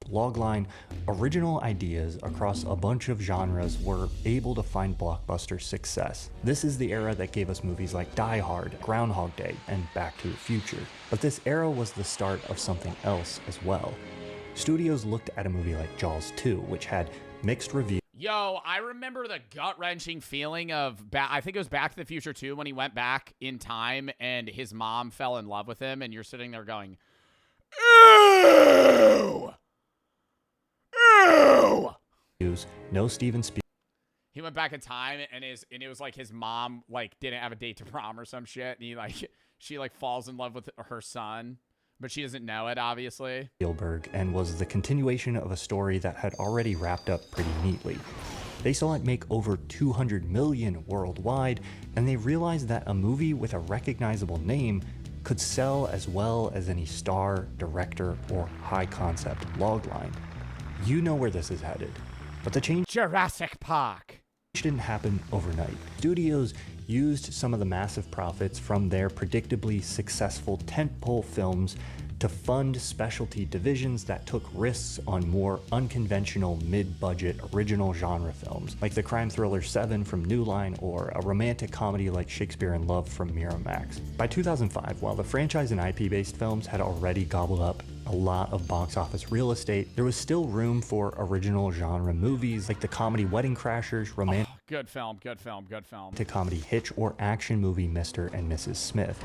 logline, original ideas across a bunch of genres were able to find blockbuster success. This is the era that gave us movies like Die Hard, Groundhog Day, and Back to the Future. But this era was the start of something else as well. Studios looked at a movie like Jaws 2, which had mixed reviews. Yo, I remember the gut-wrenching feeling of, I think it was Back to the Future 2 when he went back in time and his mom fell in love with him, and you're sitting there going, ew! Ew! No Steven Spielberg. He went back in time and it was like his mom didn't have a date to prom or some shit, and she falls in love with her son, but she doesn't know it, obviously. Spielberg, and was the continuation of a story that had already wrapped up pretty neatly. They saw it make over 200 million worldwide, and they realized that a movie with a recognizable name could sell as well as any star, director, or high-concept logline. You know where this is headed, but the change Jurassic Park didn't happen overnight. Studios used some of the massive profits from their predictably successful tentpole films to fund specialty divisions that took risks on more unconventional mid-budget original genre films, like the crime thriller Seven from New Line or a romantic comedy like Shakespeare in Love from Miramax. By 2005, while the franchise and IP-based films had already gobbled up a lot of box office real estate, there was still room for original genre movies like the comedy Wedding Crashers, romantic Good film. comedy Hitch, or action movie Mr. and Mrs. Smith.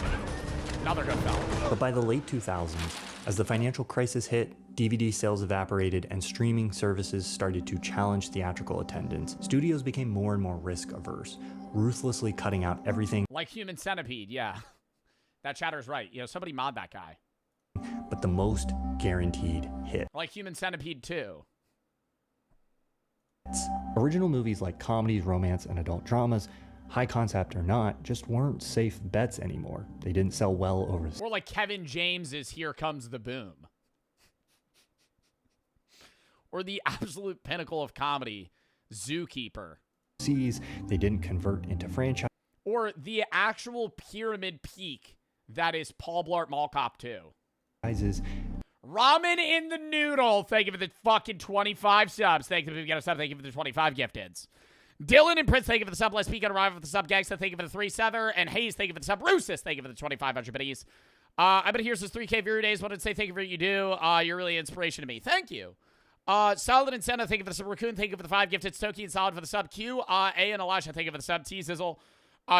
Another good film. But by the late 2000s, as the financial crisis hit, DVD sales evaporated, and streaming services started to challenge theatrical attendance, studios became more and more risk-averse, ruthlessly cutting out everything Like Human Centipede, yeah. That chatter's right. Somebody mod that guy. but the most guaranteed hit. Like Human Centipede 2. Original movies like comedies, romance, and adult dramas, high concept or not, just weren't safe bets anymore. They didn't sell well overseas. Or like Kevin James's Here Comes the Boom. Or the absolute pinnacle of comedy, Zookeeper. They didn't convert into franchise. Or the actual pyramid peak that is Paul Blart Mall Cop 2. Ramen in the Noodle. Thank you for the fucking 25 subs. Thank you for the sub. Thank you for the 25 gifteds. Dylan and Prince, thank you for the sub. Let's Speak on Arrival for the sub. Gangsta, thank you for the 3-7. And Hayes, thank you for the sub. Roosas, thank you for the 2,500 biddies. I've been here since 3K viewer days. Wanted to say thank you for what you do. You're really an inspiration to me. Thank you. Solid and Senna, thank you for the sub. Raccoon, thank you for the 5 gifted. Stokie and Solid for the sub. Q, A and Elijah, thank you for the sub. T Zizzle.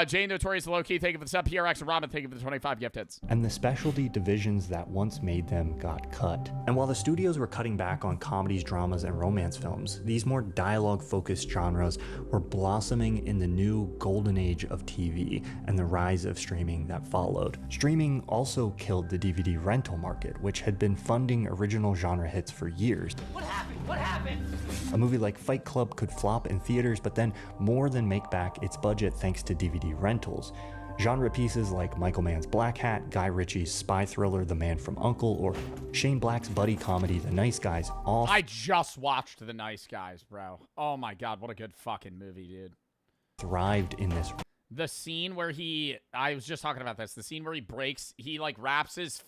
Jane Notorious Low-Key, thank you for the sub. PRX and Robin, thank you for the 25 gifted. And the specialty divisions that once made them got cut. And while the studios were cutting back on comedies, dramas, and romance films, these more dialogue-focused genres were blossoming in the new golden age of TV and the rise of streaming that followed. Streaming also killed the DVD rental market, which had been funding original genre hits for years. What happened? What happened? A movie like Fight Club could flop in theaters, but then more than make back its budget thanks to DVD rentals. Genre pieces like Michael Mann's Black Hat, Guy Ritchie's spy thriller The Man from U.N.C.L.E., or Shane Black's buddy comedy The Nice Guys all I just watched The Nice Guys, bro. Oh my god, what a good fucking movie, dude. thrived in this. The scene where I was just talking about this, the scene where he like wraps his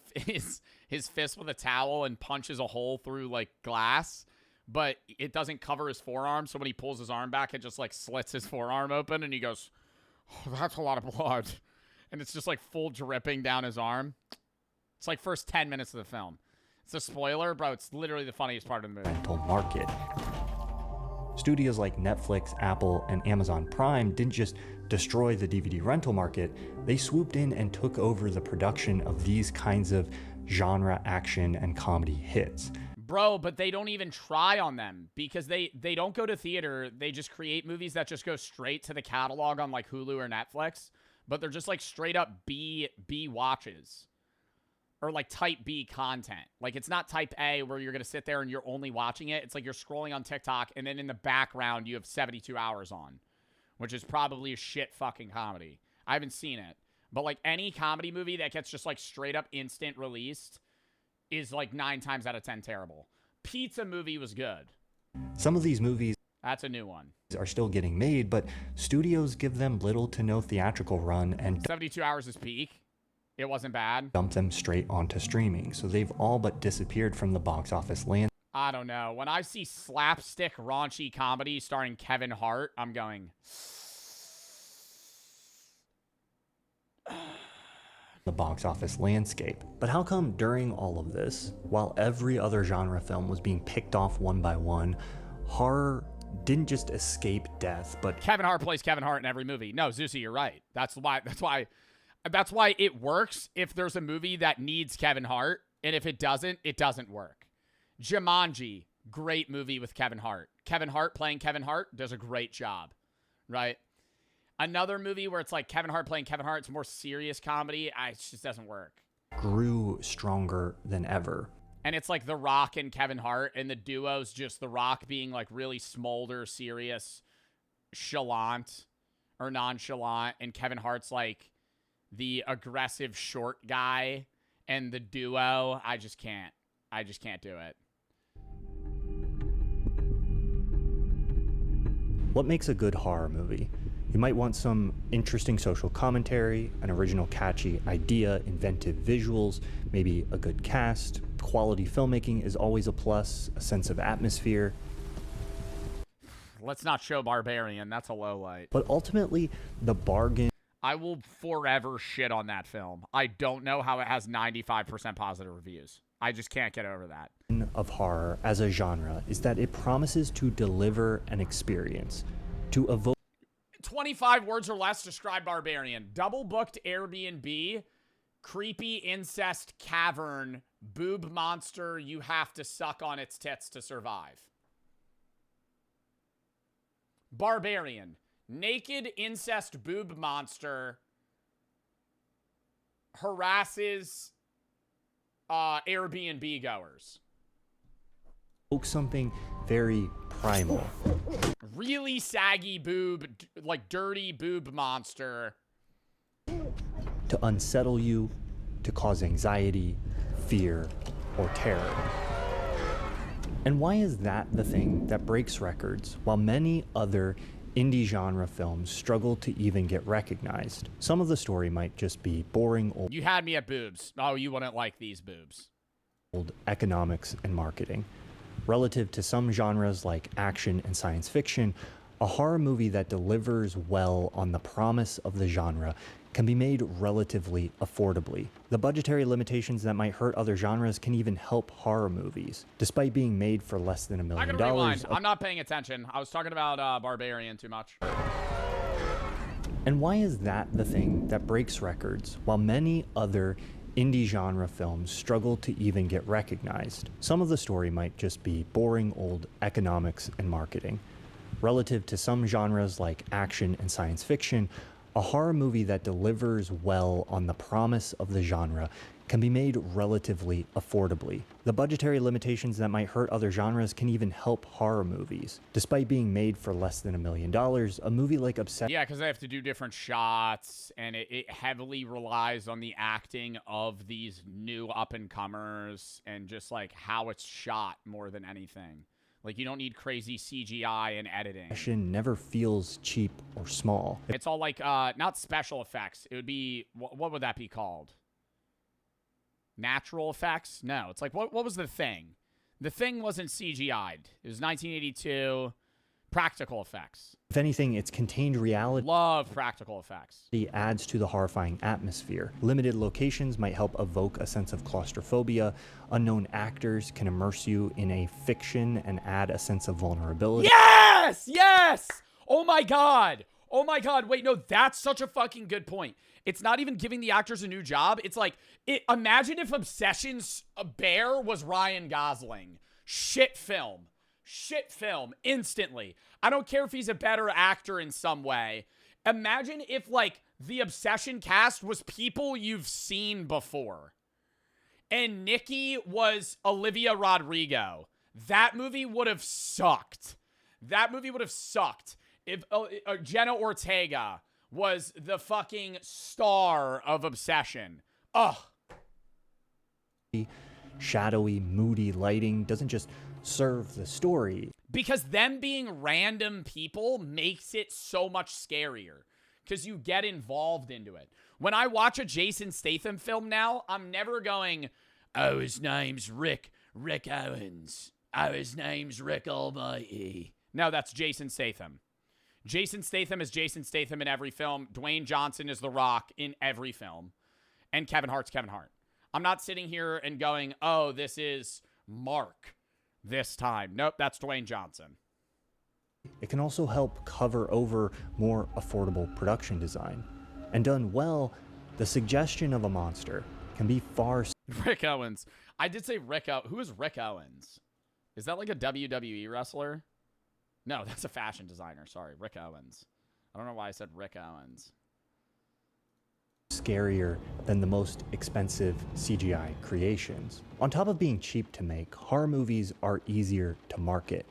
fist with a towel and punches a hole through like glass, but it doesn't cover his forearm, so when he pulls his arm back, it just like slits his forearm open, and he goes, oh, that's a lot of blood. And it's just like full dripping down his arm. It's like first 10 minutes of the film. It's a spoiler, bro. It's literally the funniest part of the movie. Rental market. Studios like Netflix, Apple, and Amazon Prime didn't just destroy the DVD rental market, they swooped in and took over the production of these kinds of genre action and comedy hits. Bro, but they don't even try on them because they don't go to theater. They just create movies that just go straight to the catalog on like Hulu or Netflix, but they're just like straight up B watches or like type B content. Like it's not type A where you're going to sit there and you're only watching it. It's like you're scrolling on TikTok and then in the background you have 72 hours on, which is probably a shit fucking comedy. I haven't seen it, but like any comedy movie that gets just like straight up instant released is like 9 times out of 10 terrible. Pizza Movie was good. Some of these movies That's a new one. are still getting made, but studios give them little to no theatrical run and 72 Hours is peak. It wasn't bad. dump them straight onto streaming, so they've all but disappeared from the box office land. I don't know. When I see slapstick raunchy comedy starring Kevin Hart, I'm going... the box office landscape. But how come during all of this, while every other genre film was being picked off one by one, horror didn't just escape death, but Kevin Hart plays Kevin Hart in every movie. No, Zeusy, you're right. That's why it works if there's a movie that needs Kevin Hart, and if it doesn't work. Jumanji, great movie with Kevin Hart. Kevin Hart playing Kevin Hart does a great job, right? Another movie where it's like Kevin Hart playing Kevin Hart, it's a more serious comedy. It just doesn't work. grew stronger than ever. And it's like The Rock and Kevin Hart, and the duo's just The Rock being like really smolder, serious, chalant or nonchalant, and Kevin Hart's like the aggressive short guy, and the duo, I just can't do it. What makes a good horror movie? You might want some interesting social commentary, an original catchy idea, inventive visuals, maybe a good cast. Quality filmmaking is always a plus, a sense of atmosphere. Let's not show Barbarian. That's a low light. But ultimately, the bargain... I will forever shit on that film. I don't know how it has 95% positive reviews. I just can't get over that. ...of horror as a genre is that it promises to deliver an experience, to evoke 25 words or less describe Barbarian. Double-booked Airbnb, creepy incest cavern, boob monster you have to suck on its tits to survive. Barbarian, naked incest boob monster harasses Airbnb goers. something very primal. Really saggy boob, like dirty boob monster. To unsettle you, to cause anxiety, fear, or terror. And why is that the thing that breaks records, while many other indie genre films struggle to even get recognized? Some of the story might just be boring old... You had me at boobs. Oh, you wouldn't like these boobs. ...old economics and marketing. Relative to some genres like action and science fiction, a horror movie that delivers well on the promise of the genre can be made relatively affordably. The budgetary limitations that might hurt other genres can even help horror movies. Despite being made for less than $1 million... I gotta rewind. I'm not paying attention. I was talking about Barbarian too much. And why is that the thing that breaks records, while many other indie genre films struggle to even get recognized? Some of the story might just be boring old economics and marketing. Relative to some genres like action and science fiction, a horror movie that delivers well on the promise of the genre can be made relatively affordably. The budgetary limitations that might hurt other genres can even help horror movies. Despite being made for less than $1 million, a movie like Obsession... Yeah, because they have to do different shots, and it heavily relies on the acting of these new up-and-comers and just, like, how it's shot more than anything. Like, you don't need crazy CGI and editing. Never feels cheap or small. It's all, like, not special effects. It would be... What would that be called? Natural effects? No, it's like, what was The Thing? The Thing wasn't CGI'd. It was 1982. Practical effects. If anything, its contained reality... Love practical effects. ...adds to the horrifying atmosphere. Limited locations might help evoke a sense of claustrophobia. Unknown actors can immerse you in a fiction and add a sense of vulnerability. Yes! Yes! Oh my god! Oh my god, wait, no, that's such a fucking good point. It's not even giving the actors a new job. It's like, imagine if Obsession's bear was Ryan Gosling. Shit film. Shit film. Instantly. I don't care if he's a better actor in some way. Imagine if, like, the Obsession cast was people you've seen before. And Nikki was Olivia Rodrigo. That movie would have sucked. That movie would have sucked. If Jenna Ortega was the fucking star of Obsession. Ugh. Shadowy, moody lighting doesn't just serve the story. Because them being random people makes it so much scarier. Because you get involved into it. When I watch a Jason Statham film now, I'm never going, oh, his name's Rick Owens. Oh, his name's Rick Almighty. No, that's Jason Statham. Jason Statham is Jason Statham in every film. Dwayne Johnson is The Rock in every film. And Kevin Hart's Kevin Hart. I'm not sitting here and going, oh, this is Mark this time. Nope, that's Dwayne Johnson. It can also help cover over more affordable production design. And done well, the suggestion of a monster can be far... Rick Owens. I did say Rick Owens. Who is Rick Owens? Is that like a WWE wrestler? No, that's a fashion designer. Sorry, Rick Owens. I don't know why I said Rick Owens. Scarier than the most expensive CGI creations. On top of being cheap to make, horror movies are easier to market.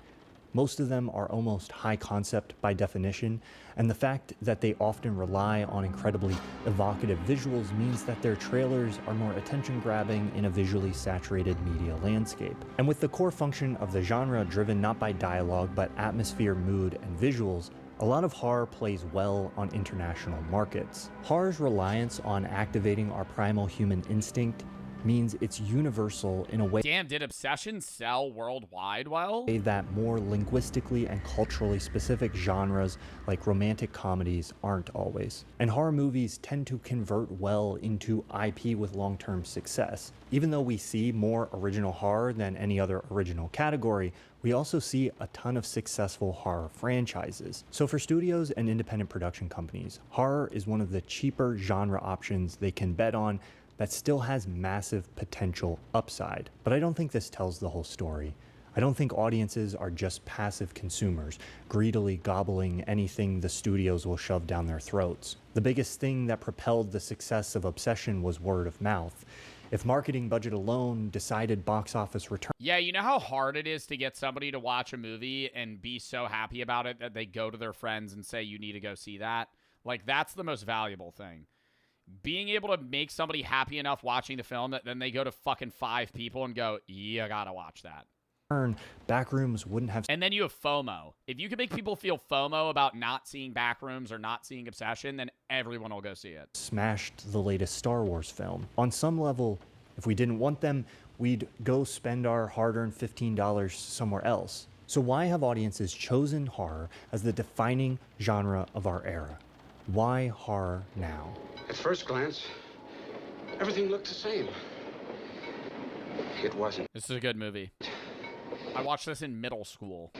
Most of them are almost high concept by definition, and the fact that they often rely on incredibly evocative visuals means that their trailers are more attention-grabbing in a visually saturated media landscape. And with the core function of the genre driven not by dialogue but atmosphere, mood, and visuals, a lot of horror plays well on international markets. Horror's reliance on activating our primal human instinct means it's universal in a way. Damn, did Obsession sell worldwide well? That more linguistically and culturally specific genres like romantic comedies aren't always. And horror movies tend to convert well into IP with long-term success. Even though we see more original horror than any other original category, we also see a ton of successful horror franchises. So for studios and independent production companies, horror is one of the cheaper genre options they can bet on that still has massive potential upside. But I don't think this tells the whole story. I don't think audiences are just passive consumers, greedily gobbling anything the studios will shove down their throats. The biggest thing that propelled the success of Obsession was word of mouth. If marketing budget alone decided box office return... Yeah, you know how hard it is to get somebody to watch a movie and be so happy about it that they go to their friends and say, you need to go see that? Like, that's the most valuable thing. Being able to make somebody happy enough watching the film that then they go to fucking 5 people and go, you gotta watch that. Backrooms wouldn't have... And then you have FOMO. If you can make people feel FOMO about not seeing Backrooms or not seeing Obsession, then everyone will go see it. Smashed the latest Star Wars film. On some level, if we didn't want them, we'd go spend our hard-earned $15 somewhere else. So why have audiences chosen horror as the defining genre of our era? Why horror now? At first glance, everything looked the same. It wasn't. This is a good movie. I watched this in middle school.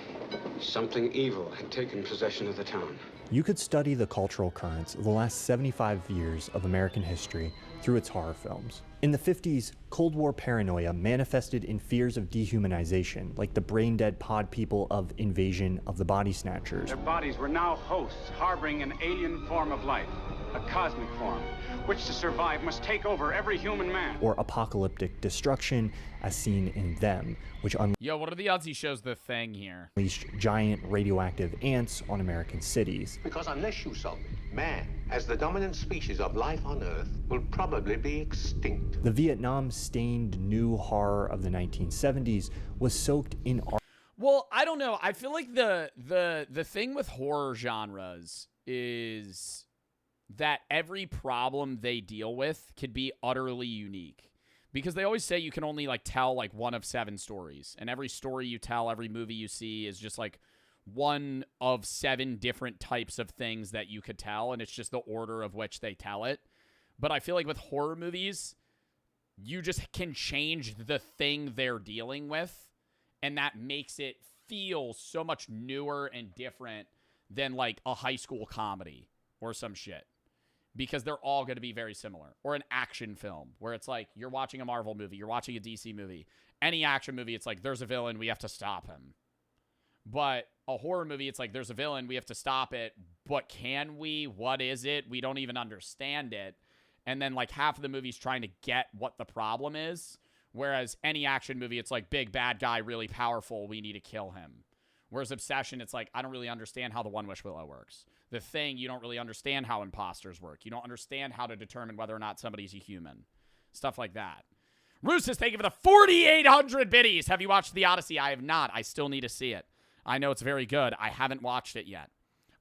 Something evil had taken possession of the town. You could study the cultural currents of the last 75 years of American history through its horror films. In the 50s, Cold War paranoia manifested in fears of dehumanization, like the brain-dead pod people of Invasion of the Body Snatchers. Their bodies were now hosts harboring an alien form of life, a cosmic form, which to survive must take over every human man. Or apocalyptic destruction, as seen in Them, which Yo, what are the odds he shows the thing here? unleashed giant radioactive ants on American cities. Because unless you solve it, man, as the dominant species of life on Earth, will probably be extinct. The Vietnam-stained new horror of the 1970s was soaked in art. Well, I don't know. I feel like the thing with horror genres is that every problem they deal with could be utterly unique. Because they always say you can only, like, tell, like, one of 7 stories. And every story you tell, every movie you see is just, like, one of 7 different types of things that you could tell. And it's just the order of which they tell it. But I feel like with horror movies, you just can change the thing they're dealing with. And that makes it feel so much newer and different than, like, a high school comedy or some shit. Because they're all going to be very similar. Or an action film, where it's like, you're watching a Marvel movie, you're watching a DC movie. Any action movie, it's like, there's a villain, we have to stop him. But a horror movie, it's like, there's a villain, we have to stop it. But can we? What is it? We don't even understand it. And then, like, half of the movie's trying to get what the problem is. Whereas any action movie, it's like, big bad guy, really powerful, we need to kill him. Whereas Obsession, it's like, I don't really understand how the One-Wish Willow works. The Thing, you don't really understand how imposters work. You don't understand how to determine whether or not somebody's a human. Stuff like that. Roos's, thank you for the 4,800 biddies. Have you watched The Odyssey? I have not. I still need to see it. I know it's very good. I haven't watched it yet.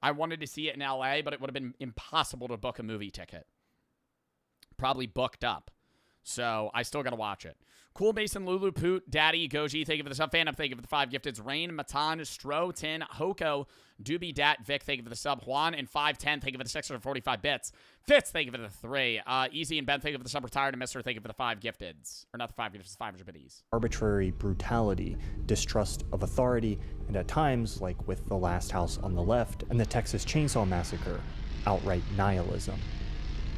I wanted to see it in LA, but it would have been impossible to book a movie ticket. Probably booked up. So I still got to watch it. Cool Mason, Lulu, Poot, Daddy, Goji, thank you for the sub. Phantom, thank you for the 5 gifteds. Rain, Matan, Stro, Tin, Hoko, Doobie, Dat, Vic, thank you for the sub. Juan and 510, thank you for the 645 bits. Fitz, thank you for the 3. Easy and Ben, thank you for the sub. Retired and Mister, thank you for the 5 gifteds. Or not the 5 gifteds, 500 biddies. Arbitrary brutality, distrust of authority, and at times, like with The Last House on the Left and the Texas Chainsaw Massacre, outright nihilism.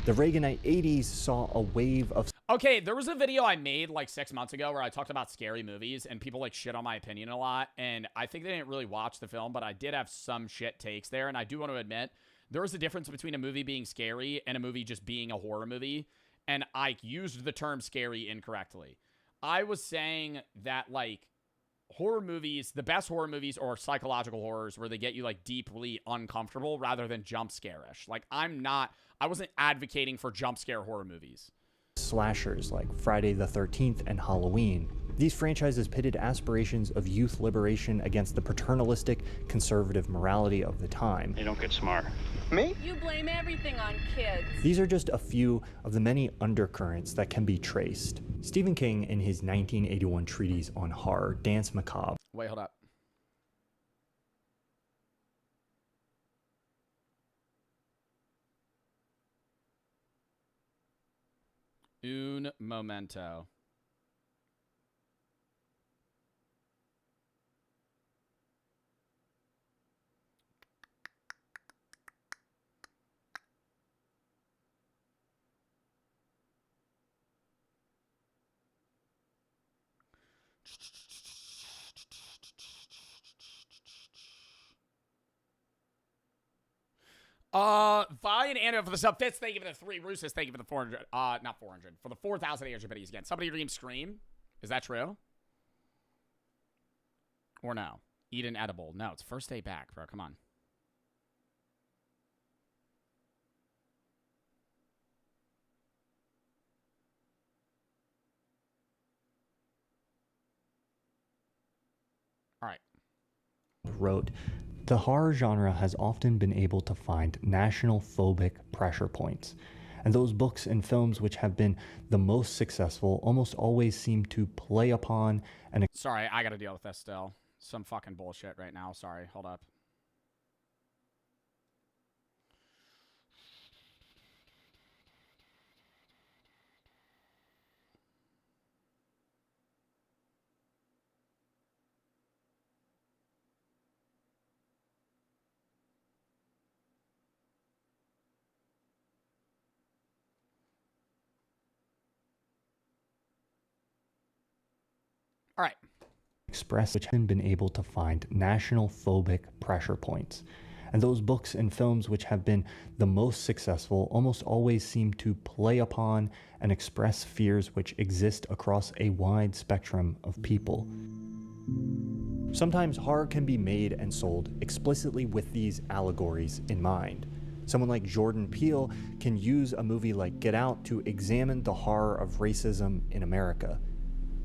The Reaganite 80s saw a wave of... Okay, there was a video I made like 6 months ago where I talked about scary movies and people like shit on my opinion a lot. And I think they didn't really watch the film, but I did have some shit takes there. And I do want to admit there was a difference between a movie being scary and a movie just being a horror movie. And I used the term scary incorrectly. I was saying that like horror movies, the best horror movies are psychological horrors where they get you like deeply uncomfortable rather than jump scare-ish. Like I wasn't advocating for jump scare horror movies. Slashers like Friday the 13th and Halloween. These franchises pitted aspirations of youth liberation against the paternalistic, conservative morality of the time. You don't get smart. Me? You blame everything on kids. These are just a few of the many undercurrents that can be traced. Stephen King, in his 1981 treatise on horror, Danse Macabre. Wait, hold up. Un momento. Vi and Anna for the sub. Fitz, thank you for the 3. Roos's, thank you for the 400. Not 400. For the 4,800 biddies again. Somebody dream Scream. Is that true? Or no? Eat an edible. No, it's first day back, bro. Come on. All right. Wrote, the horror genre has often been able to find national phobic pressure points, and those books and films which have been the most successful almost always seem to play upon and... Sorry, I gotta deal with this still. Some fucking bullshit right now. Sorry, hold up. All right. Express which have been able to find national phobic pressure points. And those books and films which have been the most successful almost always seem to play upon and express fears which exist across a wide spectrum of people. Sometimes horror can be made and sold explicitly with these allegories in mind. Someone like Jordan Peele can use a movie like Get Out to examine the horror of racism in America.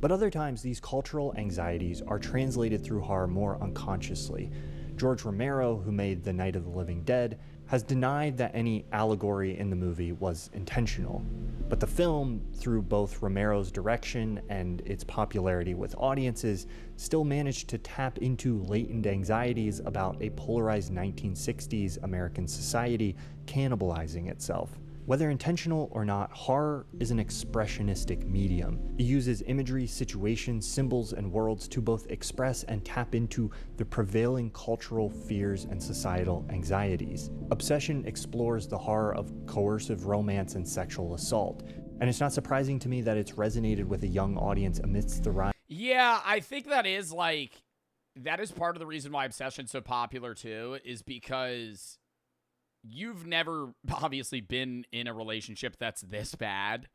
But other times, these cultural anxieties are translated through horror more unconsciously. George Romero, who made The Night of the Living Dead, has denied that any allegory in the movie was intentional. But the film, through both Romero's direction and its popularity with audiences, still managed to tap into latent anxieties about a polarized 1960s American society cannibalizing itself. Whether intentional or not, horror is an expressionistic medium. It uses imagery, situations, symbols, and worlds to both express and tap into the prevailing cultural fears and societal anxieties. Obsession explores the horror of coercive romance and sexual assault, and it's not surprising to me that it's resonated with a young audience amidst the rise. Yeah, I think that is part of the reason why Obsession's so popular too, is because you've never obviously been in a relationship that's this bad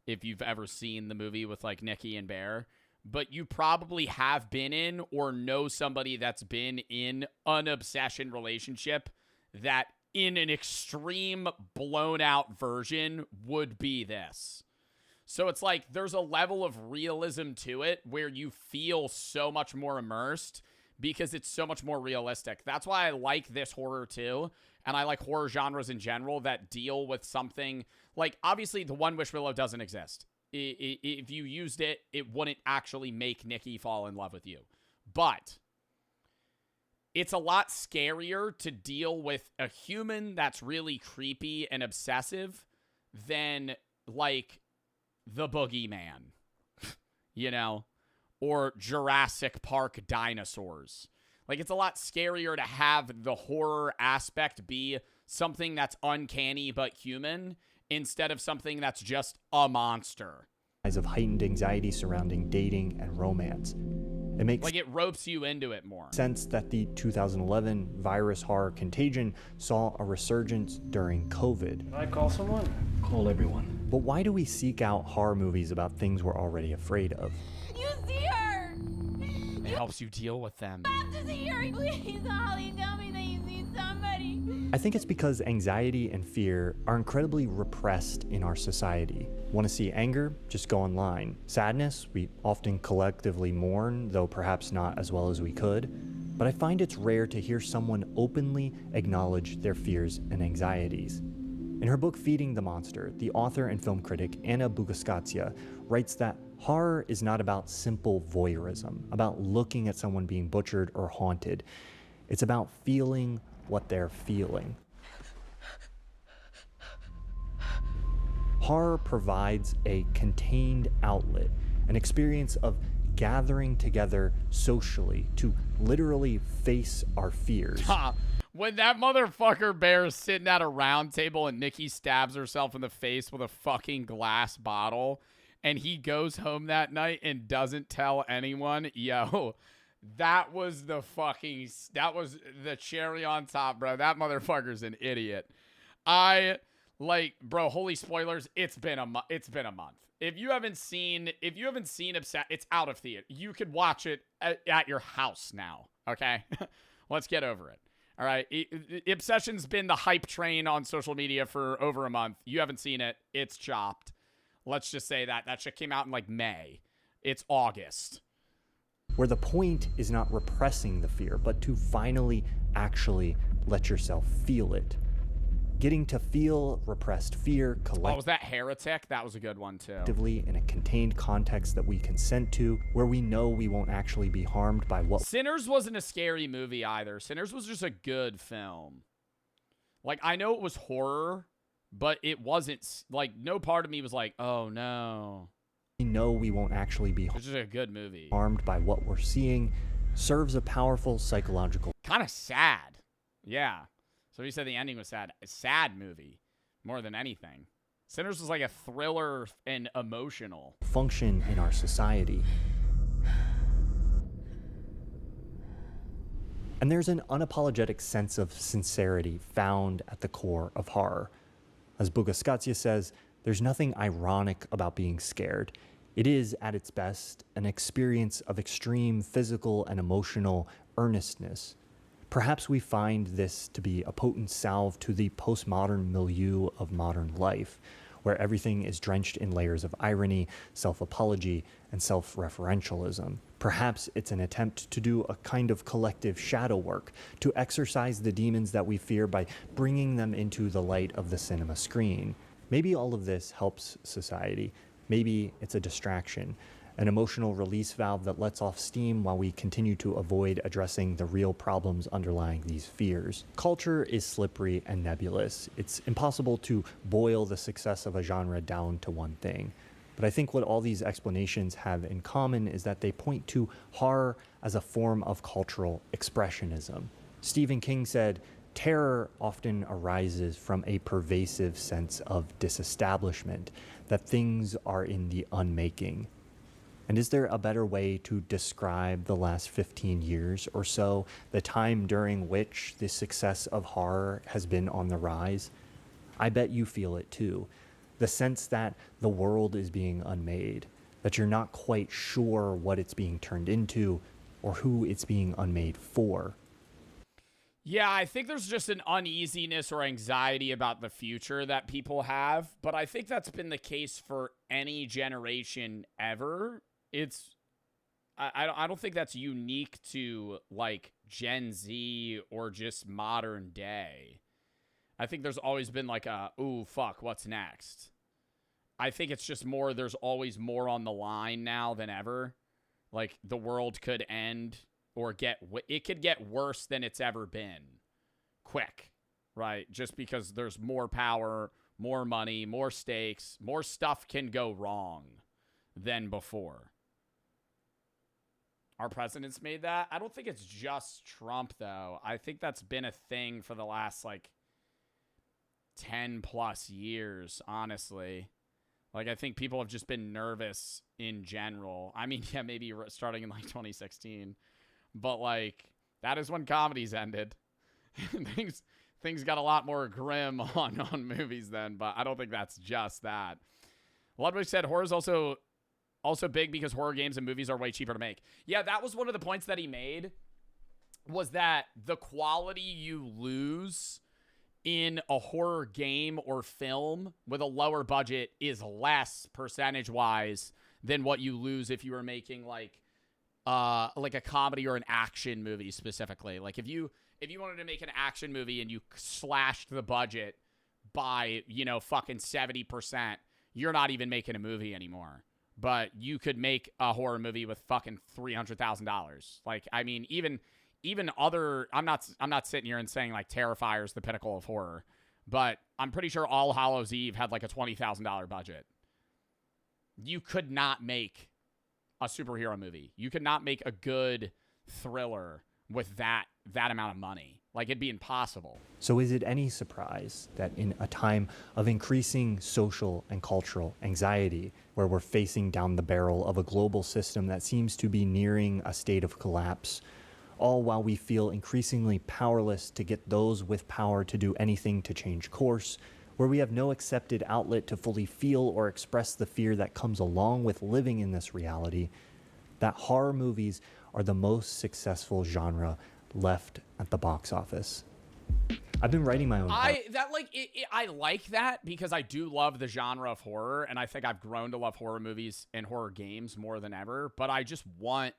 if you've ever seen the movie with like Nikki and Bear, but you probably have been in or know somebody that's been in an obsession relationship that in an extreme blown out version would be this. So it's like there's a level of realism to it where you feel so much more immersed because it's so much more realistic. That's why I like this horror too. And I like horror genres in general that deal with something like, obviously, the One Wish Willow doesn't exist. If you used it, it wouldn't actually make Nikki fall in love with you. But it's a lot scarier to deal with a human that's really creepy and obsessive than, like, the Boogeyman, you know, or Jurassic Park dinosaurs. Like, it's a lot scarier to have the horror aspect be something that's uncanny but human instead of something that's just a monster. Of heightened anxiety surrounding dating and romance. It makes like it ropes you into it more. Sense that the 2011 virus horror Contagion saw a resurgence during COVID. Can I call someone? Call everyone. But why do we seek out horror movies about things we're already afraid of? You see her! It helps you deal with them. I have to see her! Please, Holly, tell me that you see somebody! I think it's because anxiety and fear are incredibly repressed in our society. Want to see anger? Just go online. Sadness? We often collectively mourn, though perhaps not as well as we could. But I find it's rare to hear someone openly acknowledge their fears and anxieties. In her book Feeding the Monster, the author and film critic Anna Bugaskatsia writes that horror is not about simple voyeurism, about looking at someone being butchered or haunted. It's about feeling what they're feeling. Horror provides a contained outlet, an experience of gathering together socially to literally face our fears. When that motherfucker Bear is sitting at a round table and Nikki stabs herself in the face with a fucking glass bottle and he goes home that night and doesn't tell anyone, yo, that was the cherry on top, bro. That motherfucker's an idiot. Bro, holy spoilers, it's been a month. If you haven't seen Obsessed, it's out of theater. You could watch it at your house now, okay? Let's get over it. All right, Obsession's been the hype train on social media for over a month. You haven't seen it. It's chopped. Let's just say that. That shit came out in, like, May. It's August. Where the point is not repressing the fear, but to finally actually let yourself feel it. Getting to feel repressed fear collectively. Oh, was that Heretic? That was a good one, too. In a contained context that we consent to, where we know we won't actually be harmed by what... Sinners wasn't a scary movie either. Sinners was just a good film. Like, I know it was horror, but it wasn't... Like, no part of me was like, oh, no. We know we won't actually be It's just a good movie. Harmed by what we're seeing, serves a powerful psychological... Kind of sad. Yeah. So you said the ending was sad. A sad movie, more than anything. Sinners was like a thriller and emotional. Function in our society. And there's an unapologetic sense of sincerity found at the core of horror. As Bogaskatsia says, there's nothing ironic about being scared. It is, at its best, an experience of extreme physical and emotional earnestness. Perhaps we find this to be a potent salve to the postmodern milieu of modern life, where everything is drenched in layers of irony, self-apology, and self-referentialism. Perhaps it's an attempt to do a kind of collective shadow work, to exorcise the demons that we fear by bringing them into the light of the cinema screen. Maybe all of this helps society. Maybe it's a distraction, an emotional release valve that lets off steam while we continue to avoid addressing the real problems underlying these fears. Culture is slippery and nebulous. It's impossible to boil the success of a genre down to one thing. But I think what all these explanations have in common is that they point to horror as a form of cultural expressionism. Stephen King said, "Terror often arises from a pervasive sense of disestablishment, that things are in the unmaking." And is there a better way to describe the last 15 years or so, the time during which the success of horror has been on the rise? I bet you feel it too. The sense that the world is being unmade, that you're not quite sure what it's being turned into or who it's being unmade for. Yeah, I think there's just an uneasiness or anxiety about the future that people have, but I think that's been the case for any generation ever. I don't think that's unique to, like, Gen Z or just modern day. I think there's always been like ooh, fuck, what's next? I think it's just more, there's always more on the line now than ever. Like, the world could end or it could get worse than it's ever been. Quick, right? Just because there's more power, more money, more stakes, more stuff can go wrong than before. Our president's made that. I don't think it's just Trump, though. I think that's been a thing for the last, like, 10 plus years, honestly. Like, I think people have just been nervous in general. I mean, yeah, maybe starting in, like, 2016. But, like, that is when comedies ended. things got a lot more grim on movies then, but I don't think that's just that. Ludwig said horror is also big because horror games and movies are way cheaper to make. Yeah, that was one of the points that he made, was that the quality you lose in a horror game or film with a lower budget is less percentage-wise than what you lose if you were making like a comedy or an action movie specifically. Like if you wanted to make an action movie and you slashed the budget by, fucking 70%, you're not even making a movie anymore. But you could make a horror movie with fucking $300,000. Like, I mean, even other, I'm not sitting here and saying like Terrifier's the pinnacle of horror, but I'm pretty sure All Hallows Eve had like a $20,000 budget. You could not make a superhero movie. You could not make a good thriller with that amount of money. Like, it'd be impossible. So is it any surprise that in a time of increasing social and cultural anxiety, where we're facing down the barrel of a global system that seems to be nearing a state of collapse, all while we feel increasingly powerless to get those with power to do anything to change course, where we have no accepted outlet to fully feel or express the fear that comes along with living in this reality, that horror movies are the most successful genre left at the box office. I've been writing my own. I like that because I do love the genre of horror, and I think I've grown to love horror movies and horror games more than ever. But I want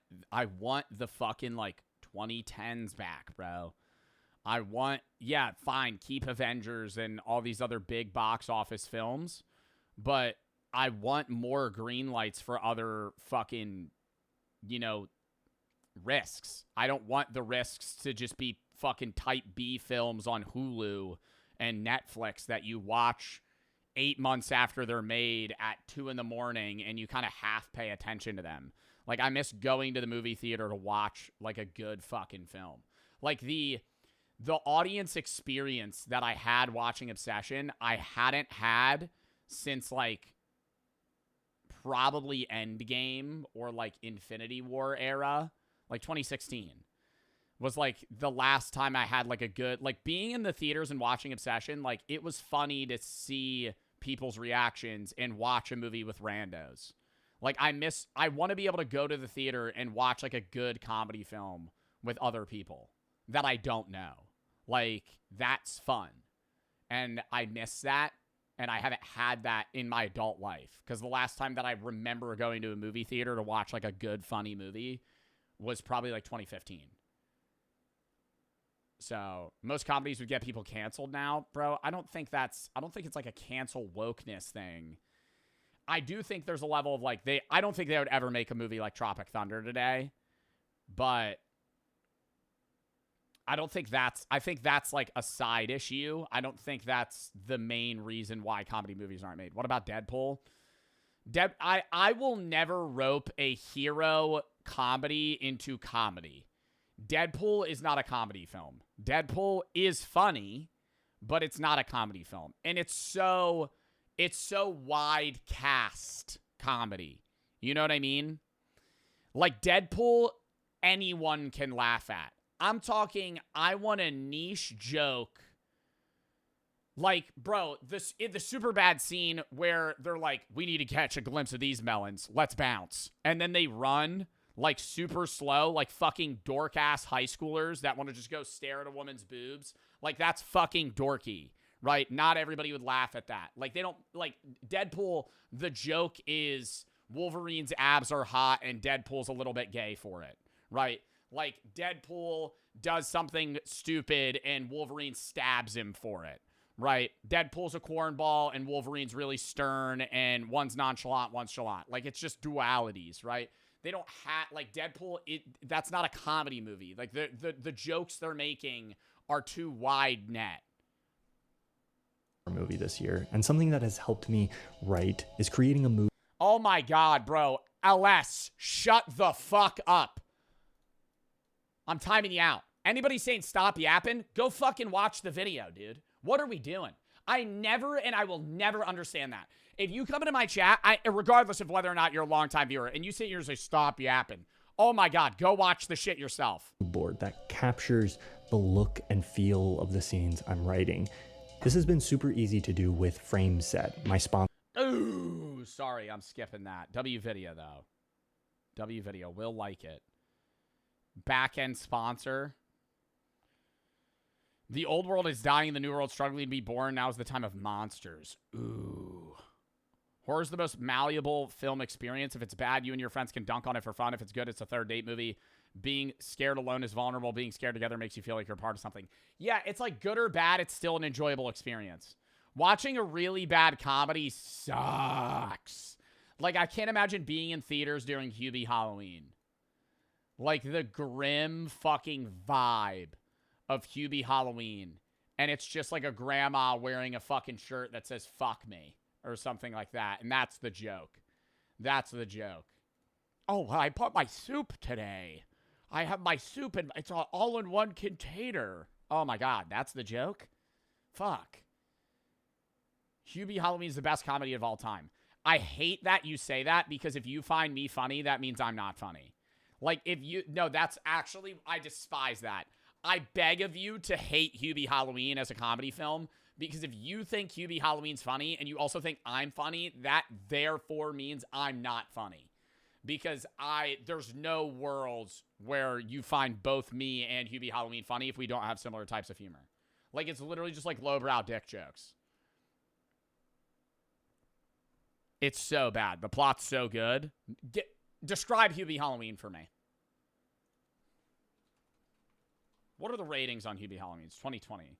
the fucking like 2010s back, bro. Fine, keep Avengers and all these other big box office films, but I want more green lights for other fucking, risks. I don't want the risks to just be fucking type B films on Hulu and Netflix that you watch 8 months after they're made at 2 a.m. and you kind of half pay attention to them. Like, I miss going to the movie theater to watch like a good fucking film. Like the audience experience that I had watching Obsession, I hadn't had since like probably Endgame or like Infinity War era. Like 2016 was like the last time I had like a good, like being in the theaters and watching Obsession. Like it was funny to see people's reactions and watch a movie with randos. Like I want to be able to go to the theater and watch like a good comedy film with other people that I don't know. Like that's fun. And I miss that. And I haven't had that in my adult life. Because the last time that I remember going to a movie theater to watch like a good, funny movie was probably like 2015. So most comedies would get people canceled now, bro. I don't think it's like a cancel wokeness thing. I do think there's a level of like I don't think they would ever make a movie like Tropic Thunder today. But I think that's like a side issue. I don't think that's the main reason why comedy movies aren't made. What about Deadpool? I will never rope a hero comedy into comedy. Deadpool is not a comedy film. Deadpool is funny, but it's not a comedy film. And it's so wide cast comedy. You know what I mean? Like Deadpool, anyone can laugh at. I'm talking, I want a niche joke. Like, bro, the Superbad scene where they're like, we need to catch a glimpse of these melons. Let's bounce. And then they run like super slow, like fucking dork-ass high schoolers that want to just go stare at a woman's boobs. Like, that's fucking dorky, right? Not everybody would laugh at that. Like, they don't, like, Deadpool, the joke is Wolverine's abs are hot and Deadpool's a little bit gay for it, right? Like, Deadpool does something stupid and Wolverine stabs him for it, right? Deadpool's a cornball and Wolverine's really stern and one's nonchalant, one's chalant. Like, it's just dualities, right? They don't have, like, Deadpool, that's not a comedy movie. Like, the jokes they're making are too wide net. Movie this year, and something that has helped me write is creating a movie. Oh my God, bro. LS, shut the fuck up. I'm timing you out. Anybody saying stop yapping, go fucking watch the video, dude. What are we doing? I never and I will never understand that. If you come into my chat, regardless of whether or not you're a longtime viewer, and you sit here and say stop yapping, oh my God, go watch the shit yourself. Board that captures the look and feel of the scenes I'm writing. This has been super easy to do with Frame Set, my sponsor. Ooh, sorry, I'm skipping that. W Video, though. W Video will like it. Back-end sponsor. The old world is dying, the new world struggling to be born. Now is the time of monsters. Ooh. Horror's the most malleable film experience. If it's bad, you and your friends can dunk on it for fun. If it's good, it's a third date movie. Being scared alone is vulnerable. Being scared together makes you feel like you're part of something. Yeah, it's like good or bad, it's still an enjoyable experience. Watching a really bad comedy sucks. Like, I can't imagine being in theaters during Hubie Halloween. Like, the grim fucking vibe of Hubie Halloween. And it's just like a grandma wearing a fucking shirt that says, fuck me. Or something like that. And that's the joke. That's the joke. Oh, I bought my soup today. I have my soup and it's all in one container. Oh my God, that's the joke? Fuck. Hubie Halloween's the best comedy of all time. I hate that you say that because if you find me funny, that means I'm not funny. Like, no, that's actually, I despise that. I beg of you to hate Hubie Halloween as a comedy film because if you think Hubie Halloween's funny and you also think I'm funny, that therefore means I'm not funny. Because there's no worlds where you find both me and Hubie Halloween funny if we don't have similar types of humor. Like, it's literally just like lowbrow dick jokes. It's so bad. The plot's so good. Describe Hubie Halloween for me. What are the ratings on Hubie Halloween? It's 2020.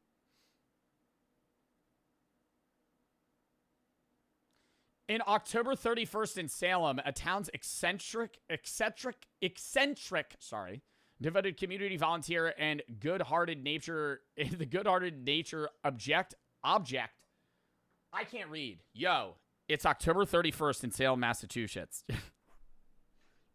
In October 31st in Salem, a town's eccentric, devoted community volunteer and good-hearted nature object. I can't read. Yo, it's October 31st in Salem, Massachusetts.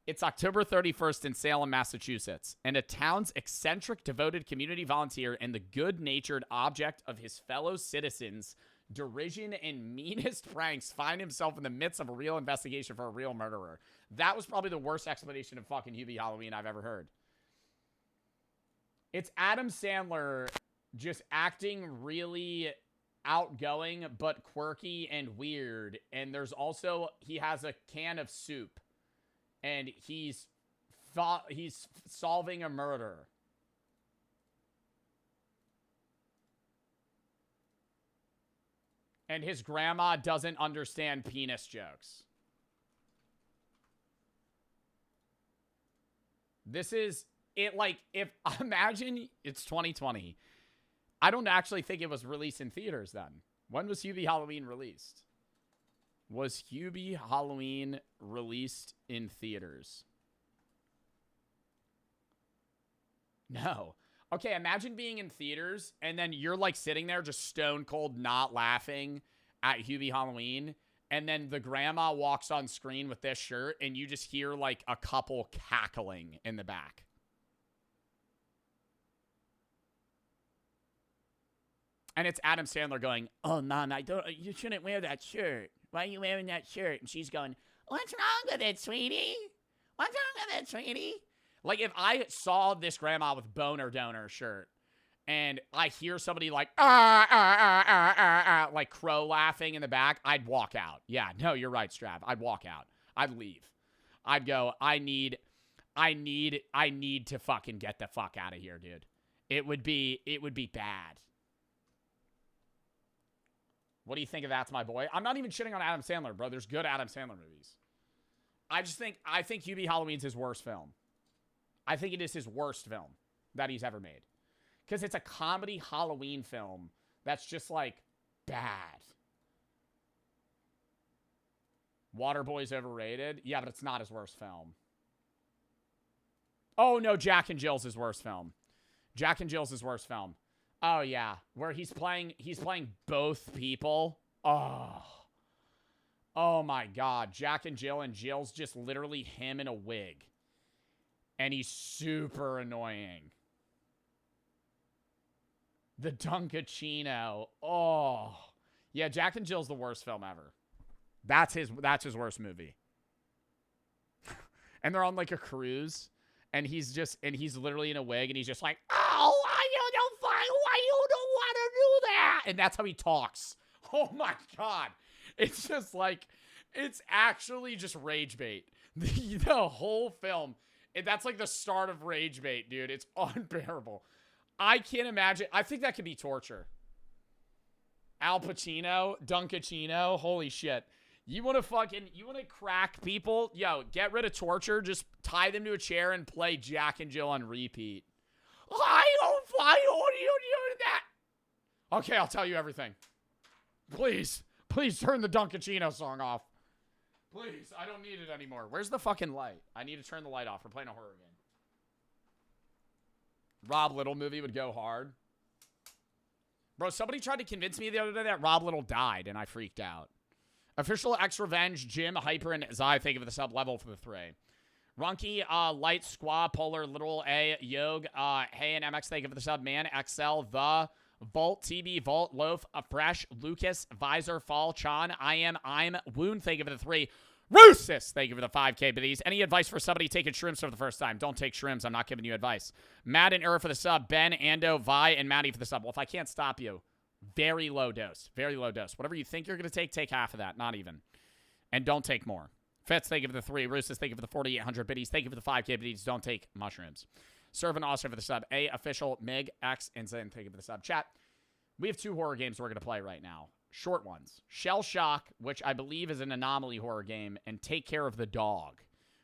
It's October 31st in Salem, Massachusetts, and a town's eccentric, devoted community volunteer and the good-natured object of his fellow citizens' derision and meanest pranks find himself in the midst of a real investigation for a real murderer. That was probably the worst explanation of fucking Hubie Halloween I've ever heard. It's Adam Sandler just acting really outgoing but quirky and weird. And there's also, he has a can of soup. And he's solving a murder. And his grandma doesn't understand penis jokes. This is it. Like, if imagine it's 2020. I don't actually think it was released in theaters then. When was Hubie Halloween released? Was Hubie Halloween released in theaters? No. Okay, imagine being in theaters and then you're like sitting there just stone cold not laughing at Hubie Halloween, and then the grandma walks on screen with this shirt and you just hear like a couple cackling in the back. And it's Adam Sandler going, "Oh, Mom, you shouldn't wear that shirt. Why are you wearing that shirt?" And she's going, "What's wrong with it, sweetie? What's wrong with it, sweetie?" Like, if I saw this grandma with boner donor shirt and I hear somebody like, like crow laughing in the back, I'd walk out. Yeah, no, you're right, Strav. I'd walk out. I'd leave. I'd go, I need to fucking get the fuck out of here, dude. It would be bad. What do you think of That's My Boy? I'm not even shitting on Adam Sandler, bro. There's good Adam Sandler movies. I think Hubie Halloween's his worst film. I think it is his worst film that he's ever made. Because it's a comedy Halloween film that's just, like, bad. Waterboy's overrated? Yeah, but it's not his worst film. Oh, no, Jack and Jill's his worst film. Jack and Jill's his worst film. Oh, yeah. Where he's playing both people. Oh. Oh, my God. Jack and Jill's just literally him in a wig. And he's super annoying. The Dunkachino. Oh. Yeah, Jack and Jill's the worst film ever. That's his worst movie. And they're on like a cruise. And he's literally in a wig. And he's just like, "Oh, why you don't want to do that?" And that's how he talks. Oh my God. It's just like, it's actually just rage bait. The whole film. That's like the start of rage bait, dude. It's unbearable. I can't imagine. I think that could be torture. Al Pacino, Dunkachino, holy shit. You want to crack people? Yo, get rid of torture. Just tie them to a chair and play Jack and Jill on repeat. Why are you doing that? Okay, I'll tell you everything. Please turn the Dunkachino song off. Please, I don't need it anymore. Where's the fucking light? I need to turn the light off. We're playing a horror game. Rob Little movie would go hard. Bro, somebody tried to convince me the other day that Rob Little died, and I freaked out. Official X Revenge, Jim, Hyper, and Zai, thank you for the sub level for the 3. Runky, Light, Squaw, Polar, Literal A, Yog, Hey, and MX, thank you for the sub. Man, XL, The, Volt, TB, Volt, Loaf, Fresh, Lucas, Visor, Fall, Chan, I'm, Wound, thank you for the 3. Roosis, thank you for the 5K biddies. Any advice for somebody taking shrooms for the first time? Don't take shrooms. I'm not giving you advice. Matt and Ur for the sub. Ben, Ando, Vi, and Maddie for the sub. Well, if I can't stop you, very low dose. Very low dose. Whatever you think you're going to take half of that. Not even. And don't take more. Fitz, thank you for the 3. Roosis, thank you for the 4,800 biddies. Thank you for the 5K biddies. Don't take mushrooms. Servant Austin for the sub. A, Official, Mig, X, and Zen, thank you for the sub. Chat, we have 2 horror games we're going to play right now. Short ones. Shellshock, which I believe is an anomaly horror game, and Take Care of the Dog,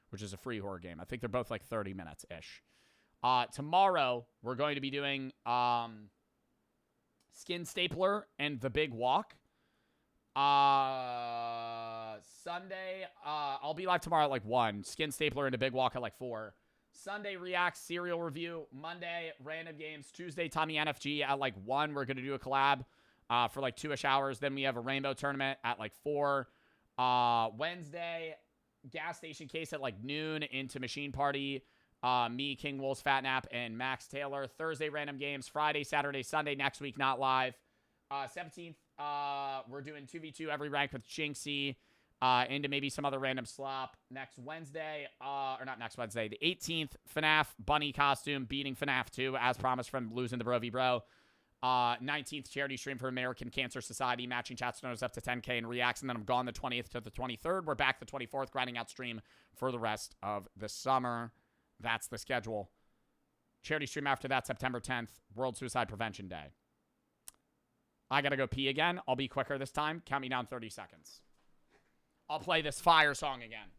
which is a free horror game. I think they're both like 30 minutes-ish. Tomorrow, we're going to be doing Skin Stapler and The Big Walk. Sunday, I'll be live tomorrow at like 1. Skin Stapler and The Big Walk at like 4. Sunday, React Serial Review. Monday, Random Games. Tuesday, Tommy NFG at like 1. We're going to do a collab for like 2-ish hours. Then we have a Rainbow Tournament at like 4. Wednesday, Gas Station Case at like noon into Machine Party. Me, King Wolves, Fat Nap, and Max Taylor. Thursday, Random Games. Friday, Saturday, Sunday. Next week, not live. 17th, we're doing 2v2 every rank with Jinxie. into maybe some other random slop next Wednesday, or not next Wednesday, the 18th, FNAF bunny costume beating FNAF 2 as promised from losing the Bro v Bro. 19th charity stream for American Cancer Society, matching chat stoners up to 10K and reacts, and then I'm gone the 20th to the 23rd. We're back the 24th, grinding out stream for the rest of the summer. That's the schedule. Charity stream after that, September 10th, World Suicide Prevention Day. I gotta go pee again. I'll be quicker this time. Count me down 30 seconds. I'll play this fire song again.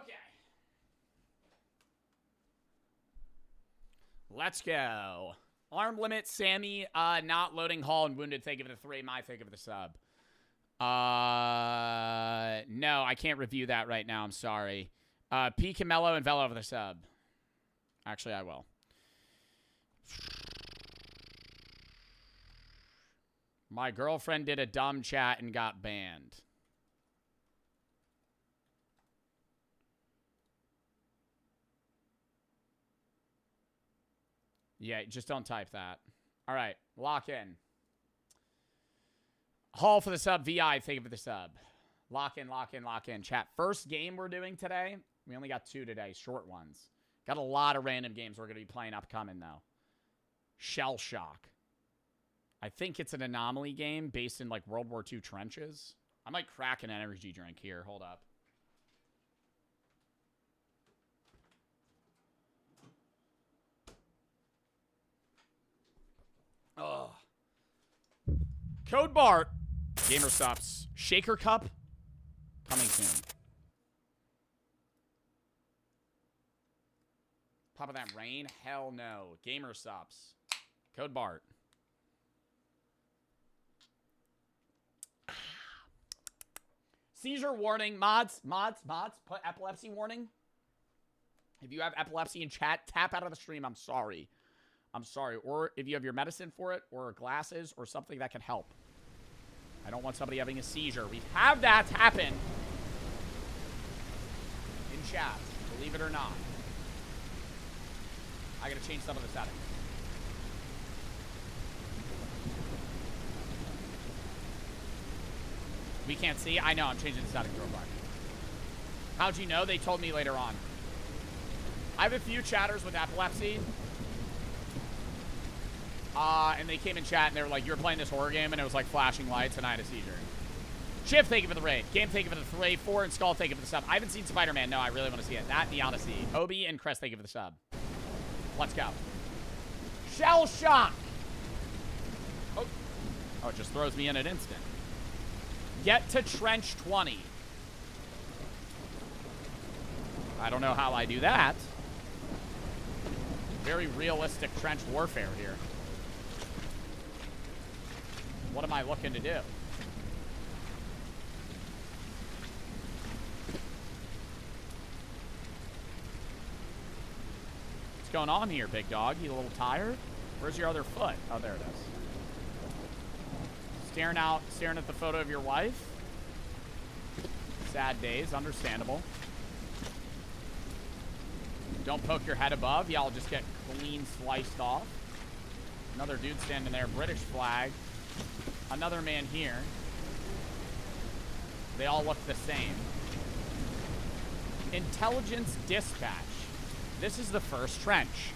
Okay. Let's go. Arm limit, Sammy, not loading Hall and Wounded, thank you for the 3. My, thank you for the sub. No, I can't review that right now. I'm sorry. P. Camello and Velo for the sub. Actually, I will. My girlfriend did a dumb chat and got banned. Yeah, just don't type that. All right, lock in. Hall for the sub. VI, thank you for the sub. Lock in, lock in, lock in. Chat, first game we're doing today. We only got 2 today, short ones. Got a lot of random games we're going to be playing upcoming, though. Shellshock. I think it's an anomaly game based in, like, World War II trenches. I might crack an energy drink here. Hold up. Ugh. Code Bart. Gamer Subs. Shaker Cup. Coming soon. Top of that rain? Hell no. Gamer Subs. Code Bart. Seizure warning. Mods. Put epilepsy warning. If you have epilepsy in chat, tap out of the stream. I'm sorry. I'm sorry. Or if you have your medicine for it, or glasses, or something that can help. I don't want somebody having a seizure. We've had that happen in chat, believe it or not. I gotta change some of the settings. We can't see? I know, I'm changing the settings real quick. How'd you know? They told me later on. I have a few chatters with epilepsy. And they came in chat and they were like, you were playing this horror game and it was like flashing lights and I had a seizure. Shift, thank you for the raid. Game, thank you for the 3. 4 and Skull, thank you for the sub. I haven't seen Spider-Man. No, I really want to see it. That and the Odyssey. Obi and Crest, thank you for the sub. Let's go. Shellshock. Oh, it just throws me in an instant. Get to trench 20. I don't know how I do that. Very realistic trench warfare here. What am I looking to do? What's going on here, big dog? You a little tired? Where's your other foot? Oh, there it is. Staring at the photo of your wife. Sad days, understandable. Don't poke your head above. Y'all just get clean sliced off. Another dude standing there, British flag. Another man here. They all look the same. Intelligence dispatch. This is the first trench.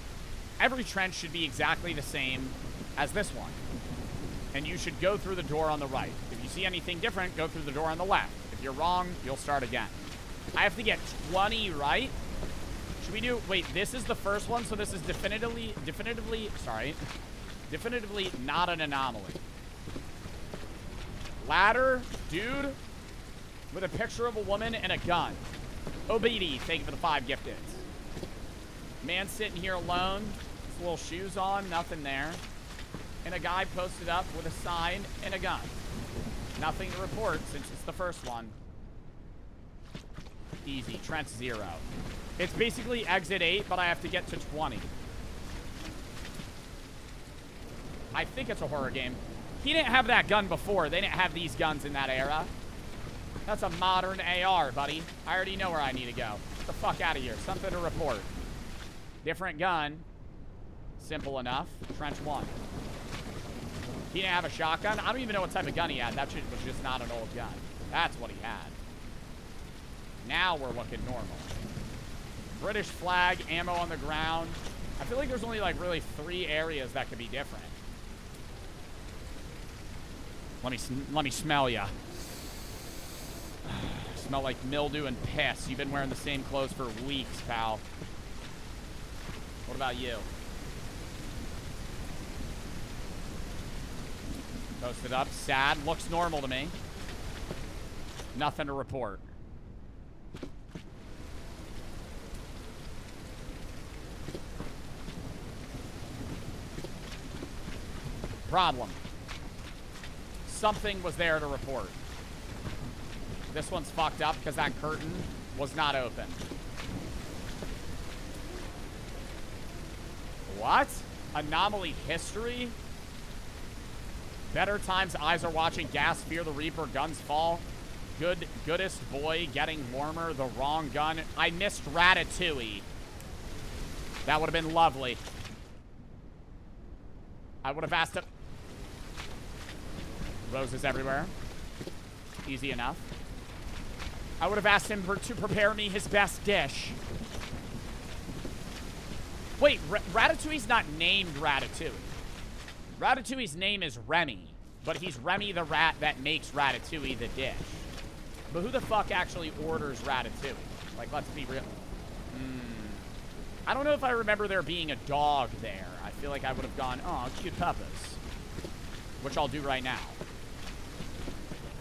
Every trench should be exactly the same as this one. And you should go through the door on the right. If you see anything different, go through the door on the left. If you're wrong, you'll start again. I have to get 20 right. Should we do, wait, this is the first one, so this is definitively not an anomaly. Ladder, dude, with a picture of a woman and a gun. OBD, thank you for the 5 gifted. Man sitting here alone, his little shoes on, nothing there. And a guy posted up with a sign and a gun. Nothing to report since it's the first one. Easy, trench 0. It's basically exit 8, but I have to get to 20. I think it's a horror game. He didn't have that gun before. They didn't have these guns in that era. That's a modern AR, buddy. I already know where I need to go. Get the fuck out of here. Something to report. Different gun. Simple enough. Trench 1. He didn't have a shotgun. I don't even know what type of gun he had. That shit was just not an old gun. That's what he had. Now we're looking normal. British flag, ammo on the ground. I feel like there's only like really 3 areas that could be different. Let me smell ya. Smell like mildew and piss. You've been wearing the same clothes for weeks, pal. What about you? Posted up. Sad. Looks normal to me. Nothing to report. Problem. Something was there to report. This one's fucked up because that curtain was not open. What? Anomaly history? Better times, eyes are watching, gas, fear the reaper, guns fall. Goodest boy, getting warmer, the wrong gun. I missed Ratatouille. That would have been lovely. I would have asked him. Roses everywhere. Easy enough. I would have asked him to prepare me his best dish. Wait, Ratatouille's not named Ratatouille. Ratatouille's name is Remy, but he's Remy the rat that makes Ratatouille the dish. But who the fuck actually orders Ratatouille? Like, let's be real. I don't know if I remember there being a dog there. I feel like I would have gone, oh, cute puppies. Which I'll do right now.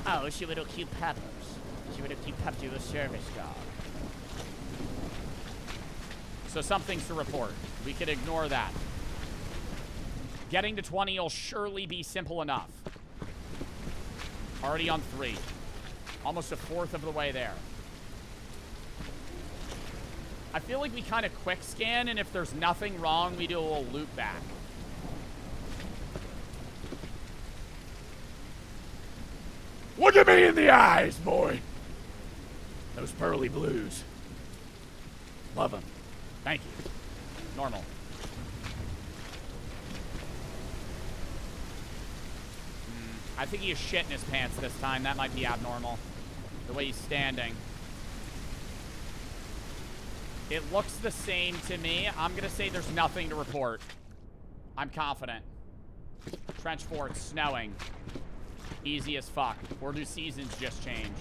Oh, she little cute puppies. She little cute puppy with a service dog. So something's to report. We could ignore that. Getting to 20 will surely be simple enough. Already on 3. Almost a 1/4 of the way there. I feel like we kind of quick scan, and if there's nothing wrong, we do a little loop back. Look at me in the eyes, boy. Those pearly blues. Love them. Thank you. Normal. I think he has shit in his pants this time. That might be abnormal. The way he's standing. It looks the same to me. I'm going to say there's nothing to report. I'm confident. Trench 4, it's snowing. Easy as fuck. Or do seasons just change?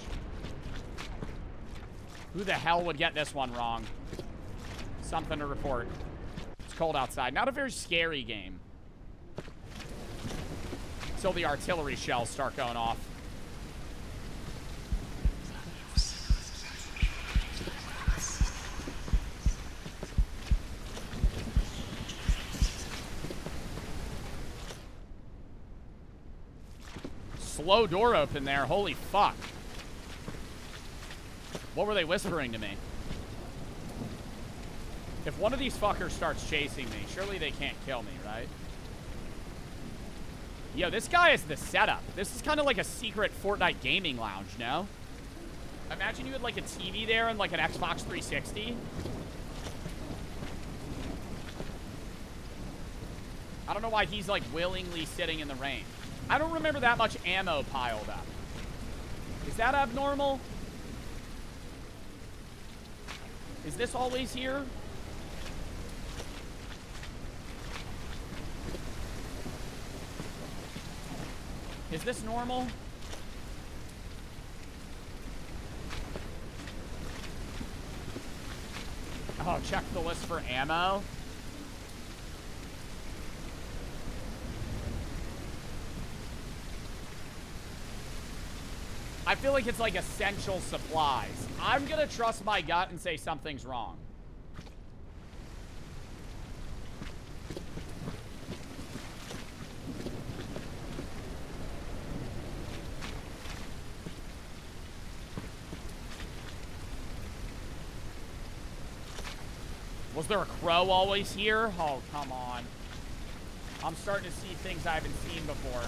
Who the hell would get this one wrong? Something to report. It's cold outside. Not a very scary game. Until the artillery shells start going off. Slow door open there. Holy fuck. What were they whispering to me? If one of these fuckers starts chasing me, surely they can't kill me, right? Yo, this guy is the setup. This is kind of like a secret Fortnite gaming lounge, no? Imagine you had like a TV there and like an Xbox 360. I don't know why he's like willingly sitting in the rain. I don't remember that much ammo piled up. Is that abnormal? Is this always here? Is this normal? Oh, check the list for ammo. I feel like it's like essential supplies. I'm gonna trust my gut and say something's wrong. Was there a crow always here? Oh, come on. I'm starting to see things I haven't seen before.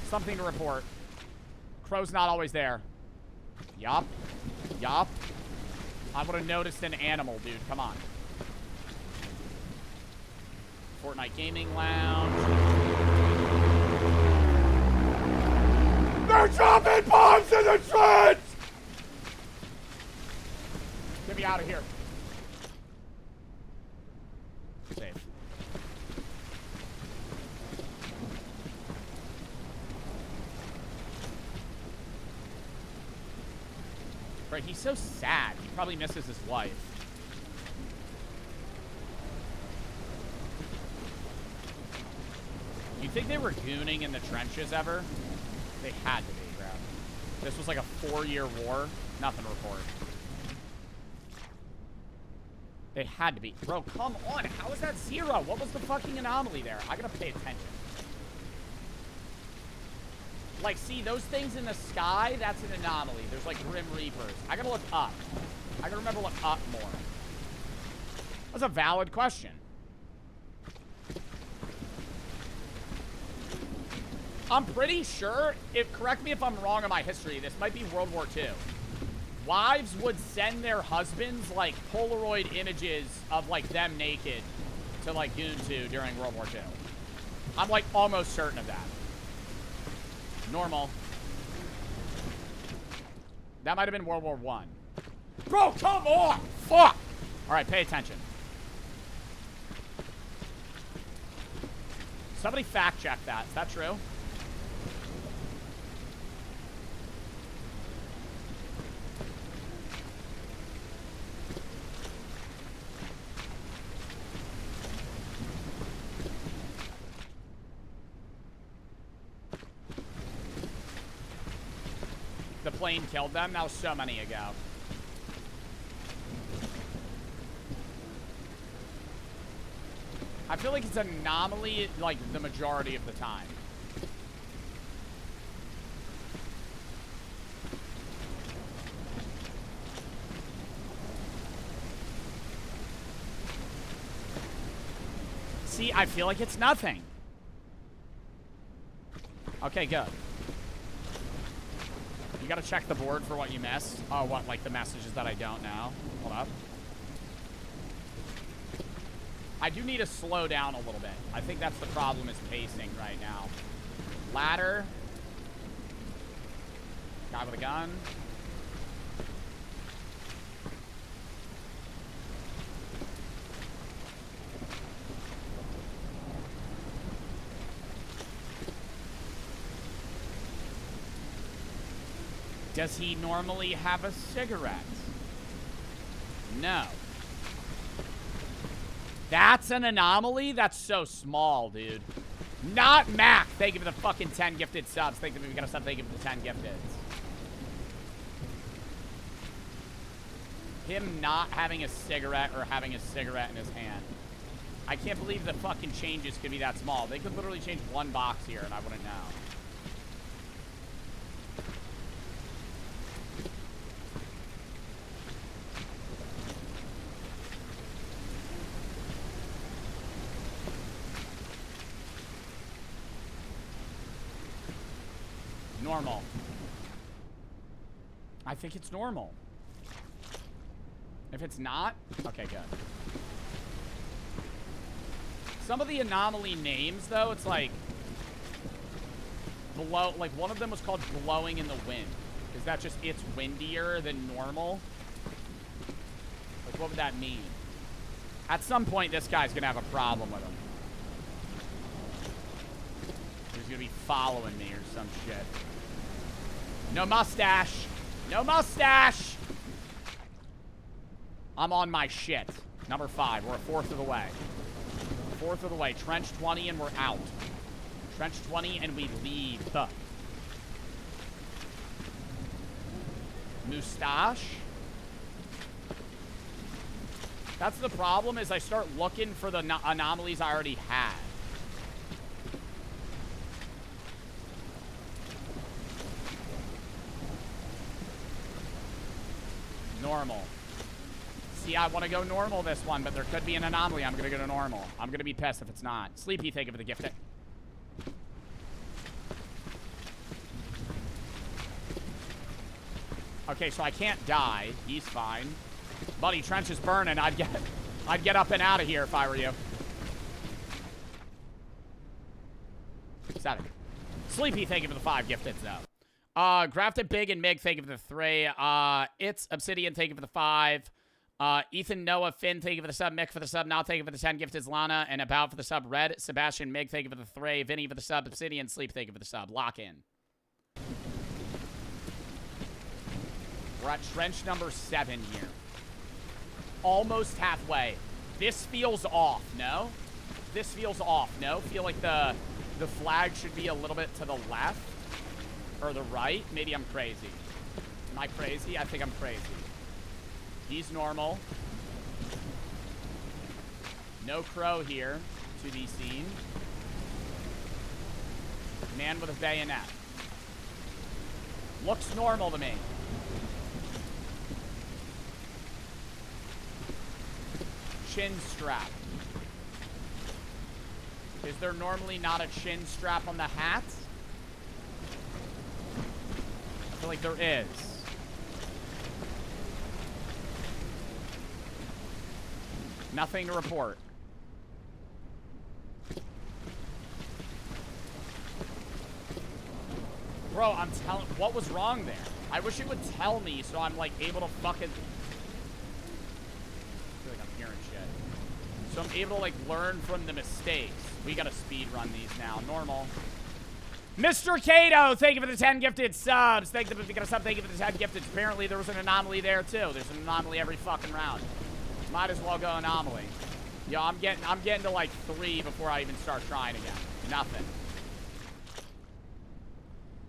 Something to report. Crow's not always there. Yup. Yup. I would have noticed an animal, dude. Come on. Fortnite Gaming Lounge. They're dropping bombs in the trench! Get me out of here. Safe. Right, he's so sad. He probably misses his wife. You think they were gooning in the trenches ever? They had to be, bro. This was like a 4-year war. Nothing to report. They had to be. Bro, come on. How is that 0? What was the fucking anomaly there? I gotta pay attention. Like, see, those things in the sky, that's an anomaly. There's, like, Grim Reapers. I gotta look up. I gotta remember to look up more. That's a valid question. I'm pretty sure, correct me if I'm wrong on my history, this might be World War II. Wives would send their husbands, like, Polaroid images of, like, them naked to, like, goon to during World War II. I'm, like, almost certain of that. Normal. That might have been World War I. Bro, come on! Fuck! Alright, pay attention. Somebody fact check that. Is that true? The plane killed them? That was so many ago. I feel like it's an anomaly, like, the majority of the time. See, I feel like it's nothing. Okay, good. You gotta check the board for what you missed. Oh, what, like the messages that I don't know? Hold up. I do need to slow down a little bit. I think that's the problem, is pacing right now. Ladder. Guy with a gun. Does he normally have a cigarette? No. That's an anomaly? That's so small, dude. Not Mac. Thank you for the fucking 10 gifted subs. Thank you for the sub. Thank you for the 10 gifted. Him not having a cigarette or having a cigarette in his hand. I can't believe the fucking changes could be that small. They could literally change one box here and I wouldn't know. Normal. I think it's normal. If it's not, okay, good. Some of the anomaly names, though, it's like... blow, like one of them was called blowing in the wind. Is that just it's windier than normal? Like what would that mean? At some point this guy's gonna have a problem with him. He's gonna be following me or some shit. No mustache. No mustache. I'm on my shit. Number 5. We're a fourth of the way. Fourth of the way. Trench 20 and we're out. Trench 20 and we leave. Mustache. That's the problem is I start looking for the anomalies I already had. Normal. See, I want to go normal this one, but there could be an anomaly. I'm going to go to normal. I'm going to be pissed if it's not. Sleepy, thank you for the gift. Okay, so I can't die. He's fine. Buddy, trench is burning. I'd get up and out of here if I were you. 7. Sleepy, thank you for the 5 gifted though. Grafted Big and Mig, thank you for the 3. It's Obsidian, thank you for the 5. Ethan, Noah, Finn, thank you for the sub. Mick for the sub. Now, thank you for the 10 gifted. Lana and About for the sub. Red, Sebastian, Mig, thank you for the 3. Vinny for the sub. Obsidian, Sleep, thank you for the sub. Lock in. We're at trench number 7 here. Almost halfway. This feels off, no? This feels off, no? Feel like the flag should be a little bit to the left. Or the right. Maybe I'm crazy. Am I crazy? I think I'm crazy. He's normal. No crow here to be seen. Man with a bayonet. Looks normal to me. Chin strap. Is there normally not a chin strap on the hat? I feel like there is. Nothing to report. Bro, I'm telling... What was wrong there? I wish it would tell me so I'm, like, able to fucking... I feel like I'm hearing shit. So I'm able to, like, learn from the mistakes. We gotta speed run these now. Normal. Mr. Cato, thank you for the 10 gifted subs. Thank you for the sub. Thank you for the 10 gifted. Apparently, there was an anomaly there, too. There's an anomaly every fucking round. Might as well go anomaly. Yo, I'm getting to like 3 before I even start trying again. Nothing.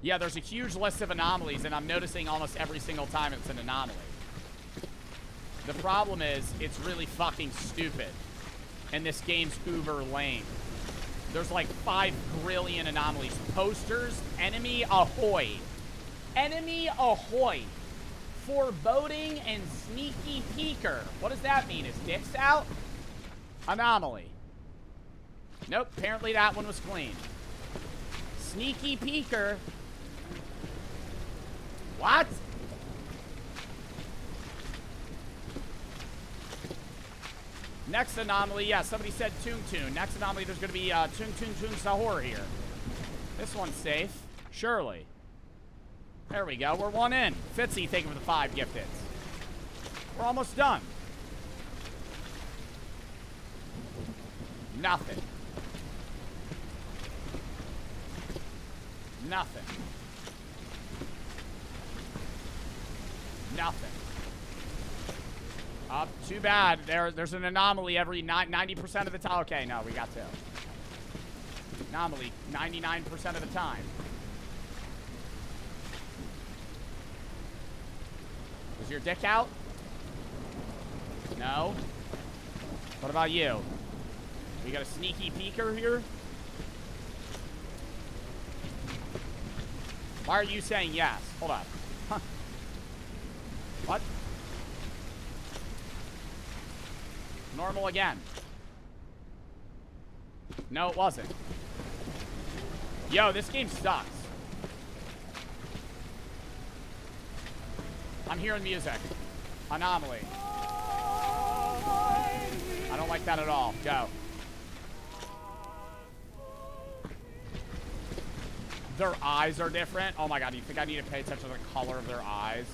Yeah, there's a huge list of anomalies, and I'm noticing almost every single time it's an anomaly. The problem is, it's really fucking stupid. And this game's uber lame. There's like 5 brilliant anomalies. Posters, enemy ahoy. Enemy ahoy. Foreboding and sneaky peeker. What does that mean? His dick's out? Anomaly. Nope, apparently that one was clean. Sneaky peeker. What? Next anomaly, yeah, somebody said Toon Toon. Next anomaly, there's going to be Toon Toon Toon Sahur here. This one's safe. Surely. There we go. We're 1 in. Fitzy, thank you for the 5 gifted. We're almost done. Nothing. Nothing. Nothing. Too bad. There's an anomaly every 90% of the time. Okay, no, we got 2. Anomaly 99% of the time. Is your dick out? No. What about you? We got a sneaky peeker here? Why are you saying yes? Hold on. Huh. What? Normal again. No, it wasn't. Yo, this game sucks. I'm hearing music. Anomaly. I don't like that at all. Go. Their eyes are different. Oh my god, you think I need to pay attention to the color of their eyes?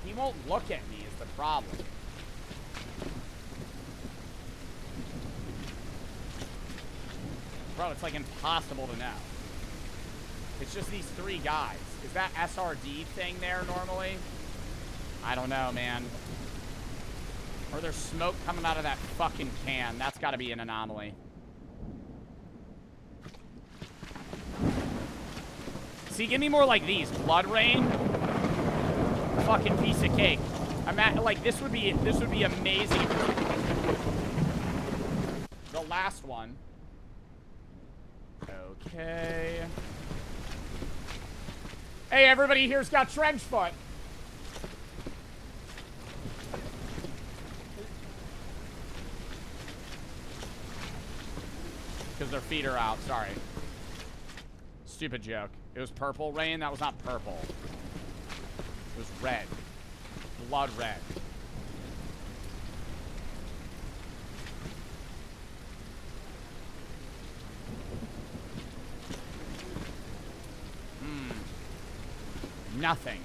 He won't look at me is the problem. Bro, it's like impossible to know. It's just these three guys. Is that SRD thing there normally? I don't know, man. Or there's smoke coming out of that fucking can. That's gotta be an anomaly. See, give me more like these. Blood Rain. Fucking piece of cake. I'm at, like, this would be amazing. The last one. Okay. Hey, everybody here's got trench foot. Because their feet are out, sorry. Stupid joke. It was purple rain, that was not purple. It was red. Blood red. Nothing.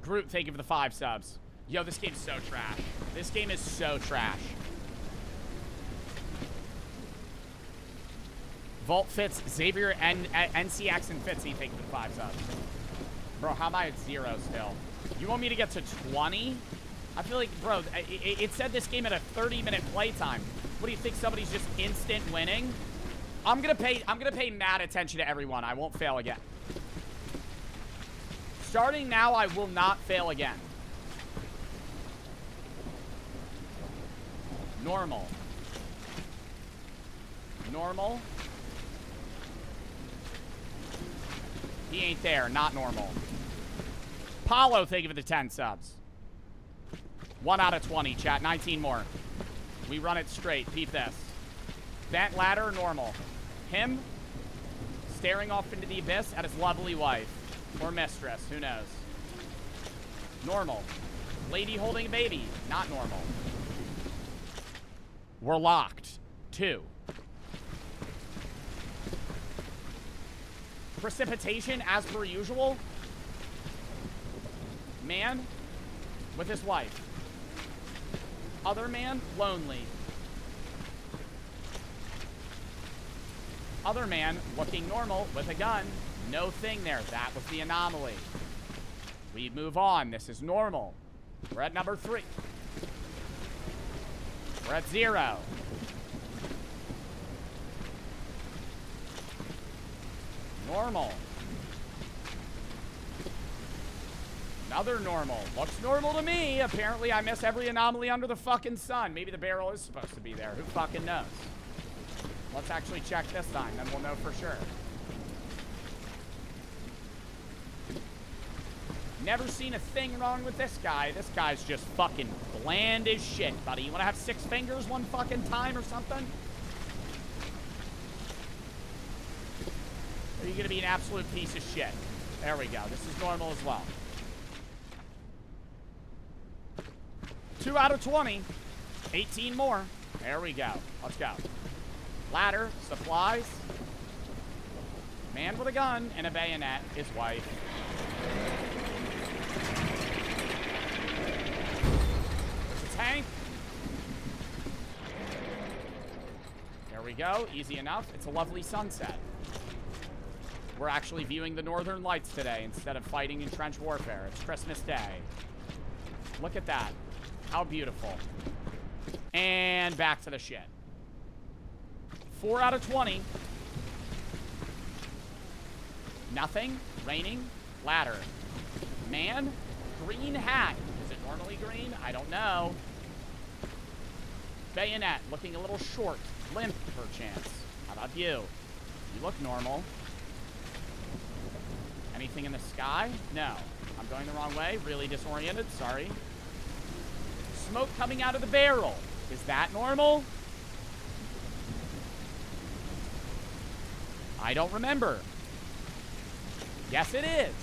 Groot, thank you for the 5 subs. Yo, this game's so trash. This game is so trash. Vault Fits, Xavier, and NCX and Fitzy, thank you for the 5 subs. Bro, how am I at 0 still? You want me to get to 20? I feel like, bro, it said this game had a 30-minute playtime. What do you think? Somebody's just instant winning? I'm gonna pay mad attention to everyone. I won't fail again. Starting now, I will not fail again. Normal. Normal. He ain't there. Not normal. Paulo, thank you for the 10 subs. 1 out of 20, chat. 19 more. We run it straight. Peep this. Bent ladder, normal. Him staring off into the abyss at his lovely wife. Or mistress. Who knows? Normal. Lady holding a baby. Not normal. We're locked. 2. Precipitation, as per usual. Man with his wife. Other man, lonely. Other man, looking normal, with a gun. No thing there. That was the anomaly. We move on. This is normal. We're at number 3. We're at 0. Normal. Another normal. Looks normal to me. Apparently, I miss every anomaly under the fucking sun. Maybe the barrel is supposed to be there. Who fucking knows? Let's actually check this time, then we'll know for sure. Never seen a thing wrong with this guy. This guy's just fucking bland as shit, buddy. You want to have 6 fingers one fucking time or something? Or are you going to be an absolute piece of shit? There we go. This is normal as well. 2 out of 20. 18 more. There we go. Let's go. Ladder, supplies. Man with a gun and a bayonet. His wife. There's a tank. There we go. Easy enough. It's a lovely sunset. We're actually viewing the northern lights today instead of fighting in trench warfare. It's Christmas Day. Look at that. How beautiful. And back to the shit. 4 out of 20. Nothing. Raining. Ladder. Man. Green hat. Is it normally green? I don't know. Bayonet. Looking a little short. Limp, perchance. How about you? You look normal. Anything in the sky? No. I'm going the wrong way. Really disoriented. Sorry. Smoke coming out of the barrel. Is that normal? I don't remember. Yes, it is.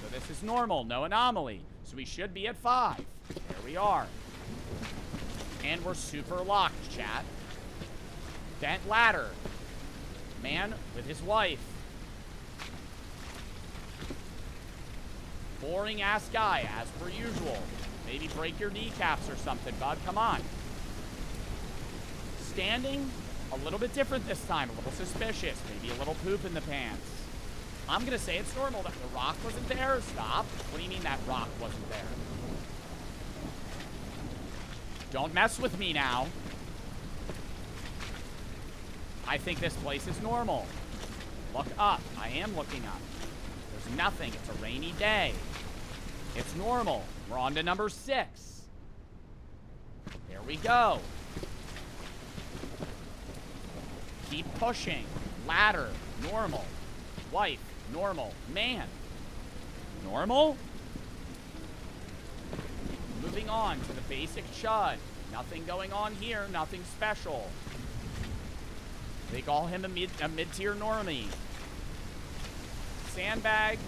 So this is normal, no anomaly. So we should be at 5. There we are. And we're super locked, chat. Bent ladder. Man with his wife. Boring ass guy, as per usual. Maybe break your kneecaps or something, bud. Come on. Standing, a little bit different this time. A little suspicious. Maybe a little poop in the pants. I'm gonna say it's normal that the rock wasn't there. Stop. What do you mean that rock wasn't there? Don't mess with me now. I think this place is normal. Look up. I am looking up. There's nothing. It's a rainy day. It's normal. We're on to number 6. There we go. Keep pushing. Ladder. Normal. Wife. Normal. Man. Normal. Moving on to the basic chud. Nothing going on here. Nothing special. They call him a mid-tier normie. Sandbag.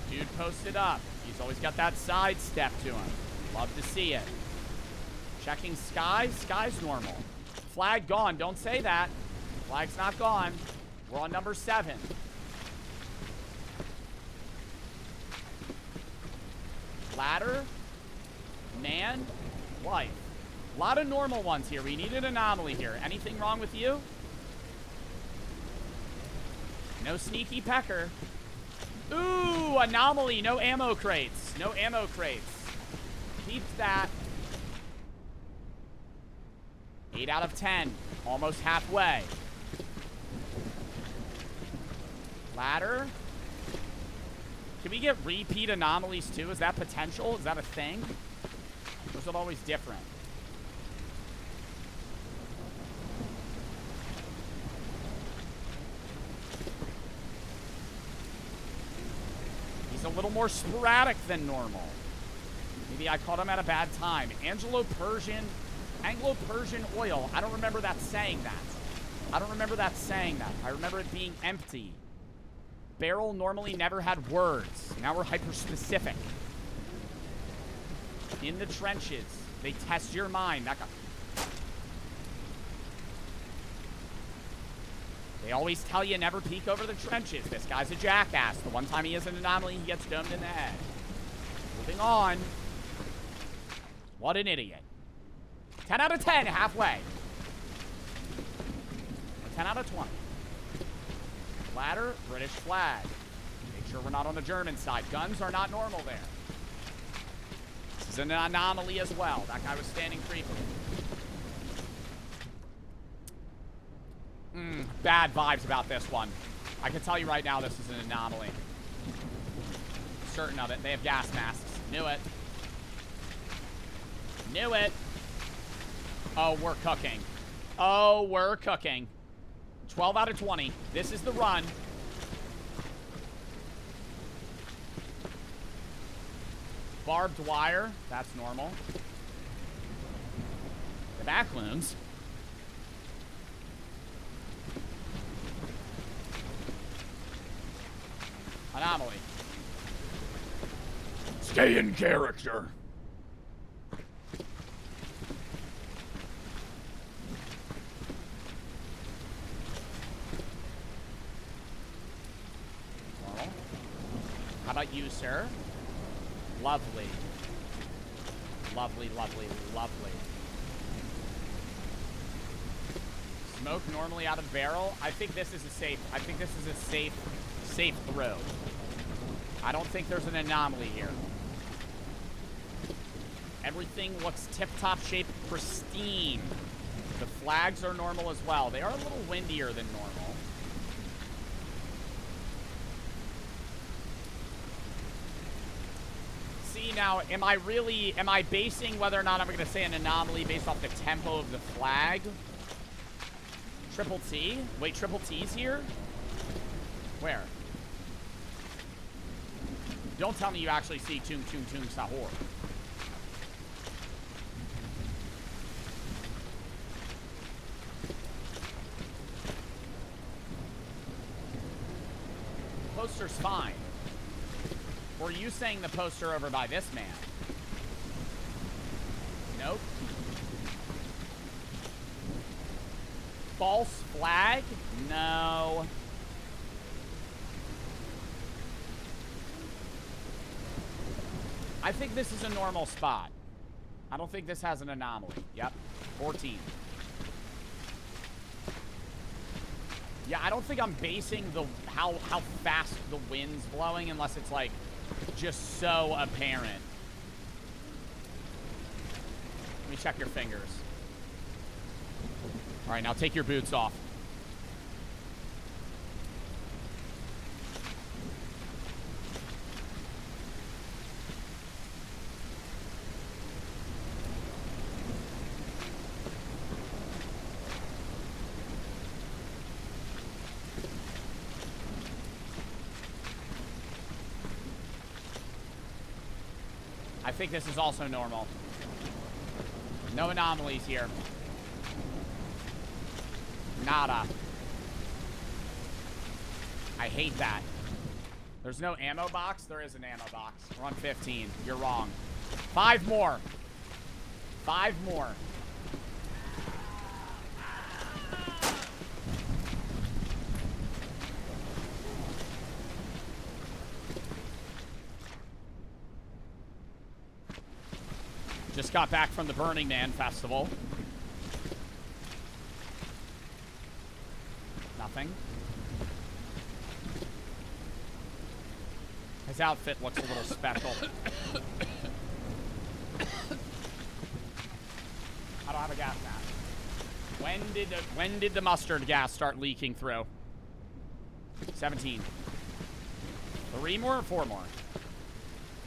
Dude posted up. He's always got that side step to him. Love to see it. Checking sky. Sky's normal. Flag gone. Don't say that. Flag's not gone. We're on number 7. Ladder. Man. Wife. A lot of normal ones here. We need an anomaly here. Anything wrong with you? No sneaky pecker. Ooh, anomaly. No ammo crates. No ammo crates. Keeps that. 8 out of 10. Almost halfway. Ladder. Can we get repeat anomalies too? Is that potential? Is that a thing? Or is it always different? He's a little more sporadic than normal. Maybe I caught him at a bad time. Anglo-Persian oil. I don't remember that saying that. I don't remember that saying that. I remember it being empty. Barrel normally never had words. Now we're hyper-specific. In the trenches. They test your mind. That guy. They always tell you never peek over the trenches. This guy's a jackass. The one time he is an anomaly, he gets domed in the head. Moving on. What an idiot. 10 out of 10, halfway. Or 10 out of 20. Ladder, British flag. Make sure we're not on the German side. Guns are not normal there. This is an anomaly as well. That guy was standing creepily. Bad vibes about this one. I can tell you right now this is an anomaly. Certain of it. They have gas masks. Knew it. Knew it. Oh, we're cooking. Oh, we're cooking. 12 out of 20. This is the run. Barbed wire. That's normal. The back loons. Anomaly. Stay in character. Well, how about you, sir? Lovely. Lovely, lovely, lovely. Smoke normally out of barrel. I think this is a safe. I think this is a safe throw. I don't think there's an anomaly here. Everything looks tip-top shape, pristine. The flags are normal as well. They are a little windier than normal. See, now, am I basing whether or not I'm going to say an anomaly based off the tempo of the flag? Triple T? Wait, Triple T's here? Where? Don't tell me you actually see Tung Tung Tung Sahur. Poster's fine. Or are you saying the poster over by this man? Nope. False flag? No. I think this is a normal spot. I don't think this has an anomaly. Yep. 14. Yeah, I don't think I'm basing the how fast the wind's blowing unless it's like just so apparent. Let me check your fingers. All right, now take your boots off. I think this is also normal. No anomalies here. Nada. I hate that. There's no ammo box? There is an ammo box. We're on 15. You're wrong. 5 more. 5 more. Just got back from the Burning Man Festival. Nothing. His outfit looks a little special. I don't have a gas mask. When did the mustard gas start leaking through? 17. 3 more or 4 more?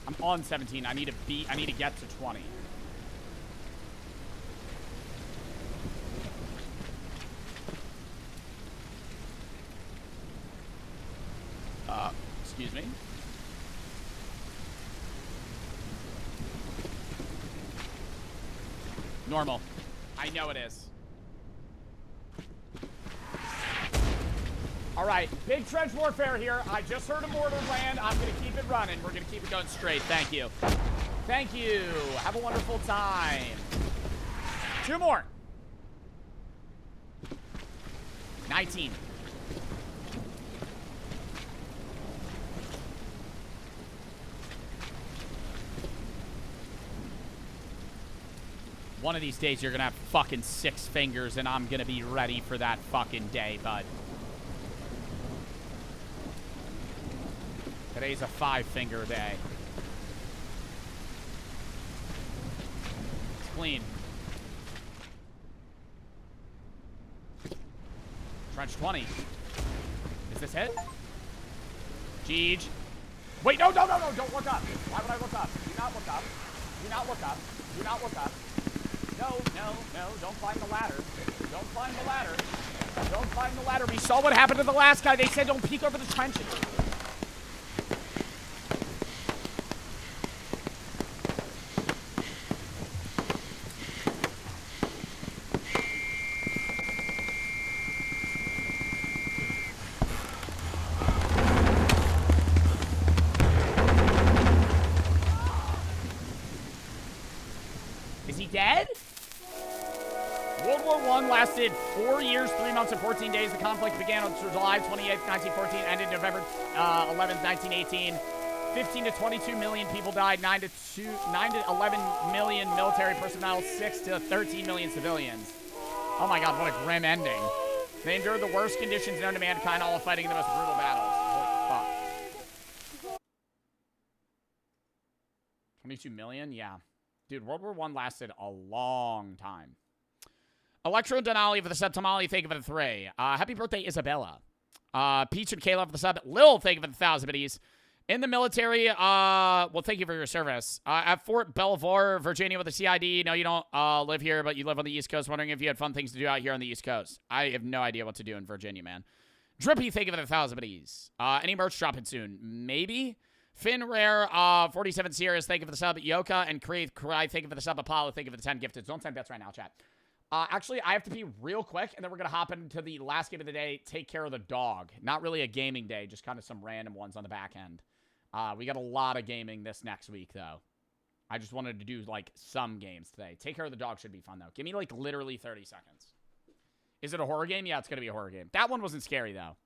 I'm on 17. I need to get to 20. Excuse me. Normal. I know it is. All right, big trench warfare here. I just heard a mortar land. I'm going to keep it running. We're going to keep it going straight. Thank you. Thank you. Have a wonderful time. 2 more. 19. One of these days, you're going to have fucking 6 fingers, and I'm going to be ready for that fucking day, bud. Today's a 5-finger day. It's clean. Trench 20. Is this it? Jeej. Wait, no, don't look up. Why would I look up? Do not look up. Do not look up. Do not look up. No, don't climb the ladder. Don't climb the ladder. Don't climb the ladder. We saw what happened to the last guy. They said don't peek over the trenches. Is he dead? World War I lasted 4 years, 3 months, and 14 days. The conflict began on July 28th, 1914, ended November 11th, 1918. 15 to 22 million people died, 9 to 11 million military personnel, 6 to 13 million civilians. Oh my god, what a grim ending. They endured the worst conditions known to mankind, all fighting in the most brutal battles. Holy fuck. 22 million? Yeah. Dude, World War I lasted a long time. Electro Denali for the sub. Tamale, thank you for the 3. Happy birthday, Isabella. Peach and Kayla for the sub. Lil, thank you for the 1,000 biddies. In the military, well, thank you for your service. At Fort Belvoir, Virginia with a CID. No, you don't live here, but you live on the East Coast. Wondering if you had fun things to do out here on the East Coast. I have no idea what to do in Virginia, man. Drippy, thank you for the 1,000 biddies. Any merch dropping soon? Maybe. Finn Rare, 47 Sierras, thank you for the sub. Yoka and Crave Cry, thank you for the sub. Apollo, thank you for the 10 gifted. Don't 10 bets right now, chat. Actually, I have to be real quick, and then we're going to hop into the last game of the day, Take Care of the Dog. Not really a gaming day, just kind of some random ones on the back end. We got a lot of gaming this next week, though. I just wanted to do, like, some games today. Take Care of the Dog should be fun, though. Give me, like, literally 30 seconds. Is it a horror game? Yeah, it's going to be a horror game. That one wasn't scary, though.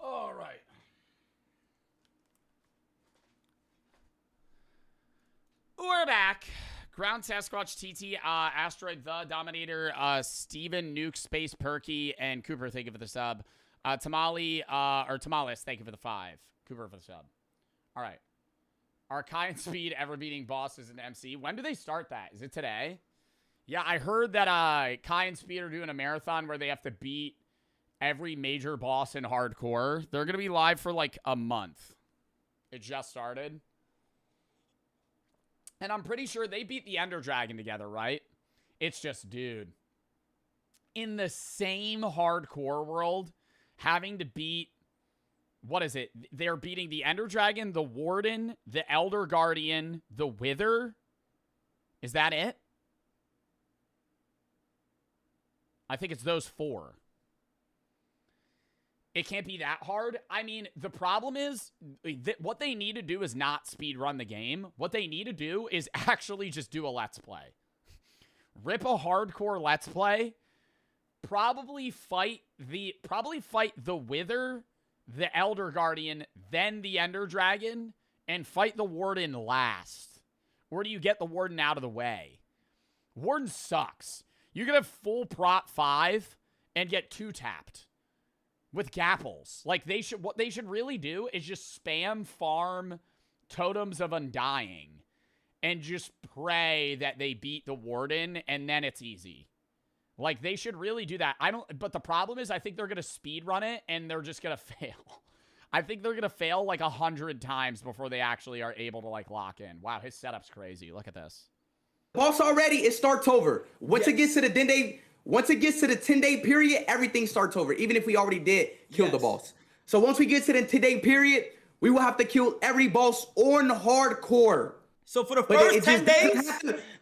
All right. We're back. Ground Sasquatch, TT, Asteroid, The Dominator, Steven, Nuke, Space Perky, and Cooper, thank you for the sub. Tamales, thank you for the 5. Cooper for the sub. All right. Are Kai and Speed ever beating bosses in MC? When do they start that? Is it today? Yeah, I heard that Kai and Speed are doing a marathon where they have to beat every major boss in hardcore. They're going to be live for like a month. It just started. And I'm pretty sure they beat the Ender Dragon together, right? It's just, dude. In the same hardcore world, having to beat... What is it? They're beating the Ender Dragon, the Warden, the Elder Guardian, the Wither. Is that it? I think it's those 4. It can't be that hard. I mean, the problem is what they need to do is not speedrun the game. What they need to do is actually just do a Let's Play. Rip a hardcore Let's Play. Probably fight the Wither, the Elder Guardian, then the Ender Dragon, and fight the Warden last. Or do you get the Warden out of the way? Warden sucks. You can have full prot 5 and get 2-tapped. With Gapples. Like, what they should really do is just spam farm Totems of Undying and just pray that they beat the Warden, and then it's easy. Like, they should really do that. But the problem is, I think they're going to speedrun it, and they're just going to fail. I think they're going to fail like 100 times before they actually are able to, like, lock in. Wow, his setup's crazy. Look at this. Boss already, it starts over. Once it gets to the 10-day period, everything starts over, even if we already did kill the boss. So once we get to the 10-day period, we will have to kill every boss on hardcore. So for the first 10 days?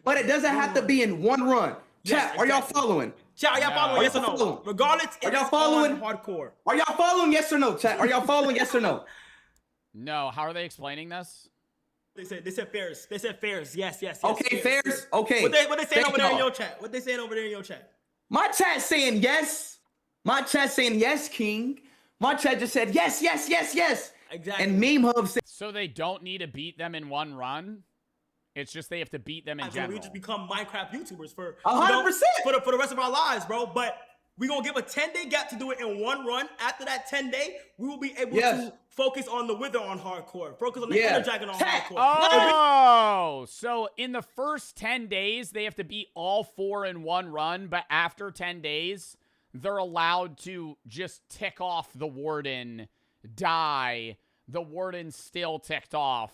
But it doesn't have to be in one run. Chat, are y'all following? Chat, are y'all following? Yes or no? Regardless, are y'all following? Hardcore. Are y'all following? Yes or no, chat? Are y'all following? Yes or no? No. How are they explaining this? They said fairs. They said fairs. Yes. Okay, fairs. Okay. What they saying over there in your chat? What they saying over there in your chat? My chat saying yes. My chat saying yes, King. My chat just said yes. Exactly. And Meme Hub said... So they don't need to beat them in one run? It's just they have to beat them in general. We just become Minecraft YouTubers for 100%. For the rest of our lives, bro. But we're going to give a 10-day gap to do it in one run. After that 10-day, we will be able to focus on the Wither on hardcore. Focus on the Ender Dragon on hardcore. Oh, so in the first 10 days, they have to beat all 4 in one run. But after 10 days, they're allowed to just tick off the Warden, die. The Warden's still ticked off.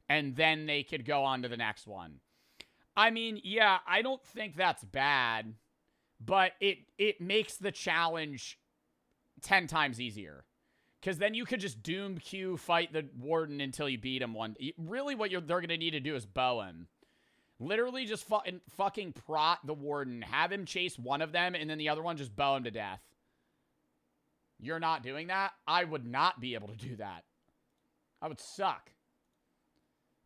And then they could go on to the next one. I mean, yeah, I don't think that's bad. But it makes the challenge 10 times easier. Because then you could just doom Q fight the Warden until you beat him one. Really what they're going to need to do is bow him. Literally just fucking prot the warden. Have him chase one of them, and then the other one just bow him to death. You're not doing that? I would not be able to do that. I would suck.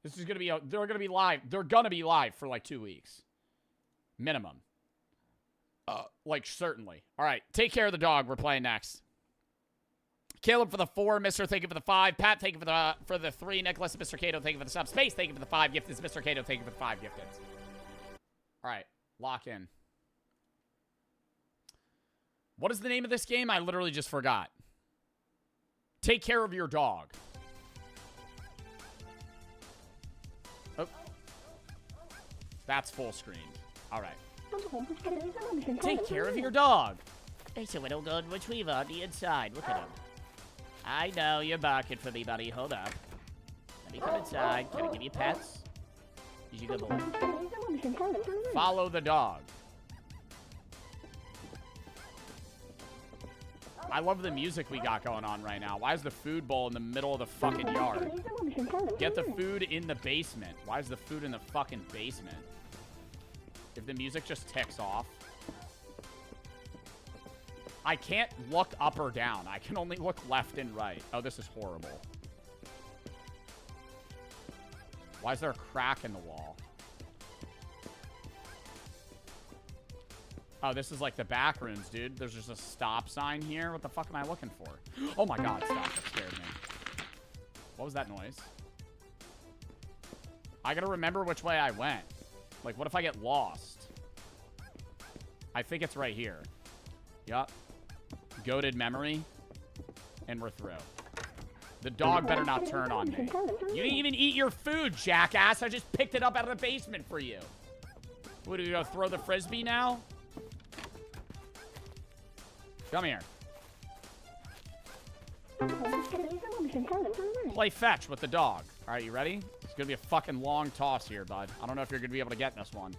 This is going to be... they're going to be live. They're going to be live for like 2 weeks. Minimum. Like, certainly. All right. Take care of the dog. We're playing next. Caleb for the 4. Mr. Thank you for the 5. Pat, thank you for the 3. Nicholas, Mr. Cato, thank you for the sub. Space, thank you for the 5 gifted. Mr. Cato, thank you for the 5 gifted. All right. Lock in. What is the name of this game? I literally just forgot. Take care of your dog. Oh. That's full screened. All right. Take care of your dog. It's a little golden retriever on the inside. Look at him. I know you're barking for me, buddy. Hold up. Let me come inside. Can I give you pets? He's a good boy. Follow the dog. I love the music we got going on right now. Why is the food bowl in the middle of the fucking yard? Get the food in the basement. Why is the food in the fucking basement? If the music just ticks off. I can't look up or down. I can only look left and right. Oh, this is horrible. Why is there a crack in the wall? Oh, this is like the back rooms, dude. There's just a stop sign here. What the fuck am I looking for? Oh my god, stop. That scared me. What was that noise? I gotta remember which way I went. Like, what if I get lost? I think it's right here. Yup. Goated memory. And we're through. The dog better not turn on me. You didn't even eat your food, jackass. I just picked it up out of the basement for you. What, do we go throw the frisbee now? Come here. Play fetch with the dog. All right, you ready? It's going to be a fucking long toss here, bud. I don't know if you're going to be able to get this one.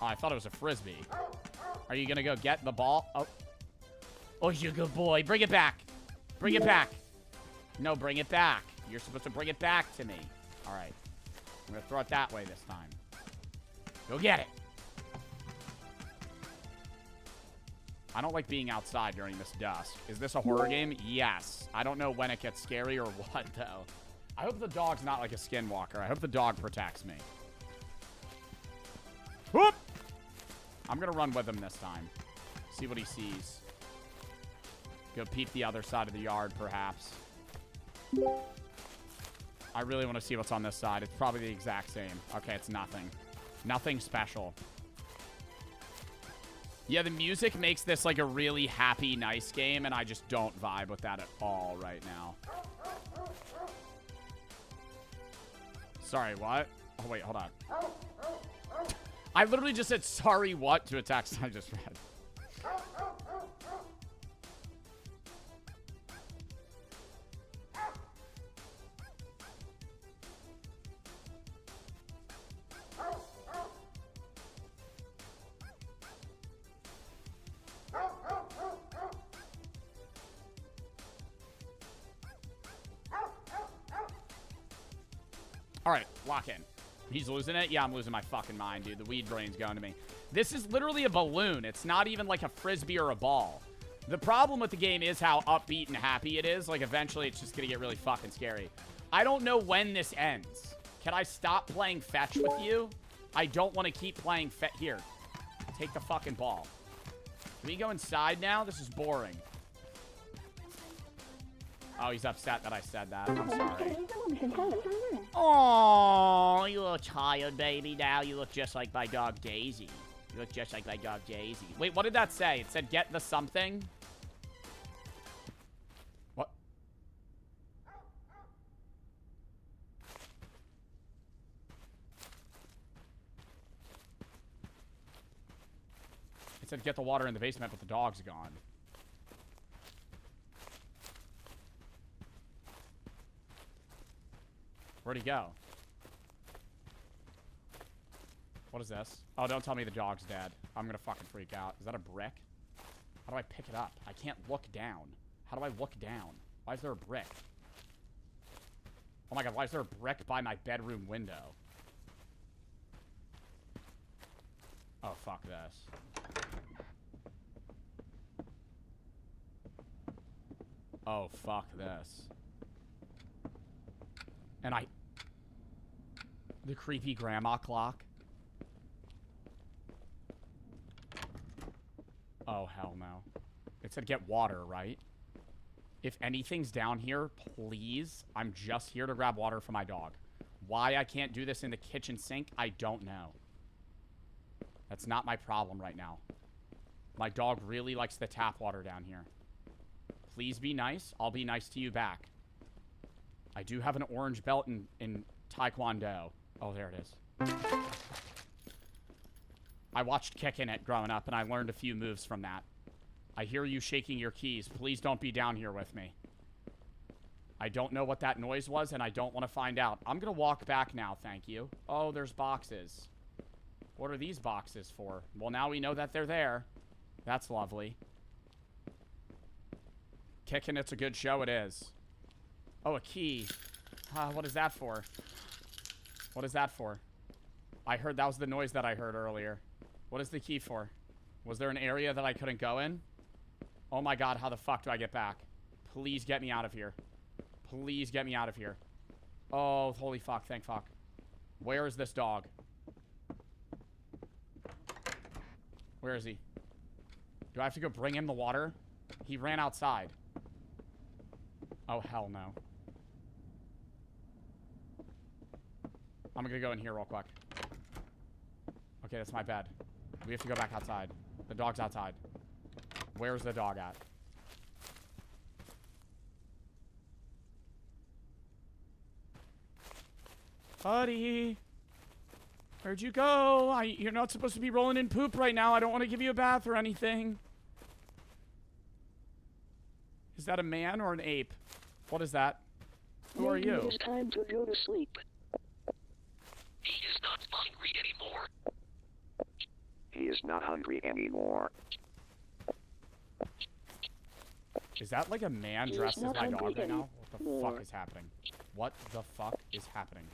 Oh, I thought it was a frisbee. Are you going to go get the ball? Oh. Oh, you're a good boy. Bring it back. Bring it back. No, bring it back. You're supposed to bring it back to me. All right. I'm going to throw it that way this time. Go get it. I don't like being outside during this dusk. Is this a horror game? Yes. I don't know when it gets scary or what, though. I hope the dog's not like a skinwalker. I hope the dog protects me. Whoop! I'm going to run with him this time. See what he sees. Go peep the other side of the yard, perhaps. I really want to see what's on this side. It's probably the exact same. Okay, it's nothing. Nothing special. Yeah, the music makes this like a really happy, nice game, and I just don't vibe with that at all right now. Sorry, what? Oh, wait, hold on. I literally just said sorry what to a text I just read. All right, lock in. He's losing it? Yeah, I'm losing my fucking mind, dude. The weed brain's going to me. This is literally a balloon. It's not even like a frisbee or a ball. The problem with the game is how upbeat and happy it is. Like, eventually, it's just going to get really fucking scary. I don't know when this ends. Can I stop playing fetch with you? I don't want to keep playing fetch. Here, take the fucking ball. Can we go inside now? This is boring. Oh, he's upset that I said that. I'm sorry. Oh, you look tired, baby. Now you look just like my dog, Daisy. You look just like my dog, Daisy. Wait, what did that say? It said get the something? What? It said get the water in the basement, but the dog's gone. Where'd he go? What is this? Oh, don't tell me the dog's dead. I'm gonna fucking freak out. Is that a brick? How do I pick it up? I can't look down. How do I look down? Why is there a brick? Oh my god, why is there a brick by my bedroom window? fuck this. Oh, fuck this. And the creepy grandma clock. Oh, hell no. It said get water, right? If anything's down here, please. I'm just here to grab water for my dog. Why I can't do this in the kitchen sink, I don't know. That's not my problem right now. My dog really likes the tap water down here. Please be nice. I'll be nice to you back. I do have an orange belt in Taekwondo. Oh, there it is. I watched Kickin' It growing up, and I learned a few moves from that. I hear you shaking your keys. Please don't be down here with me. I don't know what that noise was, and I don't want to find out. I'm going to walk back now, thank you. Oh, there's boxes. What are these boxes for? Well, now we know that they're there. That's lovely. Kickin' It's a good show, it is. Oh, a key. What is that for? What is that for? I heard that was the noise that I heard earlier. What is the key for? Was there an area that I couldn't go in? Oh my god, how the fuck do I get back? Please get me out of here. Please get me out of here. Oh, holy fuck, thank fuck. Where is this dog? Where is he? Do I have to go bring him the water? He ran outside. Oh, hell no. I'm gonna go in here real quick. Okay, that's my bed. We have to go back outside. The dog's outside. Where's the dog at? Buddy. Where'd you go? You're not supposed to be rolling in poop right now. I don't want to give you a bath or anything. Is that a man or an ape? What is that? Who are you? It's time to go to sleep. He is not hungry anymore. He is not hungry anymore. Is that like a man dressed as my dog right now? What the fuck is happening? What the fuck is happening?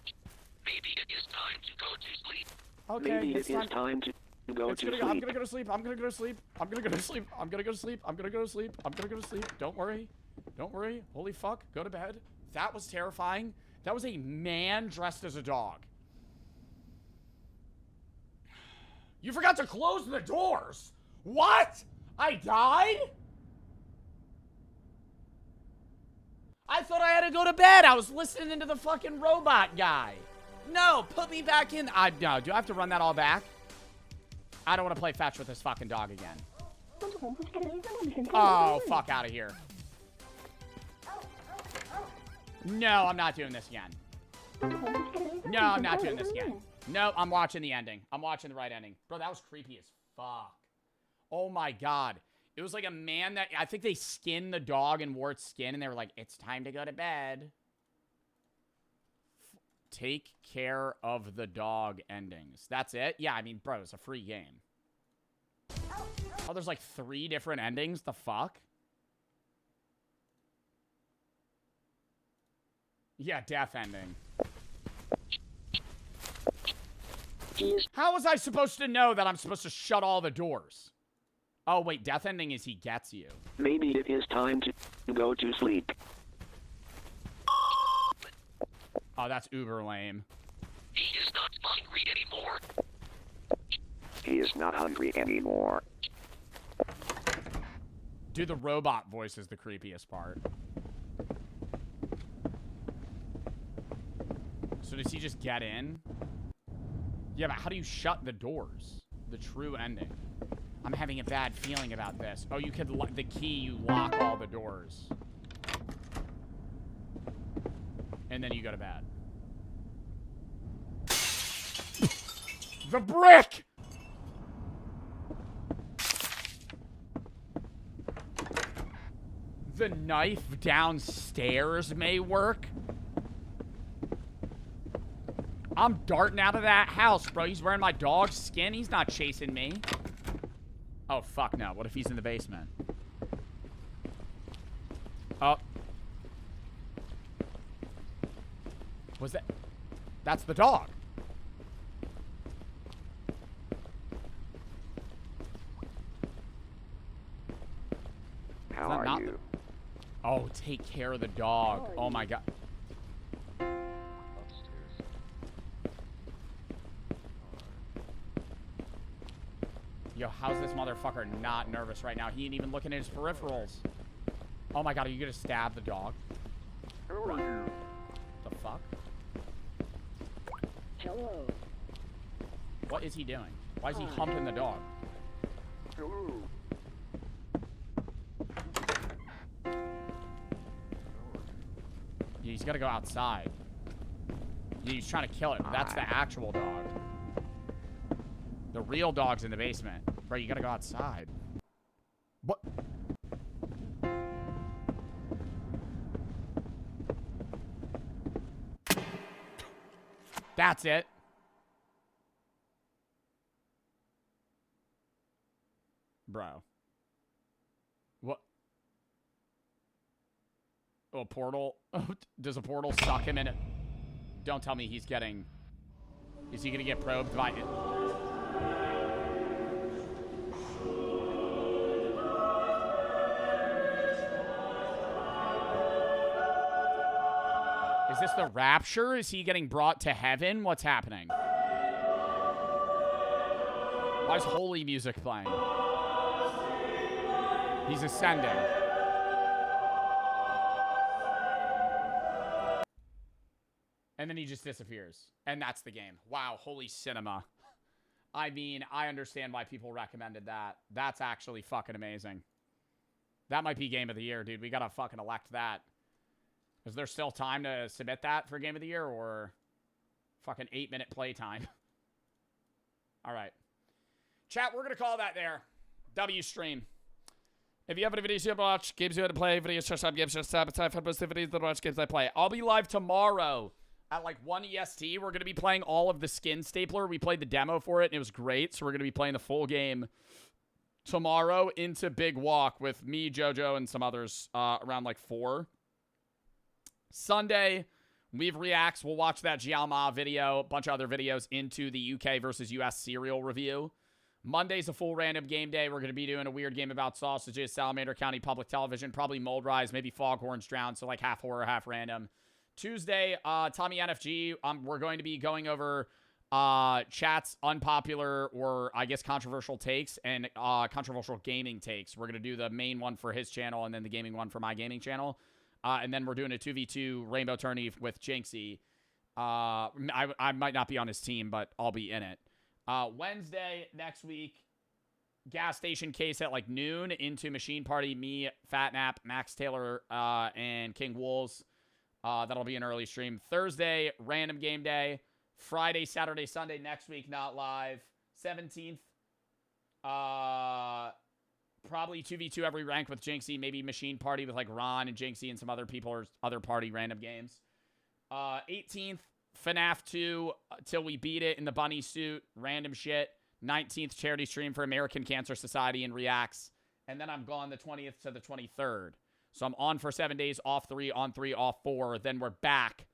Maybe it is time to go to sleep. Okay, Maybe it is time to go to sleep. I'm gonna go to sleep. I'm gonna go to sleep. I'm gonna go to sleep. I'm gonna go to sleep. I'm gonna go to sleep. I'm gonna go to sleep. Don't worry. Don't worry. Holy fuck. Go to bed. That was terrifying. That was a man dressed as a dog. You forgot to close the doors. What? I died? I thought I had to go to bed. I was listening to the fucking robot guy. No, put me back in. No, do I have to run that all back? I don't want to play fetch with this fucking dog again. Oh, fuck out of here. No, I'm not doing this again. No, I'm not doing this again. No, I'm watching the ending. I'm watching the right ending. Bro, that was creepy as fuck. Oh my god. It was like a man that... I think they skinned the dog and wore its skin, and they were like, it's time to go to bed. Take care of the dog endings. That's it? Yeah, I mean, bro, it's a free game. Oh, there's like 3 different endings? The fuck? Yeah, death ending. How was I supposed to know that I'm supposed to shut all the doors? Oh, wait, death ending is he gets you. Maybe it is time to go to sleep. Oh, that's uber lame. He is not hungry anymore. He is not hungry anymore. Dude, the robot voice is the creepiest part. So does he just get in? Yeah, but how do you shut the doors? The true ending. I'm having a bad feeling about this. Oh, you could, the key, you lock all the doors. And then you go to bed. The brick! The knife downstairs may work. I'm darting out of that house, bro. He's wearing my dog's skin. He's not chasing me. Oh, fuck no. What if he's in the basement? Oh. Was that... That's the dog. Oh, take care of the dog. Oh my god. Yo, how's this motherfucker not nervous right now? He ain't even looking at his peripherals. Oh my god, are you gonna stab the dog? The fuck? Hello. What is he doing? Why is he humping the dog? Hello. Yeah, he's gotta go outside. Yeah, he's trying to kill it. That's the actual dog. The real dog's in the basement. Bro, you gotta go outside. What? That's it. Bro. What? Oh, a portal? Does a portal suck him in it? Don't tell me he's getting... Is he gonna get probed by it? Is this the rapture? Is he getting brought to heaven? What's happening? Why is holy music playing? He's ascending. And then he just disappears. And that's the game. Wow, holy cinema. I mean, I understand why people recommended that. That's actually fucking amazing. That might be game of the year, dude. We gotta fucking elect that. Is there still time to submit that for game of the year, or fucking 8-minute playtime? All right. Chat, we're gonna call that there. W stream. If you have any videos you have to watch, games you have to play, videos, shut games, just appetite for videos that watch games I play. I'll be live tomorrow at like 1 EST. We're going to be playing all of the Skin Stapler. We played the demo for it, and it was great. So we're going to be playing the full game tomorrow into Big Walk with me, JoJo, and some others around like 4. Sunday, Weave Reacts. We'll watch that Jiao video, a bunch of other videos into the UK versus US serial review. Monday's a full random game day. We're going to be doing a weird game about sausages, Salamander County Public Television, probably Mold Rise, maybe Foghorns Drown, so like half horror, half random. Tuesday, Tommy NFG, we're going to be going over chat's unpopular or, I guess, controversial takes and controversial gaming takes. We're going to do the main one for his channel and then the gaming one for my gaming channel. And then we're doing a 2v2 Rainbow Tourney with Jinxie. I might not be on his team, but I'll be in it. Wednesday next week, gas station case at like noon into Machine Party, me, Fatnap, Max Taylor, and King Wolves. That'll be an early stream. Thursday, random game day. Friday, Saturday, Sunday next week, not live. 17th, probably 2v2 every rank with Jinxie, maybe Machine Party with like Ron and Jinxie and some other people or other party random games. 18th, FNAF 2 till we beat it in the bunny suit, random shit. 19th, charity stream for American Cancer Society and Reacts. And then I'm gone the 20th to the 23rd. So I'm on for 7 days, off 3, on 3, off 4. Then we're back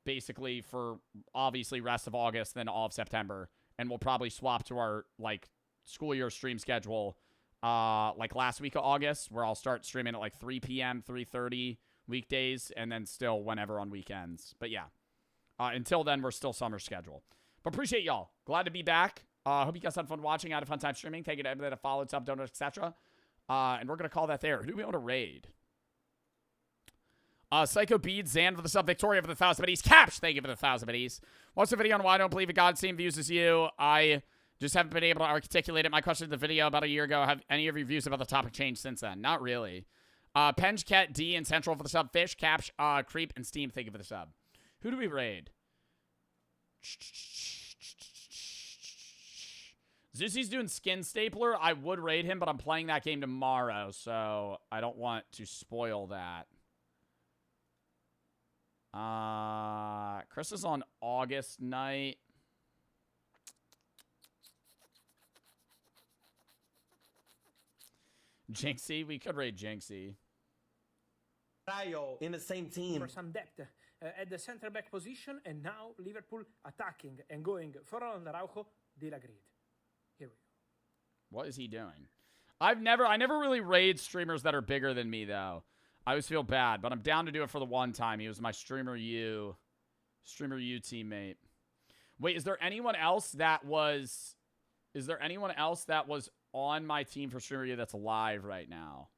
basically for obviously rest of August, then all of September. And we'll probably swap to our like school year stream schedule like last week of August, where I'll start streaming at like 3 p.m., 3:30 weekdays, and then still whenever on weekends. But yeah. Until then, we're still summer schedule. But appreciate y'all. Glad to be back. Hope you guys had fun watching. I had a fun time streaming. Thank you to everybody that followed, sub, donor, etc. And we're going to call that there. Who do we want to raid? Psycho Beads, Zan for the sub, Victoria for the 1,000 biddies. Caps, thank you for the 1,000 biddies. Watch the video on why I don't believe in God, same views as you. I just haven't been able to articulate it. My question in the video about a year ago, have any of your views about the topic changed since then? Not really. Penge, Cat, D, and Central for the sub. Fish, Caps, Creep, and Steam, thank you for the sub. Who do we raid? Zusie's doing Skin Stapler. I would raid him, but I'm playing that game tomorrow, so I don't want to spoil that. Chris is on August night. Jinxie? We could raid Jinxie. Rayo in the same team. For some depth at the center back position, and now Liverpool attacking and going for Araujo, De La Grid. Here we go. What is he doing? I never really raid streamers that are bigger than me though. I always feel bad, but I'm down to do it for the one time. He was my Streamer U teammate. Wait, is there anyone else that was on my team for Streamer U that's live right now?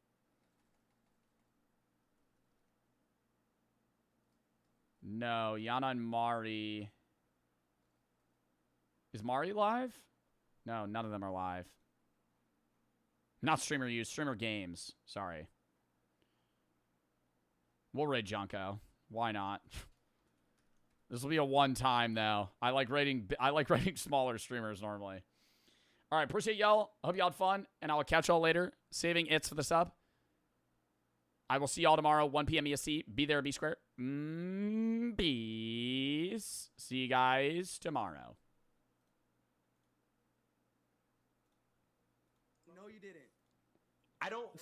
No, Yana and Mari. Is Mari live? No, none of them are live. Not Streamer U, Streamer Games. Sorry. We'll raid Junko. Why not? This will be a one-time, though. I like rating smaller streamers normally. All right, appreciate y'all. Hope y'all had fun, and I will catch y'all later. Saving its for the sub. I will see y'all tomorrow, 1 p.m. EST. Be there, be square. Peace. See you guys tomorrow. No, you didn't. I don't think.